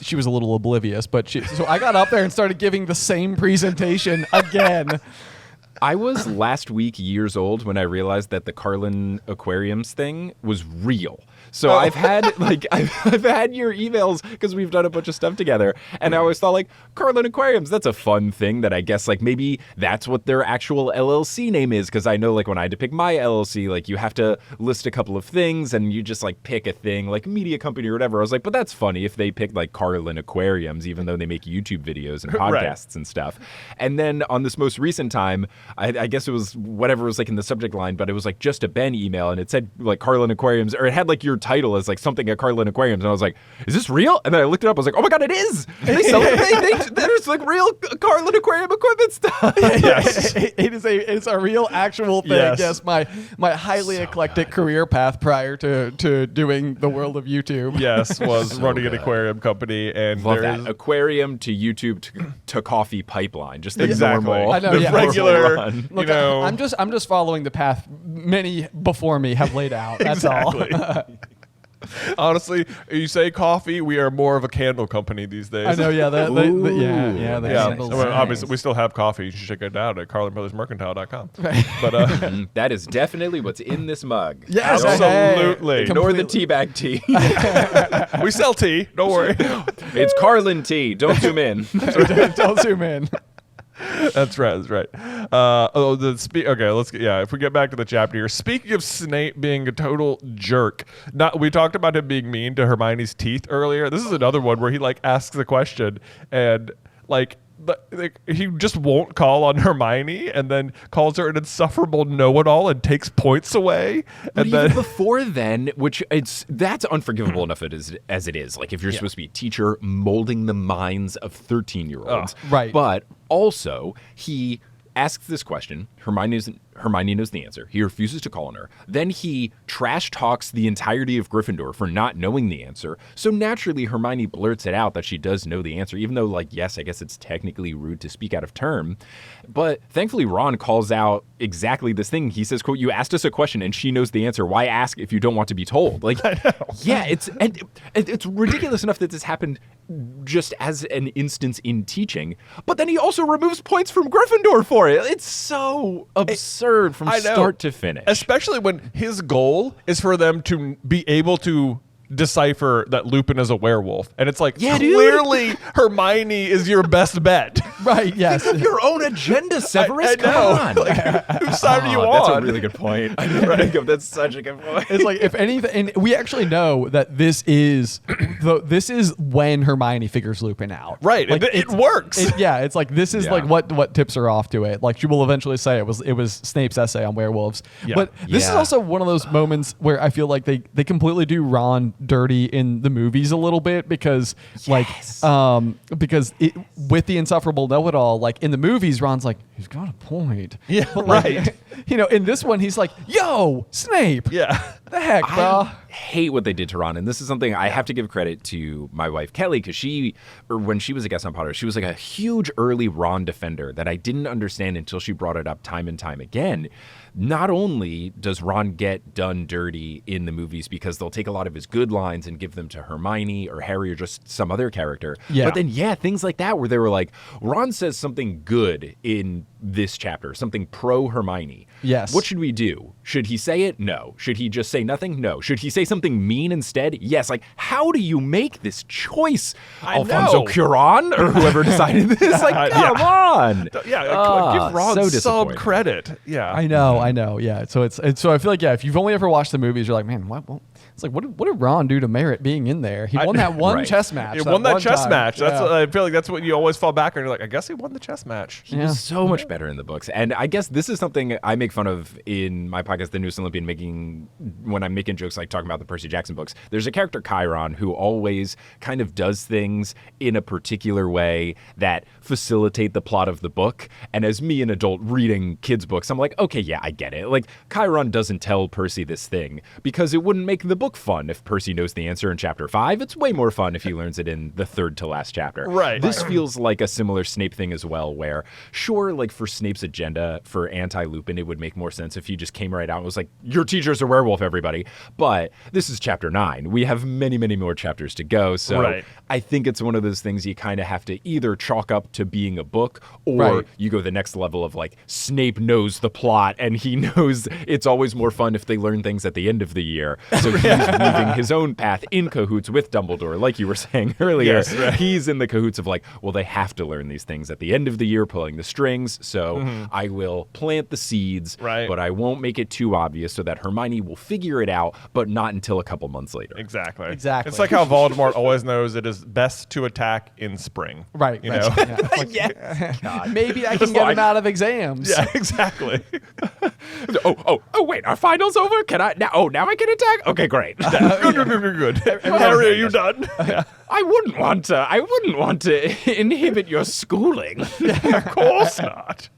she was a little oblivious, but so I got up there and started giving the same presentation again. I was last week years old when I realized that the Carlin aquariums thing was real. So I've had I've had your emails because we've done a bunch of stuff together, and I always thought like Carlin Aquariums, that's a fun thing that I guess like maybe that's what their actual LLC name is, because I know like when I had to pick my LLC, like you have to list a couple of things and you just like pick a thing like media company or whatever. I was like, but that's funny if they picked like Carlin Aquariums, even though they make YouTube videos and podcasts and stuff. And then on this most recent time, I guess it was whatever was like in the subject line, but it was like just a Ben email and it said like Carlin Aquariums, or it had like your title as like something at Carlin Aquariums, and I was like, is this real? And then I looked it up, I was like, oh my god, it is! They sell there's like real Carlin Aquarium equipment stuff. Yes. It's a real actual thing. Yes, my highly eclectic career path prior to doing the world of YouTube. Yes, was running an aquarium company, and Love there that. is Aquarium to YouTube to coffee pipeline. Just the Exactly. normal. I know, the yeah. regular, Run. Look, you know. I'm just following the path many before me have laid out. That's Exactly. all. Honestly, you say coffee, we are more of a candle company these days. I know, yeah. The Yeah, candles. well, obviously, we still have coffee. You should check it out at CarlinBrothersMercantile.com. But That is definitely what's in this mug. Yes, absolutely. hey. Ignore the teabag tea. we sell tea. Don't worry. It's Carlin tea. Don't zoom in. Don't zoom in. That's right. Okay, let's get. Yeah, if we get back to the chapter here. Speaking of Snape being a total jerk, we talked about him being mean to Hermione's teeth earlier. This is another one where he like asks a question and like he just won't call on Hermione, and then calls her an insufferable know-it-all and takes points away. But And even then before then, which that's unforgivable enough as it is. Like if you're supposed to be a teacher molding the minds of 13-year-olds. Right. But also he asks this question. Hermione knows the answer. He refuses to call on her. Then he trash talks the entirety of Gryffindor for not knowing the answer. So naturally, Hermione blurts it out that she does know the answer, even though, like, yes, I guess it's technically rude to speak out of turn. But thankfully, Ron calls out exactly this thing. He says, quote, "You asked us a question and she knows the answer. Why ask if you don't want to be told?" Like, yeah, it's ridiculous enough that this happened just as an instance in teaching. But then he also removes points from Gryffindor for it. It's so absurd from start to finish. Especially when his goal is for them to be able to decipher that Lupin is a werewolf. And it's like, Yeah, clearly Hermione is your best bet. Right, yes. Think of your own agenda, Severus. I Come know. on. Like, whose side are you on? That's a really good point. I didn't think of that's such a good point. It's like, if anything, and we actually know that this is when Hermione figures Lupin out. Right, Like, it works. It's like this is Yeah. like what tips her off to it. Like she will eventually say it was Snape's essay on werewolves. Yeah. But this is Yeah. also one of those moments where I feel like they completely do Ron dirty in the movies a little bit because because with the insufferable know-it-all, like in the movies, Ron's like, he's got a point. Yeah, But like, right. in this one, he's like, yo, Snape. Yeah. The heck, bro. I hate what they did to Ron, and this is something I have to give credit to my wife Kelly, because when she was a guest on Potter, she was like a huge early Ron defender that I didn't understand until she brought it up time and time again. Not only does Ron get done dirty in the movies because they'll take a lot of his good lines and give them to Hermione or Harry or just some other character, but then things like that where they were like, Ron says something good in this chapter, something pro Hermione. Yes. What should we do? Should he say it? No. Should he just say nothing? No. Should he say something mean instead? Yes. Like, how do you make this choice, Alfonso Cuarón or whoever decided this? Like, come on. Give Ron so some disappointing. credit. Yeah. I know. Yeah. So I feel like, if you've only ever watched the movies, you're like, man, what? It's like, what did Ron do to merit being in there? He won that one chess match. He won that one chess time. match. Yeah. That's I feel like that's what you always fall back on. You're like, I guess he won the chess match. He was so much better in the books. And I guess this is something I make fun of in my podcast, The Newest Olympian, when I'm making jokes like talking about the Percy Jackson books. There's a character, Chiron, who always kind of does things in a particular way that facilitate the plot of the book. And as me, an adult reading kids' books, I'm like, okay, yeah, I get it. Like, Chiron doesn't tell Percy this thing because it wouldn't make the book fun if Percy knows the answer in chapter 5. It's way more fun if he learns it in the third to last chapter. Right. This feels like a similar Snape thing as well, where sure, like for Snape's agenda for anti-Lupin, it would make more sense if he just came right out and was like, your teacher's a werewolf, everybody. But this is chapter 9. We have many, many more chapters to go. So I think it's one of those things you kind of have to either chalk up to being a book, or you go the next level of like, Snape knows the plot and he knows it's always more fun if they learn things at the end of the year. So he's moving his own path in cahoots with Dumbledore, like you were saying earlier. Yes, right. He's in the cahoots of like, well, they have to learn these things at the end of the year, pulling the strings. So I will plant the seeds, but I won't make it too obvious so that Hermione will figure it out, but not until a couple months later. Exactly. Exactly. It's like how Voldemort always knows it is best to attack in spring. Right. You know? Maybe I can get him out of exams. Yeah, exactly. oh, wait, our final's over? Can I now? Oh, now I can attack? Okay, great. Good. Harry, are you done? I wouldn't want to inhibit your schooling. Of course not.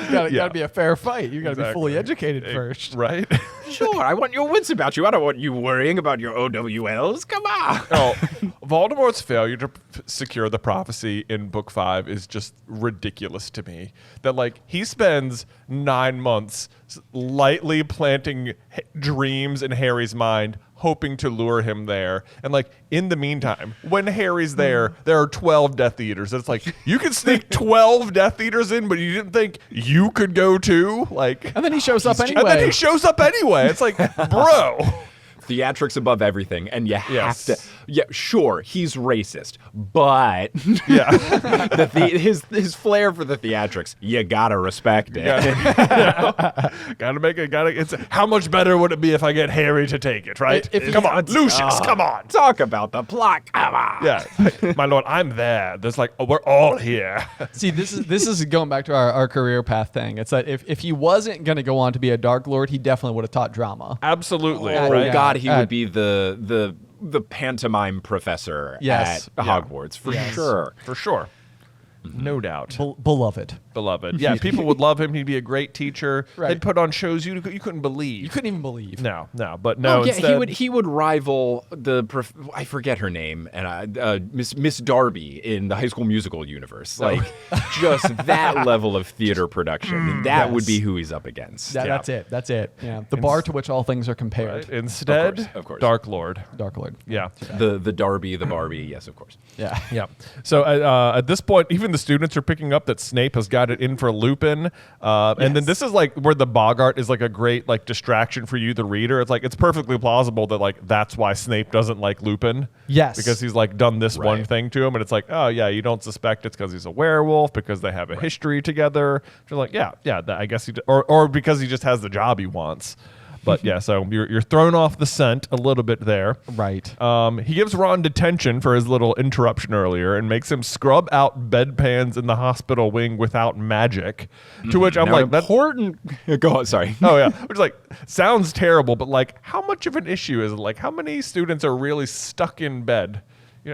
Gotta be a fair fight. You gotta be fully educated first. Right? Sure, I want your wits about you. I don't want you worrying about your OWLs. Come on. Voldemort's failure to secure the prophecy in book 5 is just ridiculous to me. That like he spends 9 months lightly planting dreams in Harry's mind, hoping to lure him there. And like in the meantime, when Harry's there are 12 Death Eaters. It's like you could sneak 12 Death Eaters in, but you didn't think you could go too. Like, and then he shows up anyway. It's like, bro. Theatrics above everything, and you have to. Yeah, sure, he's racist, but his flair for the theatrics, you gotta respect it. Gotta make it. It's how much better would it be if I get Harry to take it? Right? Come on, Lucius. Come on. Talk about the plot. Come on. Yeah, my lord, I'm there. There's like, we're all here. See, this is going back to our career path thing. It's that if he wasn't going to go on to be a Dark Lord, he definitely would have taught drama. Absolutely. Oh right? God, he would be the pantomime professor at Hogwarts for sure. For sure. No doubt. Beloved. Yeah, people would love him. He'd be a great teacher. Right. They'd put on shows you couldn't believe. You couldn't even believe. No. But no, instead, he would rival I forget her name, and Miss Darby in the High School Musical universe. Like just that level of theater production. That would be who he's up against. That's it. Yeah. The bar to which all things are compared. Right. Instead, of course. Dark Lord. Yeah. The Darby, the Barbie, yes, of course. Yeah. So at this point, even the students are picking up that Snape has got it in for Lupin. And then this is like where the Boggart is like a great like distraction for you, the reader. It's like it's perfectly plausible that like that's why Snape doesn't like Lupin. Yes. Because he's like done this one thing to him, and it's like, oh yeah, you don't suspect it's because he's a werewolf, because they have a history together. You're like, I guess or because he just has the job he wants. But yeah, so you're thrown off the scent a little bit there. Right. He gives Ron detention for his little interruption earlier and makes him scrub out bedpans in the hospital wing without magic. To which I'm now like, important. Go on, sorry. Oh yeah, which like sounds terrible, but like, how much of an issue is it? Like, how many students are really stuck in bed?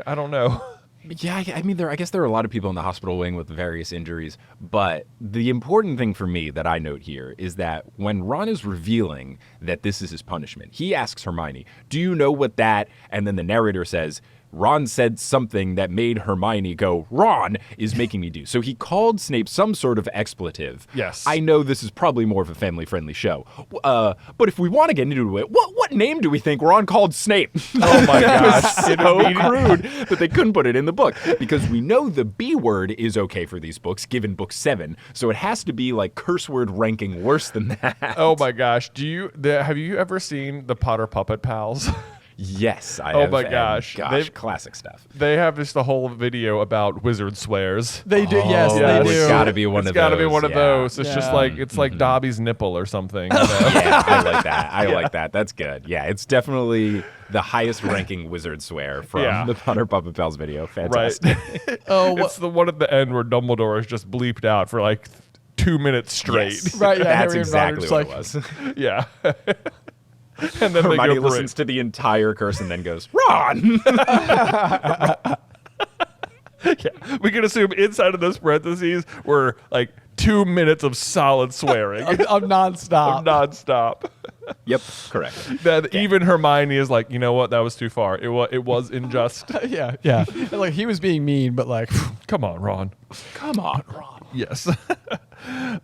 I don't know. Yeah, I mean, I guess there are a lot of people in the hospital wing with various injuries, but the important thing for me that I note here is that when Ron is revealing that this is his punishment, he asks Hermione, do you know what that, and then the narrator says, Ron said something that made Hermione go, Ron is making me do. So he called Snape some sort of expletive. Yes. I know this is probably more of a family-friendly show, but if we want to get into it, what name do we think Ron called Snape? Oh my gosh. So crude that they couldn't put it in the book, because we know the B word is okay for these books, given book 7. So it has to be like curse word ranking worse than that. Oh my gosh. Have you ever seen the Potter Puppet Pals? Yes, I Oh have. my gosh. Classic stuff. They have just a whole video about wizard swears. They do. Yes, Oh, they it's do. gotta be one of It's those. got to be one of yeah. those. It's Yeah. just like like Dobby's nipple or something. Yeah, I like that. I like that. That's good. Yeah, it's definitely the highest ranking wizard swear from the Potter Puppet Pals video. Fantastic. Right. Oh, It's the one at the end where Dumbledore is just bleeped out for like 2 minutes straight. Yes. Right, yeah, That's Harry and Ron are exactly just what like- it was. Yeah. And then Hermione they go listens to the entire curse and then goes, Ron! Yeah. We can assume inside of those parentheses were like 2 minutes of solid swearing. of nonstop. Nonstop. Yep, correct. That even Hermione is like, you know what? That was too far. It was unjust. Yeah, yeah. And, like he was being mean, but like, Come on, Ron. Come on, Ron. Yes.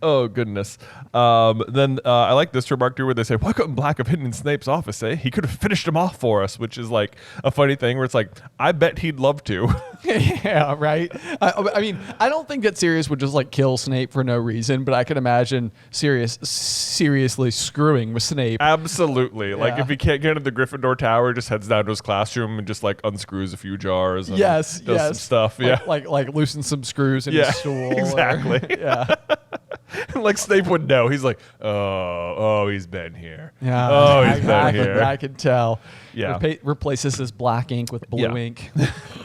Oh, goodness. Then I like this remark too where they say, why couldn't Black have hidden in Snape's office, eh? He could have finished him off for us, which is like a funny thing where it's like, I bet he'd love to. yeah, right. I mean, I don't think that Sirius would just like kill Snape for no reason, but I can imagine Sirius seriously screwing with Snape. Absolutely. Like Yeah. if he can't get into the Gryffindor Tower, just heads down to his classroom and just like unscrews a few jars and Yes, does some stuff. like loosen some screws in Yeah, his stool. exactly. Yeah, Like Snape would know. He's like, oh, he's been here. yeah. Oh, he's been I here. I can tell. Yeah. Replaces his black ink with blue Yeah. ink.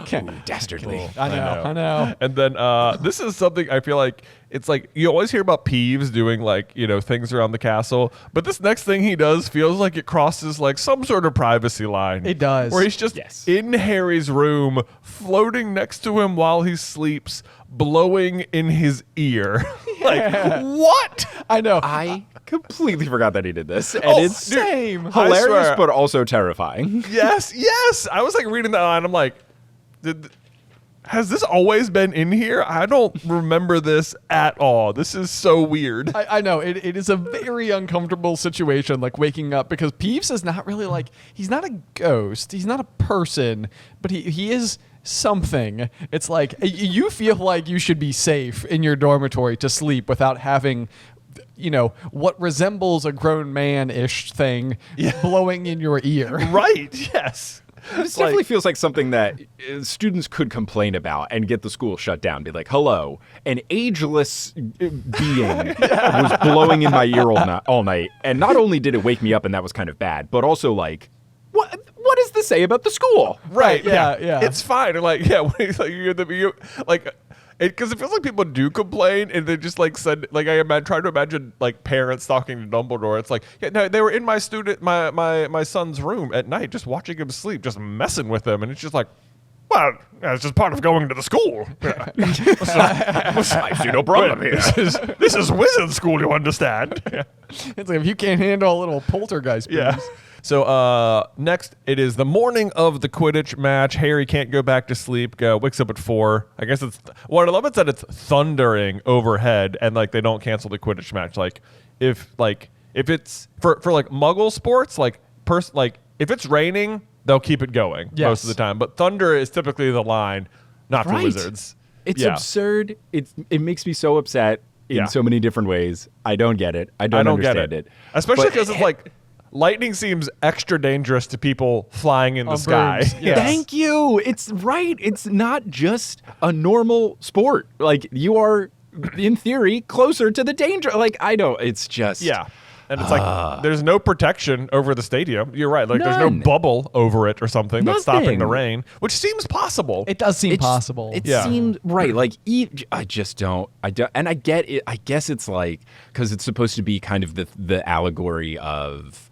Okay. Dastardly. I know. And then this is something I feel like it's like you always hear about Peeves doing like, things around the castle. But this next thing he does feels like it crosses like some sort of privacy line. It does. Where he's just Yes. in Harry's room, floating next to him while he sleeps, blowing in his ear. Like, what? I know. I completely forgot that he did this. And Oh, it's dude, same. I hilarious, swear. but also terrifying. Yes. I was like reading that line. I'm like, has this always been in here? I don't remember this at all. This is so weird. I know it is a very uncomfortable situation, like waking up, because Peeves is not really like, he's not a ghost, he's not a person, but he is something. It's like you feel like you should be safe in your dormitory to sleep without having what resembles a grown man-ish thing blowing in your ear. Right. Yes. This definitely feels like something that students could complain about and get the school shut down. Be like, hello, an ageless being was blowing in my ear all night. And not only did it wake me up and that was kind of bad, but also like, what does this say about the school? Right. Yeah. It's fine. Like, because it feels like people do complain, and they just like said, like try to imagine like parents talking to Dumbledore. It's like, yeah, no, they were in my son's room at night, just watching him sleep, just messing with him, and it's just like, well, it's just part of going to the school. I see no problem here. This is wizard school, you understand? It's like if you can't handle a little poltergeist. Yeah. Peeves. So next, it is the morning of the Quidditch match. Harry can't go back to sleep. Wakes up at 4. I guess it's what I love is that it's thundering overhead, and like they don't cancel the Quidditch match. Like if it's for like Muggle sports, like if it's raining, they'll keep it going most of the time. But thunder is typically the line, not for wizards. It's absurd. It makes me so upset in so many different ways. I don't get it. I don't understand it. Especially But because it's like lightning seems extra dangerous to people flying in the sky. brooms, yes. Thank you. It's right. It's not just a normal sport. Like you are, in theory, closer to the danger. Like it's just And it's like there's no protection over the stadium. You're right. Like there's no None. bubble over it or something that's stopping the Nothing. rain, which seems possible. It does seem possible. It Yeah. seemed right. Like I just don't. And I get it. I guess it's like because it's supposed to be kind of the allegory of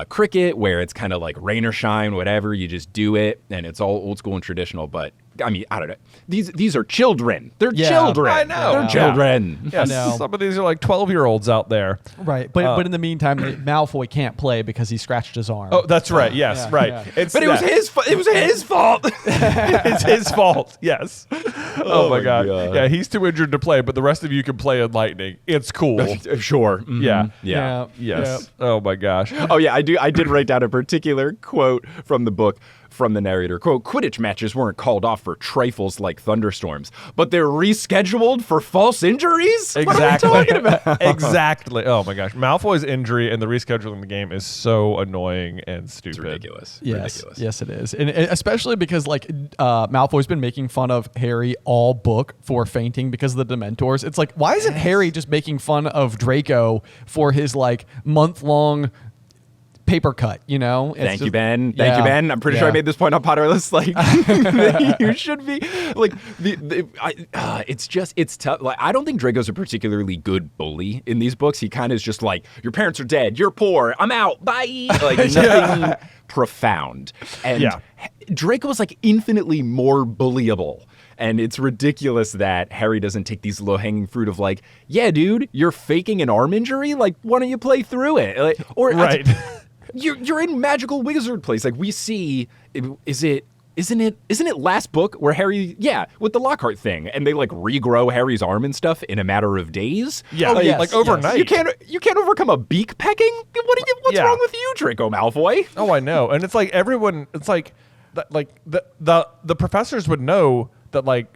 cricket, where it's kind of like rain or shine, whatever. You just do it, and it's all old school and traditional. But I mean, I don't know. These are children. They're Yeah. children. I know. They're Yeah. children. Yes, know. some of these are like 12-year-olds out there. Right, but in the meantime, Malfoy can't play because he scratched his arm. Oh, that's right. Yes, Yeah, right. yeah. But it was his. It was his fault. It's his fault. Yes. Oh, my God. God. Yeah, he's too injured to play, but the rest of you can play in Lightning. It's cool. Sure. Mhm. Yeah. Yeah. Yes. Oh my gosh. Oh yeah, I did write down a particular quote from the book from the narrator. Quote, Quidditch matches weren't called off for trifles like thunderstorms, but they're rescheduled for false injuries? Exactly. What are we talking about? Exactly. Oh my gosh. Malfoy's injury and the rescheduling the game is so annoying and stupid. It's ridiculous. Yes, Ridiculous. yes, it is, and especially because like Malfoy's been making fun of Harry all book for fainting because of the Dementors. It's like, why isn't Harry just making fun of Draco for his like month-long paper cut? You know? It's Thank you, just- Ben. Yeah. Thank you, Ben. I'm pretty sure I Yeah. made this point on Potterless. Like, you should be like it's tough. Like, I don't think Draco's a particularly good bully in these books. He kind of is just like, your parents are dead. You're poor. I'm out. Bye. Like nothing profound. And Yeah. Draco is like infinitely more bullyable. And it's ridiculous that Harry doesn't take these low-hanging fruit of like, yeah, dude, you're faking an arm injury. Like, why don't you play through it? Like, or Right. You're in magical wizard place. Like we see, isn't it last book where Harry, with the Lockhart thing, and they like regrow Harry's arm and stuff in a matter of days. Yeah. Oh, yes, like yes. overnight. You can't overcome a beak pecking. What's Yeah. wrong with you, Draco Malfoy? Oh, I know. And it's like everyone, it's like the professors would know that like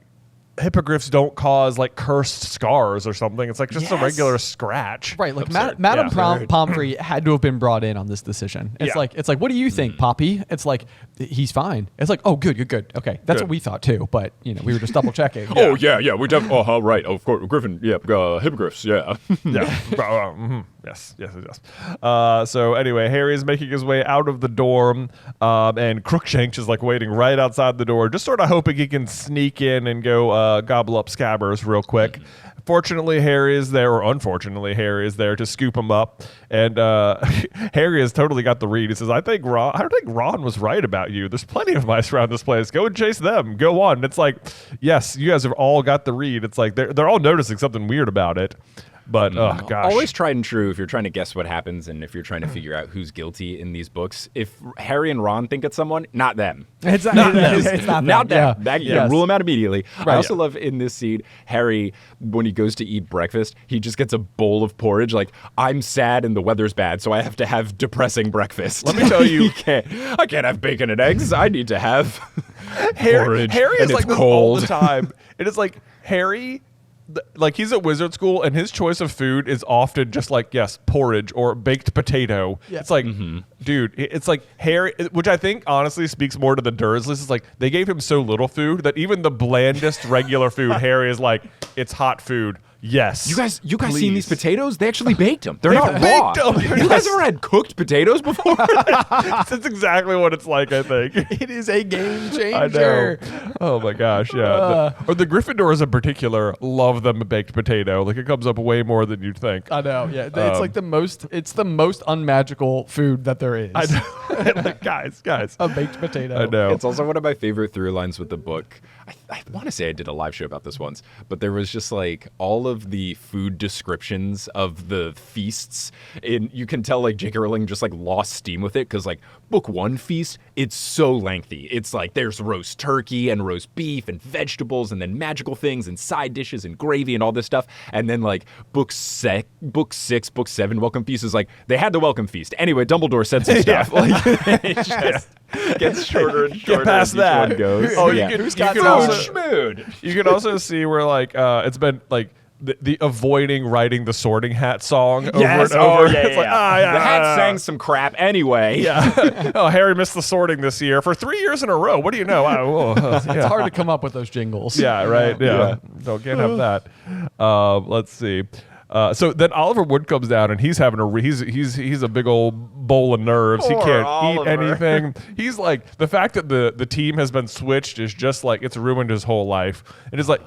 hippogriffs don't cause like cursed scars or something. It's like just a Yes. regular scratch. Right, like Absurd. Madame Yeah. Pomfrey had to have been brought in on this decision. It's Yeah. like, what do you think, Poppy? It's like, he's fine. It's like, oh, good. Okay, that's Good. what we thought too. But we were just double checking. Oh yeah, we definitely. Oh right, of course, Griffin. Yeah, hippogriffs. Yeah. Yeah. Yes. So anyway, Harry is making his way out of the dorm, and Crookshanks is like waiting right outside the door, just sort of hoping he can sneak in and go gobble up Scabbers real quick. Fortunately, Harry is there, or unfortunately, Harry is there to scoop him up. And Harry has totally got the read. He says, I think Ron was right about you. There's plenty of mice around this place. Go and chase them. Go on. And it's like, yes, you guys have all got the read. It's like they're all noticing something weird about it. But, oh, gosh. Always tried and true if you're trying to guess what happens and if you're trying to figure out who's guilty in these books. If Harry and Ron think it's someone, not them. It's not them. Not them. Yeah. That, Yes. Rule them out immediately. I Right. also love in this scene, Harry, when he goes to eat breakfast, he just gets a bowl of porridge. Like, I'm sad and the weather's bad, so I have to have depressing breakfast. Let me tell you- I can't have bacon and eggs. I need to have porridge. Harry and is like it's this cold. all the time. It is like Harry, like he's at wizard school and his choice of food is often just like, yes, porridge or baked potato. Yeah. It's like, dude, it's like Harry, which I think honestly speaks more to the Dursleys. It's like they gave him so little food that even the blandest regular food, Harry is like, it's hot food. Yes. You guys please. seen these potatoes? They actually baked them. They're They not raw. baked 'em. You guys ever had cooked potatoes before? That's exactly what it's like, I think. It is a game changer. I know. Oh my gosh, yeah. Or the Gryffindors in particular love them a baked potato. Like it comes up way more than you'd think. I know. Yeah, it's like the most unmagical food that there is. I know. Like, guys. A baked potato. I know. It's also one of my favorite through lines with the book. I want to say I did a live show about this once, but there was just like all of the food descriptions of the feasts. You can tell like J.K. Rowling just like lost steam with it because like book one feast, it's so lengthy. It's like there's roast turkey and roast beef and vegetables and then magical things and side dishes and gravy and all this stuff. And then like book 6, book 7, Welcome Feast is like they had the welcome feast. Anyway, Dumbledore said some stuff. Like it just gets shorter and shorter past as each that. one goes. Oh, yeah. you Who's can got also- schmood. You can also see where like it's been like the avoiding writing the Sorting Hat song over Yes. and over. Oh, yeah, It's like, yeah. The hat sang some crap anyway. Yeah. Oh, Harry missed the sorting this year for 3 years in a row. What do you know? It's hard to come up with those jingles. Yeah, right. Yeah. No, can't have that. Let's see. So then Oliver Wood comes down and he's having he's a big old bowl of nerves. He Poor can't Oliver. eat anything. He's like the fact that the team has been switched is just like it's ruined his whole life. And it's like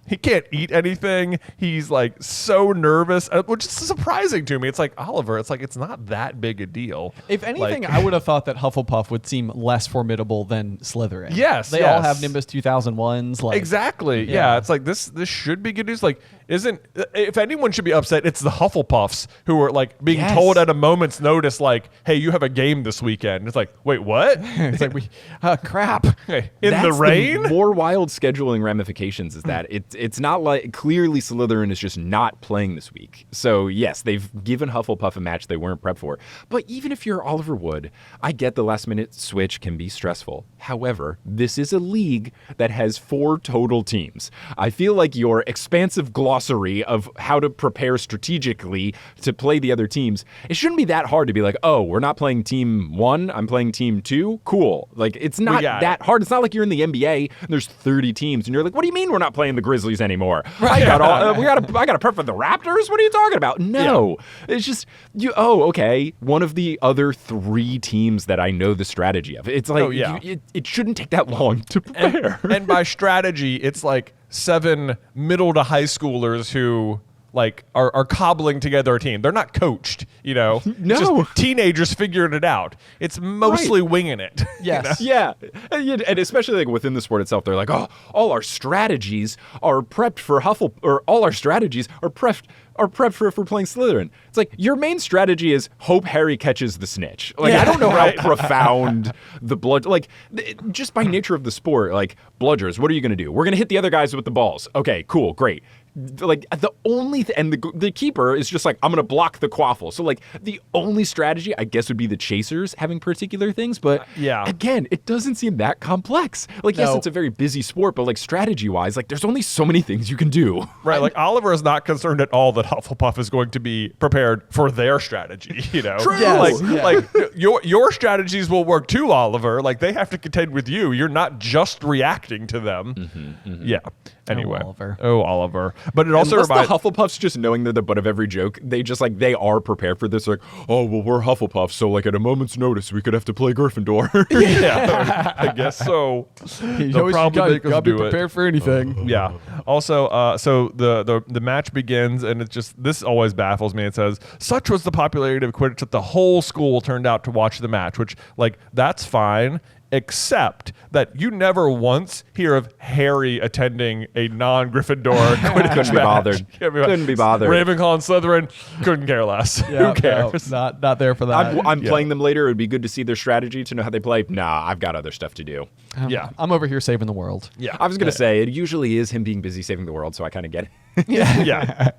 he can't eat anything. He's like so nervous, which is surprising to me. It's like, Oliver, it's like it's not that big a deal. If anything, Like- I would have thought that Hufflepuff would seem less formidable than Slytherin. Yes, they all yes. have Nimbus 2001s. Like, Exactly. Yeah. Yeah. It's like this should be good news. Like, if anyone should be upset, it's the Hufflepuffs who are like being Yes. told at a moment's notice, like, hey, you have a game this weekend. It's like, wait, what? It's like crap. Hey, in That's the rain? more wild scheduling ramifications is that it's not like clearly Slytherin is just not playing this week. So yes, they've given Hufflepuff a match they weren't prepped for. But even if you're Oliver Wood, I get the last minute switch can be stressful. However, this is a league that has 4 total teams. I feel like your expansive glossary of how to prepare strategically to play the other teams, it shouldn't be that hard to be like, oh, we're not playing team 1, I'm playing team 2. Cool. Like, it's not that hard. It's not like you're in the NBA and there's 30 teams and you're like, what do you mean we're not playing the Grizzlies anymore? I got to prep for the Raptors? What are you talking about? No. It's just okay, one of the other 3 teams that I know the strategy of. It's like it shouldn't take that long to prepare. And by strategy, it's like 7 middle to high schoolers who like are cobbling together a team. They're not coached, No. It's just teenagers figuring it out. It's mostly winging it. Yes. Yeah, and especially like within the sport itself, they're like, oh, all our strategies are prepped for all our strategies are prepped for if we're playing Slytherin. It's like your main strategy is hope Harry catches the snitch. Like I don't know how profound the blood, like just by nature of the sport, like bludgers. What are you going to do? We're going to hit the other guys with the balls. Okay, cool, great. Like the only and the keeper is just like, I'm gonna block the quaffle. So like the only strategy I guess would be the chasers having particular things, but again, it doesn't seem that complex. Like yes, it's a very busy sport, but like strategy wise, like there's only so many things you can do. Right, like Oliver is not concerned at all that Hufflepuff is going to be prepared for their strategy. True. Yes. Like your strategies will work too, Oliver. Like they have to contend with you. You're not just reacting to them. Yeah. Anyway, Oliver. But it also reminds the Hufflepuffs just knowing they're the butt of every joke. They just like they are prepared for this. Like, oh well, we're Hufflepuffs, so like at a moment's notice, we could have to play Gryffindor. I guess so. You always gotta be prepared for anything. Yeah. Also, so the match begins, and it's just this always baffles me. It says such was the popularity of Quidditch that the whole school turned out to watch the match, which like that's fine. Except that you never once hear of Harry attending a non-Gryffindor Quidditch Couldn't be bothered. Couldn't be bothered. Ravenclaw and Slytherin couldn't care less. Who cares? No, not there for that. I'm playing them later. It would be good to see their strategy to know how they play. Nah, I've got other stuff to do. I'm over here saving the world. Yeah. I was going to say, it usually is him being busy saving the world, so I kind of get it. Yeah.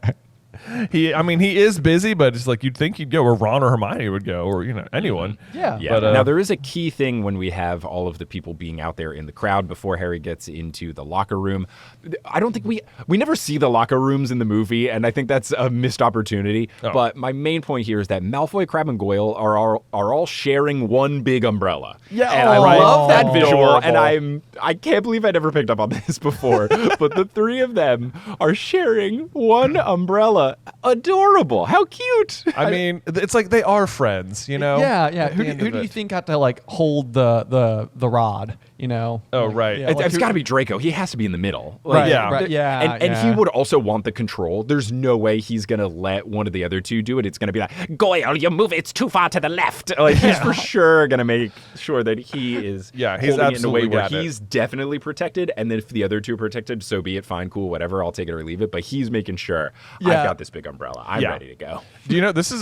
He is busy, but it's like you'd think he'd go where Ron or Hermione would go, or anyone. Yeah. Yeah. But, now there is a key thing when we have all of the people being out there in the crowd before Harry gets into the locker room. I don't think we never see the locker rooms in the movie, and I think that's a missed opportunity. Oh. But my main point here is that Malfoy, Crabbe, and Goyle are all sharing one big umbrella. Yeah, and I love that visual, adorable. and I can't believe I never picked up on this before. But the 3 of them are sharing one umbrella. Adorable. How cute. I mean, it's like they are friends, Yeah. At Who the end do of you it. think got to like hold the rod? Oh, right. Yeah, It's got to be Draco. He has to be in the middle. Right. Yeah. Right, yeah. And he would also want the control. There's no way he's going to let one of the other 2 do it. It's going to be like, Goyle, you move. It's too far to the left. Like, he's for sure going to make sure that he is he's holding it in a absolutely way where got it. he's definitely protected. And then if the other 2 are protected, so be it. Fine, cool, whatever. I'll take it or leave it. But he's making sure I've got this big umbrella. I'm ready to go. Do you know this is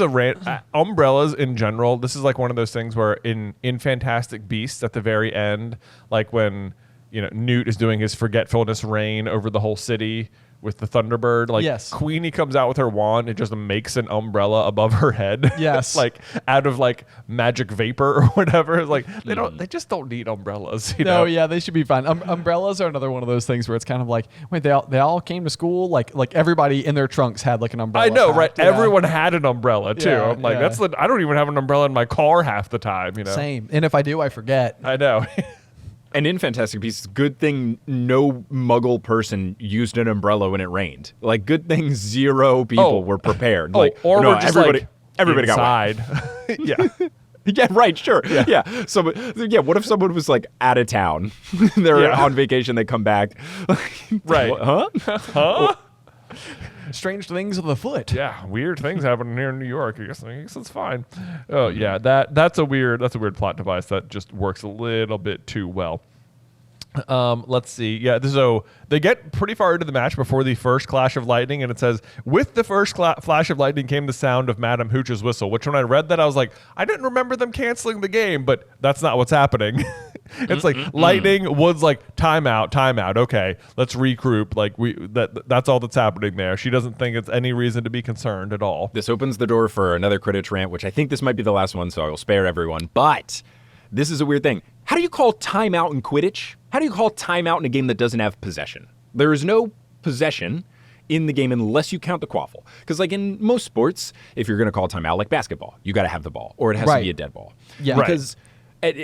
umbrellas in general? This is like one of those things where in Fantastic Beasts at the very end, like when Newt is doing his forgetfulness reign over the whole city with the Thunderbird, like Yes. Queenie comes out with her wand and just makes an umbrella above her head. Yes. like out of like magic vapor or whatever. Like they just don't need umbrellas. You know? No, yeah, they should be fine. Umbrellas are another one of those things where it's kind of like, wait, they all came to school, like everybody in their trunks had like an umbrella. I know, packed, right? yeah. Everyone had an umbrella too. Yeah, I'm like, yeah. I don't even have an umbrella in my car half the time. Same. And if I do, I forget. I know. And in Fantastic Beasts, good thing no Muggle person used an umbrella when it rained. Like, good thing 0 people were prepared. Like, or no, we're just everybody got wet. inside. Yeah. Yeah, right, sure. Yeah. So, what if someone was like out of town? They're on vacation, they come back. Right. Huh? Strange things of the foot. Yeah, weird things happening here in New York. I guess it's fine. Oh yeah, that's a weird plot device that just works a little bit too well. Let's see. Yeah, so they get pretty far into the match before the first clash of lightning, and it says, with the first flash of lightning came the sound of Madam Hooch's whistle, which when I read that, I was like, I didn't remember them canceling the game, but that's not what's happening. It's like lightning, Wood's like, timeout. Okay, let's regroup. Like that's all that's happening there. She doesn't think it's any reason to be concerned at all. This opens the door for another Quidditch rant, which I think this might be the last one, so I will spare everyone. But this is a weird thing. How do you call timeout in Quidditch? How do you call timeout in a game that doesn't have possession? There is no possession in the game unless you count the quaffle. Because like in most sports, if you're going to call timeout, like basketball, you got to have the ball, or it has to be a dead ball. Yeah. Because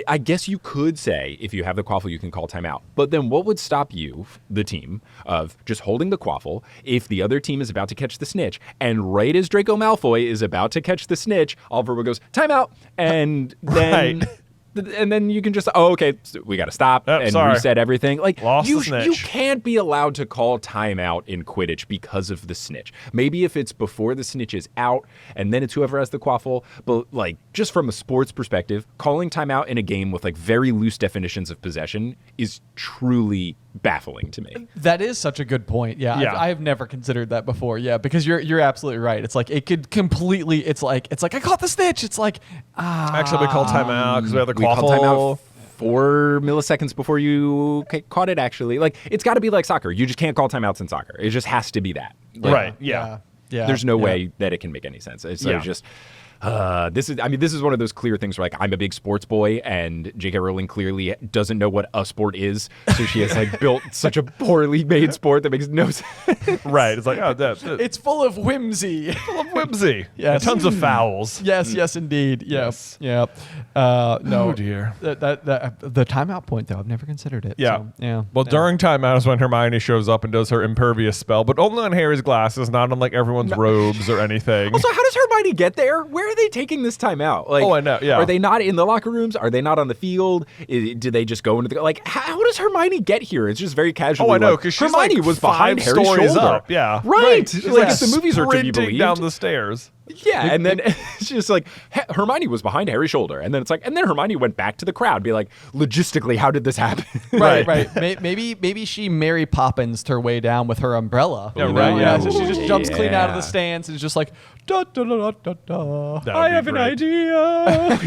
I guess you could say if you have the quaffle, you can call timeout. But then what would stop you, the team, of just holding the quaffle if the other team is about to catch the snitch? And right as Draco Malfoy is about to catch the snitch, Oliver would goes, timeout. And then... Right. And then you can just, okay, so we got to stop and reset everything. Like, you can't be allowed to call timeout in Quidditch because of the snitch. Maybe if it's before the snitch is out and then it's whoever has the quaffle. But, like, just from a sports perspective, calling timeout in a game with, like, very loose definitions of possession is truly baffling to me. That is such a good point. Yeah. I have never considered that before. Yeah, because you're absolutely right. It's like it could completely. It's like I caught the snitch. It's like actually we call timeout because we have the quaffle. We call timeout 4 milliseconds before you caught it. Actually, like it's got to be like soccer. You just can't call timeouts in soccer. It just has to be that. Like, right. Yeah. There's no way that it can make any sense. It's just. This is one of those clear things where, like, I'm a big sports boy, and J.K. Rowling clearly doesn't know what a sport is, so she has like built such a poorly made sport that makes no sense. Right? It's like, it's full of whimsy. Yeah, tons of fouls. Yes, indeed. Yes. Yeah. Oh No. dear. The timeout point though, I've never considered it. Yeah. So, yeah. Well, during timeout is when Hermione shows up and does her impervious spell, but only on Harry's glasses, not on like everyone's robes or anything. Also, how does Hermione get there? Where are they taking this time out? Like, I know. Yeah. Are they not in the locker rooms? Are they not on the field? Do they just go into the like? How does Hermione get here? It's just very casual. I know, because Hermione was behind Harry's shoulder. Up. Yeah. Right. Like if the movies are to be believed, down the stairs. Yeah, and then it's just like Hermione was behind Harry's shoulder, and then it's like, and then Hermione went back to the crowd, be like, logistically, how did this happen? Right. Maybe she Mary Poppins her way down with her umbrella. Yeah, right. Yeah, so she just jumps clean out of the stands and is just like, da da da da da. I have an idea.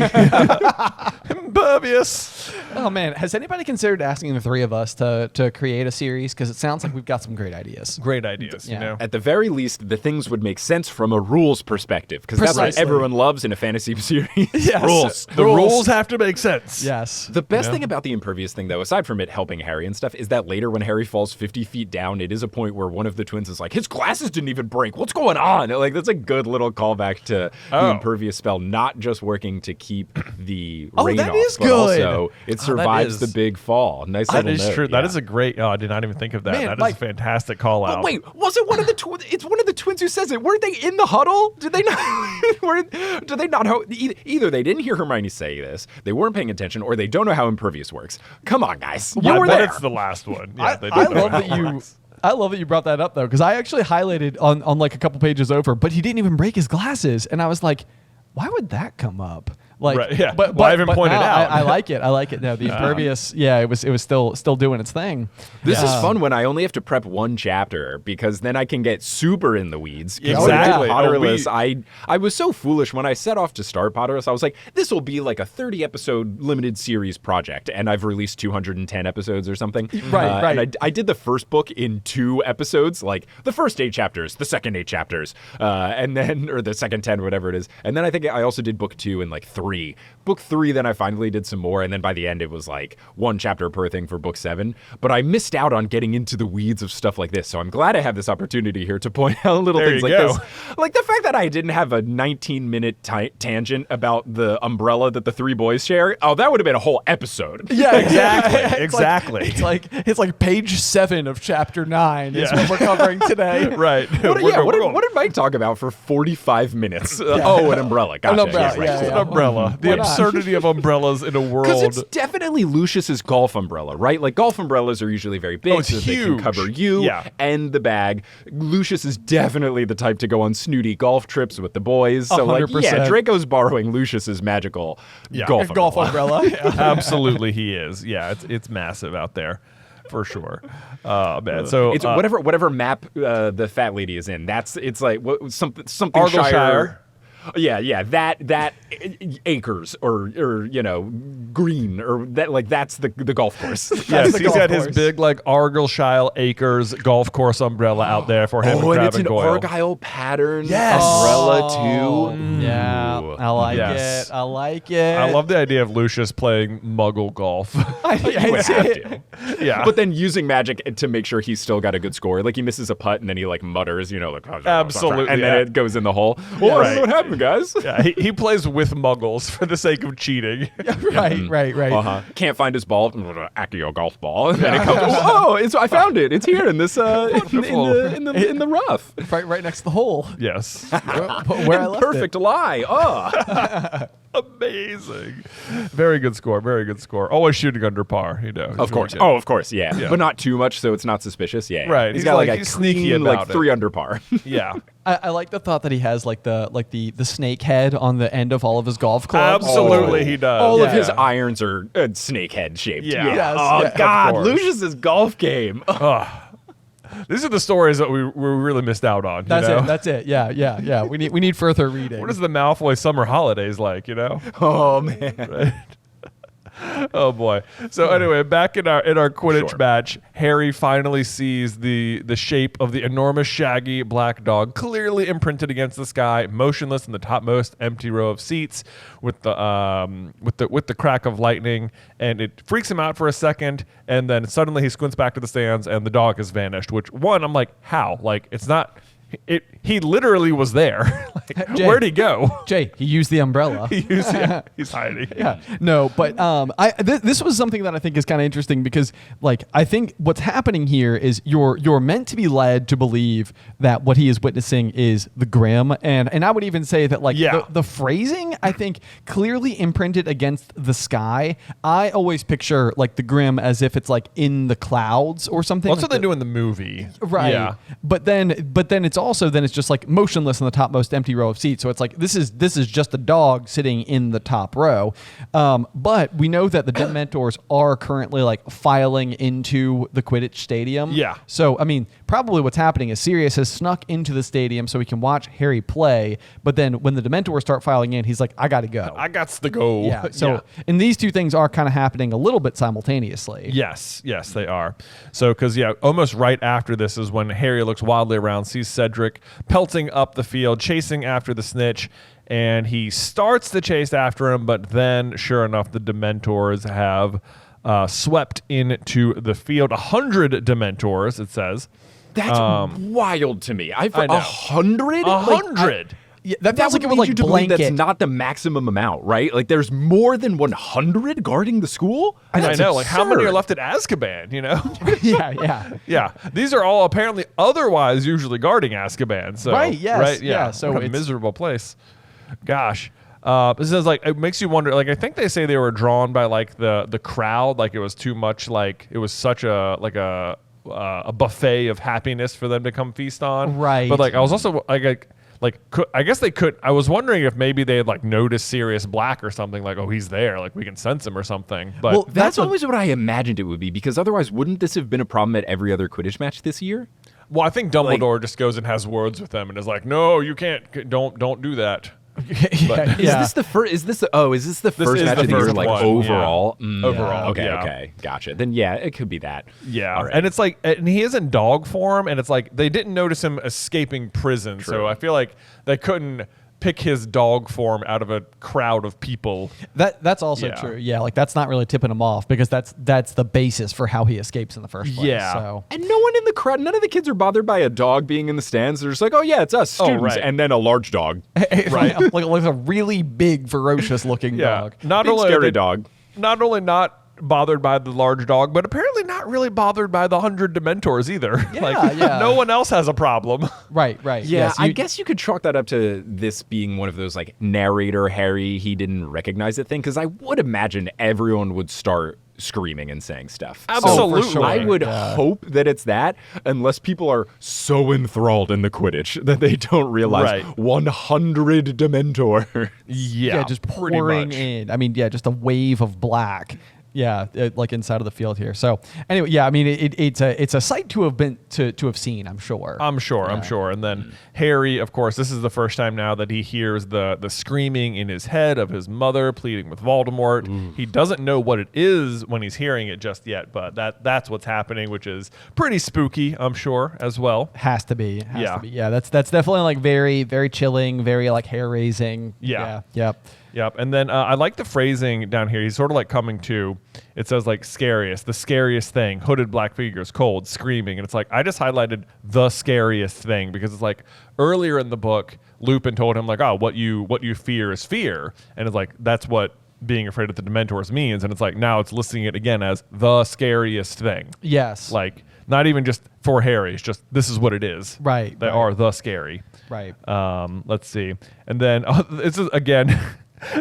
Impervious. Oh man, has anybody considered asking the three of us to create a series? Because it sounds like we've got some great ideas. Great ideas. Yeah. You know. At the very least, the things would make sense from a rules perspective, because that's what everyone loves in a fantasy series. Yes. Rules. The rules have to make sense. Yes. The best thing about the impervious thing, though, aside from it helping Harry and stuff, is that later when Harry falls 50 feet down, it is a point where one of the twins is like, his glasses didn't even break. What's going on? Like, that's a good little callback to the impervious spell not just working to keep the rain that off, is but good. also it survives the big fall. Nice That little is note. true. Yeah. That is a great. Oh, I did not even think of that. Man, That is like- a fantastic call out. But wait, was it one of the twins? It's one of the twins who says it. Weren't they in the huddle? Did they not? Did they not? Either they didn't hear Hermione say this, they weren't paying attention, or they don't know how impervious works. Come on, guys. You I were bet there. it's the last one. Yeah, they I don't know love how that it you. works. I love that you brought that up though, because I actually highlighted on like a couple pages over, but he didn't even break his glasses, and I was like, why would that come up? Like, Right, yeah. but Well, I haven't but pointed no, out. I like it. I like it. No, the impervious. Yeah, it was still doing its thing. This is fun when I only have to prep one chapter, because then I can get super in the weeds. 'Cause when I did Exactly. Potterless, I was so foolish when I set off to start Potterless. I was like, this will be like a 30 episode limited series project, and I've released 210 episodes or something. Right. And I did the first book in 2 episodes, like the first 8 chapters, the second 8 chapters, and then or the second 10, whatever it is. And then I think I also did book 2 in like 3. Book 3, then I finally did some more, and then by the end it was like 1 chapter per thing for book 7. But I missed out on getting into the weeds of stuff like this, so I'm glad I have this opportunity here to point out little There things you like go. this. Like the fact that I didn't have a 19-minute tangent about the umbrella that the 3 boys share. Oh, that would have been a whole episode. Yeah, Exactly. It's like- Exactly. it's like page 7 of chapter 9 is what we're covering today. Right. What did Mike talk about for 45 minutes? Oh, an umbrella. Gotcha. An umbrella, Yeah, right. yeah. An umbrella. umbrella. The absurdity of umbrellas in a Because world. it's definitely Lucius's golf umbrella, right? Like golf umbrellas are usually very big, it's so they can huge. cover you and the bag. Lucius is definitely the type to go on snooty golf trips with the boys. So, like, 100%. Draco's borrowing Lucius's magical golf umbrella. Absolutely, he is. Yeah, it's massive out there, for sure. Man. So It's whatever map the fat lady is in. It's like something Argyllshire. Shire. Yeah, that acres or green or that, like, that's the golf course. Yes, he's got his big like Argyllshire acres golf course umbrella out there for him. Oh, and it's and an Goyle. Argyle pattern Yes. umbrella too. Yeah, I like Yes. it. I like it. I love the idea of Lucius playing Muggle golf. You would have to. Yeah, But then using magic to make sure he's still got a good score. Like he misses a putt and then he like mutters, like Absolutely, and then yeah. it goes in the hole. Well, I don't know what happened, guys. yeah, he plays with Muggles for the sake of cheating. Right. Can't find his ball. Accio golf ball. And then it comes. Oh, I found it. It's here in this in the rough. Right next to the hole. Yes, Where I left Perfect lie. Oh, amazing. Very good score. Very good score. Always shooting under par. He's of course. really good. Oh, of course. Yeah. But not too much, so it's not suspicious. Yeah. Right. He's He's got like- like a he's sneaky clean, about like it. 3 under par. Yeah. I like the thought that he has like the snake head on the end of all of his golf clubs. Absolutely, he does. All of his Yeah. irons are snake head shaped. Yeah. Yes, Oh yeah, of God, course. Lucius's golf game. These are the stories that we really missed out on. That's you know? it. That's it. Yeah. We need further reading. What is the Malfoy summer holidays like? Oh man. Oh boy. So anyway, back in our Quidditch Sure. match, Harry finally sees the shape of the enormous shaggy black dog clearly imprinted against the sky, motionless in the topmost empty row of seats, with the crack of lightning, and it freaks him out for a second, and then suddenly he squints back to the stands and the dog has vanished. Which I'm like, how? Like, it's not. He literally was there. Like, Jay. where'd he go? Jay, he used the umbrella. He's hiding. Yeah. No, but this was something that I think is kind of interesting because, like, I think what's happening here is you're meant to be led to believe that what he is witnessing is the Grim, and I would even say that, like, the phrasing, I think, clearly imprinted against the sky. I always picture like the Grim as if it's like in the clouds or something. Well, that's like what they do in the movie, right? Yeah. But then it's just like motionless in the topmost empty row of seats. So it's like this is just a dog sitting in the top row. But we know that the Dementors are currently like filing into the Quidditch stadium. Yeah. So I mean, probably what's happening is Sirius has snuck into the stadium so he can watch Harry play. But then when the Dementors start filing in, he's like, I got to go. I got to go. Yeah. So and these two things are kind of happening a little bit simultaneously. Yes, they are. So, because, almost right after this is when Harry looks wildly around, sees Cedric pelting up the field, chasing after the snitch, and he starts the chase after him, but then, sure enough, the Dementors have swept into the field. 100 Dementors, it says. That's wild to me. I know. 100? 100? Yeah, that feels would like it lead would like you to believe blanket. that's not the maximum amount, right? Like there's more than 100 guarding the school? I That's know. Like, how many are absurd. left at Azkaban, yeah. Yeah, these are all apparently otherwise usually guarding Azkaban. So, Right, yes, right, yeah, so what a it's- miserable place. Gosh. It says, like, it makes you wonder, like, I think they say they were drawn by like the crowd, like it was too much, like it was such a buffet of happiness for them to come feast on. Right. But like I was also I guess they could. I was wondering if maybe they had like noticed Sirius Black or something, like, oh, he's there, like we can sense him or something. But Well, That's always what I imagined it would be, because otherwise wouldn't this have been a problem at every other Quidditch match this year? I think Dumbledore just goes and has words with them and is like, no, you can't, don't do that. Is this the first? Is this the first match of the year, like one, overall? yeah. Overall, Okay, yeah. okay, gotcha. Then yeah, it could be that. Yeah, All right. and it's like, and he is in dog form, and it's like they didn't notice him escaping prison, so I feel like they couldn't pick his dog form out of a crowd of people. That's also Yeah. true. Yeah, like that's not really tipping him off because that's the basis for how he escapes in the first place. Yeah. So And no one in the crowd, none of the kids are bothered by a dog being in the stands. They're just like, oh yeah, it's us students, right. and then a large dog, right, like a really big, ferocious looking Yeah, dog. not big only scary dog. not only not bothered by the large dog, but apparently not not really bothered by the 100 Dementors either. Yeah. No one else has a problem. Right. Yeah, Yes, I guess you could chalk that up to this being one of those like narrator Harry, he didn't recognize it thing, because I would imagine everyone would start screaming and saying stuff. Absolutely. So I would hope that it's that, unless people are so enthralled in the Quidditch that they don't realize 100 Dementor. Yeah, just pretty pouring much. in. I mean, just a wave of black. Yeah, like inside of the field here. So anyway, yeah, I mean, it's a sight to have seen. I'm sure. I'm sure. And then Harry, of course, this is the first time now that he hears the screaming in his head of his mother pleading with Voldemort. He doesn't know what it is when he's hearing it just yet, but that's what's happening, which is pretty spooky, I'm sure, as well. Has to be. Yeah. To be. Yeah, that's definitely like very, very chilling, very like hair raising. Yeah. Yep. And then I like the phrasing down here. He's sort of like coming to. It says like the scariest thing, hooded black figures, cold, screaming. And it's like, I just highlighted the scariest thing because it's like earlier in the book, Lupin told him like, oh, what you fear is fear. And it's like, that's what being afraid of the Dementors means. And it's like, now it's listing it again as the scariest thing. Yes. Like, not even just for Harry. It's just, this is what it is. Right. They are the scary. Right. Let's see. And then this is again,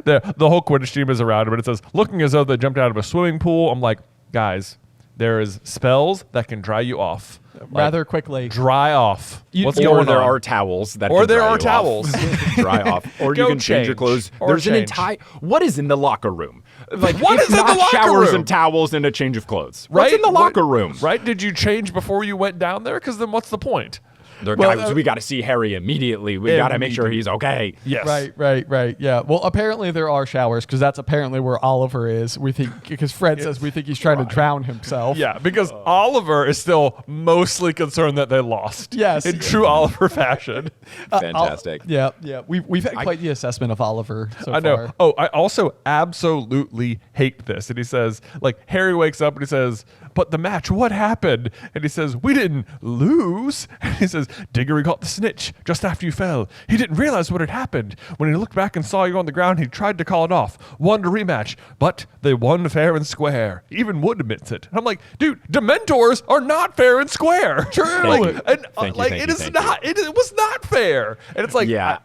the whole Quidditch team is around him, and it says, looking as though they jumped out of a swimming pool. I'm like, guys, there is spells that can dry you off. Rather quickly. Dry off. What's Or going there on? are towels that Or can there dry are you towels. off. Dry off. Or you Go can change your change. clothes. Or There's an change. entire... What is in the locker room? Like, What it's is in the not locker showers room? and towels and a change of clothes. Right? What's in the locker room? Right? Did you change before you went down there? Because then what's the point? We got to see Harry immediately. We got to make sure he's okay. Yes. Right. Yeah. Well, apparently there are showers because that's apparently where Oliver is. We think because Fred says we think he's trying to drown himself. Yeah, because Oliver is still mostly concerned that they lost. Yes. In true Oliver fashion. Fantastic. Yeah. We've had quite the assessment of Oliver so I know. far. Oh, I also absolutely hate this. And he says, like, Harry wakes up and he says, but the match, what happened? And he says, we didn't lose. And he says, Diggory got the snitch just after you fell. He didn't realize what had happened. When he looked back and saw you on the ground, he tried to call it off. Won a rematch, but they won fair and square. Even Wood admits it. And I'm like, dude, Dementors are not fair and square. True. It was not fair. And it's like, Yeah.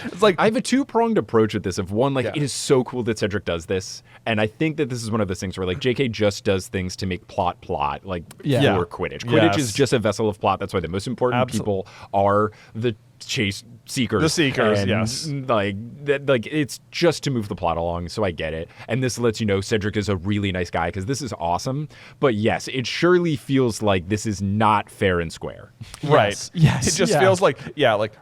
it's like I have a two-pronged approach with this. Of one, like, it is so cool that Cedric does this. And I think that this is one of those things where, like, JK just does things to make plot, like, Yeah. for Quidditch. Quidditch is just a vessel of plot. That's why the most important people are the chase seekers. The seekers, and, yes. Like it's just to move the plot along, so I get it. And this lets you know Cedric is a really nice guy, because this is awesome. But yes, it surely feels like this is not fair and square. Right. Yes. It just feels like,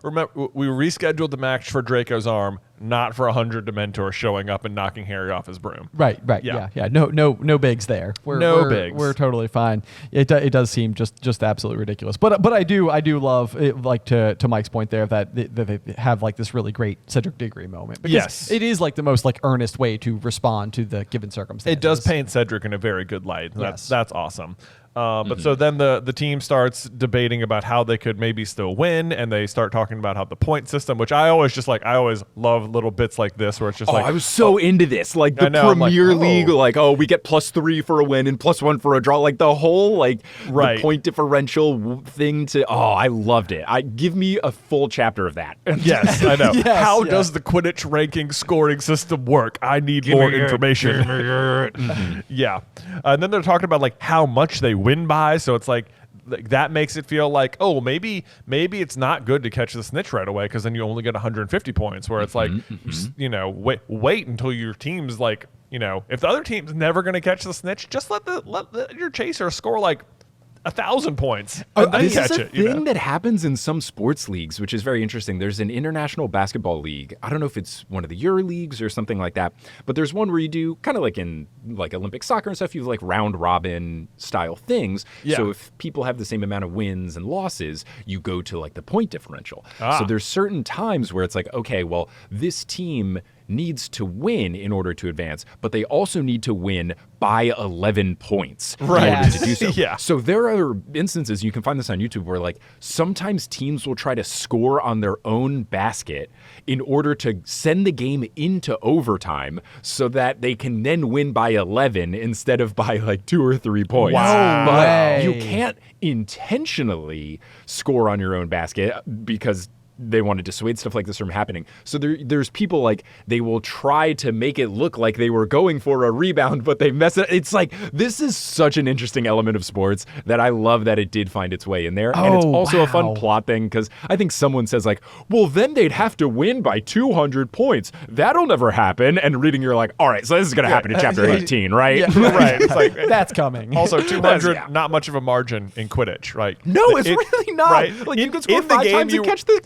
remember, we rescheduled the match for Draco's arm, not for 100 Dementors showing up and knocking Harry off his broom. Right. Yeah. Yeah. No bigs there. No bigs. We're totally fine. It does seem just absolutely ridiculous. But I do love it, like to Mike's point there that they have like this really great Cedric Diggory moment. Because Yes. it is like the most like earnest way to respond to the given circumstances. It does paint Cedric in a very good light. Yes. That's awesome. But so then the team starts debating about how they could maybe still win, and they start talking about how the point system, which I always love little bits like this where it's just I was so into this. Like the I know, I'm like, Premier League, we get +3 for a win and +1 for a draw. Like the whole the point differential thing I loved it. Give me a full chapter of that. Yes, I know. Yes, How yeah. does the Quidditch ranking scoring system work? I need more information. Yeah. And then they're talking about like how much they win by. So it's like that makes it feel like, oh, maybe it's not good to catch the snitch right away, because then you only get 150 points, where it's like, wait until your team's like, if the other team's never going to catch the snitch, just let your chaser score like 1,000 points and then This catch is a it. thing that happens in some sports leagues, which is very interesting. There's an international basketball league. I don't know if it's one of the Euro leagues or something like that, but there's one where you do kind of like in like Olympic soccer and stuff. You have like round robin style things. Yeah. So if people have the same amount of wins and losses, you go to like the point differential. Ah. So there's certain times where it's like, okay, well, this team needs to win in order to advance, but they also need to win by 11 points in order to do so. Yeah. So there are instances, you can find this on YouTube, where like sometimes teams will try to score on their own basket in order to send the game into overtime so that they can then win by 11 instead of by like 2 or 3 points. Wow. But you can't intentionally score on your own basket because they want to dissuade stuff like this from happening. So there's people like they will try to make it look like they were going for a rebound, but they mess it. It's like, this is such an interesting element of sports that I love that it did find its way in there. And it's also a fun plot thing because I think someone says like, well, then they'd have to win by 200 points. That'll never happen. And reading, you're like, all right, so this is going to happen in chapter 18, right? Yeah. Right. It's like That's coming. also 200, not much of a margin in Quidditch, right? No, it's really not. Right. Like you could score in the 5 game, times and catch the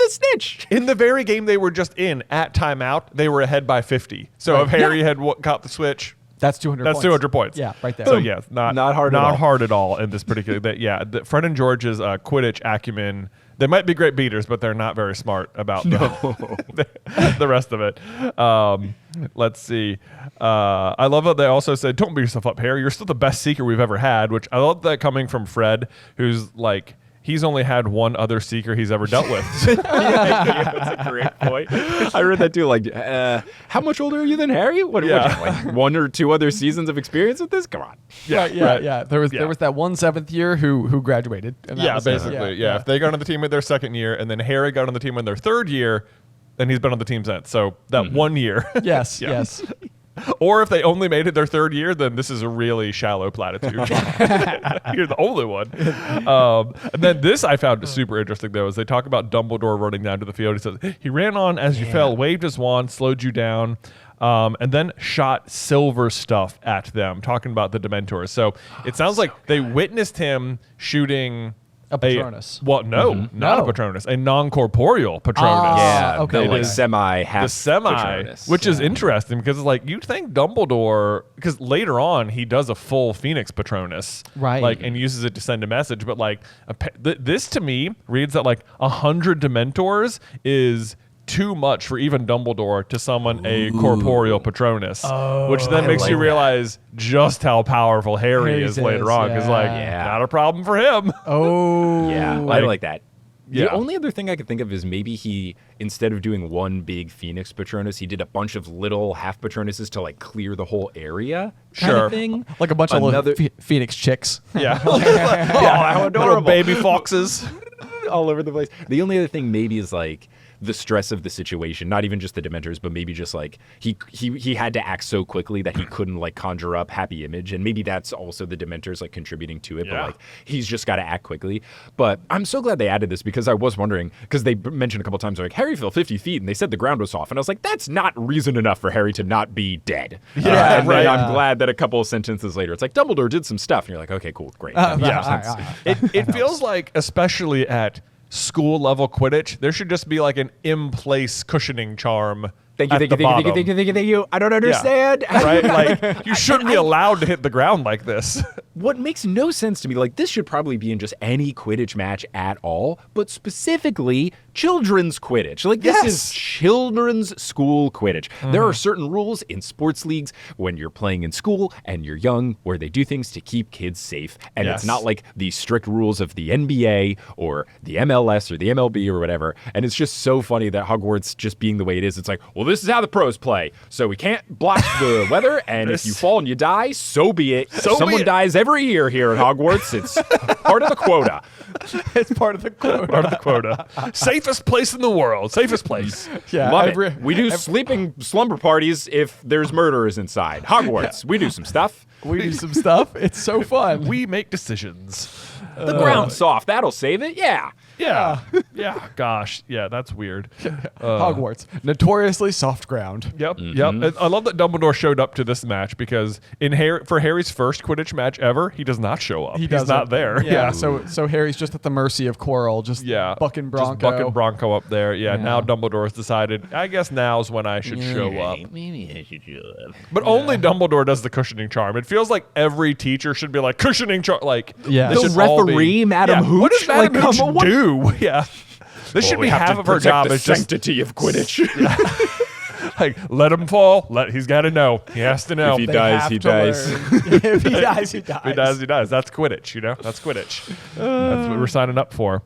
snitch. In the very game they were just in, at timeout, they were ahead by 50. So if Harry had caught the switch, That's 200 that's points. 200 points. Yeah, right there. So yeah, not hard at all. hard at all in this particular. Fred and George's Quidditch acumen. They might be great beaters, but they're not very smart about the rest of it. Let's see. I love that they also said, "Don't beat yourself up, Harry. You're still the best seeker we've ever had." Which I love that coming from Fred, who's like, he's only had one other seeker he's ever dealt with. That's a great point. I read that too. Like, how much older are you than Harry? What like 1 or 2 other seasons of experience with this? Come on. Yeah. There was that one 7th year who graduated. And that was basically. If they got on the team in their 2nd year, and then Harry got on the team in their 3rd year, then he's been on the team since. So that 1 year. Yes. Yeah. Yes. Or if they only made it their 3rd year, then this is a really shallow platitude. You're the only one. And then this I found super interesting, though, is they talk about Dumbledore running down to the field. He says, he ran on as you fell, waved his wand, slowed you down, and then shot silver stuff at them, talking about the Dementors. So it sounds like they witnessed him shooting... A Patronus. Not a Patronus. A non-corporeal Patronus. Okay. The like semi-half The semi, Patronus. which is interesting because it's like you'd think Dumbledore, because later on he does a full Phoenix Patronus, right? Like and uses it to send a message. But like this to me reads that like 100 Dementors is too much for even Dumbledore to summon a corporeal Patronus, which then makes you realize just how powerful Harry is later on. Because not a problem for him. Yeah, I like that. Yeah. The only other thing I could think of is maybe he, instead of doing one big Phoenix Patronus, he did a bunch of little half Patronuses to like clear the whole area. Kind of thing. Like a bunch of little Phoenix chicks. Yeah. How adorable. Little baby foxes. All over the place. The only other thing maybe is like the stress of the situation, not even just the Dementors, but maybe just like he had to act so quickly that he couldn't like conjure up happy image, and maybe that's also the Dementors like contributing to it. But like he's just got to act quickly. But I'm so glad they added this because I was wondering, because they mentioned a couple times like Harry fell 50 feet and they said the ground was soft, and I was like, that's not reason enough for Harry to not be dead. And then I'm glad that a couple of sentences later it's like Dumbledore did some stuff, and you're like, okay, cool, great. It feels like, especially at school level Quidditch, there should just be like an in place cushioning charm. Thank you. I don't understand. Yeah. Right? Like, you shouldn't be allowed to hit the ground like this. What makes no sense to me, like, this should probably be in just any Quidditch match at all, but specifically children's Quidditch. Like, this is children's school Quidditch. There are certain rules in sports leagues when you're playing in school and you're young where they do things to keep kids safe. And it's not like the strict rules of the NBA or the MLS or the MLB or whatever. And it's just so funny that Hogwarts just being the way it is, it's like, well, this is how the pros play. So we can't block the weather, and if you fall and you die, so be it. Someone dies every year here at Hogwarts. It's part of the quota. It's part of the quota. Part of the quota. Safest place in the world. Safest place. Yeah, Love it. We do sleeping slumber parties if there's murderers inside. Hogwarts, we do some stuff. We do some stuff. It's so fun. We make decisions. The ground's soft. That'll save it. Yeah. Yeah. Yeah. Gosh. Yeah, that's weird. Hogwarts. Notoriously soft ground. Yep. Yep. I love that Dumbledore showed up to this match because for Harry's first Quidditch match ever, he does not show up. He's not there. Yeah. So Harry's just at the mercy of Quirrell, just bucking Bronco. Just bucking Bronco up there. Yeah. Now Dumbledore's decided, I guess now's when I should show up. Maybe I should show up. But only Dumbledore does the cushioning charm. It feels like every teacher should be like, cushioning charm. Like, this should referee, Madam Hooch? What does Madam Hooch do? Yeah. This should be half of her job. The sanctity of Quidditch. Like, let him fall. He's got to know. He has to know. If he dies, he dies. If he dies, he dies. If he dies, he dies. That's Quidditch, That's Quidditch. That's what we're signing up for.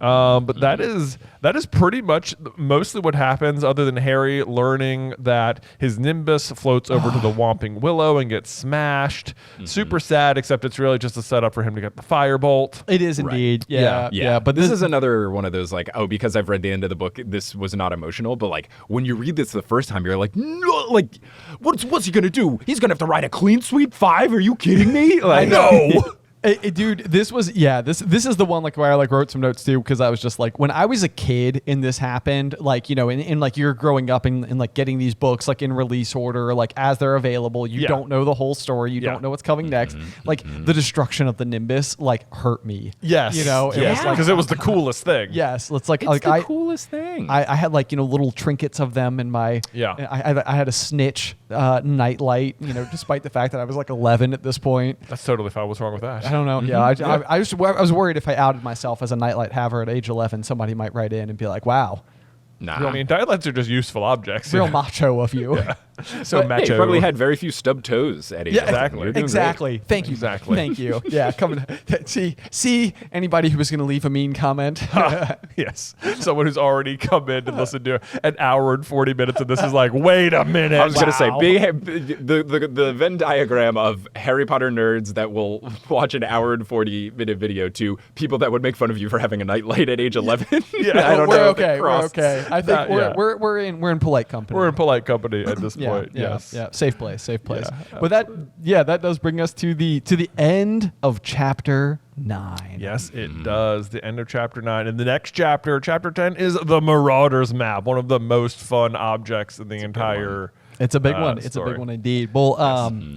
But that is pretty much mostly what happens, other than Harry learning that his Nimbus floats over to the Whomping Willow and gets smashed. Super sad, except it's really just a setup for him to get the Firebolt. It is indeed. Right. Yeah. But this is another one of those, like, oh, because I've read the end of the book, this was not emotional. But like when you read this the first time, you're like, no, like, what's he gonna do? He's gonna have to write a clean sweep 5? Are you kidding me? Like, no. Dude, this was this is the one like where I like wrote some notes too, because I was just like, when I was a kid and this happened, like, in like you're growing up and like getting these books like in release order, like as they're available, you don't know the whole story, you don't know what's coming next. Like the destruction of the Nimbus like hurt me. Yes, it was like, because it was the coolest thing. Yes, it's like the coolest thing. I had like little trinkets of them in my I had a snitch nightlight, despite the fact that I was like 11 at this point. That's totally fine. What's wrong with that? I don't know. Yeah, I was worried if I outed myself as a nightlight haver at age 11, somebody might write in and be like, "Wow, nah." I mean, nightlights are just useful objects. real macho of you." So Hey, macho. you probably had very very stub toes at age 11. exactly. You're doing Exactly. Thank you. Exactly. Thank you. Yeah, coming. See anybody who was going to leave a mean comment. Yes, someone who's already come in and listened to an hour and 40 minutes, and this is like, wait a minute. I was gonna say, Wow. the Venn diagram of Harry Potter nerds that will watch an hour and 40-minute video to people that would make fun of you for having a nightlight at age 11. Yeah, I don't we're know. okay. We're okay. I think we're in polite company. We're in polite company at this point. Yeah, Yes. yeah, safe place. Yeah, But that does bring us to the end of chapter 9. Yes, it does. The end of chapter 9. And the next chapter, chapter 10, is the Marauders map, one of the most fun objects in the entire. It's a big one. It's a story. big one indeed. Well,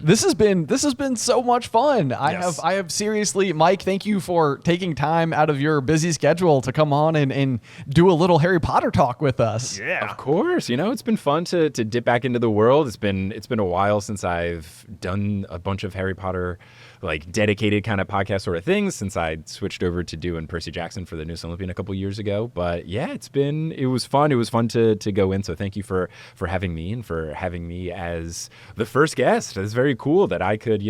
this has been so much fun. I have seriously, Mike, thank you for taking time out of your busy schedule to come on and do a little Harry Potter talk with us. Yeah. Of course, it's been fun to dip back into the world. It's been a while since I've done a bunch of Harry Potter like dedicated kind of podcast sort of things, since I switched over to doing Percy Jackson for the Newest Olympian a couple years ago. But yeah, it was fun. It was fun to go in. So thank you for having me and for having me as the first guest. It's very cool that I could,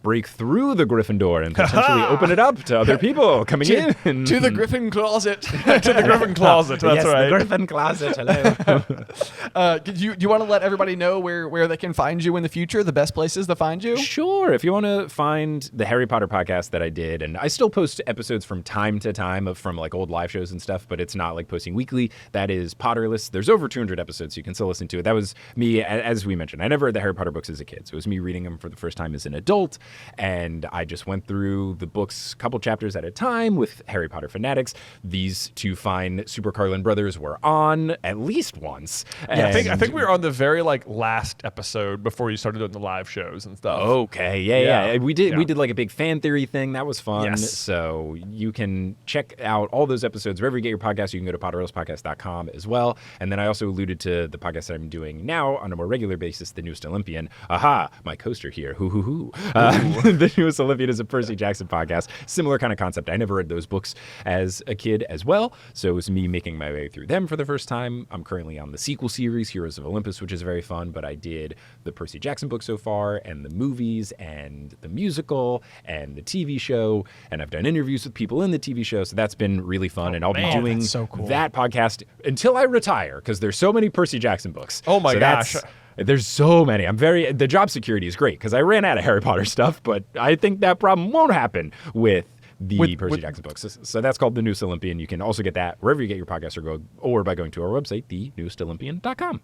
break through the Griffin Door and potentially open it up to other people coming in. To the Griffin closet. To the Griffin closet. That's yes, right. the Griffin closet. Hello. Do you want to let everybody know where they can find you in the future, the best places to find you? Sure. If you want to find the Harry Potter podcast that I did, and I still post episodes from time to time from like old live shows and stuff, but it's not like posting weekly. That is Potterless. There's over 200 episodes, so you can still listen to it. That was me, as we mentioned. I never read the Harry Potter books as a kid, so it was me reading them for the first time as an adult, and I just went through the books a couple chapters at a time with Harry Potter fanatics. These two fine Super Carlin brothers were on at least once. Yeah, I think we were on the very like last episode before you started doing the live shows and stuff. Okay, yeah. We did Yeah. like a big fan theory thing. That was fun. Yes. So you can check out all those episodes wherever you get your podcast. You can go to potterlesspodcast.com as well. And then I also alluded to the podcast that I'm doing now on a more regular basis, The Newest Olympian. Aha, my coaster here. The Newest Olympian is a Percy Jackson podcast. Similar kind of concept. I never read those books as a kid as well. So it was me making my way through them for the first time. I'm currently on the sequel series, Heroes of Olympus, which is very fun. But I did the Percy Jackson book so far, and the movies, and the musical, and the TV show, and I've done interviews with people in the TV show, so that's been really fun. And I'll be doing that's so cool. that podcast until I retire, because there's so many Percy Jackson books. Oh my So gosh. there's so many. The job security is great, because I ran out of Harry Potter stuff, but I think that problem won't happen with the Percy Jackson books. So that's called The Newest Olympian. You can also get that wherever you get your podcast, or by going to our website, thenewestolympian.com.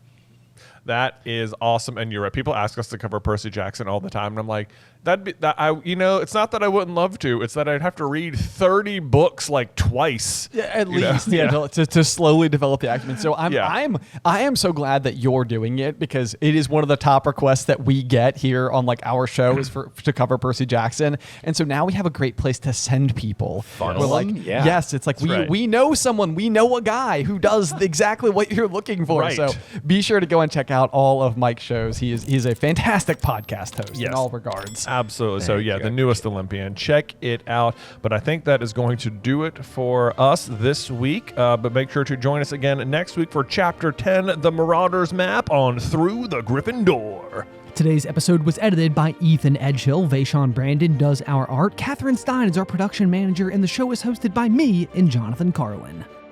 That is awesome, and you're right. People ask us to cover Percy Jackson all the time, and I'm like, it's not that I wouldn't love to. It's that I'd have to read 30 books like twice. Yeah, at least, to slowly develop the acumen. So I am so glad that you're doing it, because it is one of the top requests that we get here on like our show is to cover Percy Jackson, and so now we have a great place to send people. We're like, yes, it's like we know someone, we know a guy who does exactly what you're looking for. Right. So be sure to go and check out out all of Mike's shows. He's a fantastic podcast host in all regards. Absolutely. So yeah, the newest Olympian. Check it out. But I think that is going to do it for us this week. But make sure to join us again next week for Chapter 10, The Marauders Map on Through the Griffin Door. Today's episode was edited by Ethan Edgehill. Vaishon Brandon does our art. Catherine Stein is our production manager, and the show is hosted by me and Jonathan Carlin.